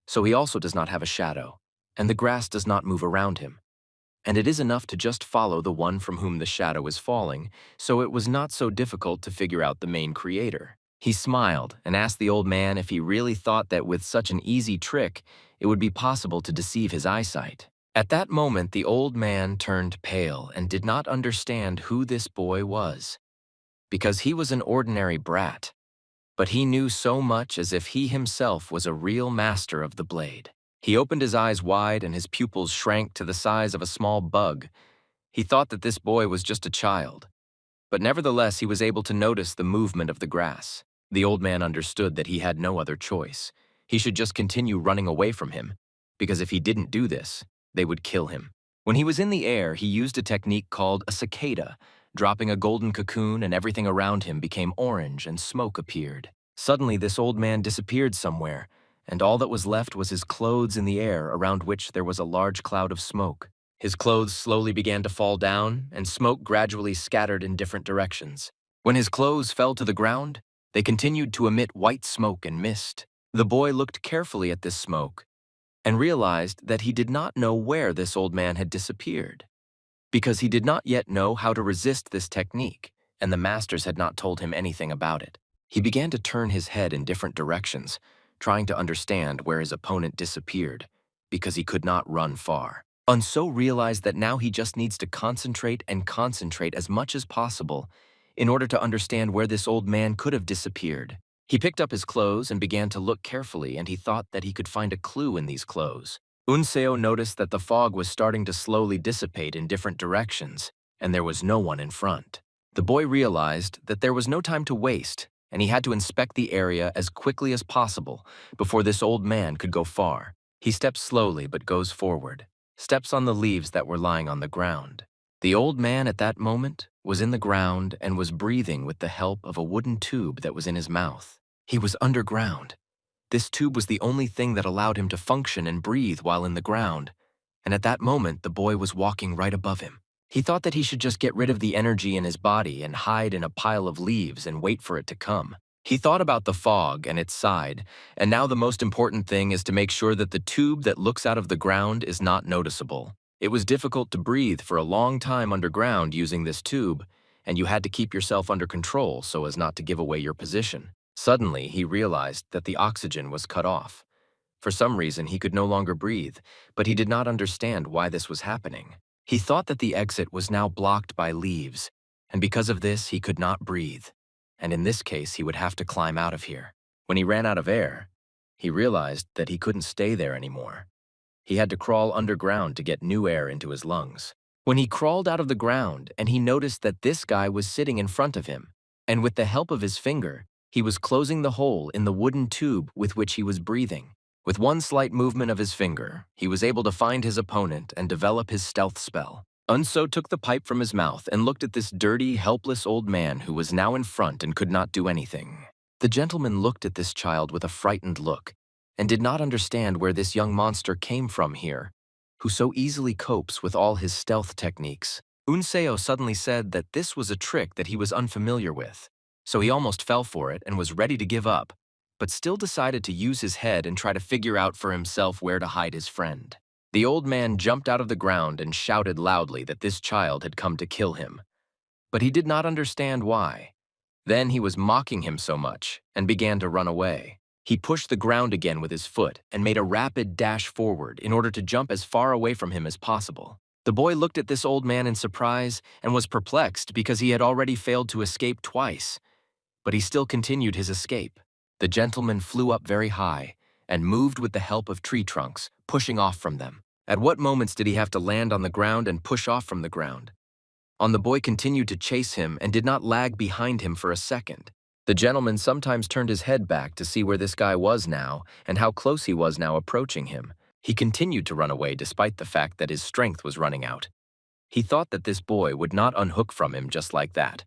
so he also does not have a shadow, and the grass does not move around him. And it is enough to just follow the one from whom the shadow is falling, so it was not so difficult to figure out the main creator. He smiled and asked the old man if he really thought that with such an easy trick, it would be possible to deceive his eyesight. At that moment, the old man turned pale and did not understand who this boy was, because he was an ordinary brat. But he knew so much as if he himself was a real master of the blade. He opened his eyes wide and his pupils shrank to the size of a small bug. He thought that this boy was just a child, but nevertheless he was able to notice the movement of the grass. The old man understood that he had no other choice. He should just continue running away from him, because if he didn't do this, they would kill him. When he was in the air, he used a technique called a cicada, dropping a golden cocoon, and everything around him became orange and smoke appeared. Suddenly, this old man disappeared somewhere, and all that was left was his clothes in the air, around which there was a large cloud of smoke. His clothes slowly began to fall down, and smoke gradually scattered in different directions. When his clothes fell to the ground, they continued to emit white smoke and mist. The boy looked carefully at this smoke and realized that he did not know where this old man had disappeared, because he did not yet know how to resist this technique, and the masters had not told him anything about it. He began to turn his head in different directions, trying to understand where his opponent disappeared, because he could not run far. Unso realized that now he just needs to concentrate and concentrate as much as possible in order to understand where this old man could have disappeared. He picked up his clothes and began to look carefully, and he thought that he could find a clue in these clothes. Unseo noticed that the fog was starting to slowly dissipate in different directions, and there was no one in front. The boy realized that there was no time to waste, and he had to inspect the area as quickly as possible before this old man could go far. He steps slowly but goes forward, steps on the leaves that were lying on the ground. The old man at that moment was in the ground and was breathing with the help of a wooden tube that was in his mouth. He was underground. This tube was the only thing that allowed him to function and breathe while in the ground, and at that moment the boy was walking right above him. He thought that he should just get rid of the energy in his body and hide in a pile of leaves and wait for it to come. He thought about the fog and its side, and now the most important thing is to make sure that the tube that looks out of the ground is not noticeable. It was difficult to breathe for a long time underground using this tube, and you had to keep yourself under control so as not to give away your position. Suddenly, he realized that the oxygen was cut off. For some reason, he could no longer breathe, but he did not understand why this was happening. He thought that the exit was now blocked by leaves, and because of this, he could not breathe. And in this case, he would have to climb out of here. When he ran out of air, he realized that he couldn't stay there anymore. He had to crawl underground to get new air into his lungs. When he crawled out of the ground, and he noticed that this guy was sitting in front of him, and with the help of his finger, he was closing the hole in the wooden tube with which he was breathing. With one slight movement of his finger, he was able to find his opponent and develop his stealth spell. Unso took the pipe from his mouth and looked at this dirty, helpless old man who was now in front and could not do anything. The gentleman looked at this child with a frightened look and did not understand where this young monster came from here, who so easily copes with all his stealth techniques. Unseo suddenly said that this was a trick that he was unfamiliar with, so he almost fell for it and was ready to give up, but still decided to use his head and try to figure out for himself where to hide his friend. The old man jumped out of the ground and shouted loudly that this child had come to kill him, but he did not understand why. Then he was mocking him so much and began to run away. He pushed the ground again with his foot and made a rapid dash forward in order to jump as far away from him as possible. The boy looked at this old man in surprise and was perplexed because he had already failed to escape twice. But he still continued his escape. The gentleman flew up very high and moved with the help of tree trunks, pushing off from them. At what moments did he have to land on the ground and push off from the ground? The boy continued to chase him and did not lag behind him for a second. The gentleman sometimes turned his head back to see where this guy was now and how close he was now approaching him. He continued to run away despite the fact that his strength was running out. He thought that this boy would not unhook from him just like that,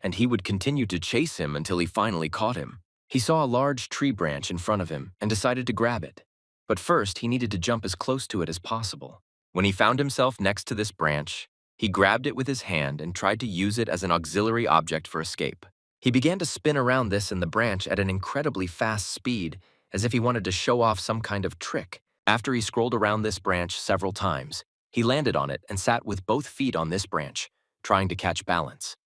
and he would continue to chase him until he finally caught him. He saw a large tree branch in front of him and decided to grab it. But first, he needed to jump as close to it as possible. When he found himself next to this branch, he grabbed it with his hand and tried to use it as an auxiliary object for escape. He began to spin around this and the branch at an incredibly fast speed, as if he wanted to show off some kind of trick. After he scrolled around this branch several times, he landed on it and sat with both feet on this branch, trying to catch balance.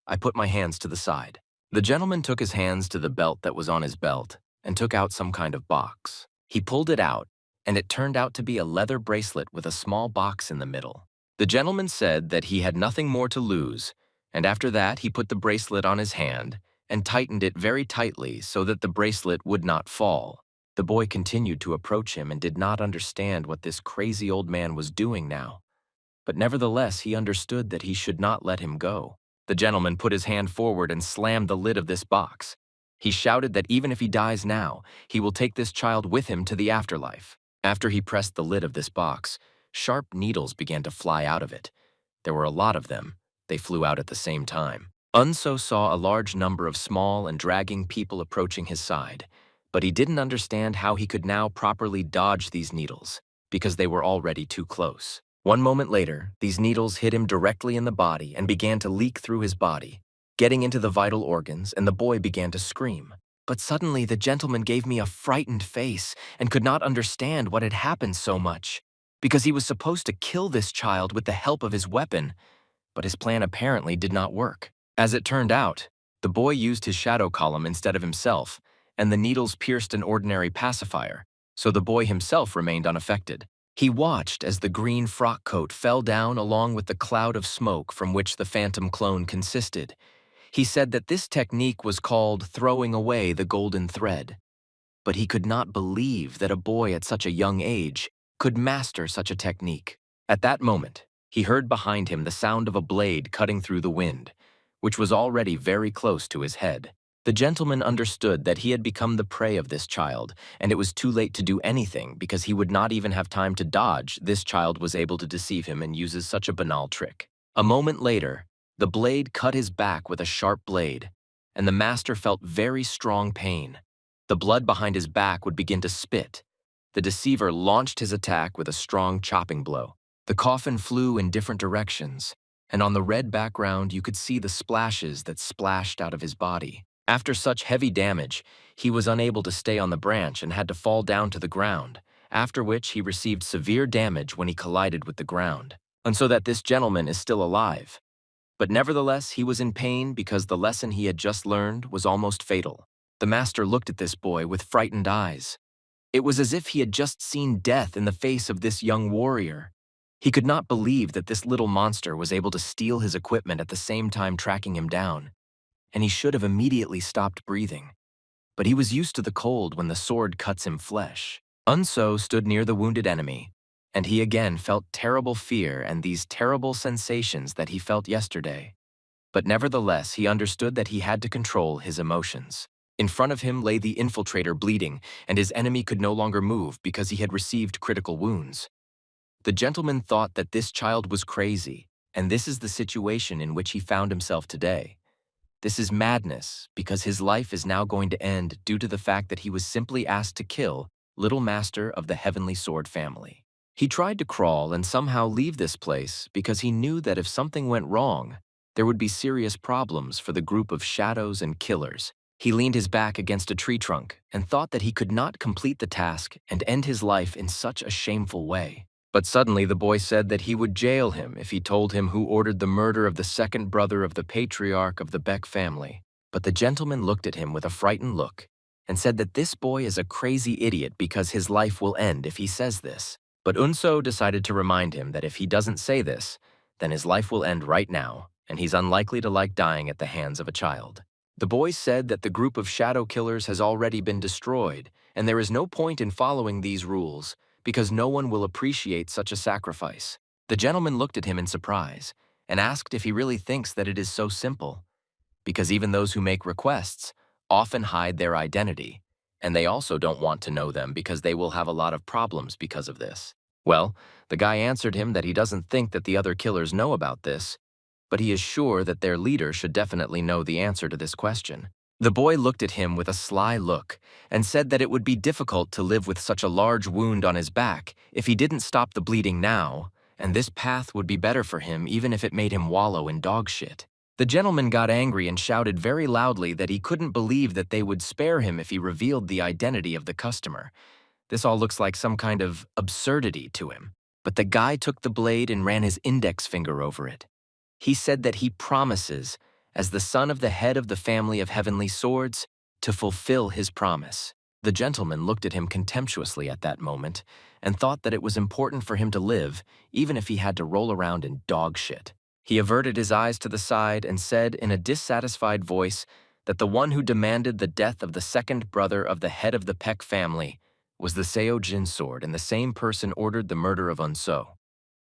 I put my hands to the side. The gentleman took his hands to the belt that was on his belt and took out some kind of box. He pulled it out, and it turned out to be a leather bracelet with a small box in the middle. The gentleman said that he had nothing more to lose, and after that he put the bracelet on his hand and tightened it very tightly so that the bracelet would not fall. The boy continued to approach him and did not understand what this crazy old man was doing now. But nevertheless, he understood that he should not let him go. The gentleman put his hand forward and slammed the lid of this box. He shouted that even if he dies now, he will take this child with him to the afterlife. After he pressed the lid of this box, sharp needles began to fly out of it. There were a lot of them. They flew out at the same time. Unso saw a large number of small and dragging people approaching his side, but he didn't understand how he could now properly dodge these needles, because they were already too close. One moment later, these needles hit him directly in the body and began to leak through his body, getting into the vital organs, and the boy began to scream. But suddenly the gentleman gave me a frightened face and could not understand what had happened so much, because he was supposed to kill this child with the help of his weapon, but his plan apparently did not work. As it turned out, the boy used his shadow column instead of himself, and the needles pierced an ordinary pacifier, so the boy himself remained unaffected. He watched as the green frock coat fell down along with the cloud of smoke from which the phantom clone consisted. He said that this technique was called throwing away the golden thread. But he could not believe that a boy at such a young age could master such a technique. At that moment, he heard behind him the sound of a blade cutting through the wind, which was already very close to his head. The gentleman understood that he had become the prey of this child, and it was too late to do anything because he would not even have time to dodge. This child was able to deceive him and uses such a banal trick. A moment later, the blade cut his back with a sharp blade, and the master felt very strong pain. The blood behind his back would begin to spit. The deceiver launched his attack with a strong chopping blow. The coffin flew in different directions, and on the red background you could see the splashes that splashed out of his body. After such heavy damage, he was unable to stay on the branch and had to fall down to the ground, after which he received severe damage when he collided with the ground. And so that this gentleman is still alive. But nevertheless, he was in pain because the lesson he had just learned was almost fatal. The master looked at this boy with frightened eyes. It was as if he had just seen death in the face of this young warrior. He could not believe that this little monster was able to steal his equipment at the same time tracking him down, and he should have immediately stopped breathing. But he was used to the cold when the sword cuts him flesh. Unso stood near the wounded enemy, and he again felt terrible fear and these terrible sensations that he felt yesterday. But nevertheless, he understood that he had to control his emotions. In front of him lay the infiltrator bleeding, and his enemy could no longer move because he had received critical wounds. The gentleman thought that this child was crazy, and this is the situation in which he found himself today. This is madness because his life is now going to end due to the fact that he was simply asked to kill Little Master of the Heavenly Sword family. He tried to crawl and somehow leave this place because he knew that if something went wrong, there would be serious problems for the group of shadows and killers. He leaned his back against a tree trunk and thought that he could not complete the task and end his life in such a shameful way. But suddenly the boy said that he would jail him if he told him who ordered the murder of the second brother of the patriarch of the Beck family. But the gentleman looked at him with a frightened look and said that this boy is a crazy idiot because his life will end if he says this. But Unso decided to remind him that if he doesn't say this, then his life will end right now, and he's unlikely to like dying at the hands of a child. The boy said that the group of shadow killers has already been destroyed, and there is no point in following these rules because no one will appreciate such a sacrifice. The gentleman looked at him in surprise and asked if he really thinks that it is so simple, because even those who make requests often hide their identity, and they also don't want to know them because they will have a lot of problems because of this. Well, the guy answered him that he doesn't think that the other killers know about this, but he is sure that their leader should definitely know the answer to this question. The boy looked at him with a sly look and said that it would be difficult to live with such a large wound on his back if he didn't stop the bleeding now, and this path would be better for him even if it made him wallow in dog shit. The gentleman got angry and shouted very loudly that he couldn't believe that they would spare him if he revealed the identity of the customer. This all looks like some kind of absurdity to him. But the guy took the blade and ran his index finger over it. He said that he promises, as the son of the head of the family of heavenly swords, to fulfill his promise. The gentleman looked at him contemptuously at that moment and thought that it was important for him to live, even if he had to roll around in dog shit. He averted his eyes to the side and said in a dissatisfied voice that the one who demanded the death of the second brother of the head of the Peck family was the Seojin sword, and the same person ordered the murder of Unso.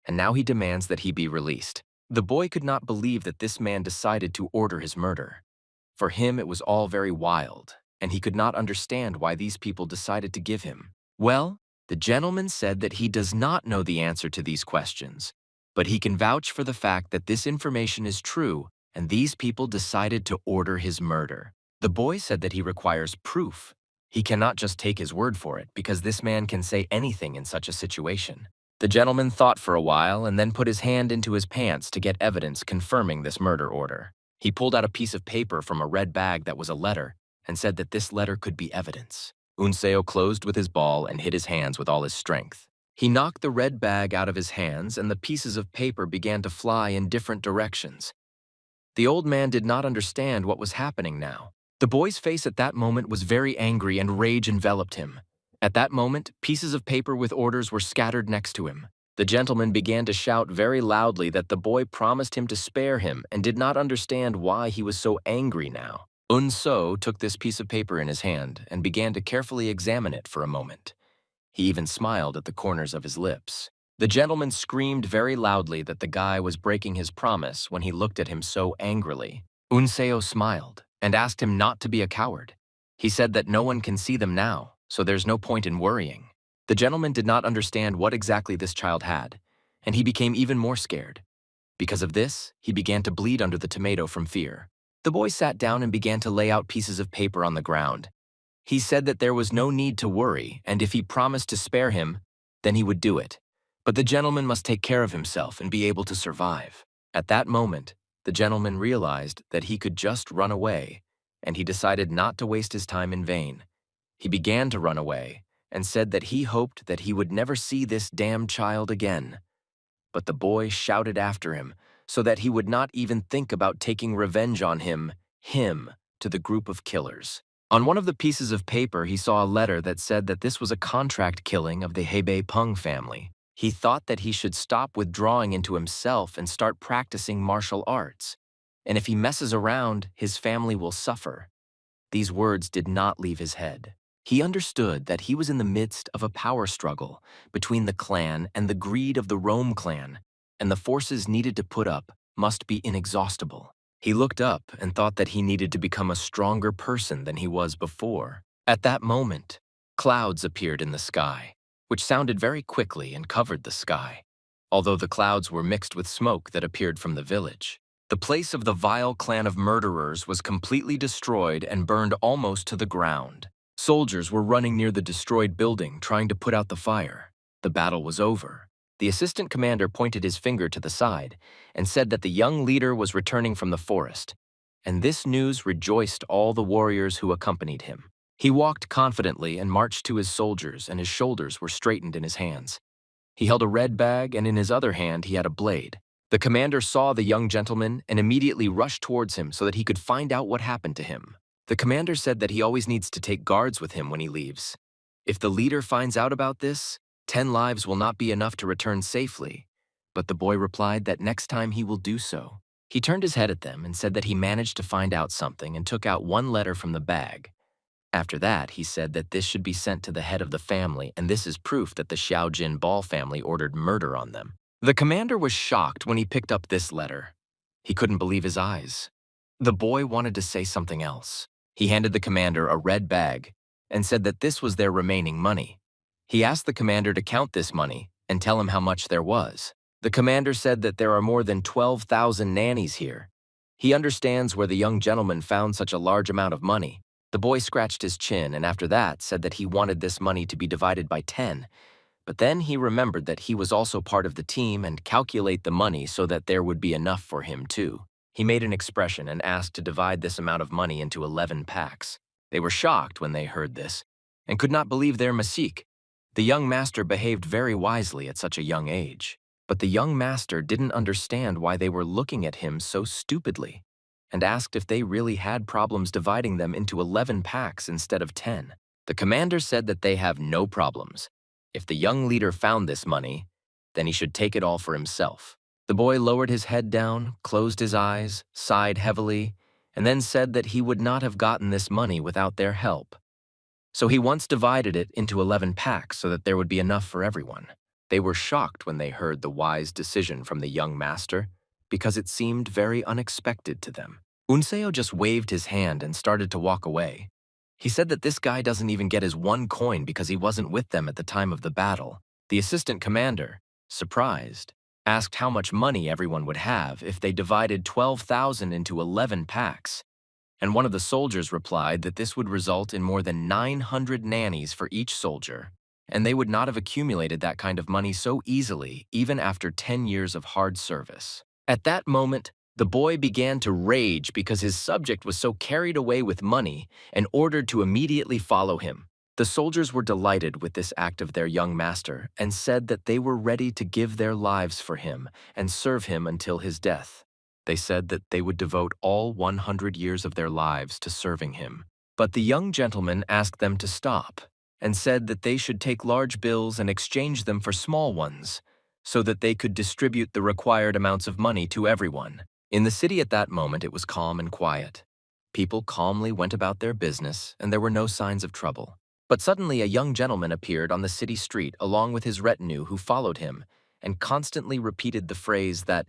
And now he demands that he be released. The boy could not believe that this man decided to order his murder. For him, it was all very wild, and he could not understand why these people decided to give him. Well, the gentleman said that he does not know the answer to these questions, but he can vouch for the fact that this information is true, and these people decided to order his murder. The boy said that he requires proof. He cannot just take his word for it, because this man can say anything in such a situation. The gentleman thought for a while and then put his hand into his pants to get evidence confirming this murder order. He pulled out a piece of paper from a red bag that was a letter and said that this letter could be evidence. Unseo closed with his ball and hit his hands with all his strength. He knocked the red bag out of his hands, and the pieces of paper began to fly in different directions. The old man did not understand what was happening now. The boy's face at that moment was very angry, and rage enveloped him. At that moment, pieces of paper with orders were scattered next to him. The gentleman began to shout very loudly that the boy promised him to spare him and did not understand why he was so angry now. Unso took this piece of paper in his hand and began to carefully examine it for a moment. He even smiled at the corners of his lips. The gentleman screamed very loudly that the guy was breaking his promise when he looked at him so angrily. Unseo smiled and asked him not to be a coward. He said that no one can see them now, so there's no point in worrying. The gentleman did not understand what exactly this child had, and he became even more scared. Because of this, he began to bleed under the tomato from fear. The boy sat down and began to lay out pieces of paper on the ground. He said that there was no need to worry, and if he promised to spare him, then he would do it. But the gentleman must take care of himself and be able to survive. At that moment, the gentleman realized that he could just run away, and he decided not to waste his time in vain. He began to run away and said that he hoped that he would never see this damn child again. But the boy shouted after him so that he would not even think about taking revenge on him, to the group of killers. On one of the pieces of paper, he saw a letter that said that this was a contract killing of the Hebei Peng family. He thought that he should stop withdrawing into himself and start practicing martial arts. And if he messes around, his family will suffer. These words did not leave his head. He understood that he was in the midst of a power struggle between the clan and the greed of the Rome clan, and the forces needed to put up must be inexhaustible. He looked up and thought that he needed to become a stronger person than he was before. At that moment, clouds appeared in the sky, which sounded very quickly and covered the sky, although the clouds were mixed with smoke that appeared from the village. The place of the vile clan of murderers was completely destroyed and burned almost to the ground. Soldiers were running near the destroyed building, trying to put out the fire. The battle was over. The assistant commander pointed his finger to the side and said that the young leader was returning from the forest, and this news rejoiced all the warriors who accompanied him. He walked confidently and marched to his soldiers, and his shoulders were straightened in his hands. He held a red bag, and in his other hand he had a blade. The commander saw the young gentleman and immediately rushed towards him so that he could find out what happened to him. The commander said that he always needs to take guards with him when he leaves. If the leader finds out about this, 10 lives will not be enough to return safely. But the boy replied that next time he will do so. He turned his head at them and said that he managed to find out something and took out one letter from the bag. After that, he said that this should be sent to the head of the family, and this is proof that the Xiaojin Ball family ordered murder on them. The commander was shocked when he picked up this letter. He couldn't believe his eyes. The boy wanted to say something else. He handed the commander a red bag and said that this was their remaining money. He asked the commander to count this money and tell him how much there was. The commander said that there are more than 12,000 nannies here. He understands where the young gentleman found such a large amount of money. The boy scratched his chin and after that said that he wanted this money to be divided by 10. But then he remembered that he was also part of the team and calculate the money so that there would be enough for him too. He made an expression and asked to divide this amount of money into 11 packs. They were shocked when they heard this and could not believe their mistake. The young master behaved very wisely at such a young age. But the young master didn't understand why they were looking at him so stupidly and asked if they really had problems dividing them into 11 packs instead of 10. The commander said that they have no problems. If the young leader found this money, then he should take it all for himself. The boy lowered his head down, closed his eyes, sighed heavily, and then said that he would not have gotten this money without their help. So he once divided it into 11 packs so that there would be enough for everyone. They were shocked when they heard the wise decision from the young master because it seemed very unexpected to them. Unseo just waved his hand and started to walk away. He said that this guy doesn't even get his one coin because he wasn't with them at the time of the battle. The assistant commander, surprised, asked how much money everyone would have if they divided 12,000 into 11 packs. And one of the soldiers replied that this would result in more than 900 nannies for each soldier. And they would not have accumulated that kind of money so easily, even after 10 years of hard service. At that moment, the boy began to rage because his subject was so carried away with money and ordered to immediately follow him. The soldiers were delighted with this act of their young master and said that they were ready to give their lives for him and serve him until his death. They said that they would devote all 100 years of their lives to serving him. But the young gentleman asked them to stop and said that they should take large bills and exchange them for small ones so that they could distribute the required amounts of money to everyone. In the city at that moment, it was calm and quiet. People calmly went about their business, and there were no signs of trouble. But suddenly a young gentleman appeared on the city street along with his retinue who followed him and constantly repeated the phrase that,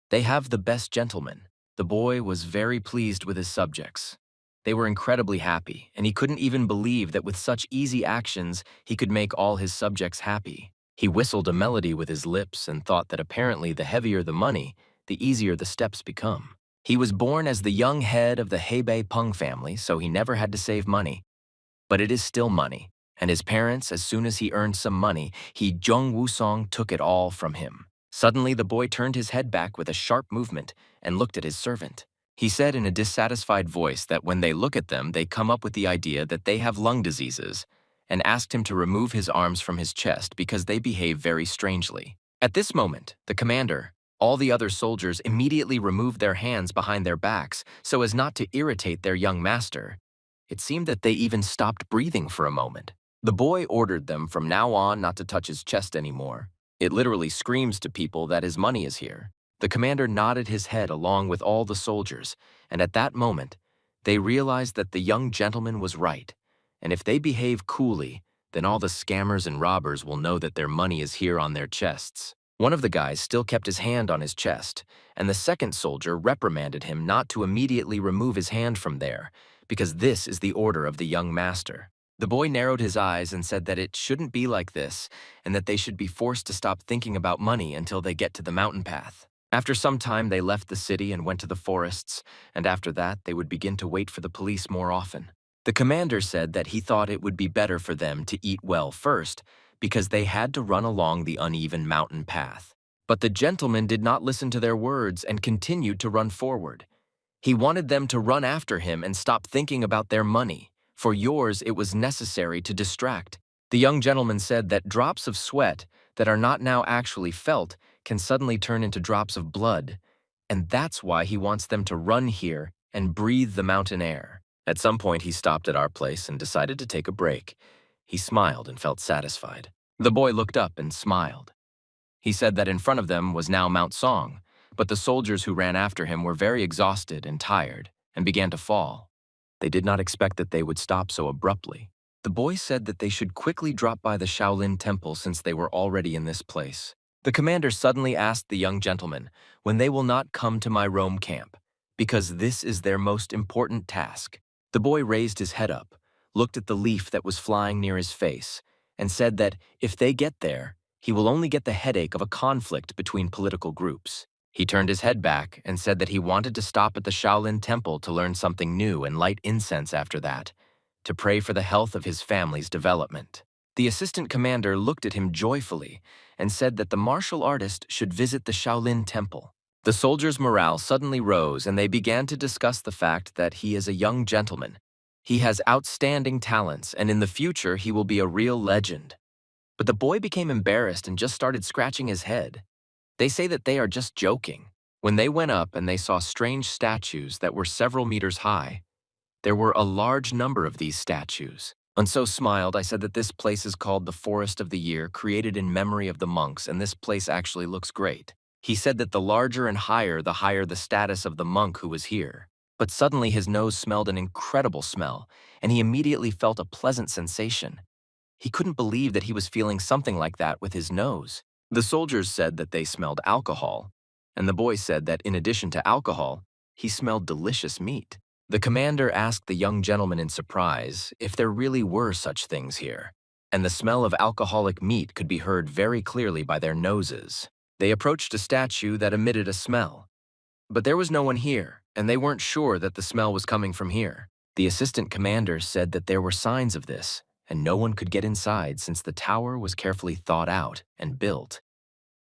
"They have the best gentleman." The boy was very pleased with his subjects. They were incredibly happy, and he couldn't even believe that with such easy actions he could make all his subjects happy. He whistled a melody with his lips and thought that apparently the heavier the money, the easier the steps become. He was born as the young head of the Hebei Peng family, so he never had to save money. But it is still money, and his parents, as soon as he earned some money, Zhong Wusong took it all from him. Suddenly the boy turned his head back with a sharp movement and looked at his servant. He said in a dissatisfied voice that when they look at them, they come up with the idea that they have lung diseases, and asked him to remove his arms from his chest because they behave very strangely. At this moment, the commander, all the other soldiers immediately removed their hands behind their backs so as not to irritate their young master. It seemed that they even stopped breathing for a moment. The boy ordered them from now on not to touch his chest anymore. It literally screams to people that his money is here. The commander nodded his head along with all the soldiers, and at that moment, they realized that the young gentleman was right, and if they behave coolly, then all the scammers and robbers will know that their money is here on their chests. One of the guys still kept his hand on his chest, and the second soldier reprimanded him not to immediately remove his hand from there, because this is the order of the young master. The boy narrowed his eyes and said that it shouldn't be like this, and that they should be forced to stop thinking about money until they get to the mountain path. After some time, they left the city and went to the forests, and after that, they would begin to wait for the police more often. The commander said that he thought it would be better for them to eat well first, because they had to run along the uneven mountain path. But the gentleman did not listen to their words and continued to run forward. He wanted them to run after him and stop thinking about their money. For yours, it was necessary to distract. The young gentleman said that drops of sweat that are not now actually felt can suddenly turn into drops of blood, and that's why he wants them to run here and breathe the mountain air. At some point, he stopped at our place and decided to take a break. He smiled and felt satisfied. The boy looked up and smiled. He said that in front of them was now Mount Song, but the soldiers who ran after him were very exhausted and tired and began to fall. They did not expect that they would stop so abruptly. The boy said that they should quickly drop by the Shaolin Temple since they were already in this place. The commander suddenly asked the young gentleman when they will not come to my Rome camp, because this is their most important task. The boy raised his head up, looked at the leaf that was flying near his face, and said that if they get there, he will only get the headache of a conflict between political groups. He turned his head back and said that he wanted to stop at the Shaolin Temple to learn something new and light incense after that, to pray for the health of his family's development. The assistant commander looked at him joyfully and said that the martial artist should visit the Shaolin Temple. The soldiers' morale suddenly rose and they began to discuss the fact that he is a young gentleman. He has outstanding talents and in the future he will be a real legend. But the boy became embarrassed and just started scratching his head. They say that they are just joking. When they went up and they saw strange statues that were several meters high, there were a large number of these statues. Unso smiled. I said that this place is called the Forest of the Year, created in memory of the monks, and this place actually looks great. He said that the larger and higher the status of the monk who was here. But suddenly his nose smelled an incredible smell, and he immediately felt a pleasant sensation. He couldn't believe that he was feeling something like that with his nose. The soldiers said that they smelled alcohol, and the boy said that in addition to alcohol, he smelled delicious meat. The commander asked the young gentleman in surprise if there really were such things here, and the smell of alcoholic meat could be heard very clearly by their noses. They approached a statue that emitted a smell, but there was no one here, and they weren't sure that the smell was coming from here. The assistant commander said that there were signs of this, and no one could get inside since the tower was carefully thought out and built.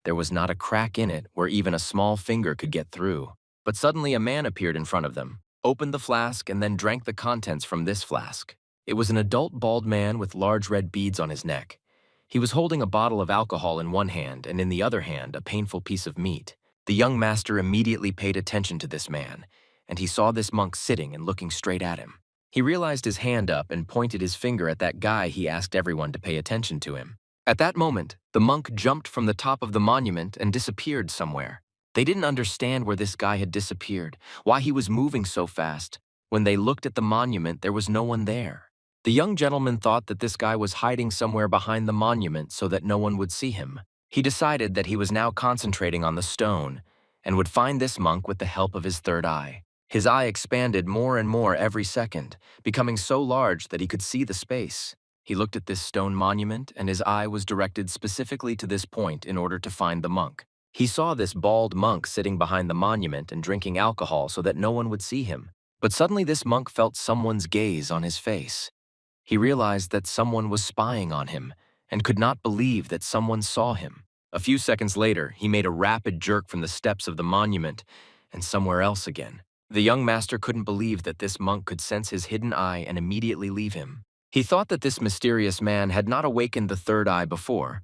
There was not a crack in it where even a small finger could get through. But suddenly a man appeared in front of them, opened the flask, and then drank the contents from this flask. It was an adult bald man with large red beads on his neck. He was holding a bottle of alcohol in one hand and in the other hand a painful piece of meat. The young master immediately paid attention to this man, and he saw this monk sitting and looking straight at him. He realized his hand up and pointed his finger at that guy. He asked everyone to pay attention to him. At that moment, the monk jumped from the top of the monument and disappeared somewhere. They didn't understand where this guy had disappeared, why he was moving so fast. When they looked at the monument, there was no one there. The young gentleman thought that this guy was hiding somewhere behind the monument so that no one would see him. He decided that he was now concentrating on the stone and would find this monk with the help of his third eye. His eye expanded more and more every second, becoming so large that he could see the space. He looked at this stone monument, and his eye was directed specifically to this point in order to find the monk. He saw this bald monk sitting behind the monument and drinking alcohol so that no one would see him. But suddenly this monk felt someone's gaze on his face. He realized that someone was spying on him and could not believe that someone saw him. A few seconds later, he made a rapid jerk from the steps of the monument and somewhere else again. The young master couldn't believe that this monk could sense his hidden eye and immediately leave him. He thought that this mysterious man had not awakened the third eye before,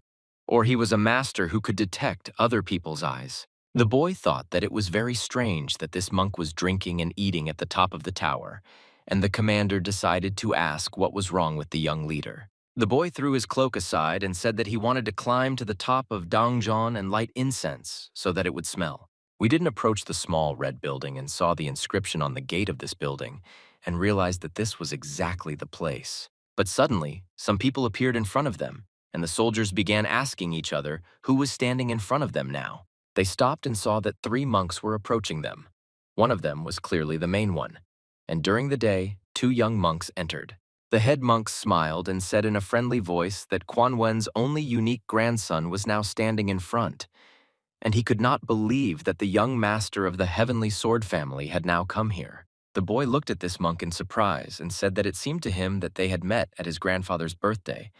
or he was a master who could detect other people's eyes. The boy thought that it was very strange that this monk was drinking and eating at the top of the tower, and the commander decided to ask what was wrong with the young leader. The boy threw his cloak aside and said that he wanted to climb to the top of Dongjeon and light incense so that it would smell. We didn't approach the small red building and saw the inscription on the gate of this building and realized that this was exactly the place. But suddenly, some people appeared in front of them, and the soldiers began asking each other who was standing in front of them now. They stopped and saw that 3 monks were approaching them. One of them was clearly the main one, and during the day, 2 young monks entered. The head monk smiled and said in a friendly voice that Quan Wen's only unique grandson was now standing in front, and he could not believe that the young master of the Heavenly Sword family had now come here. The boy looked at this monk in surprise and said that it seemed to him that they had met at his grandfather's birthday,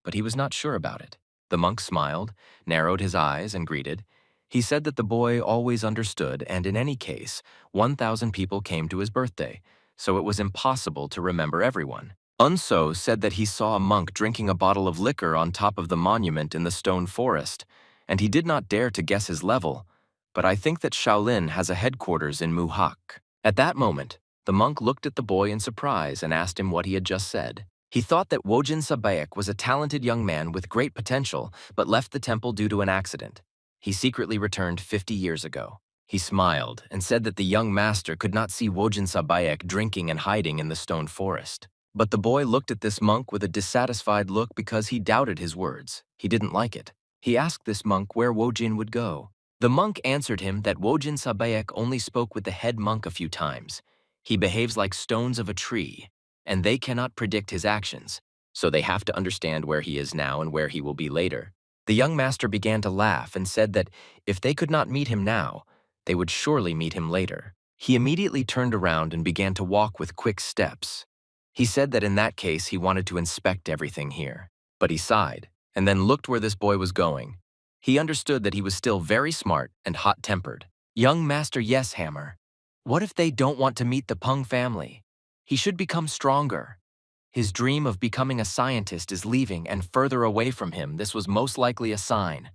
but he was not sure about it. The monk smiled, narrowed his eyes, and greeted. He said that the boy always understood, and in any case, 1,000 people came to his birthday, so it was impossible to remember everyone. Unso said that he saw a monk drinking a bottle of liquor on top of the monument in the stone forest, and he did not dare to guess his level, but I think that Shaolin has a headquarters in Muhak. At that moment, the monk looked at the boy in surprise and asked him what he had just said. He thought that Wojin Sabayak was a talented young man with great potential, but left the temple due to an accident. He secretly returned 50 years ago. He smiled and said that the young master could not see Wojin Sabayak drinking and hiding in the stone forest. But the boy looked at this monk with a dissatisfied look because he doubted his words. He didn't like it. He asked this monk where Wojin would go. The monk answered him that Wojin Sabayak only spoke with the head monk a few times. He behaves like stones of a tree, and they cannot predict his actions, so they have to understand where he is now and where he will be later. The young master began to laugh and said that if they could not meet him now, they would surely meet him later. He immediately turned around and began to walk with quick steps. He said that in that case he wanted to inspect everything here. But he sighed, and then looked where this boy was going. He understood that he was still very smart and hot-tempered. Young Master, yes, Hammer. What if they don't want to meet the Peng family? He should become stronger. His dream of becoming a scientist is leaving, and further away from him, this was most likely a sign.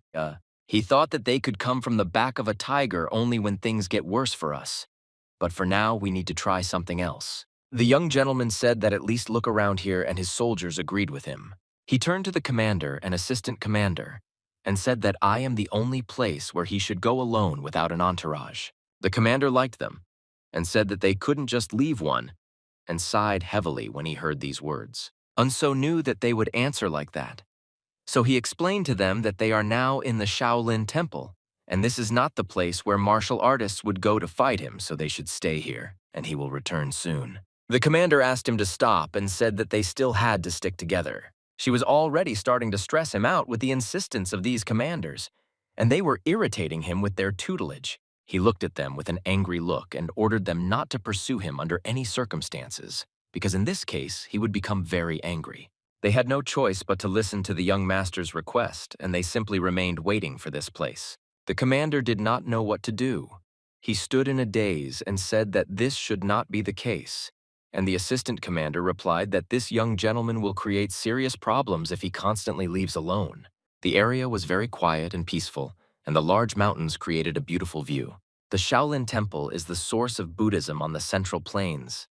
He thought that they could come from the back of a tiger only when things get worse for us. But for now, we need to try something else. The young gentleman said that at least look around here, and his soldiers agreed with him. He turned to the commander and assistant commander and said that I am the only place where he should go alone without an entourage. The commander liked them and said that they couldn't just leave one, and sighed heavily when he heard these words. Unso knew that they would answer like that. So he explained to them that they are now in the Shaolin Temple, and this is not the place where martial artists would go to fight him, so they should stay here, and he will return soon. The commander asked him to stop and said that they still had to stick together. She was already starting to stress him out with the insistence of these commanders, and they were irritating him with their tutelage. He looked at them with an angry look and ordered them not to pursue him under any circumstances, because in this case he would become very angry. They had no choice but to listen to the young master's request, and they simply remained waiting for this place. The commander did not know what to do. He stood in a daze and said that this should not be the case, and the assistant commander replied that this young gentleman will create serious problems if he constantly leaves alone. The area was very quiet and peaceful, and the large mountains created a beautiful view. The Shaolin Temple is the source of Buddhism on the Central Plains.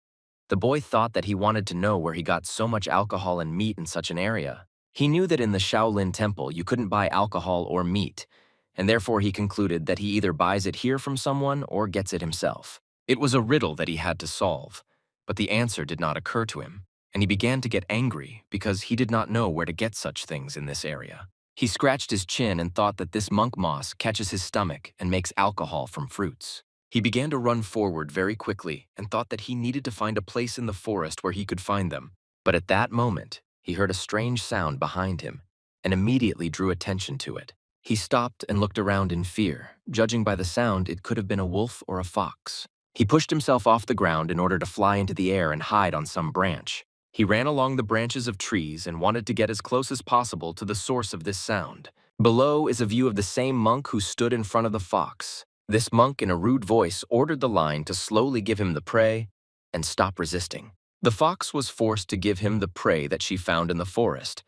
The boy thought that he wanted to know where he got so much alcohol and meat in such an area. He knew that in the Shaolin Temple you couldn't buy alcohol or meat, and therefore he concluded that he either buys it here from someone or gets it himself. It was a riddle that he had to solve, but the answer did not occur to him, and he began to get angry because he did not know where to get such things in this area. He scratched his chin and thought that this monk moss catches his stomach and makes alcohol from fruits. He began to run forward very quickly and thought that he needed to find a place in the forest where he could find them. But at that moment, he heard a strange sound behind him and immediately drew attention to it. He stopped and looked around in fear. Judging by the sound, it could have been a wolf or a fox. He pushed himself off the ground in order to fly into the air and hide on some branch. He ran along the branches of trees and wanted to get as close as possible to the source of this sound. Below is a view of the same monk who stood in front of the fox. This monk, in a rude voice, ordered the lion to slowly give him the prey and stop resisting. The fox was forced to give him the prey that she found in the forest.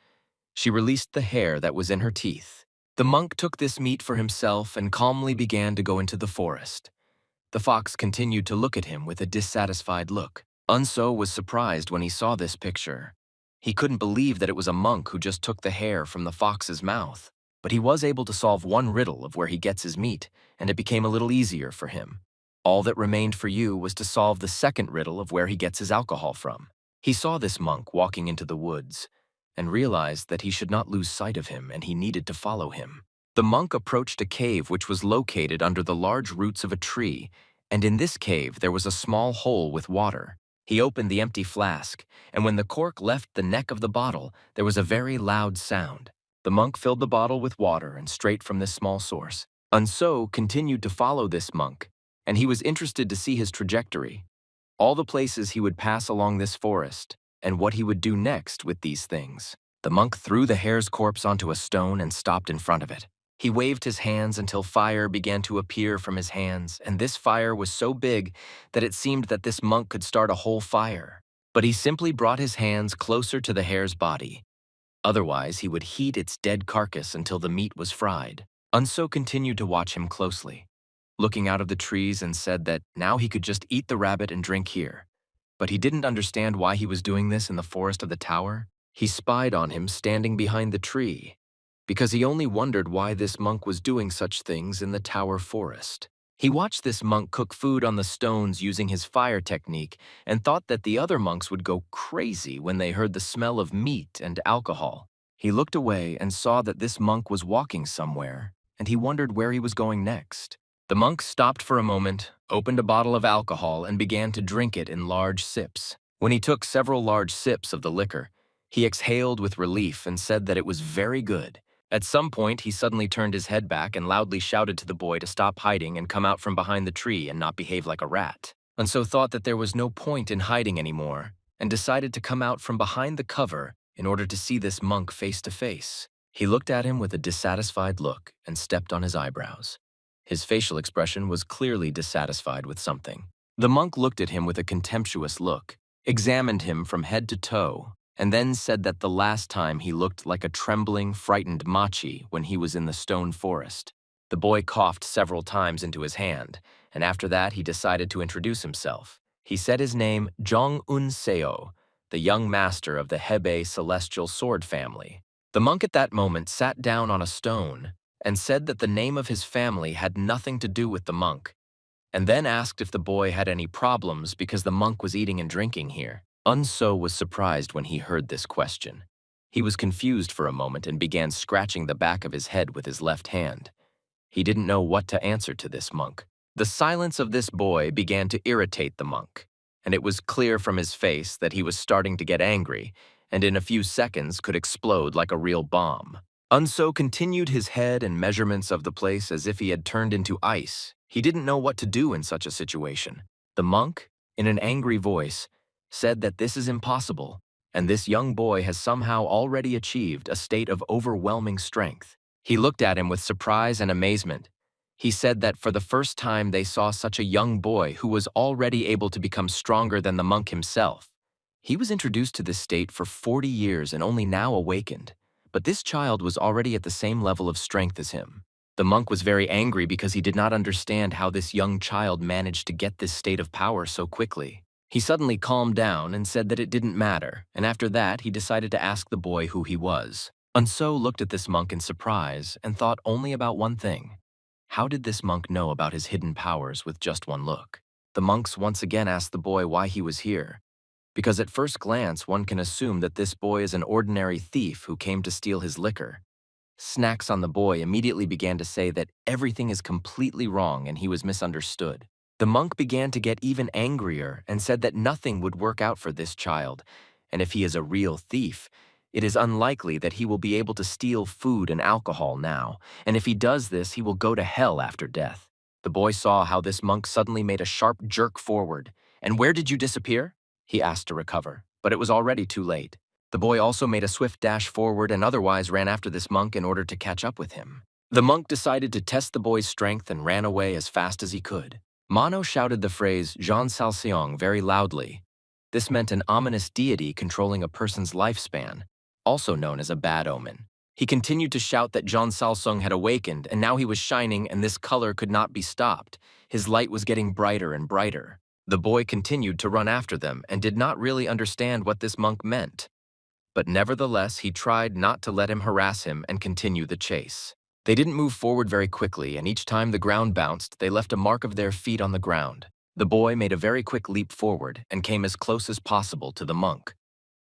She released the hair that was in her teeth. The monk took this meat for himself and calmly began to go into the forest. The fox continued to look at him with a dissatisfied look. Unso was surprised when he saw this picture. He couldn't believe that it was a monk who just took the hair from the fox's mouth. But he was able to solve one riddle of where he gets his meat, and it became a little easier for him. All that remained for you was to solve the second riddle of where he gets his alcohol from. He saw this monk walking into the woods and realized that he should not lose sight of him and he needed to follow him. The monk approached a cave which was located under the large roots of a tree, and in this cave there was a small hole with water. He opened the empty flask, and when the cork left the neck of the bottle, there was a very loud sound. The monk filled the bottle with water and straight from this small source. Unso continued to follow this monk, and he was interested to see his trajectory, all the places he would pass along this forest, and what he would do next with these things. The monk threw the hare's corpse onto a stone and stopped in front of it. He waved his hands until fire began to appear from his hands, and this fire was so big that it seemed that this monk could start a whole fire. But he simply brought his hands closer to the hare's body. Otherwise, he would heat its dead carcass until the meat was fried. Unso continued to watch him closely, looking out of the trees, and said that now he could just eat the rabbit and drink here. But he didn't understand why he was doing this in the forest of the tower. He spied on him standing behind the tree, because he only wondered why this monk was doing such things in the tower forest. He watched this monk cook food on the stones using his fire technique and thought that the other monks would go crazy when they heard the smell of meat and alcohol. He looked away and saw that this monk was walking somewhere, and he wondered where he was going next. The monk stopped for a moment, opened a bottle of alcohol, and began to drink it in large sips. When he took several large sips of the liquor, he exhaled with relief and said that it was very good. At some point, he suddenly turned his head back and loudly shouted to the boy to stop hiding and come out from behind the tree and not behave like a rat. Unso thought that there was no point in hiding anymore and decided to come out from behind the cover in order to see this monk face to face. He looked at him with a dissatisfied look and stepped on his eyebrows. His facial expression was clearly dissatisfied with something. The monk looked at him with a contemptuous look, examined him from head to toe, and then said that the last time he looked like a trembling, frightened machi when he was in the stone forest. The boy coughed several times into his hand, and after that he decided to introduce himself. He said his name Jong-un-seo, the young master of the Hebei celestial sword family. The monk at that moment sat down on a stone and said that the name of his family had nothing to do with the monk, and then asked if the boy had any problems because the monk was eating and drinking here. Unso was surprised when he heard this question. He was confused for a moment and began scratching the back of his head with his left hand. He didn't know what to answer to this monk. The silence of this boy began to irritate the monk, and it was clear from his face that he was starting to get angry and in a few seconds could explode like a real bomb. Unso continued his head and measurements of the place as if he had turned into ice. He didn't know what to do in such a situation. The monk, in an angry voice, said that this is impossible, and this young boy has somehow already achieved a state of overwhelming strength. He looked at him with surprise and amazement. He said that for the first time they saw such a young boy who was already able to become stronger than the monk himself. He was introduced to this state for 40 years and only now awakened, but this child was already at the same level of strength as him. The monk was very angry because he did not understand how this young child managed to get this state of power so quickly. He suddenly calmed down and said that it didn't matter, and after that he decided to ask the boy who he was. Unso looked at this monk in surprise and thought only about one thing. How did this monk know about his hidden powers with just one look? The monks once again asked the boy why he was here, because at first glance one can assume that this boy is an ordinary thief who came to steal his liquor. Snacks on the boy immediately began to say that everything is completely wrong and he was misunderstood. The monk began to get even angrier and said that nothing would work out for this child, and if he is a real thief, it is unlikely that he will be able to steal food and alcohol now, and if he does this, he will go to hell after death. The boy saw how this monk suddenly made a sharp jerk forward. "And where did you disappear?" he asked to recover, but it was already too late. The boy also made a swift dash forward and otherwise ran after this monk in order to catch up with him. The monk decided to test the boy's strength and ran away as fast as he could. Mano shouted the phrase Jean Salseong very loudly. This meant an ominous deity controlling a person's lifespan, also known as a bad omen. He continued to shout that Jean Salseong had awakened and now he was shining and this color could not be stopped. His light was getting brighter and brighter. The boy continued to run after them and did not really understand what this monk meant. But nevertheless, he tried not to let him harass him and continue the chase. They didn't move forward very quickly, and each time the ground bounced, they left a mark of their feet on the ground. The boy made a very quick leap forward and came as close as possible to the monk.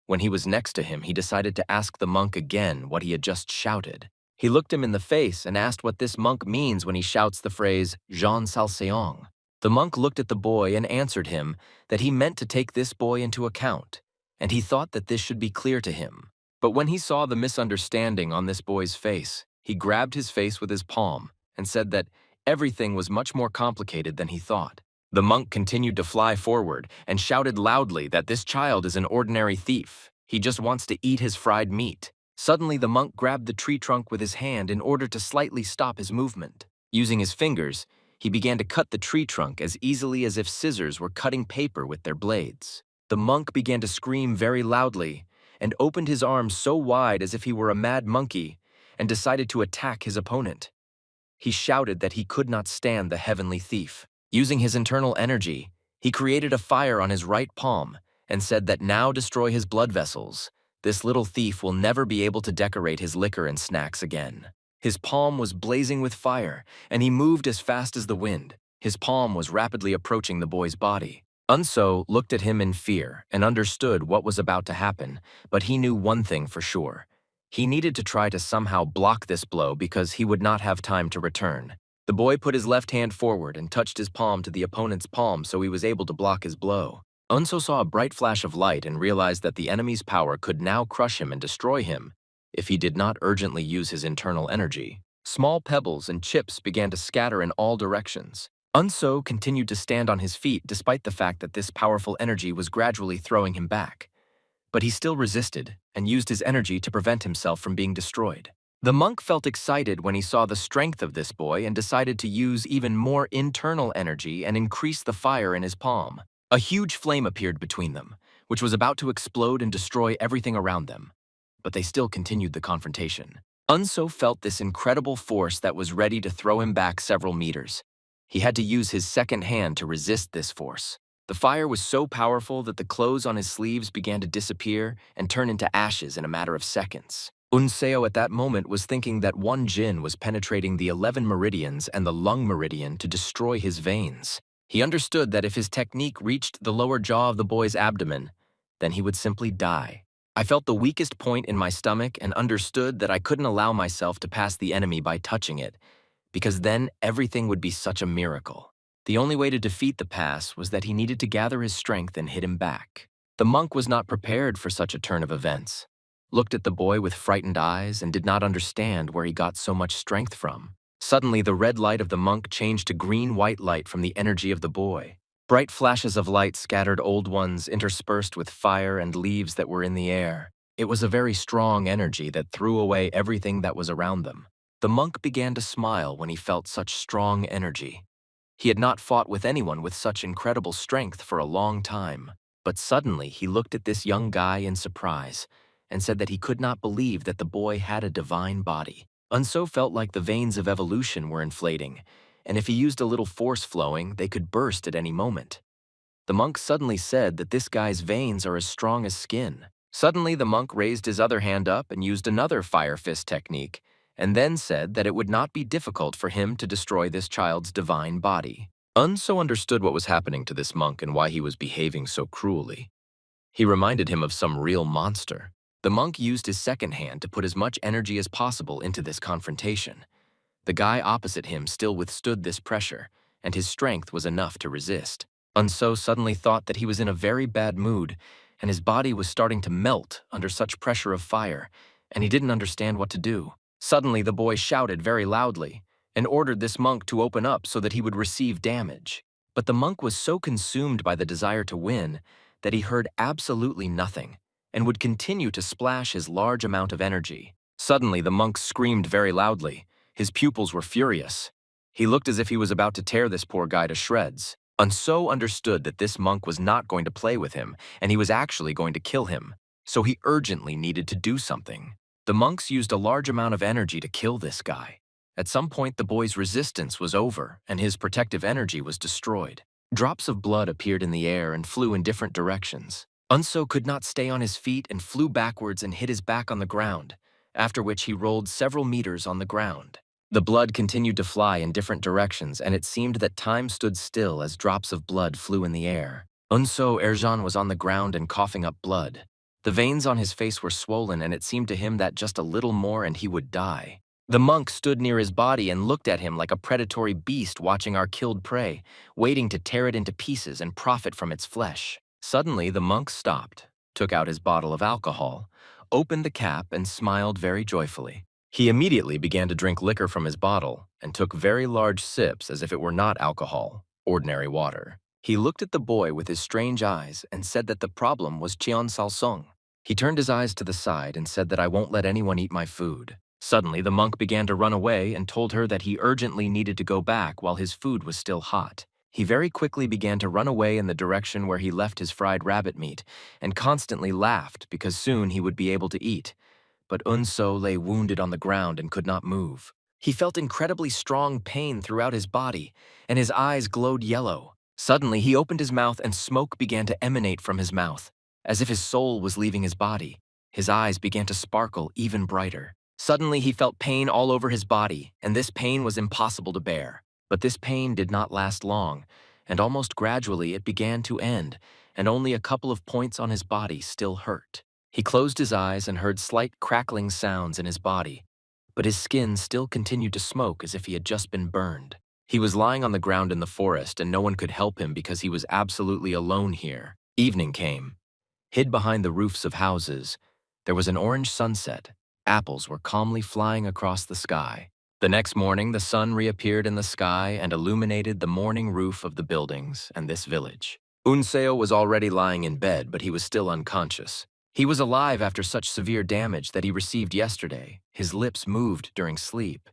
When he was next to him, he decided to ask the monk again what he had just shouted. He looked him in the face and asked what this monk means when he shouts the phrase Jean Salseong. The monk looked at the boy and answered him that he meant to take this boy into account, and he thought that this should be clear to him. But when he saw the misunderstanding on this boy's face, he grabbed his face with his palm and said that everything was much more complicated than he thought. The monk continued to fly forward and shouted loudly that this child is an ordinary thief. He just wants to eat his fried meat. Suddenly, the monk grabbed the tree trunk with his hand in order to slightly stop his movement. Using his fingers, he began to cut the tree trunk as easily as if scissors were cutting paper with their blades. The monk began to scream very loudly and opened his arms so wide as if he were a mad monkey and decided to attack his opponent. He shouted that he could not stand the heavenly thief. Using his internal energy, he created a fire on his right palm and said that now destroy his blood vessels. This little thief will never be able to decorate his liquor and snacks again. His palm was blazing with fire, and he moved as fast as the wind. His palm was rapidly approaching the boy's body. Unso looked at him in fear and understood what was about to happen, but he knew one thing for sure. He needed to try to somehow block this blow because he would not have time to return. The boy put his left hand forward and touched his palm to the opponent's palm so he was able to block his blow. Unso saw a bright flash of light and realized that the enemy's power could now crush him and destroy him if he did not urgently use his internal energy. Small pebbles and chips began to scatter in all directions. Unso continued to stand on his feet despite the fact that this powerful energy was gradually throwing him back. But he still resisted and used his energy to prevent himself from being destroyed. The monk felt excited when he saw the strength of this boy and decided to use even more internal energy and increase the fire in his palm. A huge flame appeared between them, which was about to explode and destroy everything around them. But they still continued the confrontation. Unso felt this incredible force that was ready to throw him back several meters. He had to use his second hand to resist this force. The fire was so powerful that the clothes on his sleeves began to disappear and turn into ashes in a matter of seconds. Unseo at that moment was thinking that one jinn was penetrating the 11 meridians and the lung meridian to destroy his veins. He understood that if his technique reached the lower jaw of the boy's abdomen, then he would simply die. I felt the weakest point in my stomach and understood that I couldn't allow myself to pass the enemy by touching it, because then everything would be such a miracle. The only way to defeat the pass was that he needed to gather his strength and hit him back. The monk was not prepared for such a turn of events, looked at the boy with frightened eyes and did not understand where he got so much strength from. Suddenly, the red light of the monk changed to green-white light from the energy of the boy. Bright flashes of light scattered old ones interspersed with fire and leaves that were in the air. It was a very strong energy that threw away everything that was around them. The monk began to smile when he felt such strong energy. He had not fought with anyone with such incredible strength for a long time. But suddenly, he looked at this young guy in surprise and said that he could not believe that the boy had a divine body. Unso felt like the veins of evolution were inflating, and if he used a little force flowing, they could burst at any moment. The monk suddenly said that this guy's veins are as strong as skin. Suddenly, the monk raised his other hand up and used another fire fist technique, and then said that it would not be difficult for him to destroy this child's divine body. Unso understood what was happening to this monk and why he was behaving so cruelly. He reminded him of some real monster. The monk used his second hand to put as much energy as possible into this confrontation. The guy opposite him still withstood this pressure, and his strength was enough to resist. Unso suddenly thought that he was in a very bad mood, and his body was starting to melt under such pressure of fire, and he didn't understand what to do. Suddenly, the boy shouted very loudly and ordered this monk to open up so that he would receive damage. But the monk was so consumed by the desire to win that he heard absolutely nothing and would continue to splash his large amount of energy. Suddenly, the monk screamed very loudly. His pupils were furious. He looked as if he was about to tear this poor guy to shreds. Unso understood that this monk was not going to play with him, and he was actually going to kill him, so he urgently needed to do something. The monks used a large amount of energy to kill this guy. At some point, the boy's resistance was over, and his protective energy was destroyed. Drops of blood appeared in the air and flew in different directions. Unso could not stay on his feet and flew backwards and hit his back on the ground, after which he rolled several meters on the ground. The blood continued to fly in different directions, and it seemed that time stood still as drops of blood flew in the air. Unso Erjan was on the ground and coughing up blood. The veins on his face were swollen, and it seemed to him that just a little more and he would die. The monk stood near his body and looked at him like a predatory beast watching our killed prey, waiting to tear it into pieces and profit from its flesh. Suddenly, the monk stopped, took out his bottle of alcohol, opened the cap, and smiled very joyfully. He immediately began to drink liquor from his bottle and took very large sips as if it were not alcohol, ordinary water. He looked at the boy with his strange eyes and said that the problem was Cheon Salsung. He turned his eyes to the side and said that I won't let anyone eat my food. Suddenly, the monk began to run away and told her that he urgently needed to go back while his food was still hot. He very quickly began to run away in the direction where he left his fried rabbit meat and constantly laughed because soon he would be able to eat. But Unso lay wounded on the ground and could not move. He felt incredibly strong pain throughout his body, and his eyes glowed yellow. Suddenly, he opened his mouth and smoke began to emanate from his mouth, as if his soul was leaving his body. His eyes began to sparkle even brighter. Suddenly, he felt pain all over his body, and this pain was impossible to bear. But this pain did not last long, and almost gradually it began to end, and only a couple of points on his body still hurt. He closed his eyes and heard slight crackling sounds in his body, but his skin still continued to smoke as if he had just been burned. He was lying on the ground in the forest, and no one could help him because he was absolutely alone here. Evening came. Hid behind the roofs of houses, there was an orange sunset. Apples were calmly flying across the sky. The next morning, the sun reappeared in the sky and illuminated the morning roof of the buildings and this village. Unseo was already lying in bed, but he was still unconscious. He was alive after such severe damage that he received yesterday. His lips moved during sleep.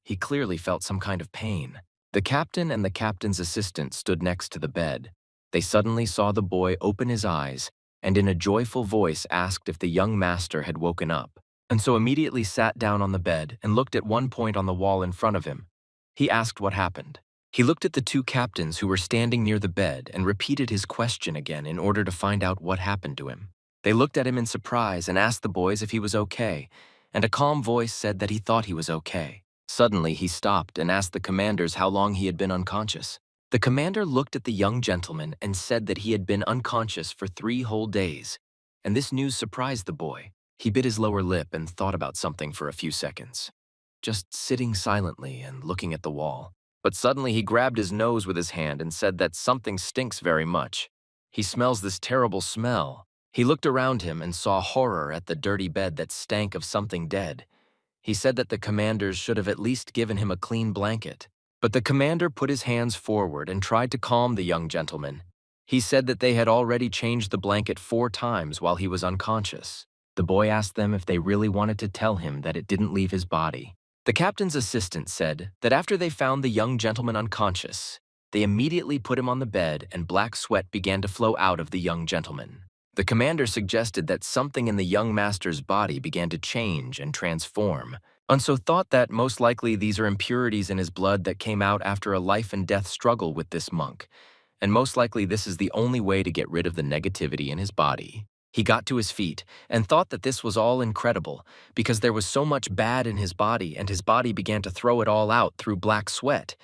He clearly felt some kind of pain. The captain and the captain's assistant stood next to the bed. They suddenly saw the boy open his eyes and in a joyful voice asked if the young master had woken up, and so immediately sat down on the bed and looked at one point on the wall in front of him. He asked what happened. He looked at the two captains who were standing near the bed and repeated his question again in order to find out what happened to him. They looked at him in surprise and asked the boys if he was okay, and a calm voice said that he thought he was okay. Suddenly, he stopped and asked the commanders how long he had been unconscious. The commander looked at the young gentleman and said that he had been unconscious for 3 whole days, and this news surprised the boy. He bit his lower lip and thought about something for a few seconds, just sitting silently and looking at the wall. But suddenly he grabbed his nose with his hand and said that something stinks very much. He smells this terrible smell. He looked around him and saw horror at the dirty bed that stank of something dead. He said that the commanders should have at least given him a clean blanket. But the commander put his hands forward and tried to calm the young gentleman. He said that they had already changed the blanket 4 times while he was unconscious. The boy asked them if they really wanted to tell him that it didn't leave his body. The captain's assistant said that after they found the young gentleman unconscious, they immediately put him on the bed and black sweat began to flow out of the young gentleman. The commander suggested that something in the young master's body began to change and transform. Unso thought that most likely these are impurities in his blood that came out after a life-and-death struggle with this monk, and most likely this is the only way to get rid of the negativity in his body. He got to his feet and thought that this was all incredible because there was so much bad in his body and his body began to throw it all out through black sweat.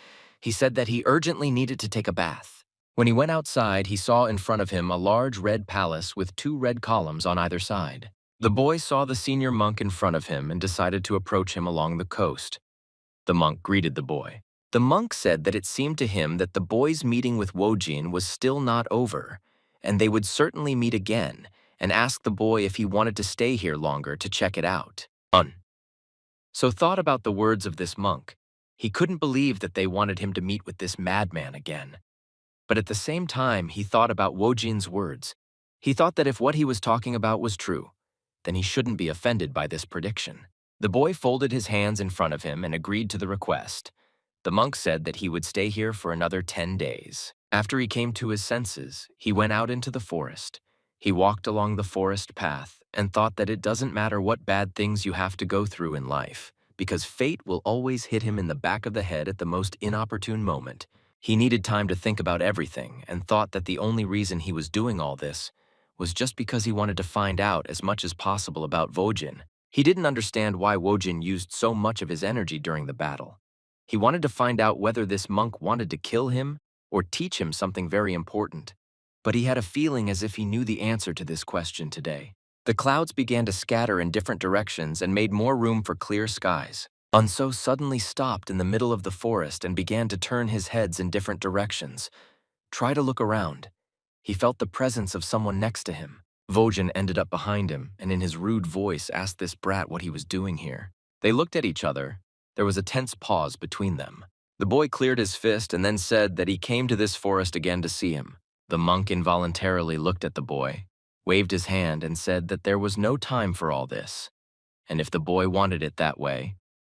He said that he urgently needed to take a bath. When he went outside, he saw in front of him a large red palace with 2 red columns on either side. The boy saw the senior monk in front of him and decided to approach him along the coast. The monk greeted the boy. The monk said that it seemed to him that the boy's meeting with Wojin was still not over, and they would certainly meet again, and asked the boy if he wanted to stay here longer to check it out. So thought about the words of this monk. He couldn't believe that they wanted him to meet with this madman again. But at the same time, he thought about Wojin's words. He thought that if what he was talking about was true, then he shouldn't be offended by this prediction. The boy folded his hands in front of him and agreed to the request. The monk said that he would stay here for another 10 days. After he came to his senses, he went out into the forest. He walked along the forest path and thought that it doesn't matter what bad things you have to go through in life, because fate will always hit him in the back of the head at the most inopportune moment. He needed time to think about everything and thought that the only reason he was doing all this was just because he wanted to find out as much as possible about Wojin. He didn't understand why Wojin used so much of his energy during the battle. He wanted to find out whether this monk wanted to kill him or teach him something very important. But he had a feeling as if he knew the answer to this question today. The clouds began to scatter in different directions and made more room for clear skies. Unso suddenly stopped in the middle of the forest and began to turn his heads in different directions. Try to look around. He felt the presence of someone next to him. Wojin ended up behind him and in his rude voice asked this brat what he was doing here. They looked at each other. There was a tense pause between them. The boy cleared his fist and then said that he came to this forest again to see him. The monk involuntarily looked at the boy, waved his hand and said that there was no time for all this. And if the boy wanted it that way,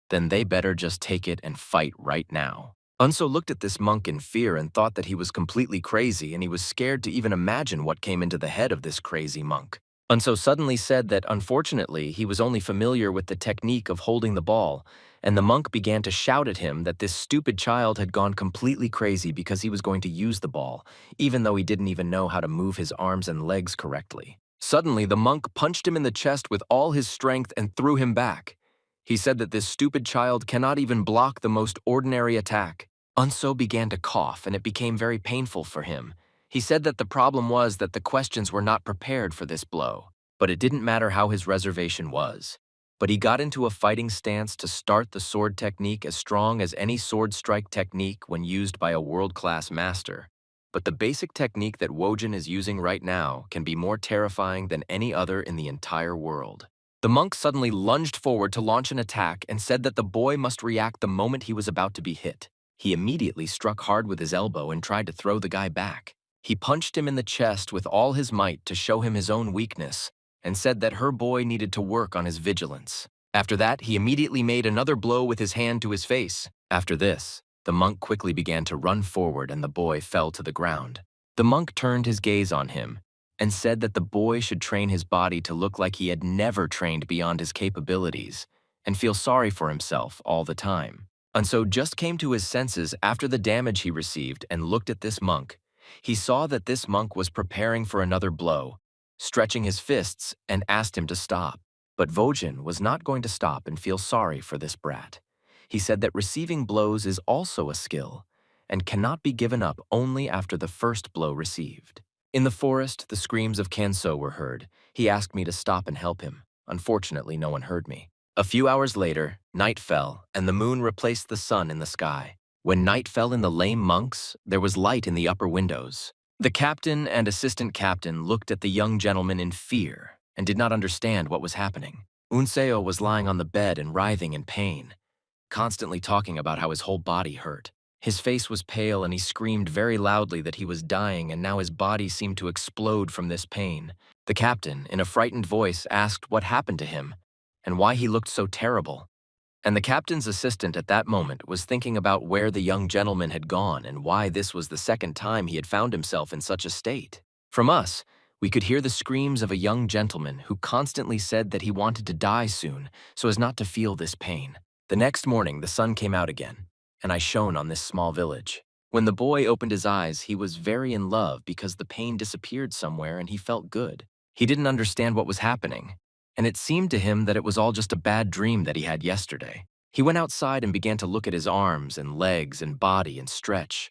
then they better just take it and fight right now. Unso looked at this monk in fear and thought that he was completely crazy and he was scared to even imagine what came into the head of this crazy monk. Unso suddenly said that unfortunately he was only familiar with the technique of holding the ball, and the monk began to shout at him that this stupid child had gone completely crazy because he was going to use the ball, even though he didn't even know how to move his arms and legs correctly. Suddenly, the monk punched him in the chest with all his strength and threw him back. He said that this stupid child cannot even block the most ordinary attack. Unso began to cough, and it became very painful for him. He said that the problem was that the questions were not prepared for this blow, but it didn't matter how his reservation was. But he got into a fighting stance to start the sword technique as strong as any sword strike technique when used by a world-class master. But the basic technique that Wojin is using right now can be more terrifying than any other in the entire world. The monk suddenly lunged forward to launch an attack and said that the boy must react the moment he was about to be hit. He immediately struck hard with his elbow and tried to throw the guy back. He punched him in the chest with all his might to show him his own weakness, and said that her boy needed to work on his vigilance. After that, he immediately made another blow with his hand to his face. After this, the monk quickly began to run forward and the boy fell to the ground. The monk turned his gaze on him and said that the boy should train his body to look like he had never trained beyond his capabilities and feel sorry for himself all the time. Unso just came to his senses after the damage he received and looked at this monk. He saw that this monk was preparing for another blow, stretching his fists, and asked him to stop. But Wojin was not going to stop and feel sorry for this brat. He said that receiving blows is also a skill and cannot be given up only after the first blow received. In the forest, the screams of Kanso were heard. He asked me to stop and help him. Unfortunately, no one heard me. A few hours later, night fell, and the moon replaced the sun in the sky. When night fell in the lame monks, there was light in the upper windows. The captain and assistant captain looked at the young gentleman in fear and did not understand what was happening. Unseo was lying on the bed and writhing in pain, constantly talking about how his whole body hurt. His face was pale and he screamed very loudly that he was dying, and now his body seemed to explode from this pain. The captain, in a frightened voice, asked what happened to him and why he looked so terrible. And the captain's assistant at that moment was thinking about where the young gentleman had gone and why this was the second time he had found himself in such a state. From us, we could hear the screams of a young gentleman who constantly said that he wanted to die soon so as not to feel this pain. The next morning, the sun came out again, and I shone on this small village. When the boy opened his eyes, he was very in love because the pain disappeared somewhere and he felt good. He didn't understand what was happening, and it seemed to him that it was all just a bad dream that he had yesterday. He went outside and began to look at his arms and legs and body and stretch.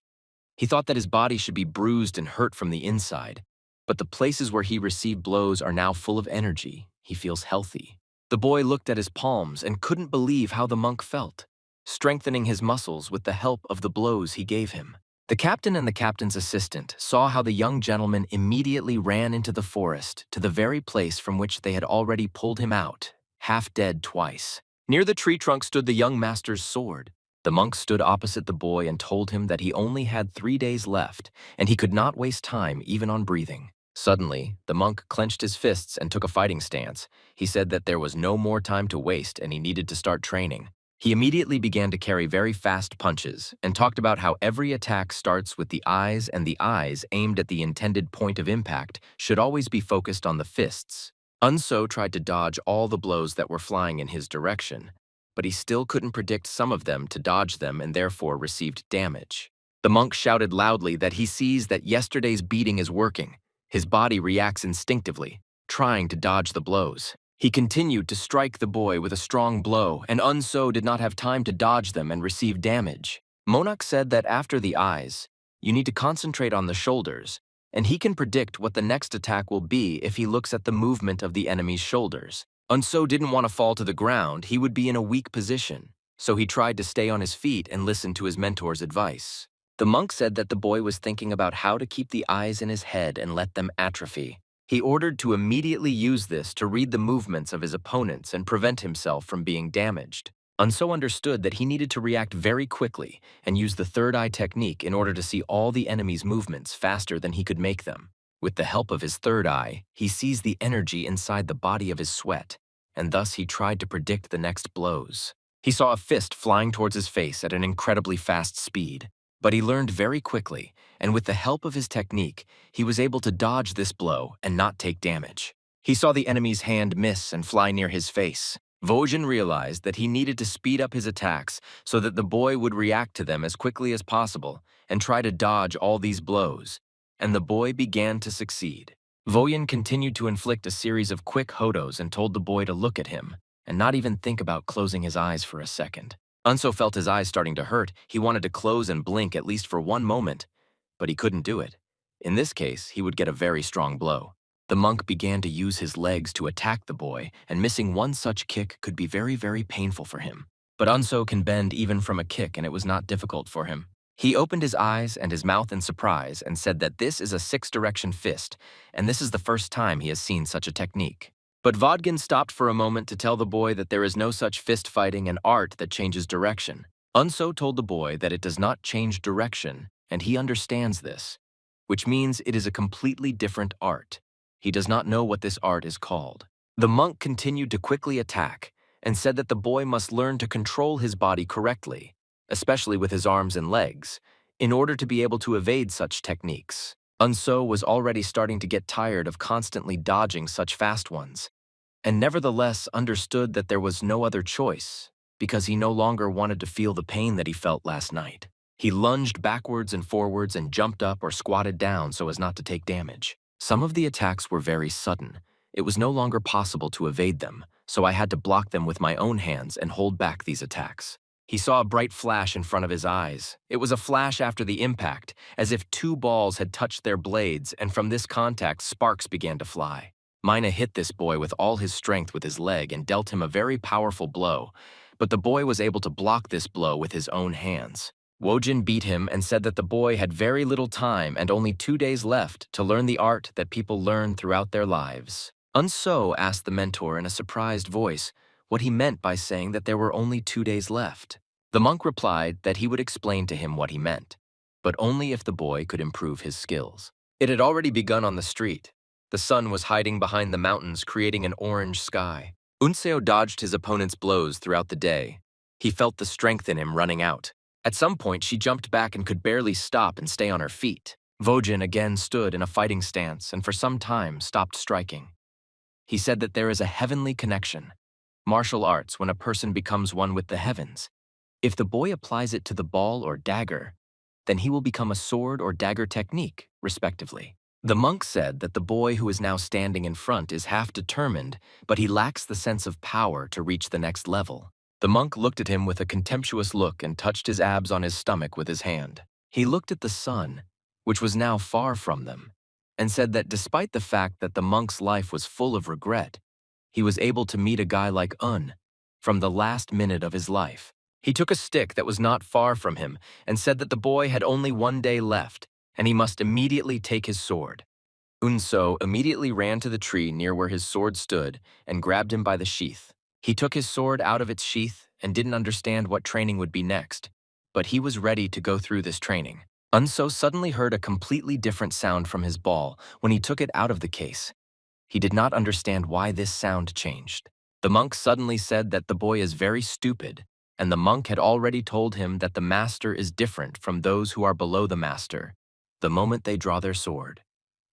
He thought that his body should be bruised and hurt from the inside, but the places where he received blows are now full of energy. He feels healthy. The boy looked at his palms and couldn't believe how the monk felt, strengthening his muscles with the help of the blows he gave him. The captain and the captain's assistant saw how the young gentleman immediately ran into the forest to the very place from which they had already pulled him out, half dead twice. Near the tree trunk stood the young master's sword. The monk stood opposite the boy and told him that he only had 3 days left, and he could not waste time even on breathing. Suddenly, the monk clenched his fists and took a fighting stance. He said that there was no more time to waste and he needed to start training. He immediately began to carry very fast punches and talked about how every attack starts with the eyes, and the eyes aimed at the intended point of impact should always be focused on the fists. Unso tried to dodge all the blows that were flying in his direction, but he still couldn't predict some of them to dodge them and therefore received damage. The monk shouted loudly that he sees that yesterday's beating is working. His body reacts instinctively, trying to dodge the blows. He continued to strike the boy with a strong blow, and Unso did not have time to dodge them and receive damage. Monak said that after the eyes, you need to concentrate on the shoulders, and he can predict what the next attack will be if he looks at the movement of the enemy's shoulders. Unso didn't want to fall to the ground. He would be in a weak position, so he tried to stay on his feet and listen to his mentor's advice. The monk said that the boy was thinking about how to keep the eyes in his head and let them atrophy. He ordered to immediately use this to read the movements of his opponents and prevent himself from being damaged. Unso understood that he needed to react very quickly and use the third eye technique in order to see all the enemy's movements faster than he could make them. With the help of his third eye, he sees the energy inside the body of his sweat, and thus he tried to predict the next blows. He saw a fist flying towards his face at an incredibly fast speed. But he learned very quickly, and with the help of his technique, he was able to dodge this blow and not take damage. He saw the enemy's hand miss and fly near his face. Vojin realized that he needed to speed up his attacks so that the boy would react to them as quickly as possible and try to dodge all these blows, and the boy began to succeed. Voyin continued to inflict a series of quick hodos and told the boy to look at him and not even think about closing his eyes for a second. Unso felt his eyes starting to hurt. He wanted to close and blink at least for one moment, but he couldn't do it. In this case, he would get a very strong blow. The monk began to use his legs to attack the boy, and missing one such kick could be very, very painful for him. But Unso can bend even from a kick, and it was not difficult for him. He opened his eyes and his mouth in surprise and said that this is a six-direction fist, and this is the first time he has seen such a technique. But Vodkin stopped for a moment to tell the boy that there is no such fist fighting and art that changes direction. Unso told the boy that it does not change direction, and he understands this, which means it is a completely different art. He does not know what this art is called. The monk continued to quickly attack and said that the boy must learn to control his body correctly, especially with his arms and legs, in order to be able to evade such techniques. Unso was already starting to get tired of constantly dodging such fast ones, and nevertheless understood that there was no other choice, because he no longer wanted to feel the pain that he felt last night. He lunged backwards and forwards and jumped up or squatted down so as not to take damage. Some of the attacks were very sudden. It was no longer possible to evade them, so I had to block them with my own hands and hold back these attacks. He saw a bright flash in front of his eyes. It was a flash after the impact, as if two balls had touched their blades, and from this contact, sparks began to fly. Mina hit this boy with all his strength with his leg and dealt him a very powerful blow, but the boy was able to block this blow with his own hands. Wojin beat him and said that the boy had very little time and only 2 days left to learn the art that people learn throughout their lives. Unso asked the mentor in a surprised voice what he meant by saying that there were only 2 days left. The monk replied that he would explain to him what he meant, but only if the boy could improve his skills. It had already begun on the street. The sun was hiding behind the mountains, creating an orange sky. Unseo dodged his opponent's blows throughout the day. He felt the strength in him running out. At some point, she jumped back and could barely stop and stay on her feet. Vojin again stood in a fighting stance and for some time stopped striking. He said that there is a heavenly connection. Martial arts when a person becomes one with the heavens. If the boy applies it to the ball or dagger, then he will become a sword or dagger technique, respectively. The monk said that the boy who is now standing in front is half determined, but he lacks the sense of power to reach the next level. The monk looked at him with a contemptuous look and touched his abs on his stomach with his hand. He looked at the sun, which was now far from them, and said that despite the fact that the monk's life was full of regret, he was able to meet a guy like Un from the last minute of his life. He took a stick that was not far from him and said that the boy had only 1 day left, and he must immediately take his sword. Unso immediately ran to the tree near where his sword stood and grabbed him by the sheath. He took his sword out of its sheath and didn't understand what training would be next, but he was ready to go through this training. Unso suddenly heard a completely different sound from his ball when he took it out of the case. He did not understand why this sound changed. The monk suddenly said that the boy is very stupid, and the monk had already told him that the master is different from those who are below the master the moment they draw their sword.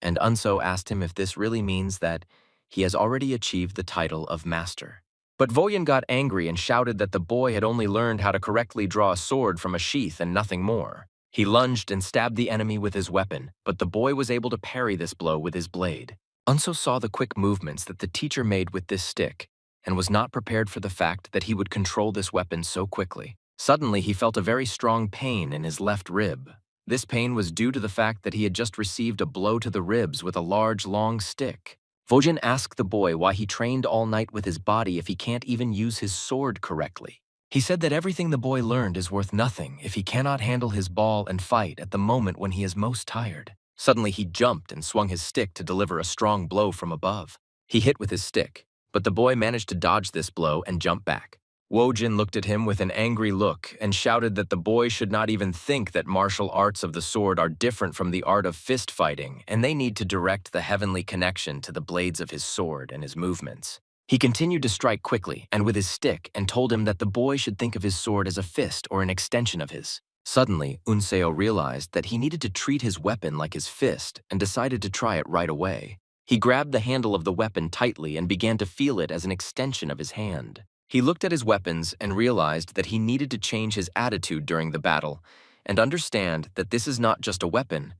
And Unso asked him if this really means that he has already achieved the title of master. But Voyin got angry and shouted that the boy had only learned how to correctly draw a sword from a sheath and nothing more. He lunged and stabbed the enemy with his weapon, but the boy was able to parry this blow with his blade. Unso saw the quick movements that the teacher made with this stick and was not prepared for the fact that he would control this weapon so quickly. Suddenly, he felt a very strong pain in his left rib. This pain was due to the fact that he had just received a blow to the ribs with a large, long stick. Vojin asked the boy why he trained all night with his body if he can't even use his sword correctly. He said that everything the boy learned is worth nothing if he cannot handle his ball and fight at the moment when he is most tired. Suddenly he jumped and swung his stick to deliver a strong blow from above. He hit with his stick, but the boy managed to dodge this blow and jump back. Wojin looked at him with an angry look and shouted that the boy should not even think that martial arts of the sword are different from the art of fist fighting, and they need to direct the heavenly connection to the blades of his sword and his movements. He continued to strike quickly and with his stick and told him that the boy should think of his sword as a fist or an extension of his. Suddenly, Unseo realized that he needed to treat his weapon like his fist and decided to try it right away. He grabbed the handle of the weapon tightly and began to feel it as an extension of his hand. He looked at his weapons and realized that he needed to change his attitude during the battle and understand that this is not just a weapon,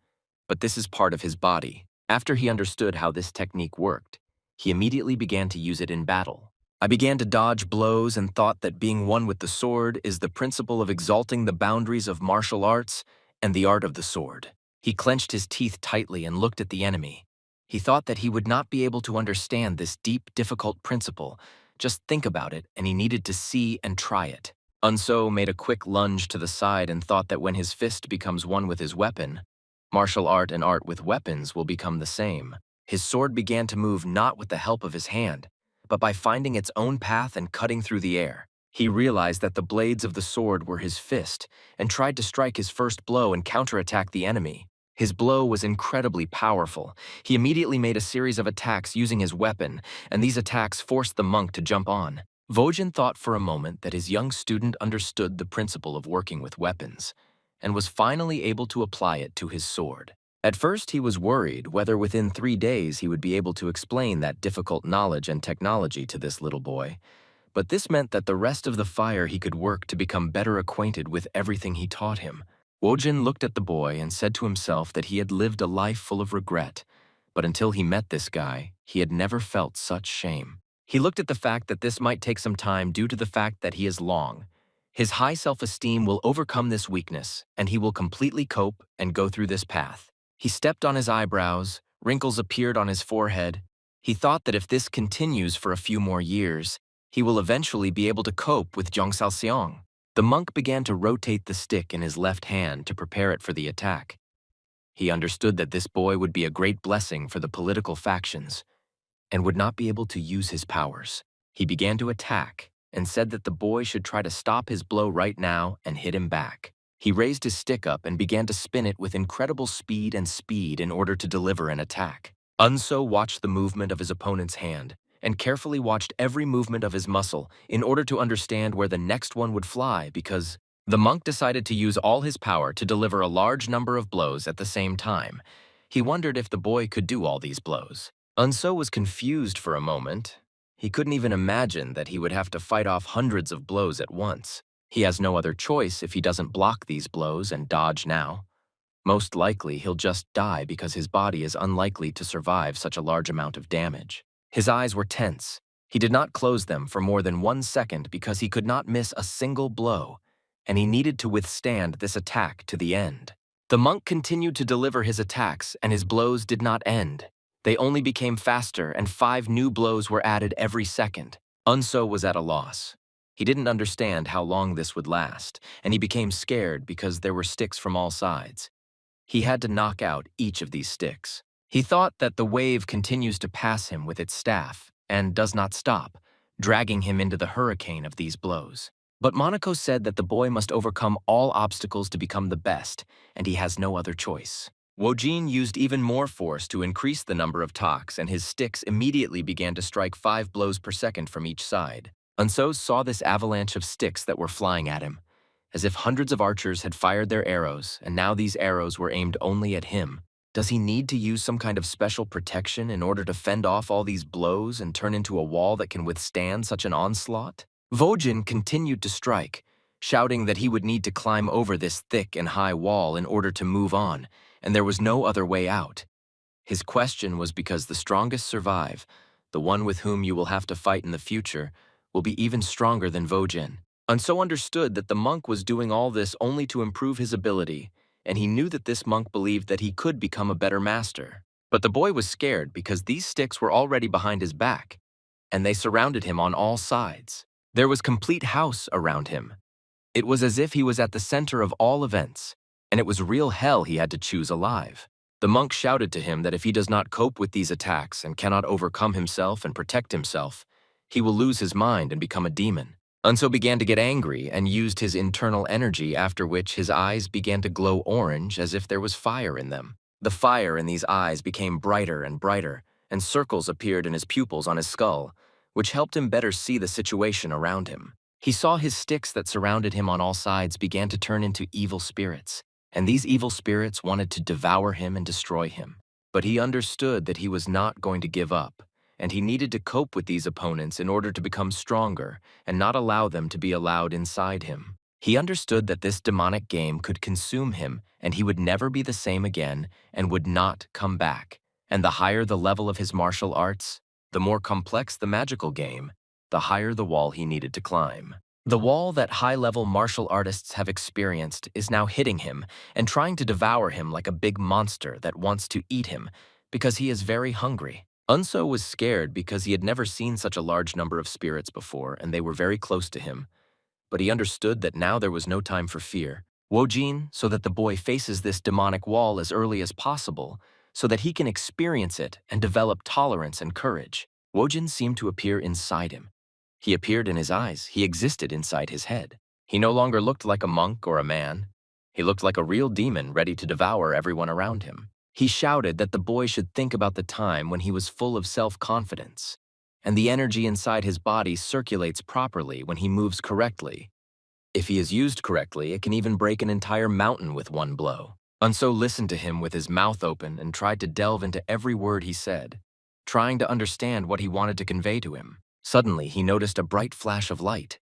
but this is part of his body. After he understood how this technique worked, he immediately began to use it in battle. I began to dodge blows and thought that being one with the sword is the principle of exalting the boundaries of martial arts and the art of the sword. He clenched his teeth tightly and looked at the enemy. He thought that he would not be able to understand this deep, difficult principle. Just think about it, and he needed to see and try it. Unso made a quick lunge to the side and thought that when his fist becomes one with his weapon, martial art and art with weapons will become the same. His sword began to move not with the help of his hand, but by finding its own path and cutting through the air. He realized that the blades of the sword were his fist and tried to strike his first blow and counterattack the enemy. His blow was incredibly powerful. He immediately made a series of attacks using his weapon, and these attacks forced the monk to jump on. Vojin thought for a moment that his young student understood the principle of working with weapons and was finally able to apply it to his sword. At first, he was worried whether within 3 days he would be able to explain that difficult knowledge and technology to this little boy, but this meant that the rest of the fire he could work to become better acquainted with everything he taught him. Wojin looked at the boy and said to himself that he had lived a life full of regret, but until he met this guy, he had never felt such shame. He looked at the fact that this might take some time due to the fact that he is long. His high self-esteem will overcome this weakness, and he will completely cope and go through this path. He stepped on his eyebrows, wrinkles appeared on his forehead. He thought that if this continues for a few more years, he will eventually be able to cope with Zhongxiaoxiang. The monk began to rotate the stick in his left hand to prepare it for the attack. He understood that this boy would be a great blessing for the political factions and would not be able to use his powers. He began to attack and said that the boy should try to stop his blow right now and hit him back. He raised his stick up and began to spin it with incredible speed in order to deliver an attack. Unso watched the movement of his opponent's hand and carefully watched every movement of his muscle in order to understand where the next one would fly, because the monk decided to use all his power to deliver a large number of blows at the same time. He wondered if the boy could do all these blows. Unso was confused for a moment. He couldn't even imagine that he would have to fight off hundreds of blows at once. He has no other choice if he doesn't block these blows and dodge now. Most likely, he'll just die because his body is unlikely to survive such a large amount of damage. His eyes were tense. He did not close them for more than 1 second because he could not miss a single blow, and he needed to withstand this attack to the end. The monk continued to deliver his attacks, and his blows did not end. They only became faster, and 5 new blows were added every second. Unso was at a loss. He didn't understand how long this would last, and he became scared because there were sticks from all sides. He had to knock out each of these sticks. He thought that the wave continues to pass him with its staff and does not stop, dragging him into the hurricane of these blows. But Monaco said that the boy must overcome all obstacles to become the best, and he has no other choice. Wojin used even more force to increase the number of talks, and his sticks immediately began to strike 5 blows per second from each side. Unso saw this avalanche of sticks that were flying at him, as if hundreds of archers had fired their arrows, and now these arrows were aimed only at him. Does he need to use some kind of special protection in order to fend off all these blows and turn into a wall that can withstand such an onslaught? Vojin continued to strike, shouting that he would need to climb over this thick and high wall in order to move on, and there was no other way out. His question was because the strongest survive. The one with whom you will have to fight in the future will be even stronger than Vojin. Unso understood that the monk was doing all this only to improve his ability, and he knew that this monk believed that he could become a better master. But the boy was scared because these sticks were already behind his back, and they surrounded him on all sides. There was complete house around him. It was as if he was at the center of all events, and it was real hell he had to choose alive. The monk shouted to him that if he does not cope with these attacks and cannot overcome himself and protect himself, he will lose his mind and become a demon. Unso began to get angry and used his internal energy, after which his eyes began to glow orange as if there was fire in them. The fire in these eyes became brighter, and circles appeared in his pupils on his skull, which helped him better see the situation around him. He saw his sticks that surrounded him on all sides began to turn into evil spirits, and these evil spirits wanted to devour him and destroy him. But he understood that he was not going to give up, and he needed to cope with these opponents in order to become stronger and not allow them to be allowed inside him. He understood that this demonic game could consume him and he would never be the same again and would not come back. And the higher the level of his martial arts, the more complex the magical game, the higher the wall he needed to climb. The wall that high-level martial artists have experienced is now hitting him and trying to devour him like a big monster that wants to eat him because he is very hungry. Unso was scared because he had never seen such a large number of spirits before and they were very close to him. But he understood that now there was no time for fear. Wojin, so that the boy faces this demonic wall as early as possible, so that he can experience it and develop tolerance and courage. Wojin seemed to appear inside him. He appeared in his eyes. He existed inside his head. He no longer looked like a monk or a man. He looked like a real demon ready to devour everyone around him. He shouted that the boy should think about the time when he was full of self-confidence, and the energy inside his body circulates properly when he moves correctly. If he is used correctly, it can even break an entire mountain with one blow. Unso listened to him with his mouth open and tried to delve into every word he said, trying to understand what he wanted to convey to him. Suddenly, he noticed a bright flash of light.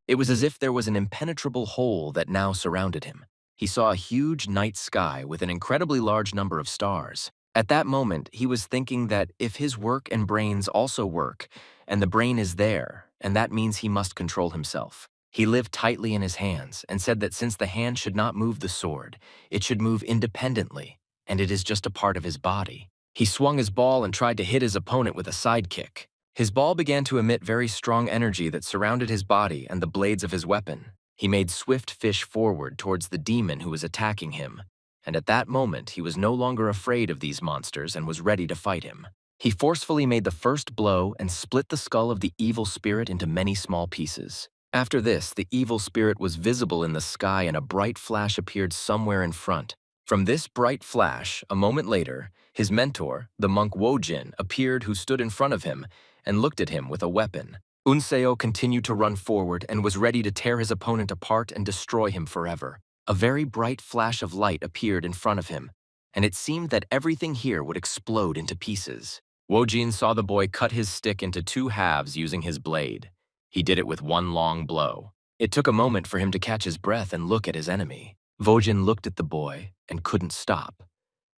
It was as if there was an impenetrable hole that now surrounded him. He saw a huge night sky with an incredibly large number of stars. At that moment, he was thinking that if his work and brains also work, and the brain is there, and that means he must control himself. He lived tightly in his hands and said that since the hand should not move the sword, it should move independently, and it is just a part of his body. He swung his ball and tried to hit his opponent with a sidekick. His ball began to emit very strong energy that surrounded his body and the blades of his weapon. He made swift fish forward towards the demon who was attacking him, and at that moment he was no longer afraid of these monsters and was ready to fight him. He forcefully made the first blow and split the skull of the evil spirit into many small pieces. After this, the evil spirit was visible in the sky and a bright flash appeared somewhere in front. From this bright flash, a moment later, his mentor, the monk Wojin, appeared who stood in front of him and looked at him with a weapon. Unseo continued to run forward and was ready to tear his opponent apart and destroy him forever. A very bright flash of light appeared in front of him, and it seemed that everything here would explode into pieces. Wojin saw the boy cut his stick into two halves using his blade. He did it with one long blow. It took a moment for him to catch his breath and look at his enemy. Wojin looked at the boy and couldn't stop.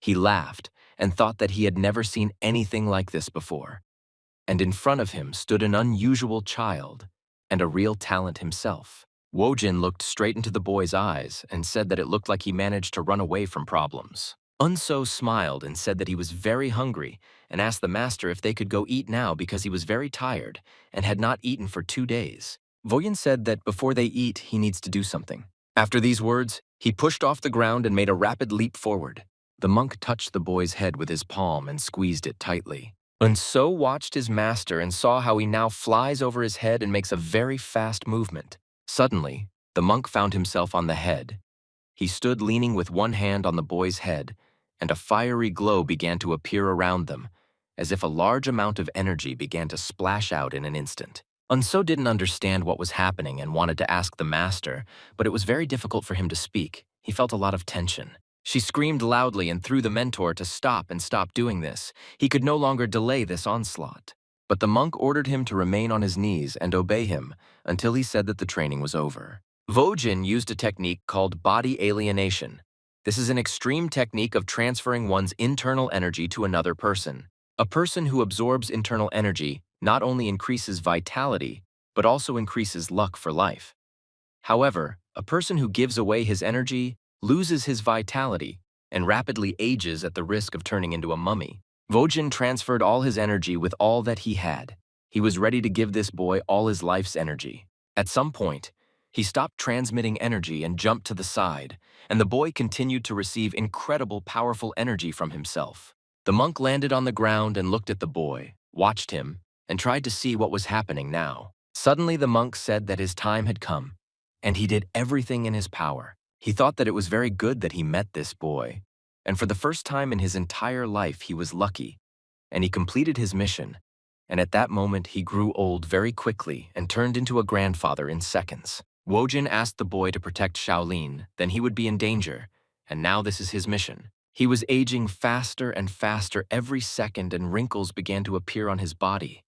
He laughed and thought that he had never seen anything like this before. And in front of him stood an unusual child and a real talent himself. Wojin looked straight into the boy's eyes and said that it looked like he managed to run away from problems. Unso smiled and said that he was very hungry and asked the master if they could go eat now because he was very tired and had not eaten for 2 days. Wojin said that before they eat, he needs to do something. After these words, he pushed off the ground and made a rapid leap forward. The monk touched the boy's head with his palm and squeezed it tightly. Unso watched his master and saw how he now flies over his head and makes a very fast movement. Suddenly, the monk found himself on the head. He stood leaning with one hand on the boy's head, and a fiery glow began to appear around them, as if a large amount of energy began to splash out in an instant. Unso didn't understand what was happening and wanted to ask the master, but it was very difficult for him to speak. He felt a lot of tension. She screamed loudly and threw the mentor to stop doing this. He could no longer delay this onslaught. But the monk ordered him to remain on his knees and obey him until he said that the training was over. Wojin used a technique called body alienation. This is an extreme technique of transferring one's internal energy to another person. A person who absorbs internal energy not only increases vitality, but also increases luck for life. However, a person who gives away his energy loses his vitality and rapidly ages at the risk of turning into a mummy. Wojin transferred all his energy with all that he had. He was ready to give this boy all his life's energy. At some point, he stopped transmitting energy and jumped to the side, and the boy continued to receive incredible powerful energy from himself. The monk landed on the ground and looked at the boy, watched him, and tried to see what was happening now. Suddenly the monk said that his time had come, and he did everything in his power. He thought that it was very good that he met this boy, and for the first time in his entire life he was lucky, and he completed his mission, and at that moment he grew old very quickly and turned into a grandfather in seconds. Wojin asked the boy to protect Shaolin, then he would be in danger, and now this is his mission. He was aging faster and faster every second, and wrinkles began to appear on his body.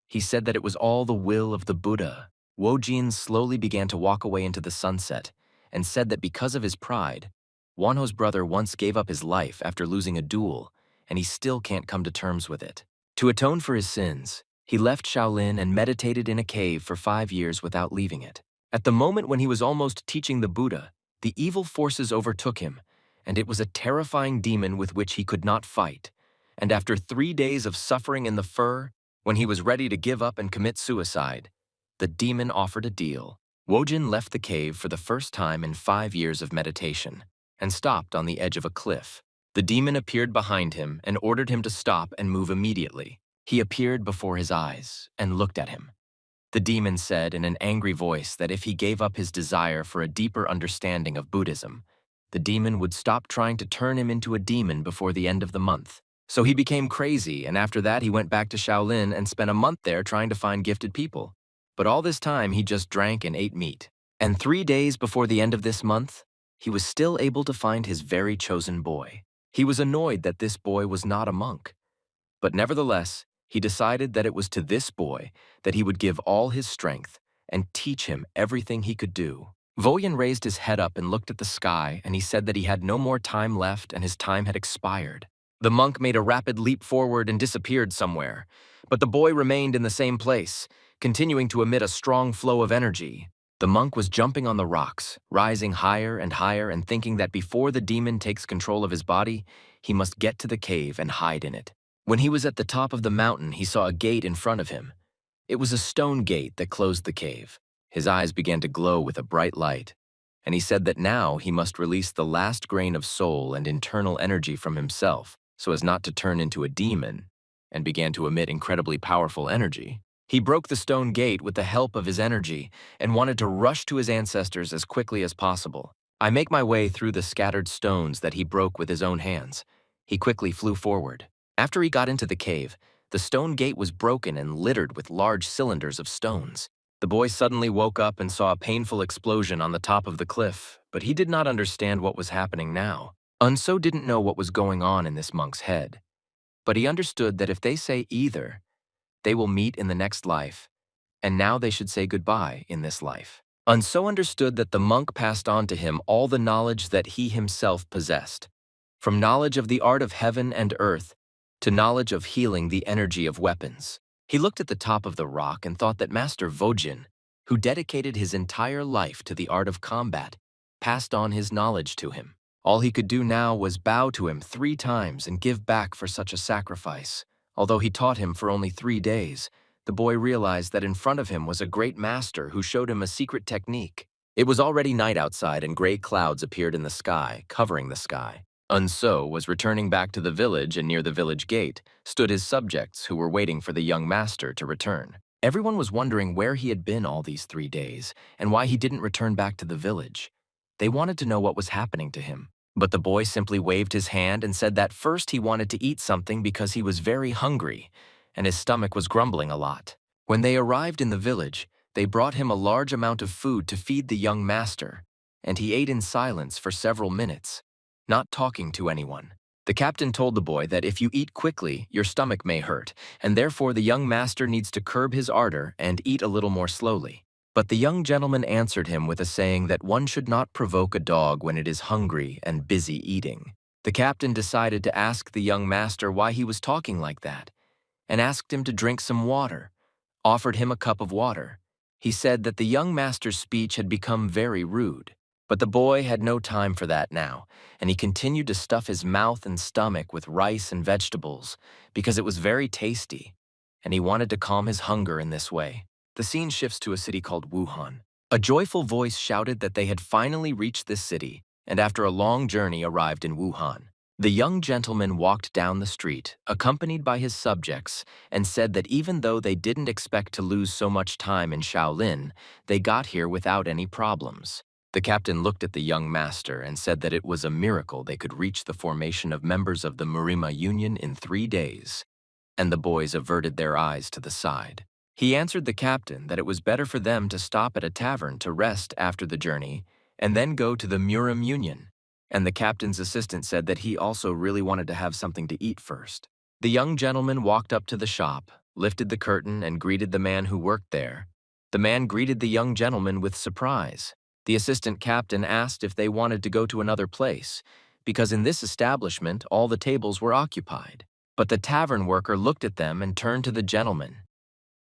He said that it was all the will of the Buddha. Wojin slowly began to walk away into the sunset and said that because of his pride, Wonho's brother once gave up his life after losing a duel, and he still can't come to terms with it. To atone for his sins, he left Shaolin and meditated in a cave for 5 years without leaving it. At the moment when he was almost teaching the Buddha, the evil forces overtook him, and it was a terrifying demon with which he could not fight. And after 3 days of suffering in the fur, when he was ready to give up and commit suicide, the demon offered a deal. Wojin left the cave for the first time in 5 years of meditation and stopped on the edge of a cliff. The demon appeared behind him and ordered him to stop and move immediately. He appeared before his eyes and looked at him. The demon said in an angry voice that if he gave up his desire for a deeper understanding of Buddhism, the demon would stop trying to turn him into a demon before the end of the month. So he became crazy, and after that he went back to Shaolin and spent a month there trying to find gifted people. But all this time he just drank and ate meat. And 3 days before the end of this month, he was still able to find his very chosen boy. He was annoyed that this boy was not a monk. But nevertheless, he decided that it was to this boy that he would give all his strength and teach him everything he could do. Voyin raised his head up and looked at the sky, and he said that he had no more time left and his time had expired. The monk made a rapid leap forward and disappeared somewhere, but the boy remained in the same place, continuing to emit a strong flow of energy. The monk was jumping on the rocks, rising higher and higher, and thinking that before the demon takes control of his body, he must get to the cave and hide in it. When he was at the top of the mountain, he saw a gate in front of him. It was a stone gate that closed the cave. His eyes began to glow with a bright light, and he said that now he must release the last grain of soul and internal energy from himself so as not to turn into a demon, and began to emit incredibly powerful energy. He broke the stone gate with the help of his energy and wanted to rush to his ancestors as quickly as possible. I make my way through the scattered stones that he broke with his own hands. He quickly flew forward. After he got into the cave, the stone gate was broken and littered with large cylinders of stones. The boy suddenly woke up and saw a painful explosion on the top of the cliff, but he did not understand what was happening now. Unso didn't know what was going on in this monk's head, but he understood that if they say either, they will meet in the next life, and now they should say goodbye in this life. Unso understood that the monk passed on to him all the knowledge that he himself possessed, from knowledge of the art of heaven and earth to knowledge of healing the energy of weapons. He looked at the top of the rock and thought that Master Vojin, who dedicated his entire life to the art of combat, passed on his knowledge to him. All he could do now was bow to him 3 times and give back for such a sacrifice. Although he taught him for only 3 days, the boy realized that in front of him was a great master who showed him a secret technique. It was already night outside and gray clouds appeared in the sky, covering the sky. Unso was returning back to the village, and near the village gate stood his subjects who were waiting for the young master to return. Everyone was wondering where he had been all these 3 days and why he didn't return back to the village. They wanted to know what was happening to him. But the boy simply waved his hand and said that first he wanted to eat something because he was very hungry, and his stomach was grumbling a lot. When they arrived in the village, they brought him a large amount of food to feed the young master, and he ate in silence for several minutes, not talking to anyone. The captain told the boy that if you eat quickly, your stomach may hurt, and therefore the young master needs to curb his ardor and eat a little more slowly. But the young gentleman answered him with a saying that one should not provoke a dog when it is hungry and busy eating. The captain decided to ask the young master why he was talking like that, and asked him to drink some water, offered him a cup of water. He said that the young master's speech had become very rude. But the boy had no time for that now, and he continued to stuff his mouth and stomach with rice and vegetables because it was very tasty, and he wanted to calm his hunger in this way. The scene shifts to a city called Wuhan. A joyful voice shouted that they had finally reached this city, and after a long journey arrived in Wuhan. The young gentleman walked down the street, accompanied by his subjects, and said that even though they didn't expect to lose so much time in Shaolin, they got here without any problems. The captain looked at the young master and said that it was a miracle they could reach the formation of members of the Murima Union in 3 days, and the boys averted their eyes to the side. He answered the captain that it was better for them to stop at a tavern to rest after the journey and then go to the Murim Union, and the captain's assistant said that he also really wanted to have something to eat first. The young gentleman walked up to the shop, lifted the curtain, and greeted the man who worked there. The man greeted the young gentleman with surprise. The assistant captain asked if they wanted to go to another place, because in this establishment all the tables were occupied. But the tavern worker looked at them and turned to the gentleman.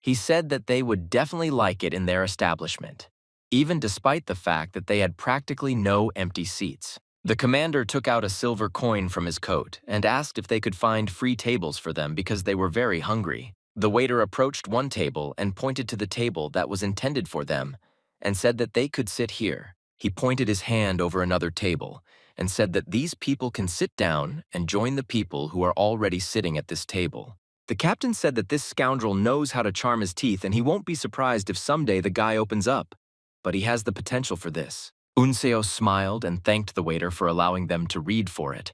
He said that they would definitely like it in their establishment, even despite the fact that they had practically no empty seats. The commander took out a silver coin from his coat and asked if they could find free tables for them because they were very hungry. The waiter approached one table and pointed to the table that was intended for them and said that they could sit here. He pointed his hand over another table and said that these people can sit down and join the people who are already sitting at this table. The captain said that this scoundrel knows how to charm his teeth and he won't be surprised if someday the guy opens up, but he has the potential for this. Unseo smiled and thanked the waiter for allowing them to read for it,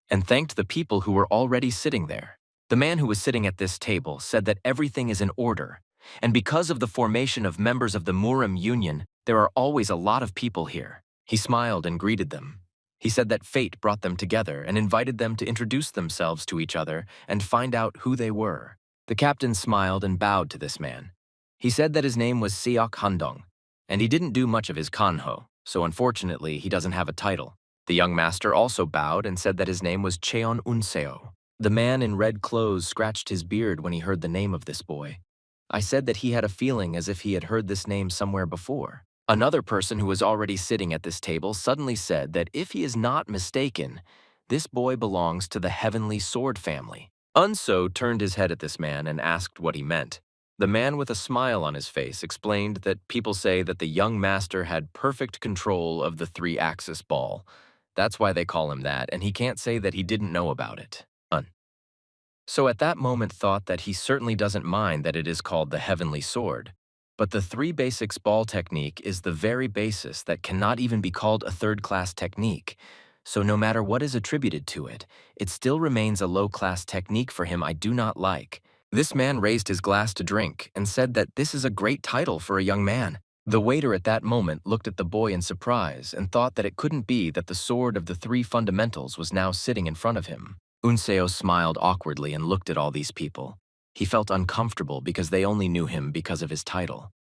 and thanked the people who were already sitting there. The man who was sitting at this table said that everything is in order, and because of the formation of members of the Murim Union, there are always a lot of people here. He smiled and greeted them. He said that fate brought them together and invited them to introduce themselves to each other and find out who they were. The captain smiled and bowed to this man. He said that his name was Seok Handong, and he didn't do much of his kanho, so unfortunately he doesn't have a title. The young master also bowed and said that his name was Cheon Unseo. The man in red clothes scratched his beard when he heard the name of this boy. I said that he had a feeling as if he had heard this name somewhere before. Another person who was already sitting at this table suddenly said that if he is not mistaken, this boy belongs to the Heavenly Sword family. Unso turned his head at this man and asked what he meant. The man with a smile on his face explained that people say that the young master had perfect control of the three-axis ball. That's why they call him that, and he can't say that he didn't know about it. So at that moment thought that he certainly doesn't mind that it is called the Heavenly Sword. But the three basics ball technique is the very basis that cannot even be called a third-class technique. So no matter what is attributed to it, it still remains a low-class technique for him I do not like. This man raised his glass to drink and said that this is a great title for a young man. The waiter at that moment looked at the boy in surprise and thought that it couldn't be that the sword of the three fundamentals was now sitting in front of him. Unseo smiled awkwardly and looked at all these people. He felt uncomfortable because they only knew him because of his title.